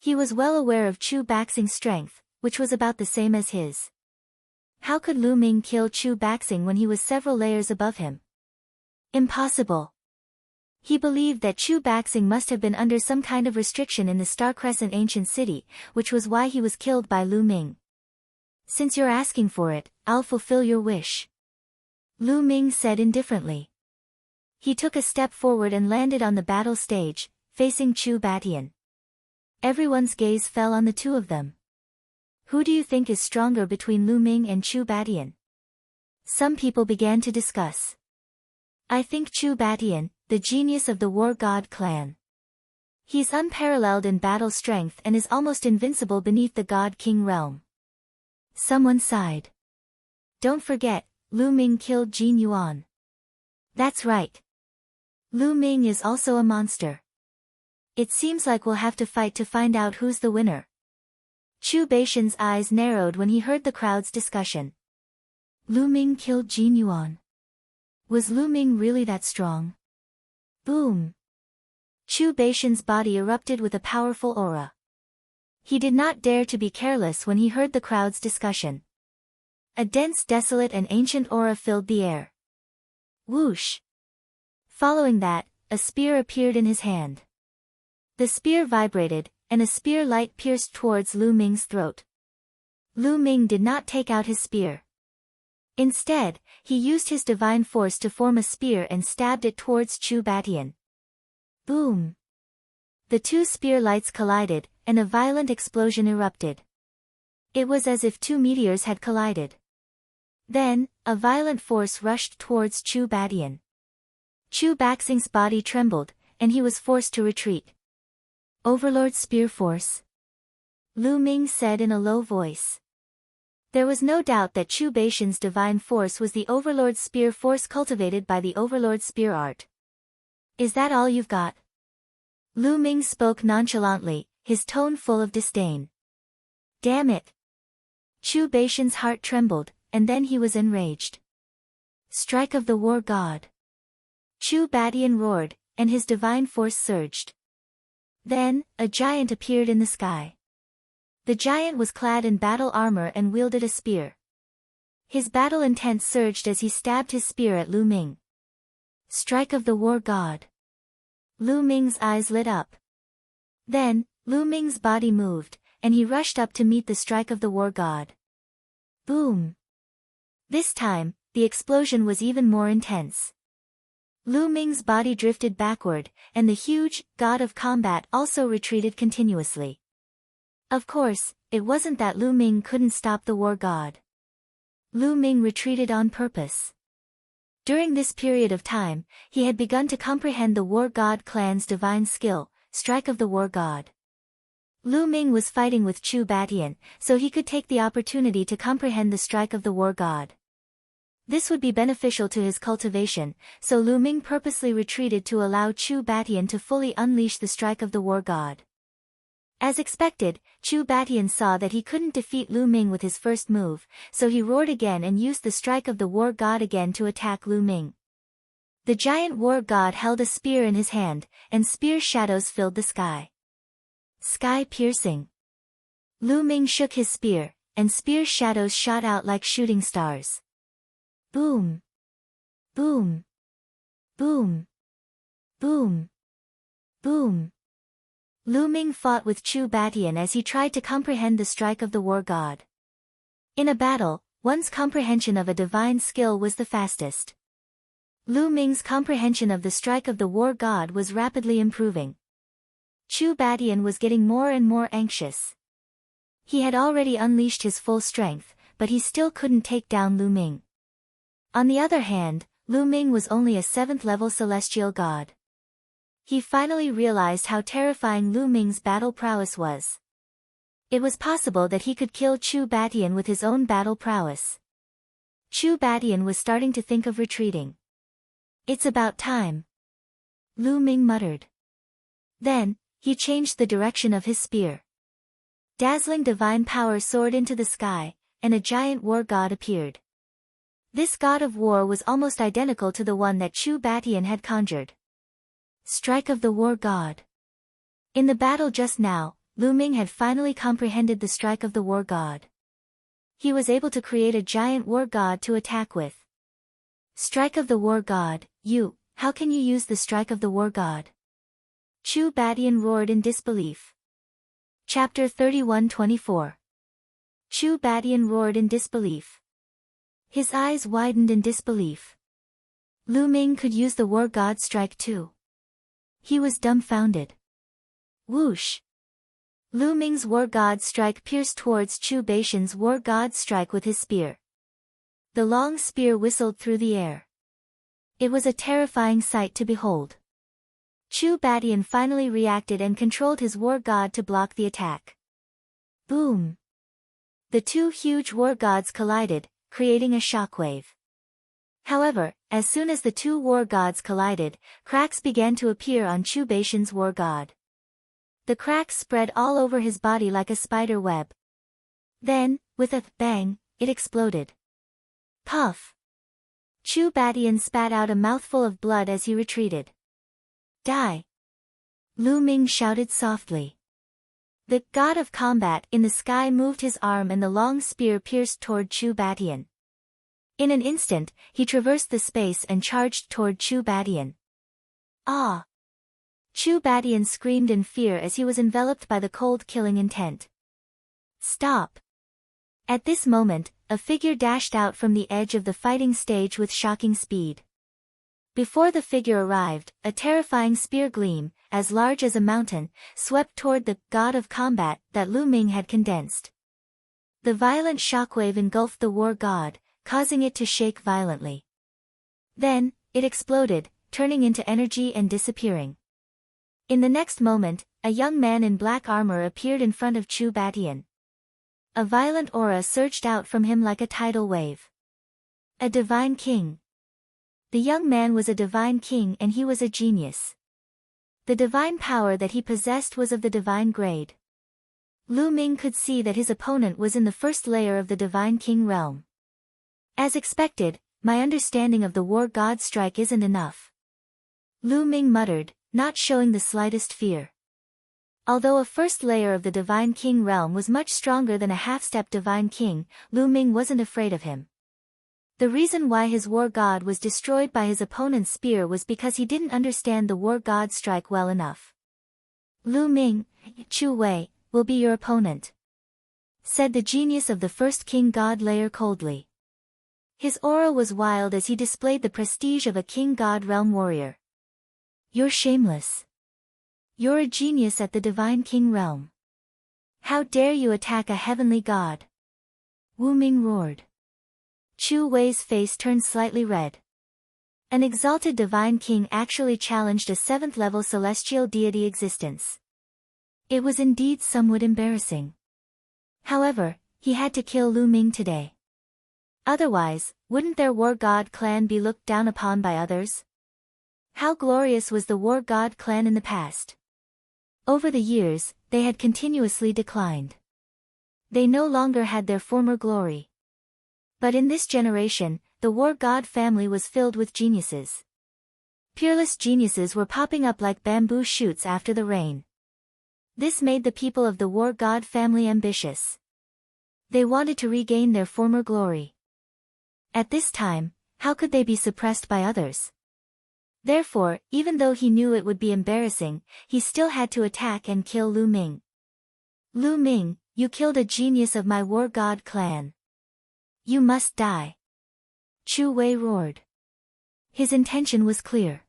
He was well aware of Chu Baxing's strength, which was about the same as his. How could Lu Ming kill Chu Baxing when he was several layers above him? Impossible. He believed that Chu Baxing must have been under some kind of restriction in the Star Crescent ancient city, which was why he was killed by Lu Ming. Since you're asking for it, I'll fulfill your wish. Lu Ming said indifferently. He took a step forward and landed on the battle stage, facing Chu Badian. Everyone's gaze fell on the two of them. Who do you think is stronger between Lu Ming and Chu Badian? Some people began to discuss. I think Chu Badian, the genius of the War God clan. He's unparalleled in battle strength and is almost invincible beneath the God King realm. Someone sighed. Don't forget, Lu Ming killed Jin Yuan. That's right. Lu Ming is also a monster. It seems like we'll have to fight to find out who's the winner. Chu Baishan's eyes narrowed when he heard the crowd's discussion. Lu Ming killed Jin Yuan. Was Lu Ming really that strong? Boom. Chu Baishan's body erupted with a powerful aura. He did not dare to be careless when he heard the crowd's discussion. A dense, desolate and ancient aura filled the air. Whoosh! Following that, a spear appeared in his hand. The spear vibrated, and a spear light pierced towards Lu Ming's throat. Lu Ming did not take out his spear. Instead, he used his divine force to form a spear and stabbed it towards Chu Batian. Boom! The two spear lights collided, and a violent explosion erupted. It was as if two meteors had collided. Then, a violent force rushed towards Chu Batian. Chu Baxing's body trembled, and he was forced to retreat. Overlord Spear Force? Lu Ming said in a low voice. There was no doubt that Chu Baishan's divine force was the Overlord Spear Force cultivated by the Overlord Spear Art. Is that all you've got? Lu Ming spoke nonchalantly, his tone full of disdain. Damn it! Chu Baishan's heart trembled, and then he was enraged. Strike of the War God! Chu Batian roared, and his divine force surged. Then, a giant appeared in the sky. The giant was clad in battle armor and wielded a spear. His battle intent surged as he stabbed his spear at Lu Ming. Strike of the War God! Lu Ming's eyes lit up. Then, Lu Ming's body moved, and he rushed up to meet the strike of the War God. Boom! This time, the explosion was even more intense. Lu Ming's body drifted backward, and the huge God of Combat also retreated continuously. Of course, it wasn't that Lu Ming couldn't stop the War God. Lu Ming retreated on purpose. During this period of time, he had begun to comprehend the War God clan's divine skill, Strike of the War God. Lu Ming was fighting with Chu Batian, so he could take the opportunity to comprehend the Strike of the War God. This would be beneficial to his cultivation, so Lu Ming purposely retreated to allow Chu Batian to fully unleash the Strike of the War God. As expected, Chu Batian saw that he couldn't defeat Lu Ming with his first move, so he roared again and used the Strike of the War God again to attack Lu Ming. The giant War God held a spear in his hand, and spear shadows filled the sky. Sky-piercing. Lu Ming shook his spear, and spear shadows shot out like shooting stars. Boom! Boom! Boom! Boom! Boom! Lu Ming fought with Chu Batian as he tried to comprehend the Strike of the War God. In a battle, one's comprehension of a divine skill was the fastest. Lu Ming's comprehension of the Strike of the War God was rapidly improving. Chu Batian was getting more and more anxious. He had already unleashed his full strength, but he still couldn't take down Lu Ming. On the other hand, Lu Ming was only a 7th-level celestial god. He finally realized how terrifying Lu Ming's battle prowess was. It was possible that he could kill Chu Batian with his own battle prowess. Chu Batian was starting to think of retreating. It's about time, Lu Ming muttered. Then, he changed the direction of his spear. Dazzling divine power soared into the sky, and a giant war god appeared. This god of war was almost identical to the one that Chu Batian had conjured. Strike of the War God. In the battle just now, Lu Ming had finally comprehended the Strike of the War God. He was able to create a giant war god to attack with. Strike of the War God, how can you use the Strike of the War God? Chu Batian roared in disbelief. Chapter 31-24. Chu Batian roared in disbelief. His eyes widened in disbelief. Lu Ming could use the War God Strike too. He was dumbfounded. Whoosh! Lu Ming's War God Strike pierced towards Chu Baishan's War God Strike with his spear. The long spear whistled through the air. It was a terrifying sight to behold. Chu Batian finally reacted and controlled his War God to block the attack. Boom! The two huge war gods collided, creating a shockwave. However, as soon as the two war gods collided, cracks began to appear on Chu Baishan's war god. The cracks spread all over his body like a spider web. Then, with a bang, it exploded. Puff! Chu Batian spat out a mouthful of blood as he retreated. Die! Lu Ming shouted softly. The god of combat in the sky moved his arm and the long spear pierced toward Chu Batian. In an instant, he traversed the space and charged toward Chu Batian. Ah! Chu Batian screamed in fear as he was enveloped by the cold killing intent. Stop! At this moment, a figure dashed out from the edge of the fighting stage with shocking speed. Before the figure arrived, a terrifying spear gleam, as large as a mountain, swept toward the god of combat that Lu Ming had condensed. The violent shockwave engulfed the war god, causing it to shake violently. Then, it exploded, turning into energy and disappearing. In the next moment, a young man in black armor appeared in front of Chu Batian. A violent aura surged out from him like a tidal wave. A divine king. The young man was a divine king and he was a genius. The divine power that he possessed was of the divine grade. Lu Ming could see that his opponent was in the first layer of the divine king realm. As expected, my understanding of the war god strike isn't enough. Lu Ming muttered, not showing the slightest fear. Although a first layer of the divine king realm was much stronger than a half-step divine king, Lu Ming wasn't afraid of him. The reason why his war god was destroyed by his opponent's spear was because he didn't understand the war god strike well enough. Lu Ming, Chu Wei, will be your opponent, said the genius of the first king god layer coldly. His aura was wild as he displayed the prestige of a king god realm warrior. You're shameless. You're a genius at the divine king realm. How dare you attack a heavenly god? Wu Ming roared. Chu Wei's face turned slightly red. An exalted divine king actually challenged a 7th-level celestial deity existence. It was indeed somewhat embarrassing. However, he had to kill Lu Ming today. Otherwise, wouldn't their war god clan be looked down upon by others? How glorious was the war god clan in the past? Over the years, they had continuously declined. They no longer had their former glory. But in this generation, the war god family was filled with geniuses. Peerless geniuses were popping up like bamboo shoots after the rain. This made the people of the war god family ambitious. They wanted to regain their former glory. At this time, how could they be suppressed by others? Therefore, even though he knew it would be embarrassing, he still had to attack and kill Lu Ming. Lu Ming, you killed a genius of my war god clan. You must die. Chu Wei roared. His intention was clear.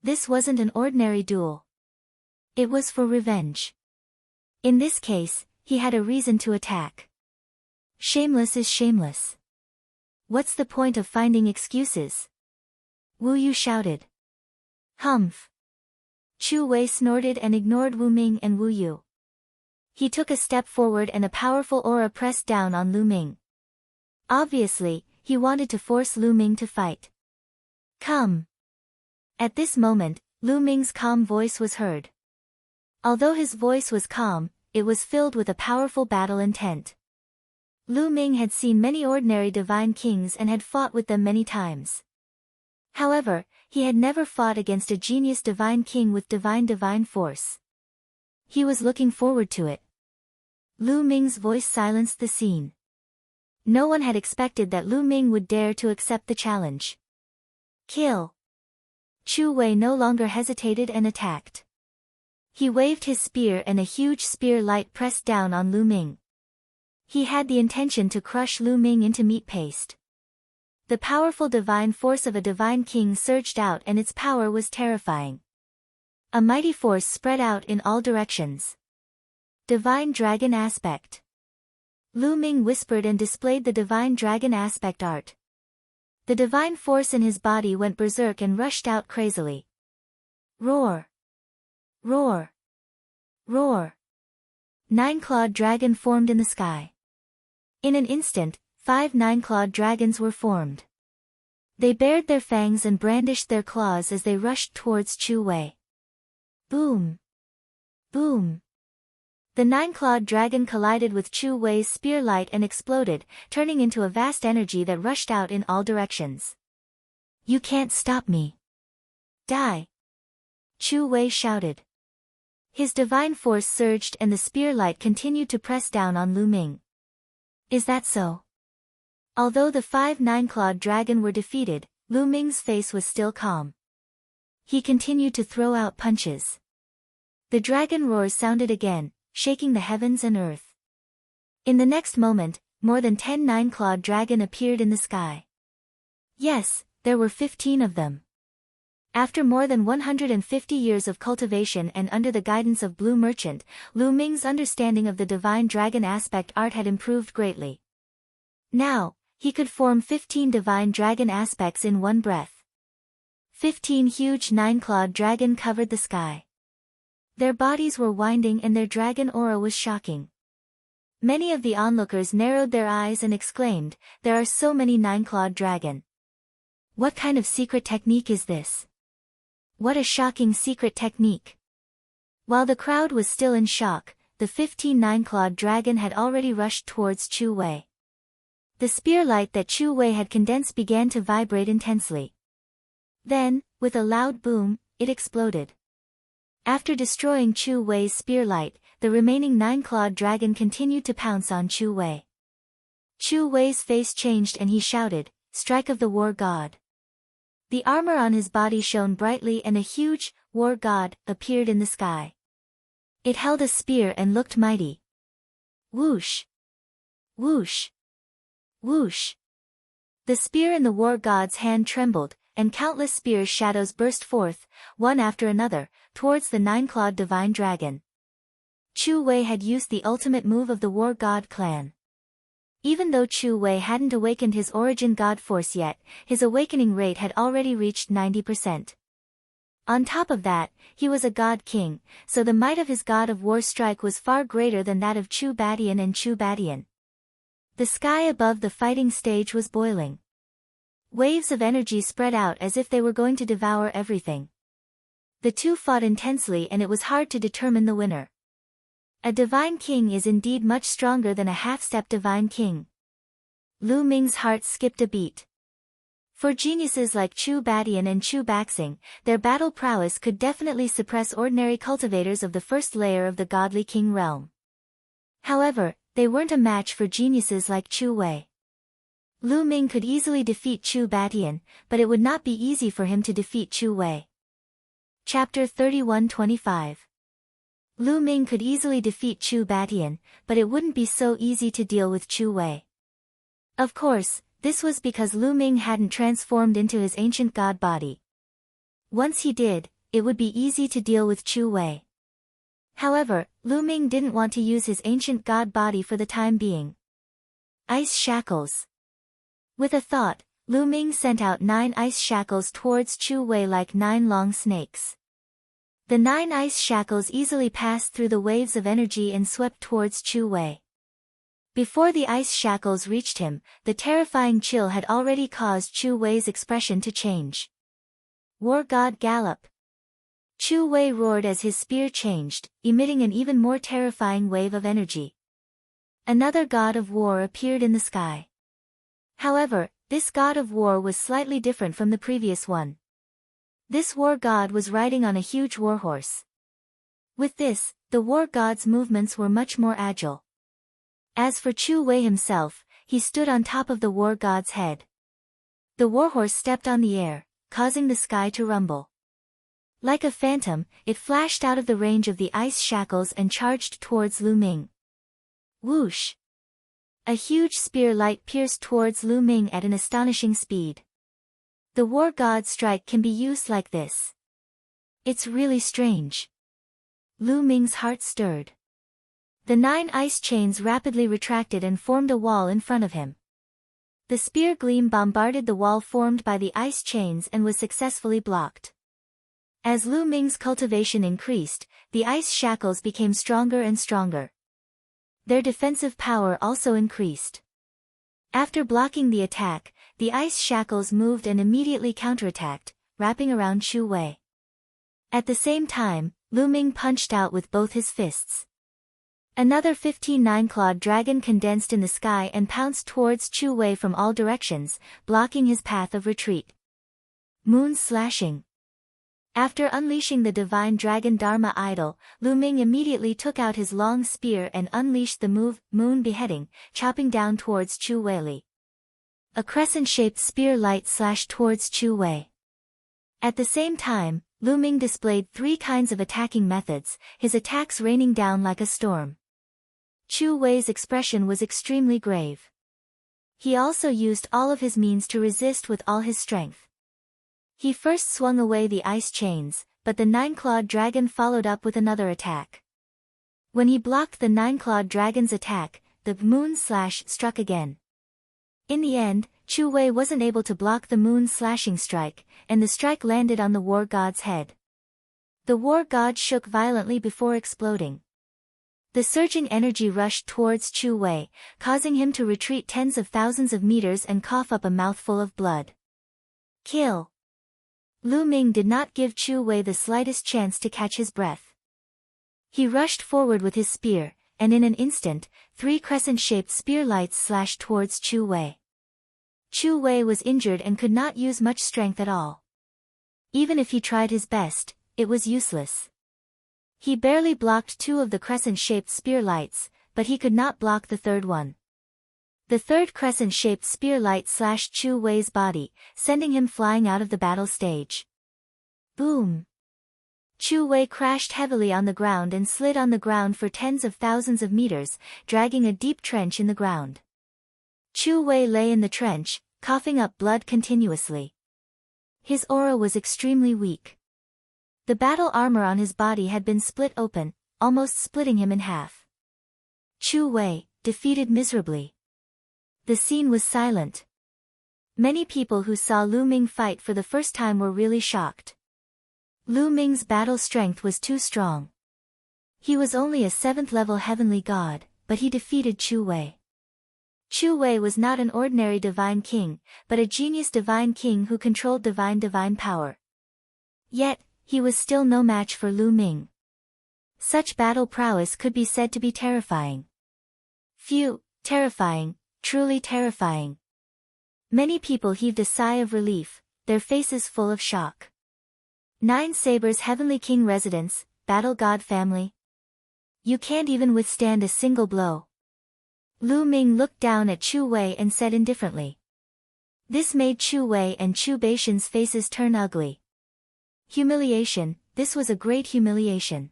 This wasn't an ordinary duel. It was for revenge. In this case, he had a reason to attack. Shameless is shameless. What's the point of finding excuses? Wu Yu shouted. Humph. Chu Wei snorted and ignored Wu Ming and Wu Yu. He took a step forward and a powerful aura pressed down on Lu Ming. Obviously, he wanted to force Lu Ming to fight. Come. At this moment, Lu Ming's calm voice was heard. Although his voice was calm, it was filled with a powerful battle intent. Lu Ming had seen many ordinary divine kings and had fought with them many times. However, he had never fought against a genius divine king with divine force. He was looking forward to it. Lu Ming's voice silenced the scene. No one had expected that Lu Ming would dare to accept the challenge. Kill. Chu Wei no longer hesitated and attacked. He waved his spear and a huge spear light pressed down on Lu Ming. He had the intention to crush Lu Ming into meat paste. The powerful divine force of a divine king surged out and its power was terrifying. A mighty force spread out in all directions. Divine dragon aspect. Lu Ming whispered and displayed the divine dragon aspect art. The divine force in his body went berserk and rushed out crazily. Roar! Roar! Roar! 9-clawed dragon formed in the sky. In an instant, 5 9-clawed dragons were formed. They bared their fangs and brandished their claws as they rushed towards Chu Wei. Boom! Boom! The 9-clawed dragon collided with Chu Wei's spear light and exploded, turning into a vast energy that rushed out in all directions. You can't stop me. Die! Chu Wei shouted. His divine force surged and the spear light continued to press down on Lu Ming. Is that so? Although the 5 nine-clawed dragon were defeated, Lu Ming's face was still calm. He continued to throw out punches. The dragon roars sounded again, shaking the heavens and earth. In the next moment, more than 10 nine-clawed dragon appeared in the sky. Yes, there were 15 of them. After more than 150 years of cultivation and under the guidance of Blue Merchant, Lu Ming's understanding of the divine dragon aspect art had improved greatly. Now, he could form 15 divine dragon aspects in one breath. 15 huge nine-clawed dragon covered the sky. Their bodies were winding and their dragon aura was shocking. Many of the onlookers narrowed their eyes and exclaimed, "There are so many nine-clawed dragon. What kind of secret technique is this? What a shocking secret technique." While the crowd was still in shock, the 15 nine-clawed dragon had already rushed towards Chu Wei. The spear light that Chu Wei had condensed began to vibrate intensely. Then, with a loud boom, it exploded. After destroying Chu Wei's spear light, the remaining nine-clawed dragon continued to pounce on Chu Wei. Chu Wei's face changed and he shouted, "Strike of the war god." The armor on his body shone brightly and a huge, war god, appeared in the sky. It held a spear and looked mighty. Whoosh! Whoosh! Whoosh! The spear in the war god's hand trembled, and countless spear shadows burst forth, one after another, towards the nine-clawed divine dragon. Chu Wei had used the ultimate move of the war god clan. Even though Chu Wei hadn't awakened his origin god force yet, his awakening rate had already reached 90%. On top of that, he was a god king, so the might of his god of war strike was far greater than that of Chu Badian and Chu Badian. The sky above the fighting stage was boiling. Waves of energy spread out as if they were going to devour everything. The two fought intensely and it was hard to determine the winner. A divine king is indeed much stronger than a half-step divine king. Lu Ming's heart skipped a beat. For geniuses like Chu Badian and Chu Baxing, their battle prowess could definitely suppress ordinary cultivators of the first layer of the godly king realm. However, they weren't a match for geniuses like Chu Wei. Lu Ming could easily defeat Chu Badian, but it would not be easy for him to defeat Chu Wei. Chapter 31-25. Lu Ming could easily defeat Chu Badian, but it wouldn't be so easy to deal with Chu Wei. Of course, this was because Lu Ming hadn't transformed into his ancient god body. Once he did, it would be easy to deal with Chu Wei. However, Lu Ming didn't want to use his ancient god body for the time being. Ice shackles. With a thought, Lu Ming sent out 9 ice shackles towards Chu Wei like 9 long snakes. The 9 ice shackles easily passed through the waves of energy and swept towards Chu Wei. Before the ice shackles reached him, the terrifying chill had already caused Chu Wei's expression to change. War God Gallop. Chu Wei roared as his spear changed, emitting an even more terrifying wave of energy. Another god of war appeared in the sky. However, this god of war was slightly different from the previous one. This war god was riding on a huge warhorse. With this, the war god's movements were much more agile. As for Chu Wei himself, he stood on top of the war god's head. The warhorse stepped on the air, causing the sky to rumble. Like a phantom, it flashed out of the range of the ice shackles and charged towards Lu Ming. Whoosh! A huge spear light pierced towards Lu Ming at an astonishing speed. The war god's strike can be used like this. It's really strange. Lu Ming's heart stirred. The 9 ice chains rapidly retracted and formed a wall in front of him. The spear gleam bombarded the wall formed by the ice chains and was successfully blocked. As Lu Ming's cultivation increased, the ice shackles became stronger and stronger. Their defensive power also increased. After blocking the attack, the ice shackles moved and immediately counterattacked, wrapping around Chu Wei. At the same time, Lu Ming punched out with both his fists. Another 15 nine-clawed dragon condensed in the sky and pounced towards Chu Wei from all directions, blocking his path of retreat. Moon slashing. After unleashing the divine dragon Dharma idol, Lu Ming immediately took out his long spear and unleashed the move, Moon Beheading, chopping down towards Chu Weili. A crescent-shaped spear light slashed towards Chu Wei. At the same time, Lu Ming displayed 3 kinds of attacking methods, his attacks raining down like a storm. Chu Wei's expression was extremely grave. He also used all of his means to resist with all his strength. He first swung away the ice chains, but the 9-clawed dragon followed up with another attack. When he blocked the 9-clawed dragon's attack, the moon slash struck again. In the end, Chu Wei wasn't able to block the moon slashing strike, and the strike landed on the war god's head. The war god shook violently before exploding. The surging energy rushed towards Chu Wei, causing him to retreat tens of thousands of meters and cough up a mouthful of blood. Kill! Lu Ming did not give Chu Wei the slightest chance to catch his breath. He rushed forward with his spear, and in an instant, 3 crescent-shaped spear lights slashed towards Chu Wei. Chu Wei was injured and could not use much strength at all. Even if he tried his best, it was useless. He barely blocked 2 of the crescent-shaped spear lights, but he could not block the third one. The third crescent-shaped spear light slashed Chu Wei's body, sending him flying out of the battle stage. Boom! Chu Wei crashed heavily on the ground and slid on the ground for tens of thousands of meters, dragging a deep trench in the ground. Chu Wei lay in the trench, coughing up blood continuously. His aura was extremely weak. The battle armor on his body had been split open, almost splitting him in half. Chu Wei, defeated miserably. The scene was silent. Many people who saw Lu Ming fight for the first time were really shocked. Lu Ming's battle strength was too strong. He was only a 7th-level heavenly god, but he defeated Chu Wei. Chu Wei was not an ordinary divine king, but a genius divine king who controlled divine power. Yet, he was still no match for Lu Ming. Such battle prowess could be said to be terrifying. Phew, terrifying. Truly terrifying. Many people heaved a sigh of relief, their faces full of shock. 9 Sabers Heavenly King Residence, Battle God Family. You can't even withstand a single blow. Lu Ming looked down at Chu Wei and said indifferently. This made Chu Wei and Chu Baishan's faces turn ugly. Humiliation, this was a great humiliation.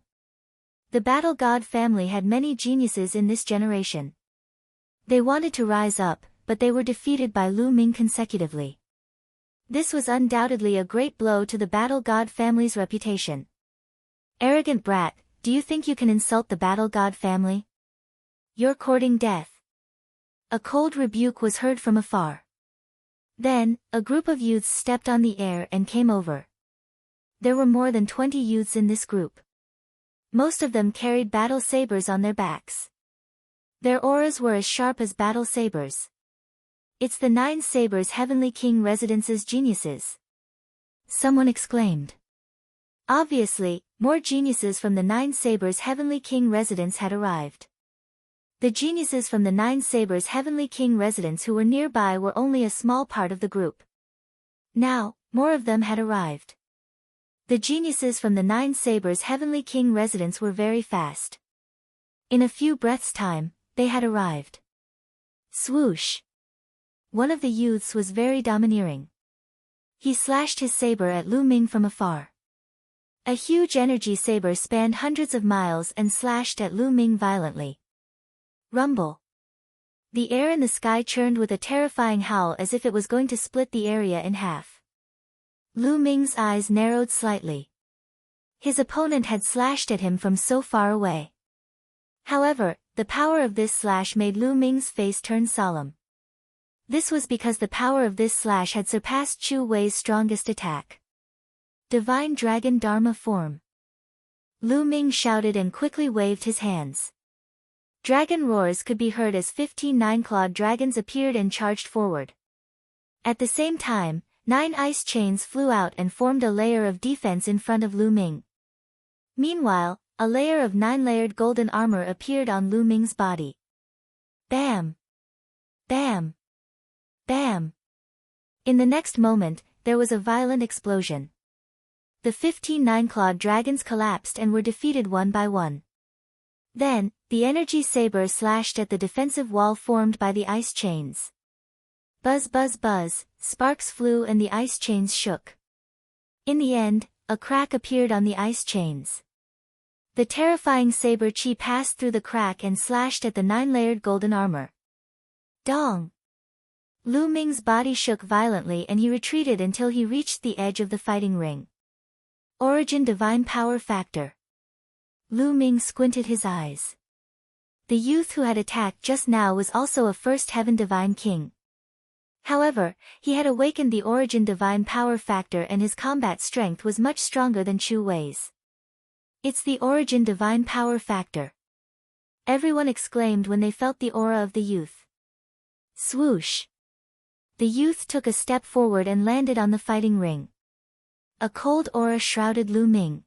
The Battle God family had many geniuses in this generation. They wanted to rise up, but they were defeated by Lu Ming consecutively. This was undoubtedly a great blow to the Battle God family's reputation. Arrogant brat, do you think you can insult the Battle God family? You're courting death. A cold rebuke was heard from afar. Then, a group of youths stepped on the air and came over. There were more than 20 youths in this group. Most of them carried battle sabers on their backs. Their auras were as sharp as battle sabers. It's the 9 Sabers Heavenly King Residence's geniuses. Someone exclaimed. Obviously, more geniuses from the 9 Sabers Heavenly King Residence had arrived. The geniuses from the 9 Sabers Heavenly King Residence who were nearby were only a small part of the group. Now, more of them had arrived. The geniuses from the 9 Sabers Heavenly King Residence were very fast. In a few breaths' time, they had arrived. Swoosh! One of the youths was very domineering. He slashed his saber at Lu Ming from afar. A huge energy saber spanned hundreds of miles and slashed at Lu Ming violently. Rumble! The air in the sky churned with a terrifying howl as if it was going to split the area in half. Lu Ming's eyes narrowed slightly. His opponent had slashed at him from so far away. However, the power of this slash made Lu Ming's face turn solemn. This was because the power of this slash had surpassed Chu Wei's strongest attack. Divine Dragon Dharma Form. Lu Ming shouted and quickly waved his hands. Dragon roars could be heard as 15 9-clawed dragons appeared and charged forward. At the same time, 9 ice chains flew out and formed a layer of defense in front of Lu Ming. Meanwhile, a layer of 9-layered golden armor appeared on Lu Ming's body. Bam! Bam! Bam! In the next moment, there was a violent explosion. The 15 nine-clawed dragons collapsed and were defeated one by one. Then, the energy saber slashed at the defensive wall formed by the ice chains. Buzz buzz buzz, sparks flew and the ice chains shook. In the end, a crack appeared on the ice chains. The terrifying saber chi passed through the crack and slashed at the 9-layered golden armor. Dong! Lu Ming's body shook violently and he retreated until he reached the edge of the fighting ring. Origin Divine Power Factor. Lu Ming squinted his eyes. The youth who had attacked just now was also a first heaven divine king. However, he had awakened the Origin Divine Power Factor and his combat strength was much stronger than Chu Wei's. It's the Origin Divine Power Factor. Everyone exclaimed when they felt the aura of the youth. Swoosh! The youth took a step forward and landed on the fighting ring. A cold aura shrouded Lu Ming.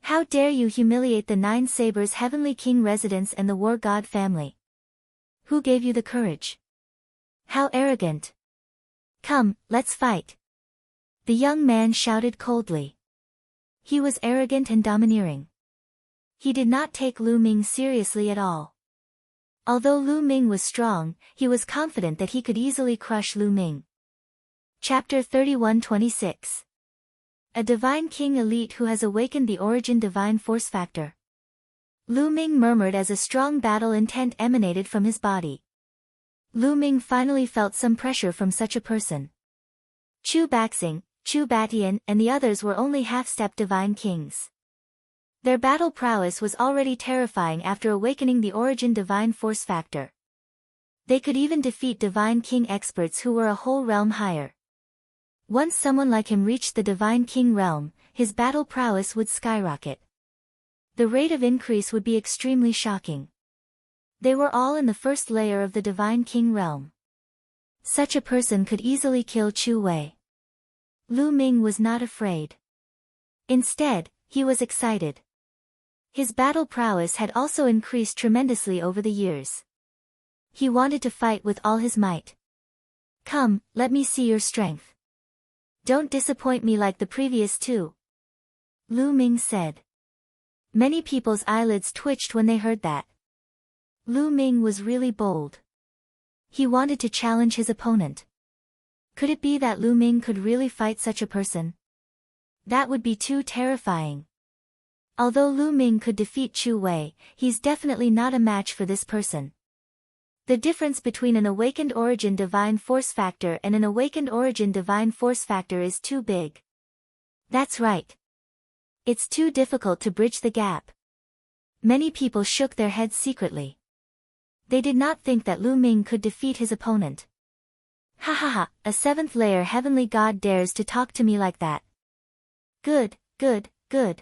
How dare you humiliate the 9 Sabers Heavenly King residence and the War God family? Who gave you the courage? How arrogant! Come, let's fight! The young man shouted coldly. He was arrogant and domineering. He did not take Lu Ming seriously at all. Although Lu Ming was strong, he was confident that he could easily crush Lu Ming. Chapter 31-26. A Divine King Elite who has awakened the Origin Divine Force Factor. Lu Ming murmured as a strong battle intent emanated from his body. Lu Ming finally felt some pressure from such a person. Chu Baxing, Chu Batian and the others were only half-step Divine Kings. Their battle prowess was already terrifying after awakening the Origin Divine Force Factor. They could even defeat Divine King experts who were a whole realm higher. Once someone like him reached the Divine King realm, his battle prowess would skyrocket. The rate of increase would be extremely shocking. They were all in the first layer of the Divine King realm. Such a person could easily kill Chu Wei. Lu Ming was not afraid. Instead, he was excited. His battle prowess had also increased tremendously over the years. He wanted to fight with all his might. Come, let me see your strength. Don't disappoint me like the previous two. Lu Ming said. Many people's eyelids twitched when they heard that. Lu Ming was really bold. He wanted to challenge his opponent. Could it be that Lu Ming could really fight such a person? That would be too terrifying. Although Lu Ming could defeat Chu Wei, he's definitely not a match for this person. The difference between an awakened Origin Divine Force Factor and an awakened Origin Divine Force Factor is too big. That's right. It's too difficult to bridge the gap. Many people shook their heads secretly. They did not think that Lu Ming could defeat his opponent. Ha ha ha, a 7th layer heavenly god dares to talk to me like that. Good, good, good.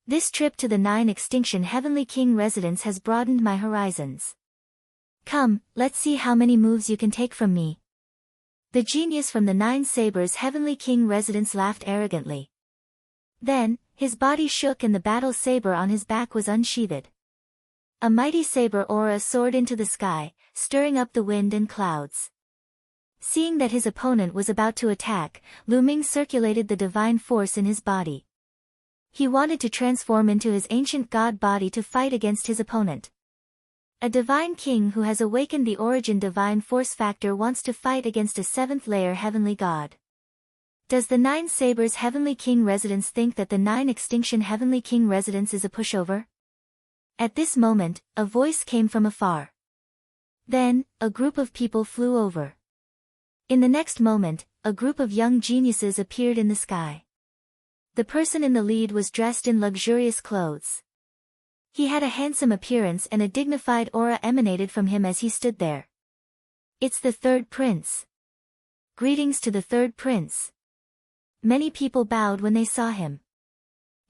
This trip to the 9 Extinction Heavenly King residence has broadened my horizons. Come, let's see how many moves you can take from me. The genius from the 9 Sabers Heavenly King residence laughed arrogantly. Then, his body shook and the battle saber on his back was unsheathed. A mighty saber aura soared into the sky, stirring up the wind and clouds. Seeing that his opponent was about to attack, Lu Ming circulated the divine force in his body. He wanted to transform into his ancient god body to fight against his opponent. A divine king who has awakened the Origin Divine Force Factor wants to fight against a 7th layer heavenly god. Does the 9 Sabers Heavenly King residence think that the 9 Extinction Heavenly King residence is a pushover? At this moment, a voice came from afar. Then, a group of people flew over. In the next moment, a group of young geniuses appeared in the sky. The person in the lead was dressed in luxurious clothes. He had a handsome appearance and a dignified aura emanated from him as he stood there. It's the 3rd prince. Greetings to the 3rd prince. Many people bowed when they saw him.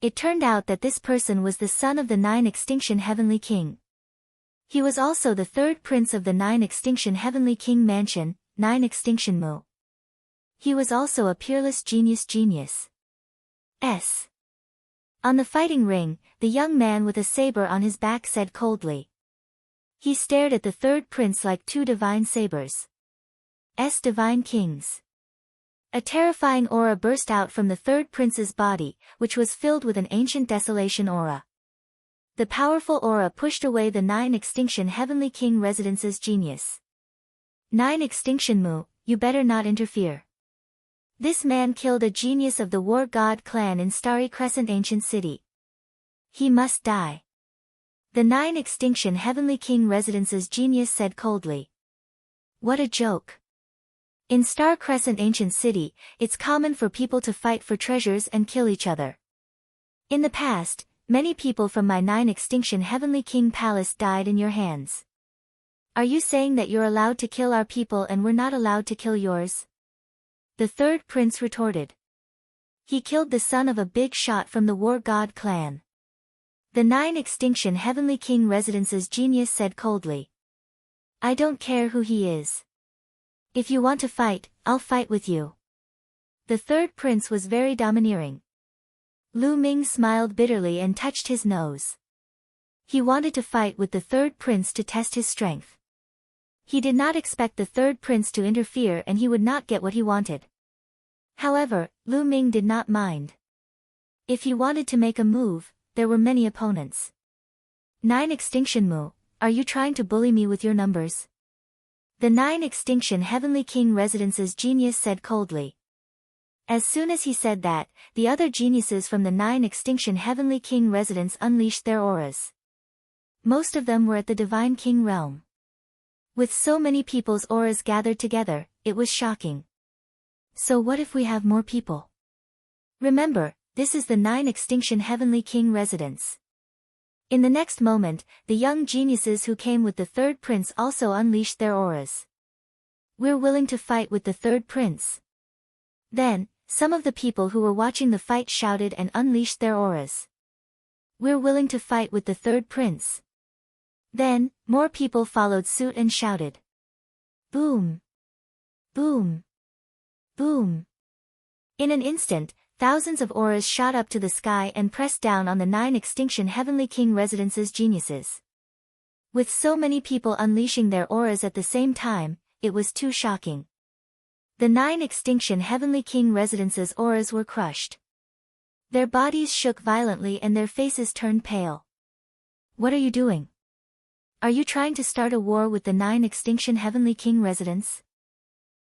It turned out that this person was the son of the 9 Extinction Heavenly King. He was also the 3rd prince of the 9 Extinction Heavenly King Mansion, 9 Extinction Mu. He was also a peerless genius. On the fighting ring, the young man with a saber on his back said coldly. He stared at the 3rd prince like 2 divine sabers. Divine kings. A terrifying aura burst out from the third prince's body, which was filled with an ancient desolation aura. The powerful aura pushed away the 9 Extinction Heavenly King Residence's genius. 9 Extinction Mu, you better not interfere. This man killed a genius of the War God clan in Starry Crescent Ancient City. He must die. The 9 Extinction Heavenly King Residence's genius said coldly. What a joke. In Star Crescent Ancient City, it's common for people to fight for treasures and kill each other. In the past, many people from my 9 Extinction Heavenly King Palace died in your hands. Are you saying that you're allowed to kill our people and we're not allowed to kill yours? The third prince retorted. He killed the son of a big shot from the War God clan. The 9 Extinction Heavenly King Residence's genius said coldly. I don't care who he is. If you want to fight, I'll fight with you. The third prince was very domineering. Lu Ming smiled bitterly and touched his nose. He wanted to fight with the third prince to test his strength. He did not expect the third prince to interfere and he would not get what he wanted. However, Lu Ming did not mind. If he wanted to make a move, there were many opponents. 9 Extinction Mu, are you trying to bully me with your numbers? The 9 Extinction Heavenly King Residence's genius said coldly. As soon as he said that, the other geniuses from the 9 Extinction Heavenly King Residence unleashed their auras. Most of them were at the Divine King realm. With so many people's auras gathered together, it was shocking. So what if we have more people? Remember, this is the 9 Extinction Heavenly King Residence. In the next moment, the young geniuses who came with the third prince also unleashed their auras. We're willing to fight with the third prince. Then, some of the people who were watching the fight shouted and unleashed their auras. We're willing to fight with the third prince. Then, more people followed suit and shouted. Boom! Boom! Boom! In an instant, thousands of auras shot up to the sky and pressed down on the 9 Extinction Heavenly King Residence's geniuses. With so many people unleashing their auras at the same time, it was too shocking. The 9 Extinction Heavenly King Residence's auras were crushed. Their bodies shook violently and their faces turned pale. What are you doing? Are you trying to start a war with the 9 Extinction Heavenly King Residence?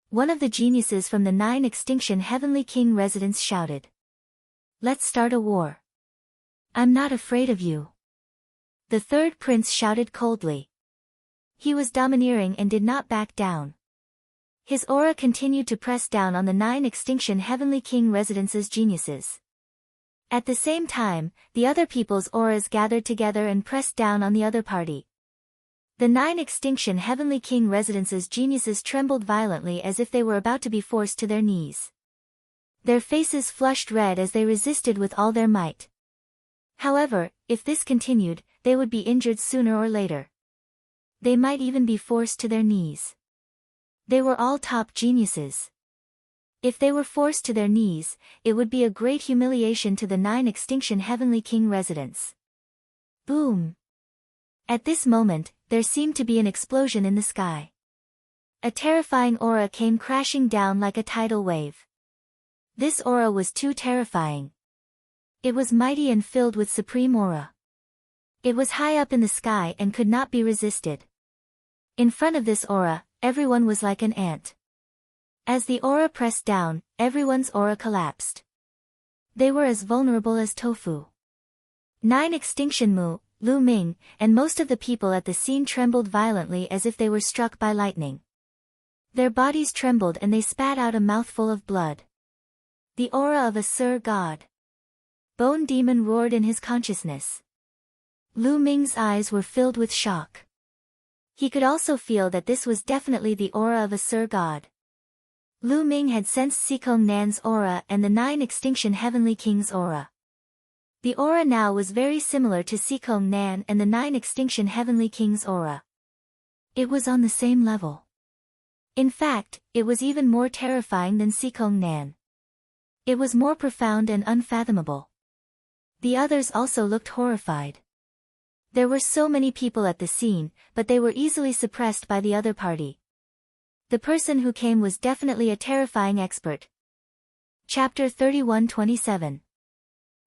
One of the geniuses from the 9 Extinction Heavenly King Residence shouted. Let's start a war. I'm not afraid of you. The third prince shouted coldly. He was domineering and did not back down. His aura continued to press down on the 9 Extinction Heavenly King Residence's geniuses. At the same time, the other people's auras gathered together and pressed down on the other party. The 9 Extinction Heavenly King Residence's geniuses trembled violently as if they were about to be forced to their knees. Their faces flushed red as they resisted with all their might. However, if this continued, they would be injured sooner or later. They might even be forced to their knees. They were all top geniuses. If they were forced to their knees, it would be a great humiliation to the 9 Extinction Heavenly King Residence. Boom! At this moment, there seemed to be an explosion in the sky. A terrifying aura came crashing down like a tidal wave. This aura was too terrifying. It was mighty and filled with supreme aura. It was high up in the sky and could not be resisted. In front of this aura, everyone was like an ant. As the aura pressed down, everyone's aura collapsed. They were as vulnerable as tofu. 9 Extinction Mu, Lu Ming, and most of the people at the scene trembled violently as if they were struck by lightning. Their bodies trembled and they spat out a mouthful of blood. The aura of a Sur God. Bone Demon roared in his consciousness. Lu Ming's eyes were filled with shock. He could also feel that this was definitely the aura of a Sur God. Lu Ming had sensed Sikong Nan's aura and the 9 Extinction Heavenly King's aura. The aura now was very similar to Sikong Nan and the 9 Extinction Heavenly King's aura. It was on the same level. In fact, it was even more terrifying than Sikong Nan. It was more profound and unfathomable. The others also looked horrified. There were so many people at the scene, but they were easily suppressed by the other party. The person who came was definitely a terrifying expert. Chapter 31:27.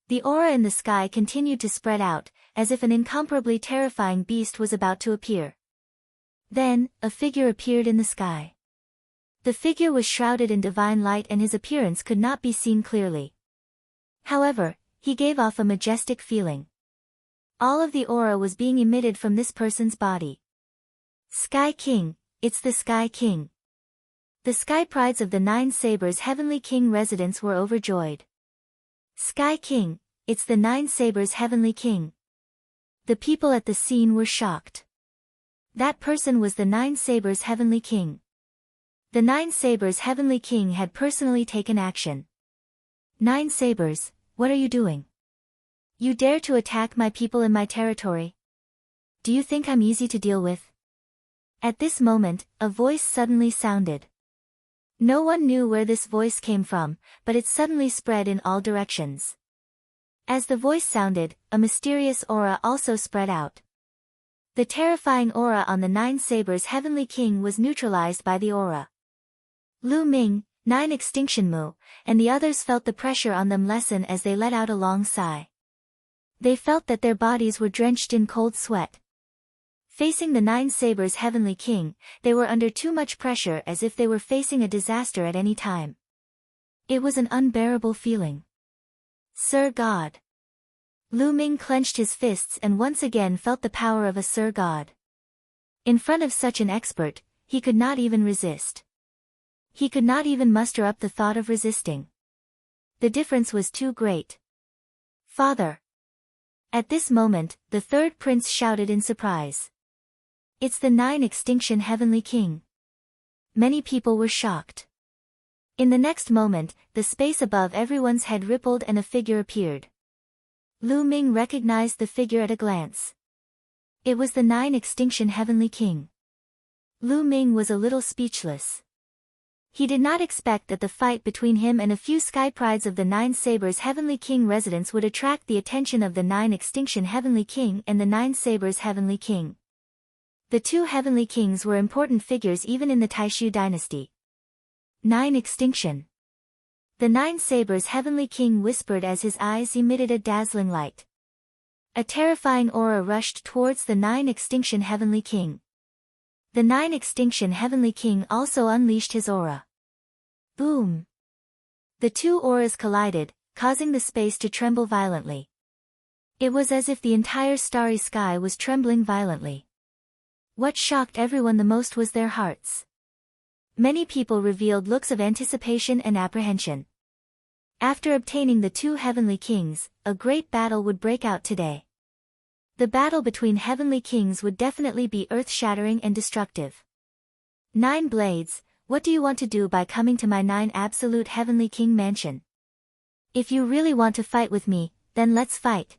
The aura in the sky continued to spread out, as if an incomparably terrifying beast was about to appear. Then, a figure appeared in the sky. The figure was shrouded in divine light and his appearance could not be seen clearly. However, he gave off a majestic feeling. All of the aura was being emitted from this person's body. Sky King, it's the Sky King. The sky prides of the Nine Sabers' Heavenly King residents were overjoyed. Sky King, it's the Nine Sabers' Heavenly King. The people at the scene were shocked. That person was the Nine Sabers' Heavenly King. The Nine Sabers' Heavenly King had personally taken action. Nine Sabers, what are you doing? You dare to attack my people in my territory? Do you think I'm easy to deal with? At this moment, a voice suddenly sounded. No one knew where this voice came from, but it suddenly spread in all directions. As the voice sounded, a mysterious aura also spread out. The terrifying aura on the Nine Sabers' Heavenly King was neutralized by the aura. Lu Ming, Nine Extinction Mu, and the others felt the pressure on them lessen as they let out a long sigh. They felt that their bodies were drenched in cold sweat. Facing the Nine Sabers' Heavenly King, they were under too much pressure as if they were facing a disaster at any time. It was an unbearable feeling. Sir God. Lu Ming clenched his fists and once again felt the power of a Sir God. In front of such an expert, he could not even resist. He could not even muster up the thought of resisting. The difference was too great. Father. At this moment, the third prince shouted in surprise. It's the Nine Extinction Heavenly King. Many people were shocked. In the next moment, the space above everyone's head rippled and a figure appeared. Lu Ming recognized the figure at a glance. It was the Nine Extinction Heavenly King. Lu Ming was a little speechless. He did not expect that the fight between him and a few sky prides of the Nine Sabers' Heavenly King residents would attract the attention of the Nine Extinction Heavenly King and the Nine Sabers' Heavenly King. The two Heavenly Kings were important figures even in the Taishu dynasty. Nine Extinction. The Nine Sabers' Heavenly King whispered as his eyes emitted a dazzling light. A terrifying aura rushed towards the Nine Extinction Heavenly King. The Nine Extinction Heavenly King also unleashed his aura. Boom! The two auras collided, causing the space to tremble violently. It was as if the entire starry sky was trembling violently. What shocked everyone the most was their hearts. Many people revealed looks of anticipation and apprehension. After obtaining the two Heavenly Kings, a great battle would break out today. The battle between Heavenly Kings would definitely be earth-shattering and destructive. Nine Blades, what do you want to do by coming to my Nine Absolute Heavenly King mansion? If you really want to fight with me, then let's fight.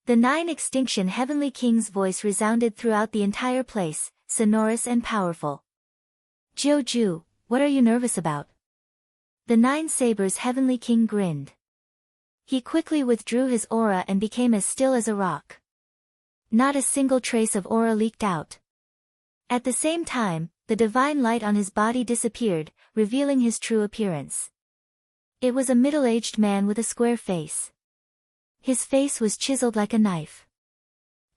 The Nine Extinction Heavenly King's voice resounded throughout the entire place, sonorous and powerful. Jiu, what are you nervous about? The Nine Sabers' Heavenly King grinned. He quickly withdrew his aura and became as still as a rock. Not a single trace of aura leaked out. At the same time, the divine light on his body disappeared, revealing his true appearance. It was a middle-aged man with a square face. His face was chiseled like a knife.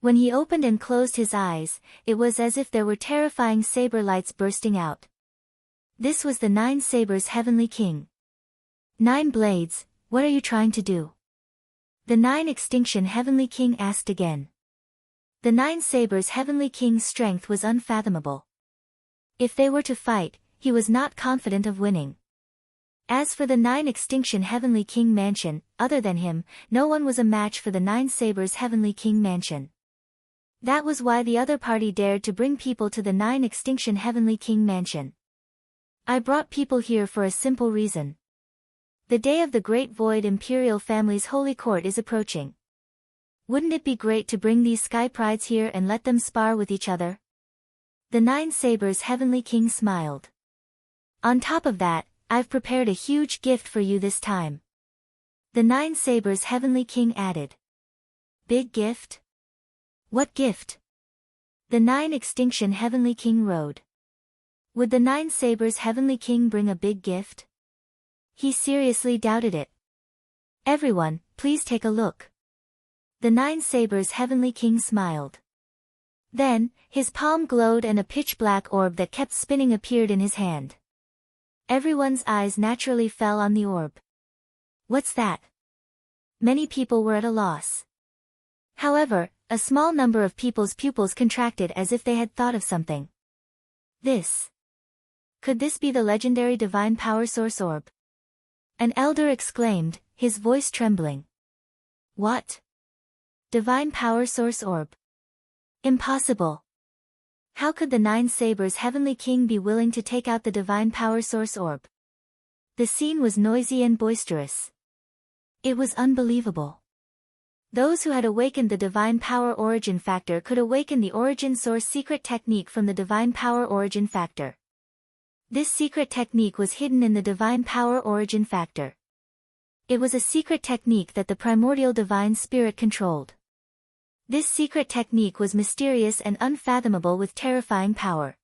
When he opened and closed his eyes, it was as if there were terrifying saber lights bursting out. This was the Nine Sabers' Heavenly King. Nine Blades, what are you trying to do? The Nine Extinction Heavenly King asked again. The Nine Sabers' Heavenly King's strength was unfathomable. If they were to fight, he was not confident of winning. As for the Nine Extinction Heavenly King mansion, other than him, no one was a match for the Nine Sabers' Heavenly King mansion. That was why the other party dared to bring people to the Nine Extinction Heavenly King mansion. I brought people here for a simple reason. The day of the Great Void Imperial Family's Holy Court is approaching. Wouldn't it be great to bring these sky prides here and let them spar with each other? The Nine Sabers' Heavenly King smiled. On top of that, I've prepared a huge gift for you this time. The Nine Sabers' Heavenly King added. Big gift? What gift? The Nine Extinction Heavenly King rode. Would the Nine Sabers' Heavenly King bring a big gift? He seriously doubted it. Everyone, please take a look. The Nine Sabers' Heavenly King smiled. Then, his palm glowed and a pitch-black orb that kept spinning appeared in his hand. Everyone's eyes naturally fell on the orb. What's that? Many people were at a loss. However, a small number of people's pupils contracted as if they had thought of something. Could this be the legendary divine power source orb? An elder exclaimed, his voice trembling. What? Divine power source orb? Impossible. How could the Nine Sabers' Heavenly King be willing to take out the divine power source orb? The scene was noisy and boisterous. It was unbelievable. Those who had awakened the divine power origin factor could awaken the origin source secret technique from the divine power origin factor. This secret technique was hidden in the divine power origin factor. It was a secret technique that the primordial divine spirit controlled. This secret technique was mysterious and unfathomable with terrifying power.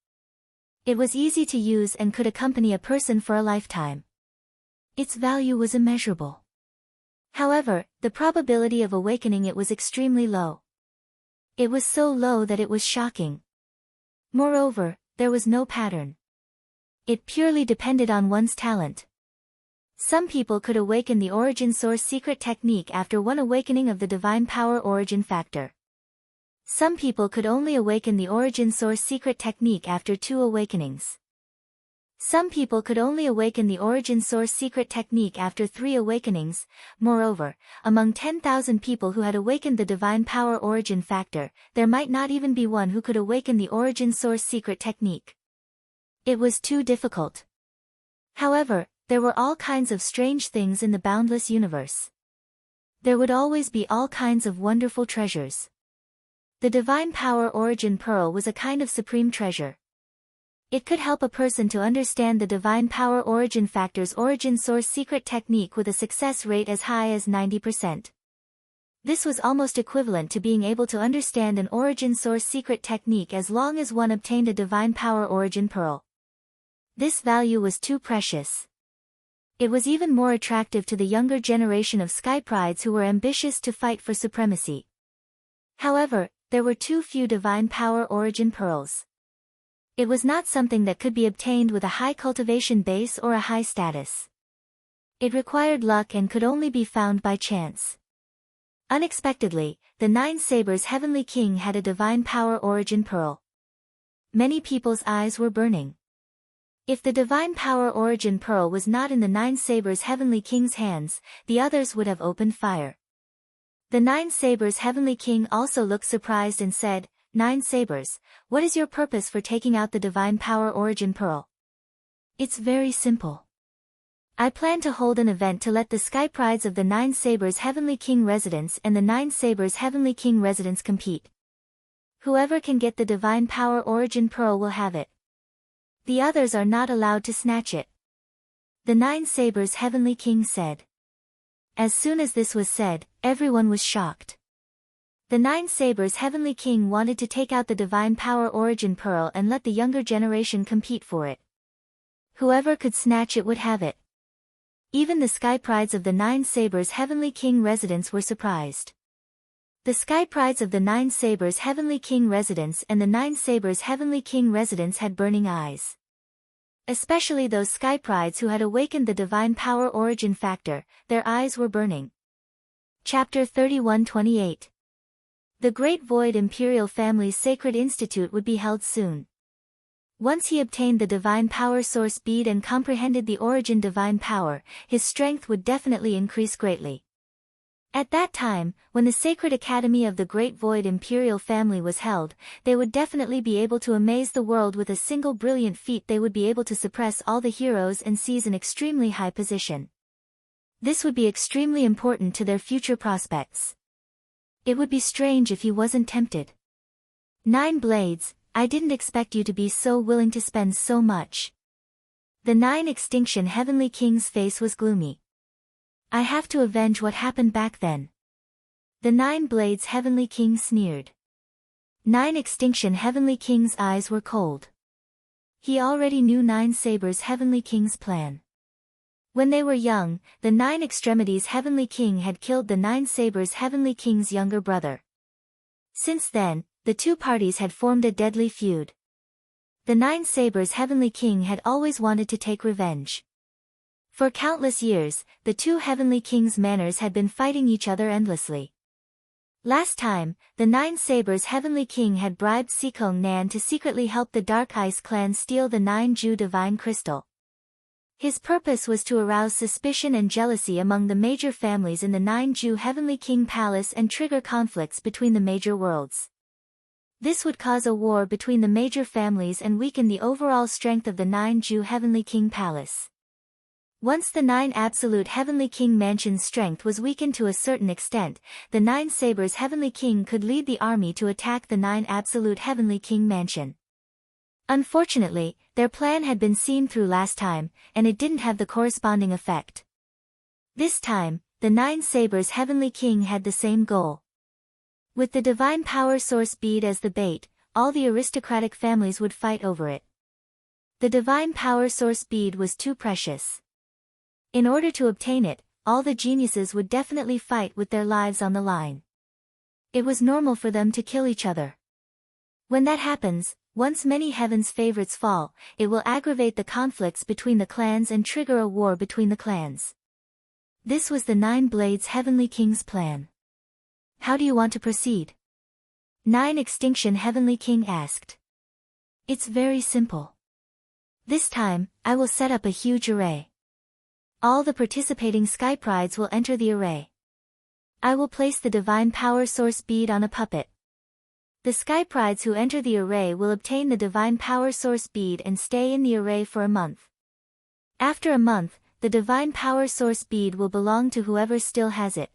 It was easy to use and could accompany a person for a lifetime. Its value was immeasurable. However, the probability of awakening it was extremely low. It was so low that it was shocking. Moreover, there was no pattern. It purely depended on one's talent. Some people could awaken the origin source secret technique after one awakening of the divine power origin factor. Some people could only awaken the origin source secret technique after 2 awakenings. Some people could only awaken the origin source secret technique after 3 awakenings. Moreover, among 10,000 people who had awakened the divine power origin factor, there might not even be one who could awaken the origin source secret technique. It was too difficult. However, there were all kinds of strange things in the boundless universe. There would always be all kinds of wonderful treasures. The divine power origin pearl was a kind of supreme treasure. It could help a person to understand the divine power origin factor's origin source secret technique with a success rate as high as 90%. This was almost equivalent to being able to understand an origin source secret technique as long as one obtained a divine power origin pearl. This value was too precious. It was even more attractive to the younger generation of skyprides who were ambitious to fight for supremacy. However, there were too few divine power origin pearls. It was not something that could be obtained with a high cultivation base or a high status. It required luck and could only be found by chance. Unexpectedly, the Nine Sabers' Heavenly King had a divine power origin pearl. Many people's eyes were burning. If the divine power origin pearl was not in the Nine Sabers' Heavenly King's hands, the others would have opened fire. The Nine Sabers' Heavenly King also looked surprised and said, Nine Sabers, what is your purpose for taking out the divine power origin pearl? It's very simple. I plan to hold an event to let the skyprides of the Nine Sabers' Heavenly King residence and the Nine Sabers' Heavenly King residence compete. Whoever can get the divine power origin pearl will have it. The others are not allowed to snatch it. The Nine Sabers' Heavenly King said. As soon as this was said, everyone was shocked. The Nine Sabers' Heavenly King wanted to take out the divine power origin pearl and let the younger generation compete for it. Whoever could snatch it would have it. Even the skyprides of the Nine Sabers' Heavenly King residence were surprised. The skyprides of the Nine Sabers' Heavenly King residence and the Nine Sabers' Heavenly King residence had burning eyes. Especially those skyprides who had awakened the divine power origin factor, their eyes were burning. Chapter 31-28. The Great Void Imperial Family's Sacred Institute would be held soon. Once he obtained the divine power source bead and comprehended the origin divine power, his strength would definitely increase greatly. At that time, when the Sacred Academy of the Great Void Imperial Family was held, they would definitely be able to amaze the world with a single brilliant feat. They would be able to suppress all the heroes and seize an extremely high position. This would be extremely important to their future prospects. It would be strange if he wasn't tempted. 9 Blades, I didn't expect you to be so willing to spend so much. The 9 Extinction Heavenly King's face was gloomy. I have to avenge what happened back then. The 9 Blades Heavenly King sneered. 9 Extinction Heavenly King's eyes were cold. He already knew 9 Sabers Heavenly King's plan. When they were young, the 9 Extremities Heavenly King had killed the 9 Sabers Heavenly King's younger brother. Since then, the two parties had formed a deadly feud. The 9 Sabers Heavenly King had always wanted to take revenge. For countless years, the two Heavenly Kings' manners had been fighting each other endlessly. Last time, the 9 Sabers Heavenly King had bribed Sikong Nan to secretly help the Dark Ice clan steal the 9 Ju Divine Crystal. His purpose was to arouse suspicion and jealousy among the major families in the 9 Ju Heavenly King Palace and trigger conflicts between the major worlds. This would cause a war between the major families and weaken the overall strength of the 9 Ju Heavenly King Palace. Once the 9 Absolute Heavenly King Mansion's strength was weakened to a certain extent, the 9 Sabers Heavenly King could lead the army to attack the 9 Absolute Heavenly King Mansion. Unfortunately, their plan had been seen through last time, and it didn't have the corresponding effect. This time, the 9 Sabers Heavenly King had the same goal. With the Divine Power Source bead as the bait, all the aristocratic families would fight over it. The Divine Power Source bead was too precious. In order to obtain it, all the geniuses would definitely fight with their lives on the line. It was normal for them to kill each other. When that happens, once many heaven's favorites fall, it will aggravate the conflicts between the clans and trigger a war between the clans. This was the 9 Blades Heavenly King's plan. How do you want to proceed? 9 Extinction Heavenly King asked. It's very simple. This time, I will set up a huge array. All the participating Sky Prides will enter the array. I will place the Divine Power Source bead on a puppet. The Sky Prides who enter the array will obtain the Divine Power Source bead and stay in the array for a month. After a month, the Divine Power Source bead will belong to whoever still has it.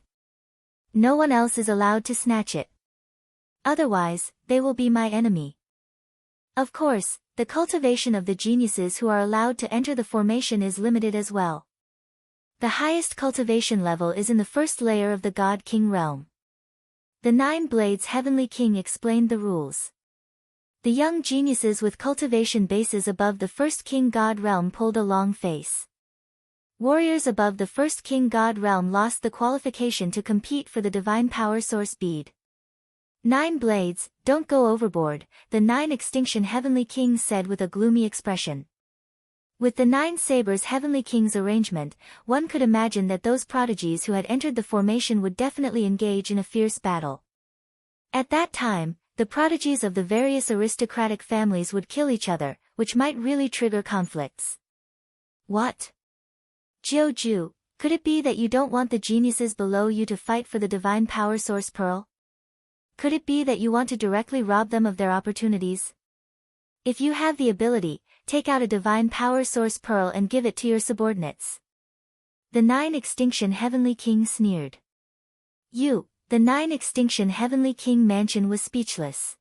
No one else is allowed to snatch it. Otherwise, they will be my enemy. Of course, the cultivation of the geniuses who are allowed to enter the formation is limited as well. The highest cultivation level is in the first layer of the God King realm. The 9 Blades Heavenly King explained the rules. The young geniuses with cultivation bases above the first King God realm pulled a long face. Warriors above the first King God realm lost the qualification to compete for the Divine Power Source bead. 9 Blades, don't go overboard, the 9 Extinction Heavenly King said with a gloomy expression. With the 9 Sabers Heavenly King's arrangement, one could imagine that those prodigies who had entered the formation would definitely engage in a fierce battle. At that time, the prodigies of the various aristocratic families would kill each other, which might really trigger conflicts. What? Jiu, could it be that you don't want the geniuses below you to fight for the Divine Power Source Pearl? Could it be that you want to directly rob them of their opportunities? If you have the ability, take out a Divine Power Source Pearl and give it to your subordinates. The 9 Extinction Heavenly King sneered. The 9 Extinction Heavenly King Mansion was speechless.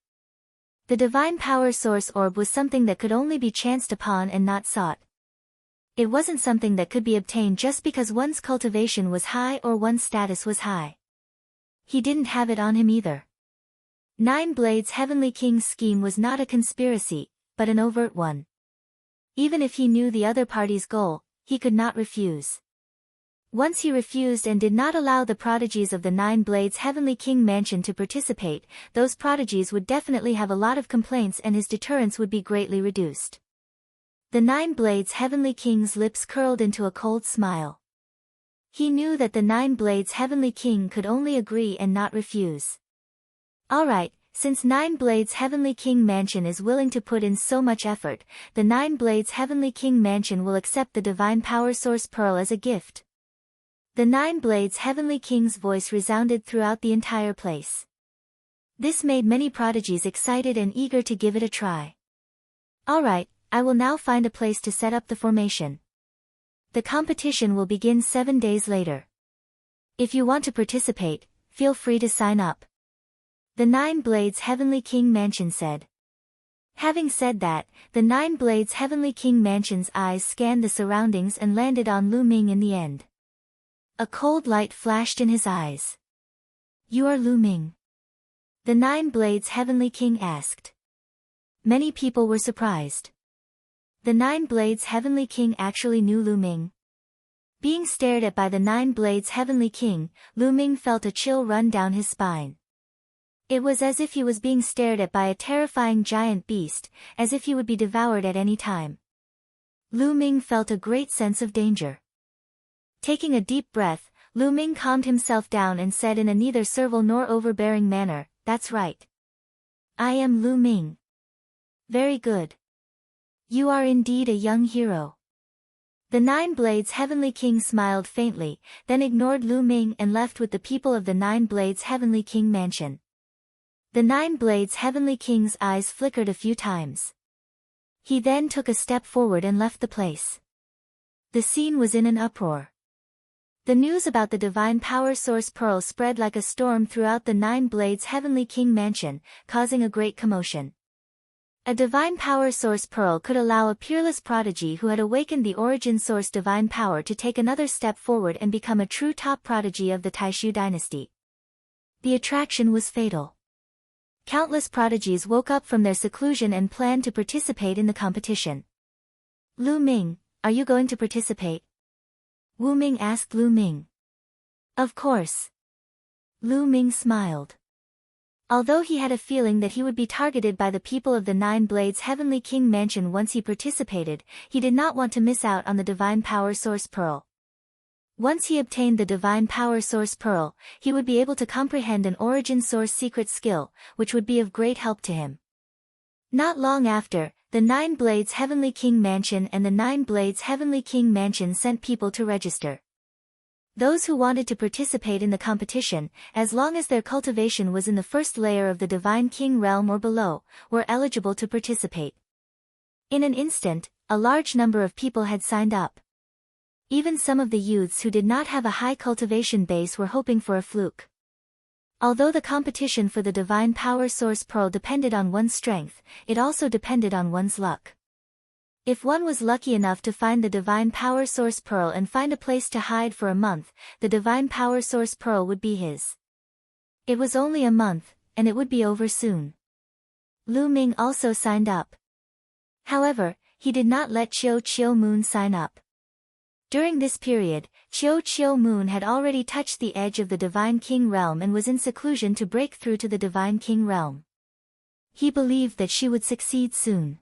The Divine Power Source Orb was something that could only be chanced upon and not sought. It wasn't something that could be obtained just because one's cultivation was high or one's status was high. He didn't have it on him either. 9 Blades Heavenly King's scheme was not a conspiracy, but an overt one. Even if he knew the other party's goal, he could not refuse. Once he refused and did not allow the prodigies of the 9 Blades Heavenly King Mansion to participate, those prodigies would definitely have a lot of complaints and his deterrence would be greatly reduced. The 9 Blades Heavenly King's lips curled into a cold smile. He knew that the 9 Blades Heavenly King could only agree and not refuse. Alright, since 9 Blades Heavenly King Mansion is willing to put in so much effort, the 9 Blades Heavenly King Mansion will accept the Divine Power Source Pearl as a gift. The 9 Blades Heavenly King's voice resounded throughout the entire place. This made many prodigies excited and eager to give it a try. Alright, I will now find a place to set up the formation. The competition will begin 7 days later. If you want to participate, feel free to sign up. The 9 Blades Heavenly King Mansion said. Having said that, the 9 Blades Heavenly King Mansion's eyes scanned the surroundings and landed on Lu Ming in the end. A cold light flashed in his eyes. You are Lu Ming? The 9 Blades Heavenly King asked. Many people were surprised. The 9 Blades Heavenly King actually knew Lu Ming. Being stared at by the 9 Blades Heavenly King, Lu Ming felt a chill run down his spine. It was as if he was being stared at by a terrifying giant beast, as if he would be devoured at any time. Lu Ming felt a great sense of danger. Taking a deep breath, Lu Ming calmed himself down and said in a neither servile nor overbearing manner, "That's right. I am Lu Ming." "Very good. You are indeed a young hero." The 9 Blades Heavenly King smiled faintly, then ignored Lu Ming and left with the people of the 9 Blades Heavenly King mansion. The 9 Blades Heavenly King's eyes flickered a few times. He then took a step forward and left the place. The scene was in an uproar. The news about the Divine Power Source Pearl spread like a storm throughout the 9 Blades Heavenly King mansion, causing a great commotion. A Divine Power Source Pearl could allow a peerless prodigy who had awakened the origin source divine power to take another step forward and become a true top prodigy of the Taishu dynasty. The attraction was fatal. Countless prodigies woke up from their seclusion and planned to participate in the competition. "Lu Ming, are you going to participate?" Wu Ming asked Lu Ming. "Of course." Lu Ming smiled. Although he had a feeling that he would be targeted by the people of the 9 Blades Heavenly King mansion once he participated, he did not want to miss out on the Divine Power Source Pearl. Once he obtained the Divine Power Source Pearl, he would be able to comprehend an origin source secret skill, which would be of great help to him. Not long after, the 9 Blades Heavenly King mansion and the 9 Blades Heavenly King mansion sent people to register. Those who wanted to participate in the competition, as long as their cultivation was in the first layer of the Divine King realm or below, were eligible to participate. In an instant, a large number of people had signed up. Even some of the youths who did not have a high cultivation base were hoping for a fluke. Although the competition for the Divine Power Source Pearl depended on one's strength, it also depended on one's luck. If one was lucky enough to find the Divine Power Source Pearl and find a place to hide for a month, the Divine Power Source Pearl would be his. It was only a month, and it would be over soon. Lu Ming also signed up. However, he did not let Chiu Moon sign up. During this period, Chiu Moon had already touched the edge of the Divine King realm and was in seclusion to break through to the Divine King realm. He believed that she would succeed soon.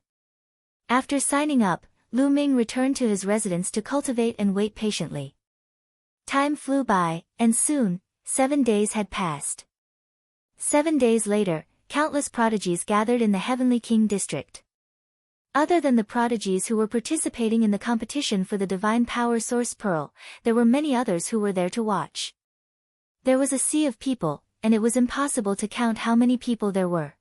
After signing up, Lu Ming returned to his residence to cultivate and wait patiently. Time flew by, and soon, 7 days had passed. 7 days later, countless prodigies gathered in the Heavenly King district. Other than the prodigies who were participating in the competition for the Divine Power Source Pearl, there were many others who were there to watch. There was a sea of people, and it was impossible to count how many people there were.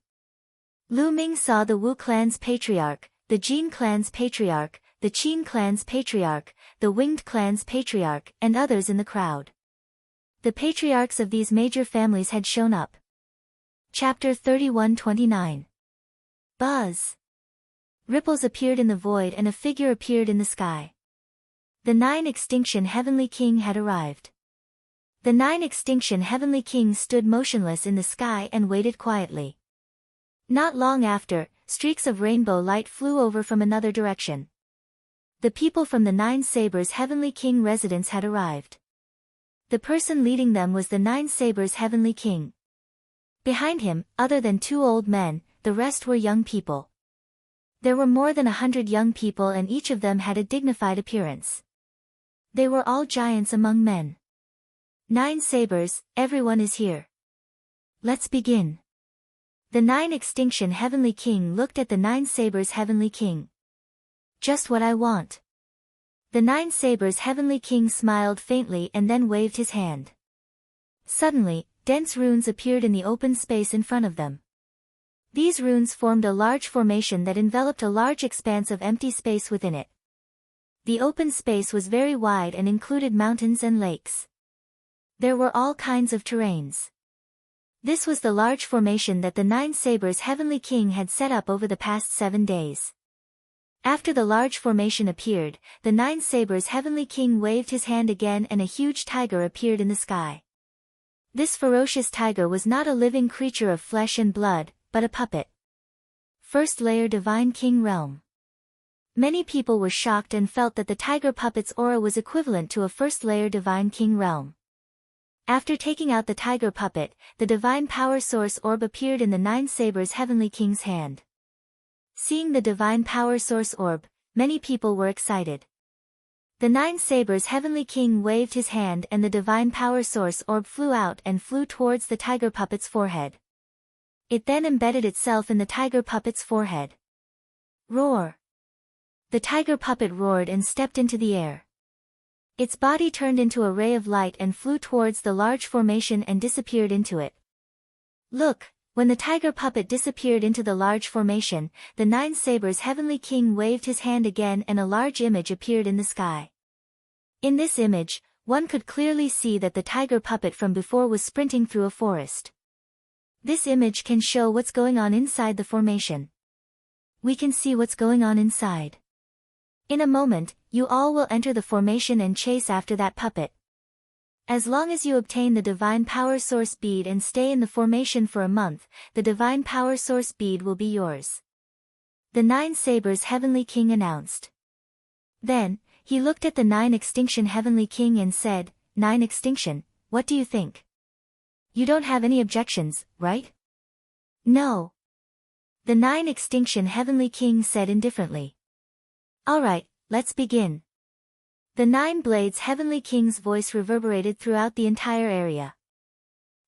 Lu Ming saw the Wu clan's patriarch, the Jin clan's patriarch, the Qin clan's patriarch, the Winged clan's patriarch, and others in the crowd. The patriarchs of these major families had shown up. Chapter 31-29. Buzz. Ripples appeared in the void and a figure appeared in the sky. The 9 Extinction Heavenly King had arrived. The 9 Extinction Heavenly King stood motionless in the sky and waited quietly. Not long after, streaks of rainbow light flew over from another direction. The people from the 9 Sabers Heavenly King residence had arrived. The person leading them was the 9 Sabers Heavenly King. Behind him, other than 2 old men, the rest were young people. There were more than 100 young people and each of them had a dignified appearance. They were all giants among men. 9 Sabers, everyone is here. Let's begin. The 9 Extinction Heavenly King looked at the 9 Sabers Heavenly King. Just what I want. The 9 Sabers Heavenly King smiled faintly and then waved his hand. Suddenly, dense runes appeared in the open space in front of them. These runes formed a large formation that enveloped a large expanse of empty space within it. The open space was very wide and included mountains and lakes. There were all kinds of terrains. This was the large formation that the 9 Sabers Heavenly King had set up over the past 7 days. After the large formation appeared, the 9 Sabers Heavenly King waved his hand again and a huge tiger appeared in the sky. This ferocious tiger was not a living creature of flesh and blood, but a puppet. First layer Divine King Realm. Many people were shocked and felt that the tiger puppet's aura was equivalent to a first-layer divine king realm. After taking out the tiger puppet, the divine power source orb appeared in the Nine Sabers Heavenly King's hand. Seeing the divine power source orb, many people were excited. The Nine Sabers Heavenly King waved his hand and the divine power source orb flew out and flew towards the tiger puppet's forehead. It then embedded itself in the tiger puppet's forehead. Roar! The tiger puppet roared and stepped into the air. Its body turned into a ray of light and flew towards the large formation and disappeared into it. Look! When the tiger puppet disappeared into the large formation, the Nine Sabers Heavenly King waved his hand again and a large image appeared in the sky. In this image, one could clearly see that the tiger puppet from before was sprinting through a forest. This image can show what's going on inside the formation. We can see what's going on inside. In a moment, you all will enter the formation and chase after that puppet. As long as you obtain the Divine Power Source bead and stay in the formation for a month, the Divine Power Source bead will be yours. The Nine Sabers Heavenly King announced. Then, he looked at the Nine Extinction Heavenly King and said, "Nine Extinction, what do you think? You don't have any objections, right?" "No." The Nine Extinction Heavenly King said indifferently. "Alright, let's begin." The Nine Blades Heavenly King's voice reverberated throughout the entire area.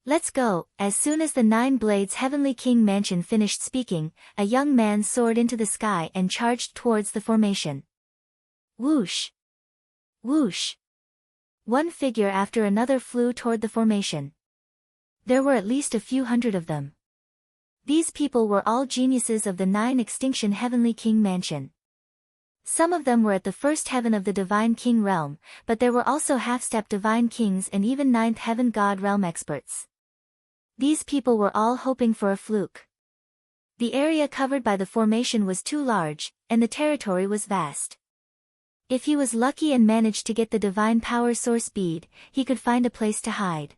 "Let's go." As soon as the Nine Blades Heavenly King mansion finished speaking, a young man soared into the sky and charged towards the formation. Whoosh! Whoosh! One figure after another flew toward the formation. There were at least a few hundred of them. These people were all geniuses of the Nine Extinction Heavenly King mansion. Some of them were at the first heaven of the Divine King realm, but there were also half-step Divine Kings and even ninth heaven God realm experts. These people were all hoping for a fluke. The area covered by the formation was too large, and the territory was vast. If he was lucky and managed to get the Divine Power Source bead, he could find a place to hide.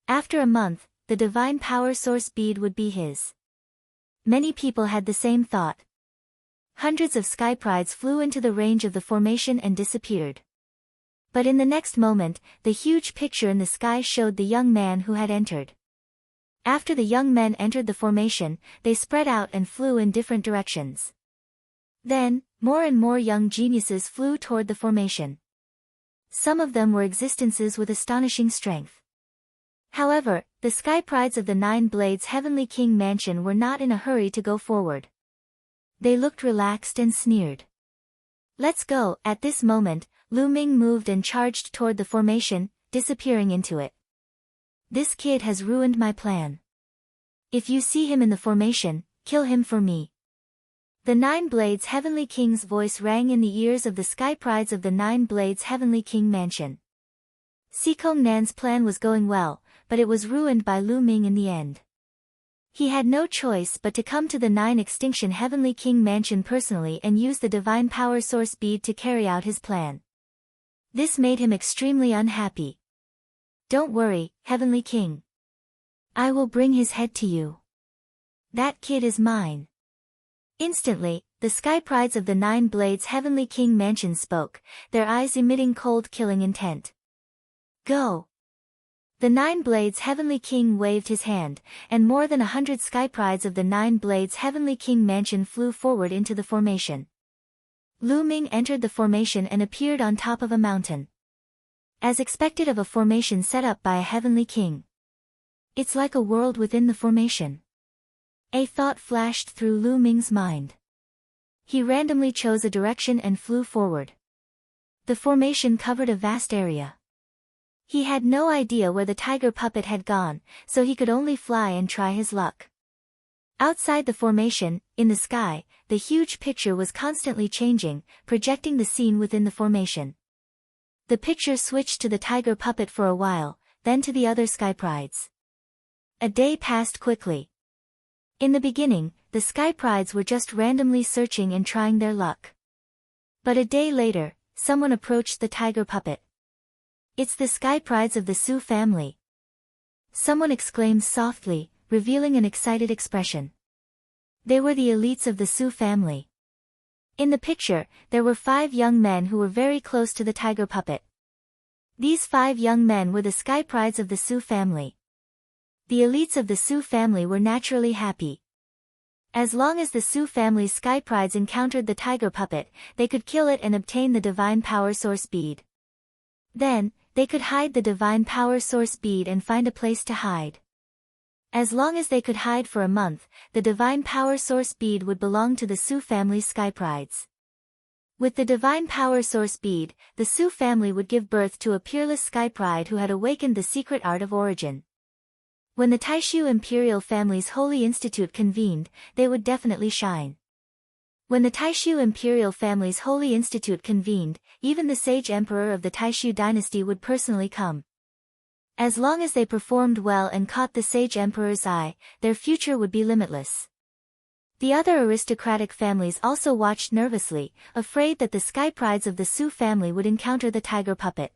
After a month, the Divine Power Source bead would be his. Many people had the same thought. Hundreds of sky prides flew into the range of the formation and disappeared. But in the next moment, the huge picture in the sky showed the young man who had entered. After the young men entered the formation, they spread out and flew in different directions. Then, more and more young geniuses flew toward the formation. Some of them were existences with astonishing strength. However, the sky prides of the Nine Blades Heavenly King mansion were not in a hurry to go forward. They looked relaxed and sneered. "Let's go." At this moment, Lu Ming moved and charged toward the formation, disappearing into it. "This kid has ruined my plan. If you see him in the formation, kill him for me." The Nine Blades Heavenly King's voice rang in the ears of the sky prides of the Nine Blades Heavenly King mansion. Sikong Nan's plan was going well, but it was ruined by Lu Ming in the end. He had no choice but to come to the Nine Extinction Heavenly King mansion personally and use the Divine Power Source bead to carry out his plan. This made him extremely unhappy. "Don't worry, Heavenly King. I will bring his head to you. That kid is mine." Instantly, the sky prides of the Nine Blades Heavenly King mansion spoke, their eyes emitting cold killing intent. "Go!" The Nine Blades Heavenly King waved his hand, and more than 100 sky prides of the Nine Blades Heavenly King mansion flew forward into the formation. Lu Ming entered the formation and appeared on top of a mountain. As expected of a formation set up by a Heavenly King. It's like a world within the formation. A thought flashed through Lu Ming's mind. He randomly chose a direction and flew forward. The formation covered a vast area. He had no idea where the tiger puppet had gone, so he could only fly and try his luck. Outside the formation, in the sky, the huge picture was constantly changing, projecting the scene within the formation. The picture switched to the tiger puppet for a while, then to the other sky prides. A day passed quickly. In the beginning, the sky prides were just randomly searching and trying their luck. But a day later, someone approached the tiger puppet. "It's the sky prides of the Su family." Someone exclaimed softly, revealing an excited expression. They were the elites of the Su family. In the picture, there were 5 young men who were very close to the tiger puppet. These 5 young men were the sky prides of the Sioux family. The elites of the Sioux family were naturally happy. As long as the Sioux family's sky prides encountered the tiger puppet, they could kill it and obtain the divine power source bead. Then, they could hide the divine power source bead and find a place to hide. As long as they could hide for a month, the divine power source bead would belong to the Sioux family's sky prides. With the divine power source bead, the Sioux family would give birth to a peerless sky pride who had awakened the secret art of origin. When the Taishu imperial family's holy institute convened, they would definitely shine. When the Taishu imperial family's holy institute convened, even the sage emperor of the Taishu dynasty would personally come. As long as they performed well and caught the sage emperor's eye, their future would be limitless. The other aristocratic families also watched nervously, afraid that the sky prides of the Sioux family would encounter the tiger puppet.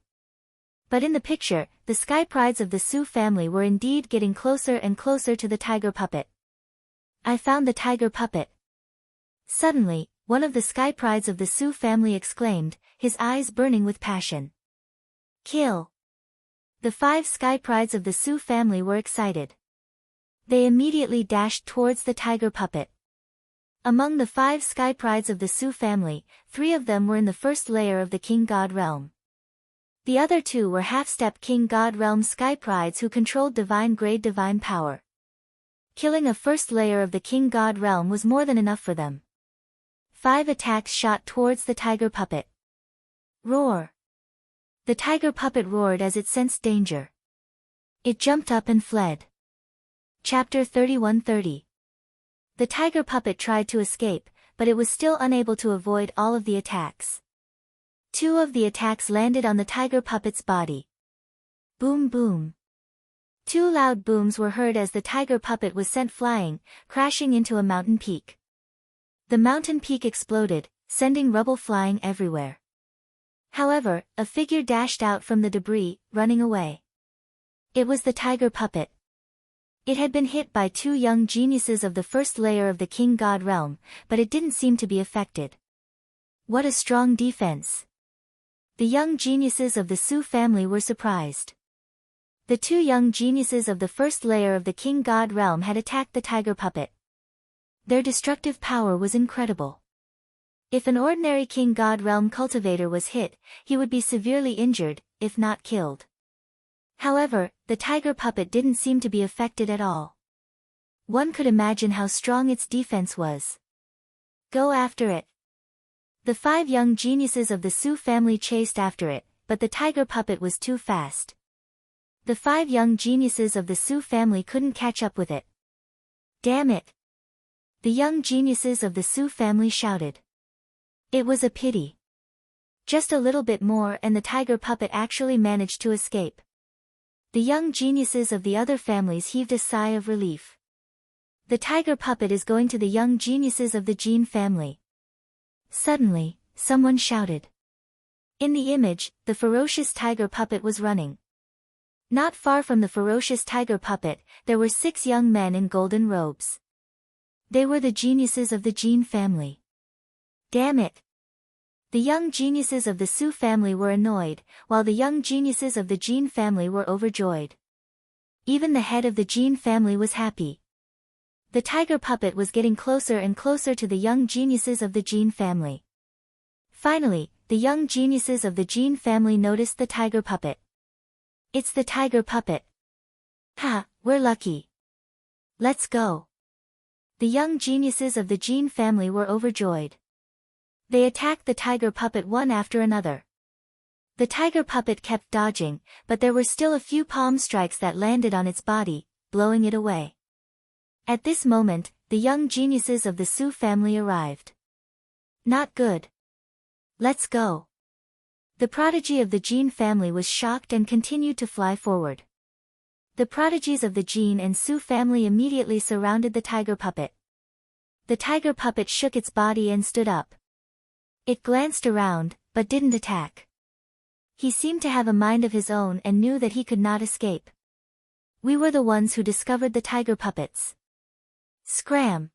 But in the picture, the sky prides of the Sioux family were indeed getting closer and closer to the tiger puppet. "I found the tiger puppet." Suddenly, one of the sky prides of the Sioux family exclaimed, his eyes burning with passion. "Kill!" The 5 sky prides of the Sioux family were excited. They immediately dashed towards the tiger puppet. Among the 5 sky prides of the Sioux family, 3 of them were in the first layer of the King God realm. The other 2 were half-step King God realm sky prides who controlled divine grade divine power. Killing a first layer of the King God realm was more than enough for them. 5 attacks shot towards the tiger puppet. Roar! The tiger puppet roared as it sensed danger. It jumped up and fled. Chapter 31:30. The tiger puppet tried to escape, but it was still unable to avoid all of the attacks. 2 of the attacks landed on the tiger puppet's body. Boom boom. 2 loud booms were heard as the tiger puppet was sent flying, crashing into a mountain peak. The mountain peak exploded, sending rubble flying everywhere. However, a figure dashed out from the debris, running away. It was the tiger puppet. It had been hit by 2 young geniuses of the first layer of the King God realm, but it didn't seem to be affected. What a strong defense! The young geniuses of the Sioux family were surprised. The 2 young geniuses of the first layer of the King God realm had attacked the tiger puppet. Their destructive power was incredible. If an ordinary King God realm cultivator was hit, he would be severely injured, if not killed. However, the tiger puppet didn't seem to be affected at all. One could imagine how strong its defense was. Go after it. The 5 young geniuses of the Sioux family chased after it, but the tiger puppet was too fast. The 5 young geniuses of the Sioux family couldn't catch up with it. Damn it! The young geniuses of the Sioux family shouted. It was a pity. Just a little bit more and the tiger puppet actually managed to escape. The young geniuses of the other families heaved a sigh of relief. The tiger puppet is going to the young geniuses of the Jean family. Suddenly, someone shouted. In the image, the ferocious tiger puppet was running. Not far from the ferocious tiger puppet, there were 6 young men in golden robes. They were the geniuses of the Jean family. Damn it! The young geniuses of the Sioux family were annoyed, while the young geniuses of the Jean family were overjoyed. Even the head of the Jean family was happy. The tiger puppet was getting closer and closer to the young geniuses of the Jean family. Finally, the young geniuses of the Jean family noticed the tiger puppet. It's the tiger puppet. Ha, we're lucky. Let's go. The young geniuses of the Jean family were overjoyed. They attacked the tiger puppet one after another. The tiger puppet kept dodging, but there were still a few palm strikes that landed on its body, blowing it away. At this moment, the young geniuses of the Sioux family arrived. Not good. Let's go. The prodigy of the Jean family was shocked and continued to fly forward. The prodigies of the Jean and Sioux family immediately surrounded the tiger puppet. The tiger puppet shook its body and stood up. It glanced around, but didn't attack. He seemed to have a mind of his own and knew that he could not escape. We were the ones who discovered the tiger puppets. Scram!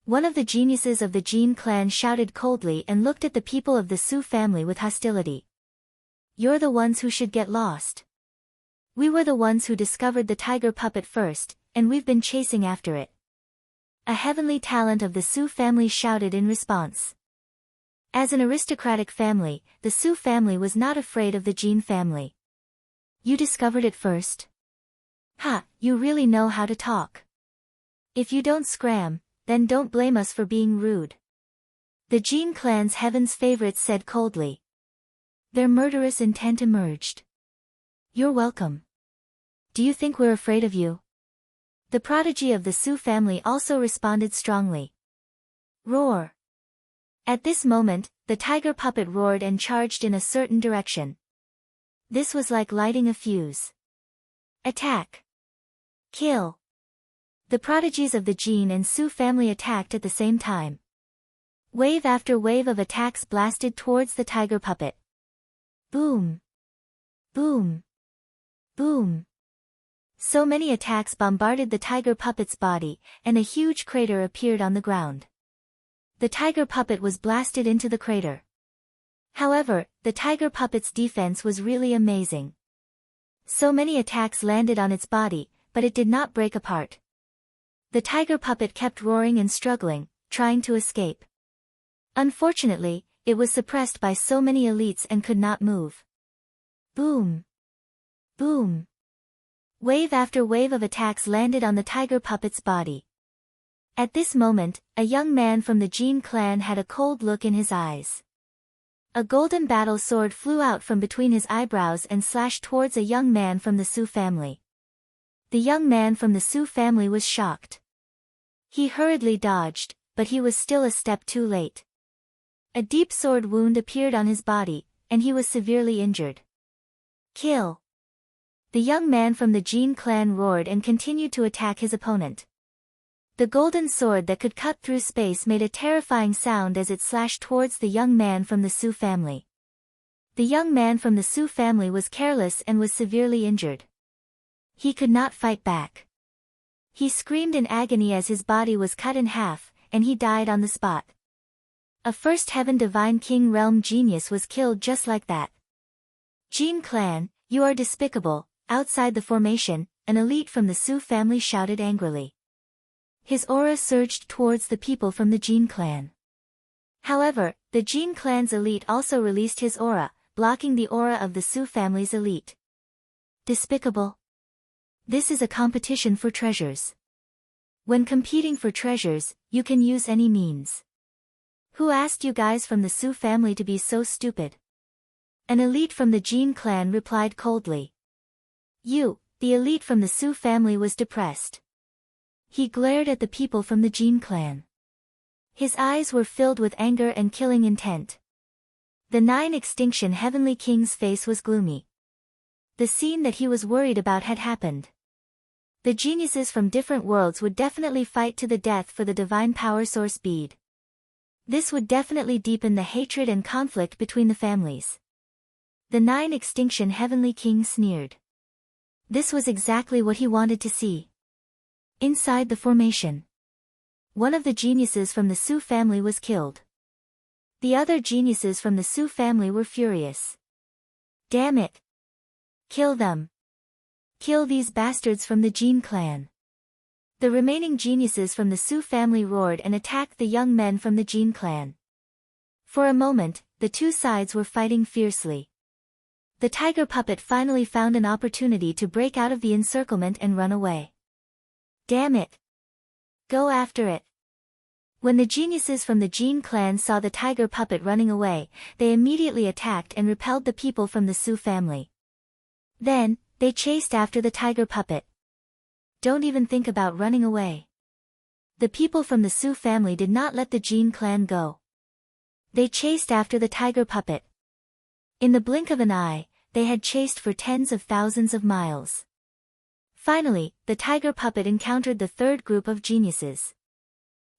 One of the geniuses of the Jin clan shouted coldly and looked at the people of the Su family with hostility. You're the ones who should get lost. We were the ones who discovered the tiger puppet first, and we've been chasing after it. A heavenly talent of the Su family shouted in response. As an aristocratic family, the Su family was not afraid of the Jin family. You discovered it first? Ha, you really know how to talk. If you don't scram, then don't blame us for being rude. The Jin clan's heaven's favorites said coldly. Their murderous intent emerged. You're welcome. Do you think we're afraid of you? The prodigy of the Su family also responded strongly. Roar. At this moment, the tiger puppet roared and charged in a certain direction. This was like lighting a fuse. Attack. Kill. The prodigies of the Jin and Su family attacked at the same time. Wave after wave of attacks blasted towards the tiger puppet. Boom. Boom. Boom. So many attacks bombarded the tiger puppet's body, and a huge crater appeared on the ground. The tiger puppet was blasted into the crater. However, the tiger puppet's defense was really amazing. So many attacks landed on its body, but it did not break apart. The tiger puppet kept roaring and struggling, trying to escape. Unfortunately, it was suppressed by so many elites and could not move. Boom. Boom. Wave after wave of attacks landed on the tiger puppet's body. At this moment, a young man from the Jin clan had a cold look in his eyes. A golden battle sword flew out from between his eyebrows and slashed towards a young man from the Su family. The young man from the Su family was shocked. He hurriedly dodged, but he was still a step too late. A deep sword wound appeared on his body, and he was severely injured. Kill. The young man from the Jin clan roared and continued to attack his opponent. The golden sword that could cut through space made a terrifying sound as it slashed towards the young man from the Su family. The young man from the Su family was careless and was severely injured. He could not fight back. He screamed in agony as his body was cut in half, and he died on the spot. A first heaven divine king realm genius was killed just like that. Jin clan, you are despicable. Outside the formation, an elite from the Su family shouted angrily. His aura surged towards the people from the Jin clan. However, the Jin clan's elite also released his aura, blocking the aura of the Su family's elite. Despicable. This is a competition for treasures. When competing for treasures, you can use any means. Who asked you guys from the Su family to be so stupid? An elite from the Jin clan replied coldly. You, the elite from the Su family, was depressed. He glared at the people from the Jin clan. His eyes were filled with anger and killing intent. The 9 Extinction Heavenly King's face was gloomy. The scene that he was worried about had happened. The geniuses from different worlds would definitely fight to the death for the divine power source bead. This would definitely deepen the hatred and conflict between the families. The 9 Extinction Heavenly King sneered. This was exactly what he wanted to see. Inside the formation, one of the geniuses from the Su family was killed. The other geniuses from the Su family were furious. Damn it! Kill them! Kill these bastards from the Jin clan! The remaining geniuses from the Su family roared and attacked the young men from the Jin clan. For a moment, the two sides were fighting fiercely. The tiger puppet finally found an opportunity to break out of the encirclement and run away. Damn it! Go after it! When the geniuses from the Jin clan saw the tiger puppet running away, they immediately attacked and repelled the people from the Su family. Then, they chased after the tiger puppet. Don't even think about running away. The people from the Su family did not let the Jin clan go. They chased after the tiger puppet. In the blink of an eye, they had chased for tens of thousands of miles. Finally, the tiger puppet encountered the third group of geniuses.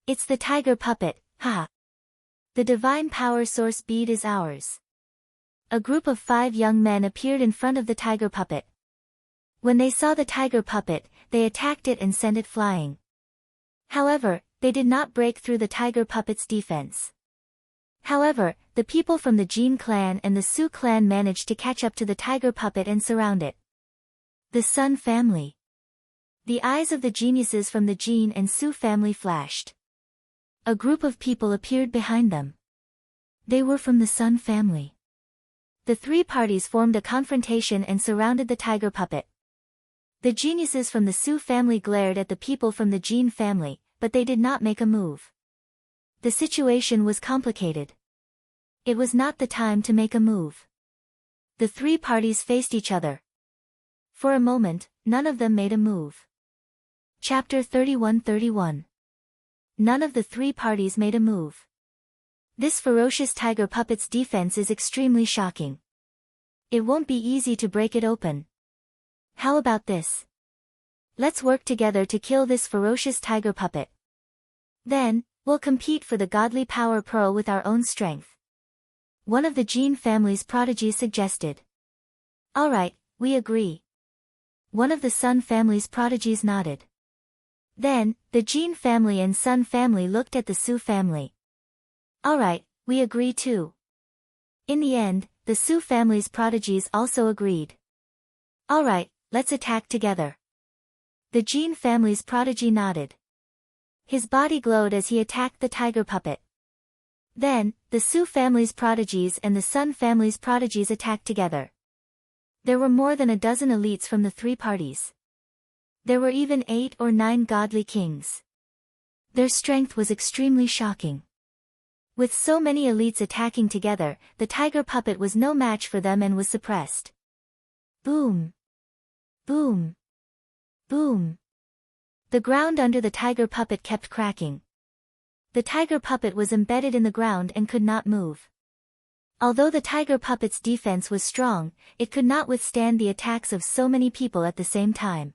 It's the tiger puppet, haha. The divine power source bead is ours. A group of 5 young men appeared in front of the tiger puppet. When they saw the tiger puppet, they attacked it and sent it flying. However, they did not break through the tiger puppet's defense. However, the people from the Jin clan and the Su clan managed to catch up to the tiger puppet and surround it. The Sun family. The eyes of the geniuses from the Jin and Su family flashed. A group of people appeared behind them. They were from the Sun family. The three parties formed a confrontation and surrounded the tiger puppet. The geniuses from the Su family glared at the people from the Jin family, but they did not make a move. The situation was complicated. It was not the time to make a move. The three parties faced each other. For a moment, none of them made a move. Chapter 31-31. None of the three parties made a move. This ferocious tiger puppet's defense is extremely shocking. It won't be easy to break it open. How about this? Let's work together to kill this ferocious tiger puppet. Then, we'll compete for the godly power pearl with our own strength. One of the Jin family's prodigies suggested. Alright, we agree. One of the Sun family's prodigies nodded. Then, the Jin family and Sun family looked at the Su family. Alright, we agree too. In the end, the Su family's prodigies also agreed. Alright, let's attack together. The Jin family's prodigy nodded. His body glowed as he attacked the tiger puppet. Then, the Su family's prodigies and the Sun family's prodigies attacked together. There were more than a dozen elites from the three parties. There were even 8 or 9 godly kings. Their strength was extremely shocking. With so many elites attacking together, the tiger puppet was no match for them and was suppressed. Boom! Boom! Boom! The ground under the tiger puppet kept cracking. The tiger puppet was embedded in the ground and could not move. Although the tiger puppet's defense was strong, it could not withstand the attacks of so many people at the same time.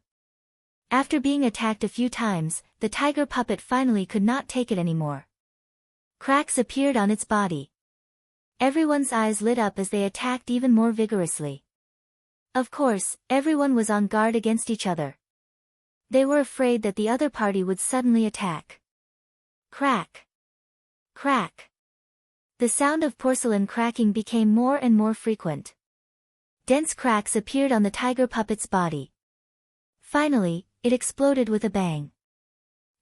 After being attacked a few times, the tiger puppet finally could not take it anymore. Cracks appeared on its body. Everyone's eyes lit up as they attacked even more vigorously. Of course, everyone was on guard against each other. They were afraid that the other party would suddenly attack. Crack! Crack! The sound of porcelain cracking became more and more frequent. Dense cracks appeared on the tiger puppet's body. Finally, it exploded with a bang.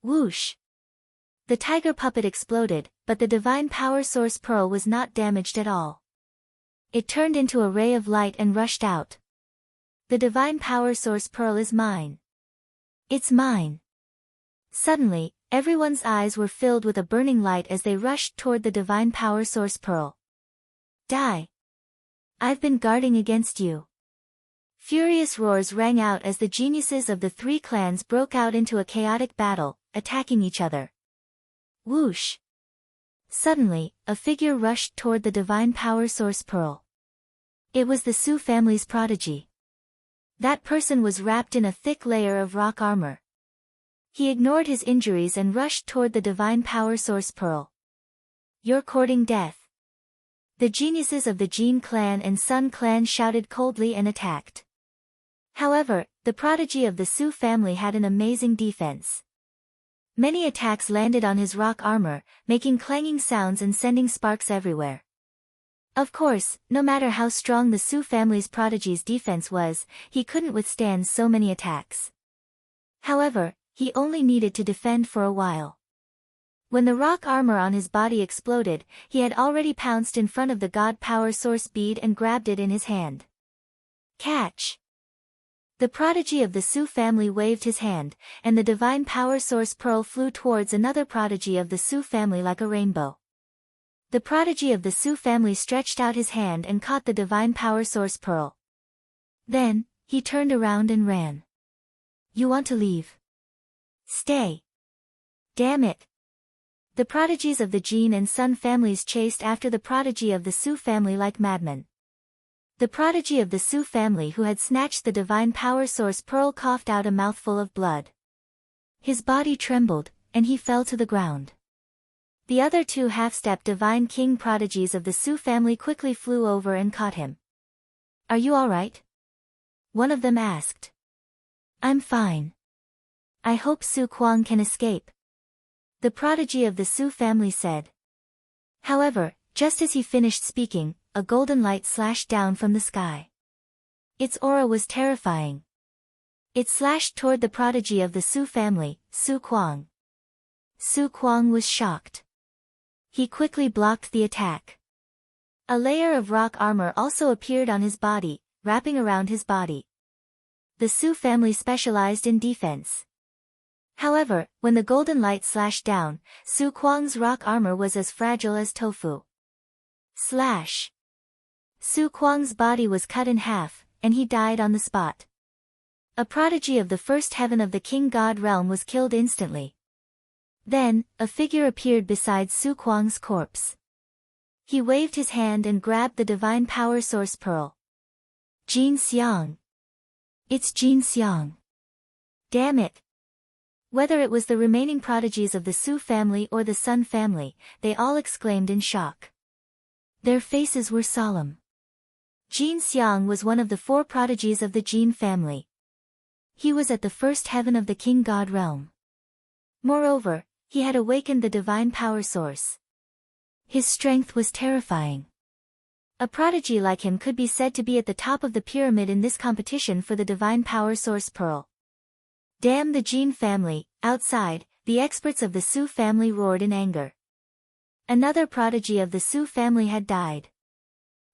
Whoosh! The tiger puppet exploded, but the divine power source pearl was not damaged at all. It turned into a ray of light and rushed out. The divine power source pearl is mine. It's mine. Suddenly, everyone's eyes were filled with a burning light as they rushed toward the divine power source pearl. Die! I've been guarding against you. Furious roars rang out as the geniuses of the three clans broke out into a chaotic battle, attacking each other. Whoosh! Suddenly, a figure rushed toward the divine power source pearl. It was the Su family's prodigy. That person was wrapped in a thick layer of rock armor. He ignored his injuries and rushed toward the divine power source pearl. You're courting death. The geniuses of the Jin clan and Sun clan shouted coldly and attacked. However, the prodigy of the Su family had an amazing defense. Many attacks landed on his rock armor, making clanging sounds and sending sparks everywhere. Of course, no matter how strong the Su family's prodigy's defense was, he couldn't withstand so many attacks. However, he only needed to defend for a while. When the rock armor on his body exploded, he had already pounced in front of the God Power Source bead and grabbed it in his hand. Catch! The prodigy of the Su family waved his hand, and the Divine Power Source Pearl flew towards another prodigy of the Su family like a rainbow. The prodigy of the Su family stretched out his hand and caught the Divine Power Source Pearl. Then, he turned around and ran. You want to leave? Stay. Damn it. The prodigies of the Jin and Sun families chased after the prodigy of the Su family like madmen. The prodigy of the Su family who had snatched the Divine Power Source Pearl coughed out a mouthful of blood. His body trembled, and he fell to the ground. The other two half-step Divine King prodigies of the Su family quickly flew over and caught him. Are you alright? One of them asked. I'm fine. I hope Su Kuang can escape. the prodigy of the Su family said. However, just as he finished speaking, a golden light slashed down from the sky. Its aura was terrifying. It slashed toward the prodigy of the Su family, Su Kuang. Su Kuang was shocked. He quickly blocked the attack. A layer of rock armor also appeared on his body, wrapping around his body. The Su family specialized in defense. However, when the golden light slashed down, Su Kuang's rock armor was as fragile as tofu. Slash! Su Kuang's body was cut in half, and he died on the spot. A prodigy of the first heaven of the King God realm was killed instantly. Then, a figure appeared beside Su Kuang's corpse. He waved his hand and grabbed the divine power source pearl. Jin Xiang. It's Jin Xiang. Damn it. Whether it was the remaining prodigies of the Su family or the Sun family, they all exclaimed in shock. Their faces were solemn. Jin Xiang was one of the 4 prodigies of the Jin family. He was at the first heaven of the King God realm. Moreover, he had awakened the divine power source. His strength was terrifying. A prodigy like him could be said to be at the top of the pyramid in this competition for the divine power source pearl. Damn the Jin family! Outside, the experts of the Su family roared in anger. Another prodigy of the Su family had died.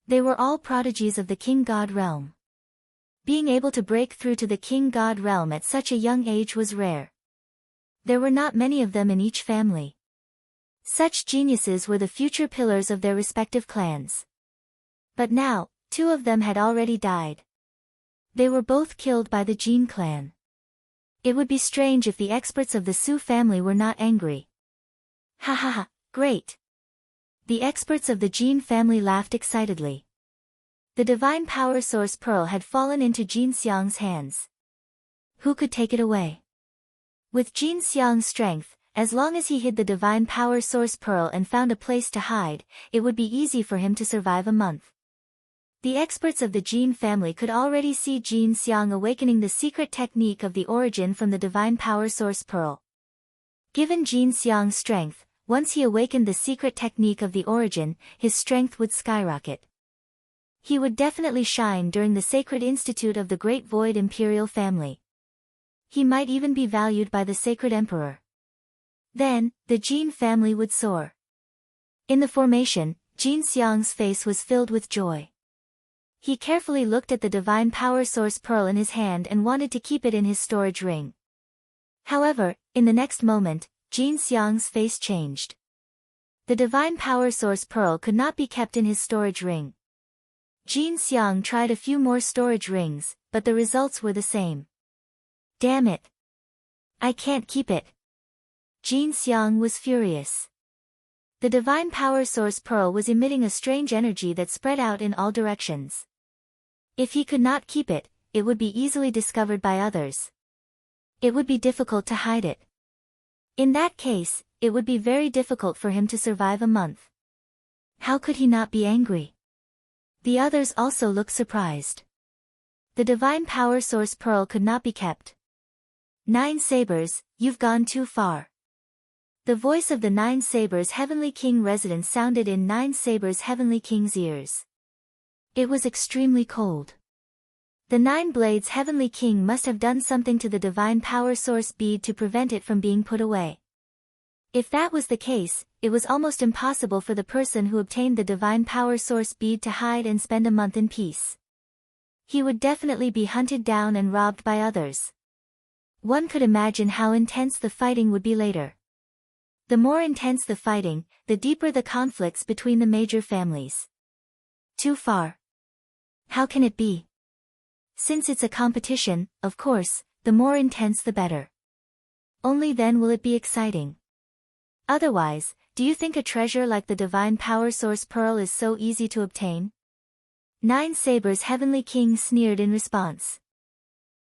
They were all prodigies of the King God realm. Being able to break through to the King God realm at such a young age was rare. There were not many of them in each family. Such geniuses were the future pillars of their respective clans. But now, 2 of them had already died. They were both killed by the Jin clan. It would be strange if the experts of the Su family were not angry. Ha ha ha, great! The experts of the Jin family laughed excitedly. The divine power source pearl had fallen into Jin Xiang's hands. Who could take it away? With Jin Xiang's strength, as long as he hid the divine power source pearl and found a place to hide, it would be easy for him to survive a month. The experts of the Jin family could already see Jin Xiang awakening the secret technique of the origin from the divine power source pearl. Given Jin Xiang's strength, once he awakened the secret technique of the origin, his strength would skyrocket. He would definitely shine during the sacred institute of the Great Void Imperial family. He might even be valued by the sacred emperor. Then, the Jin family would soar. In the formation, Jin Xiang's face was filled with joy. He carefully looked at the divine power source pearl in his hand and wanted to keep it in his storage ring. However, in the next moment, Jin Xiang's face changed. The divine power source pearl could not be kept in his storage ring. Jin Xiang tried a few more storage rings, but the results were the same. Damn it! I can't keep it. Jin Xiang was furious. The divine power source pearl was emitting a strange energy that spread out in all directions. If he could not keep it, it would be easily discovered by others. It would be difficult to hide it. In that case, it would be very difficult for him to survive a month. How could he not be angry? The others also looked surprised. The divine power source pearl could not be kept. 9 Sabers, you've gone too far. The voice of the 9 Sabers Heavenly King resident sounded in 9 Sabers Heavenly King's ears. It was extremely cold. The 9 Blades Heavenly King must have done something to the divine power source bead to prevent it from being put away. If that was the case, it was almost impossible for the person who obtained the divine power source bead to hide and spend a month in peace. He would definitely be hunted down and robbed by others. One could imagine how intense the fighting would be later. The more intense the fighting, the deeper the conflicts between the major families. Too far. How can it be? Since it's a competition, of course, the more intense the better. Only then will it be exciting. Otherwise, do you think a treasure like the divine power source pearl is so easy to obtain? 9 Sabers Heavenly King sneered in response.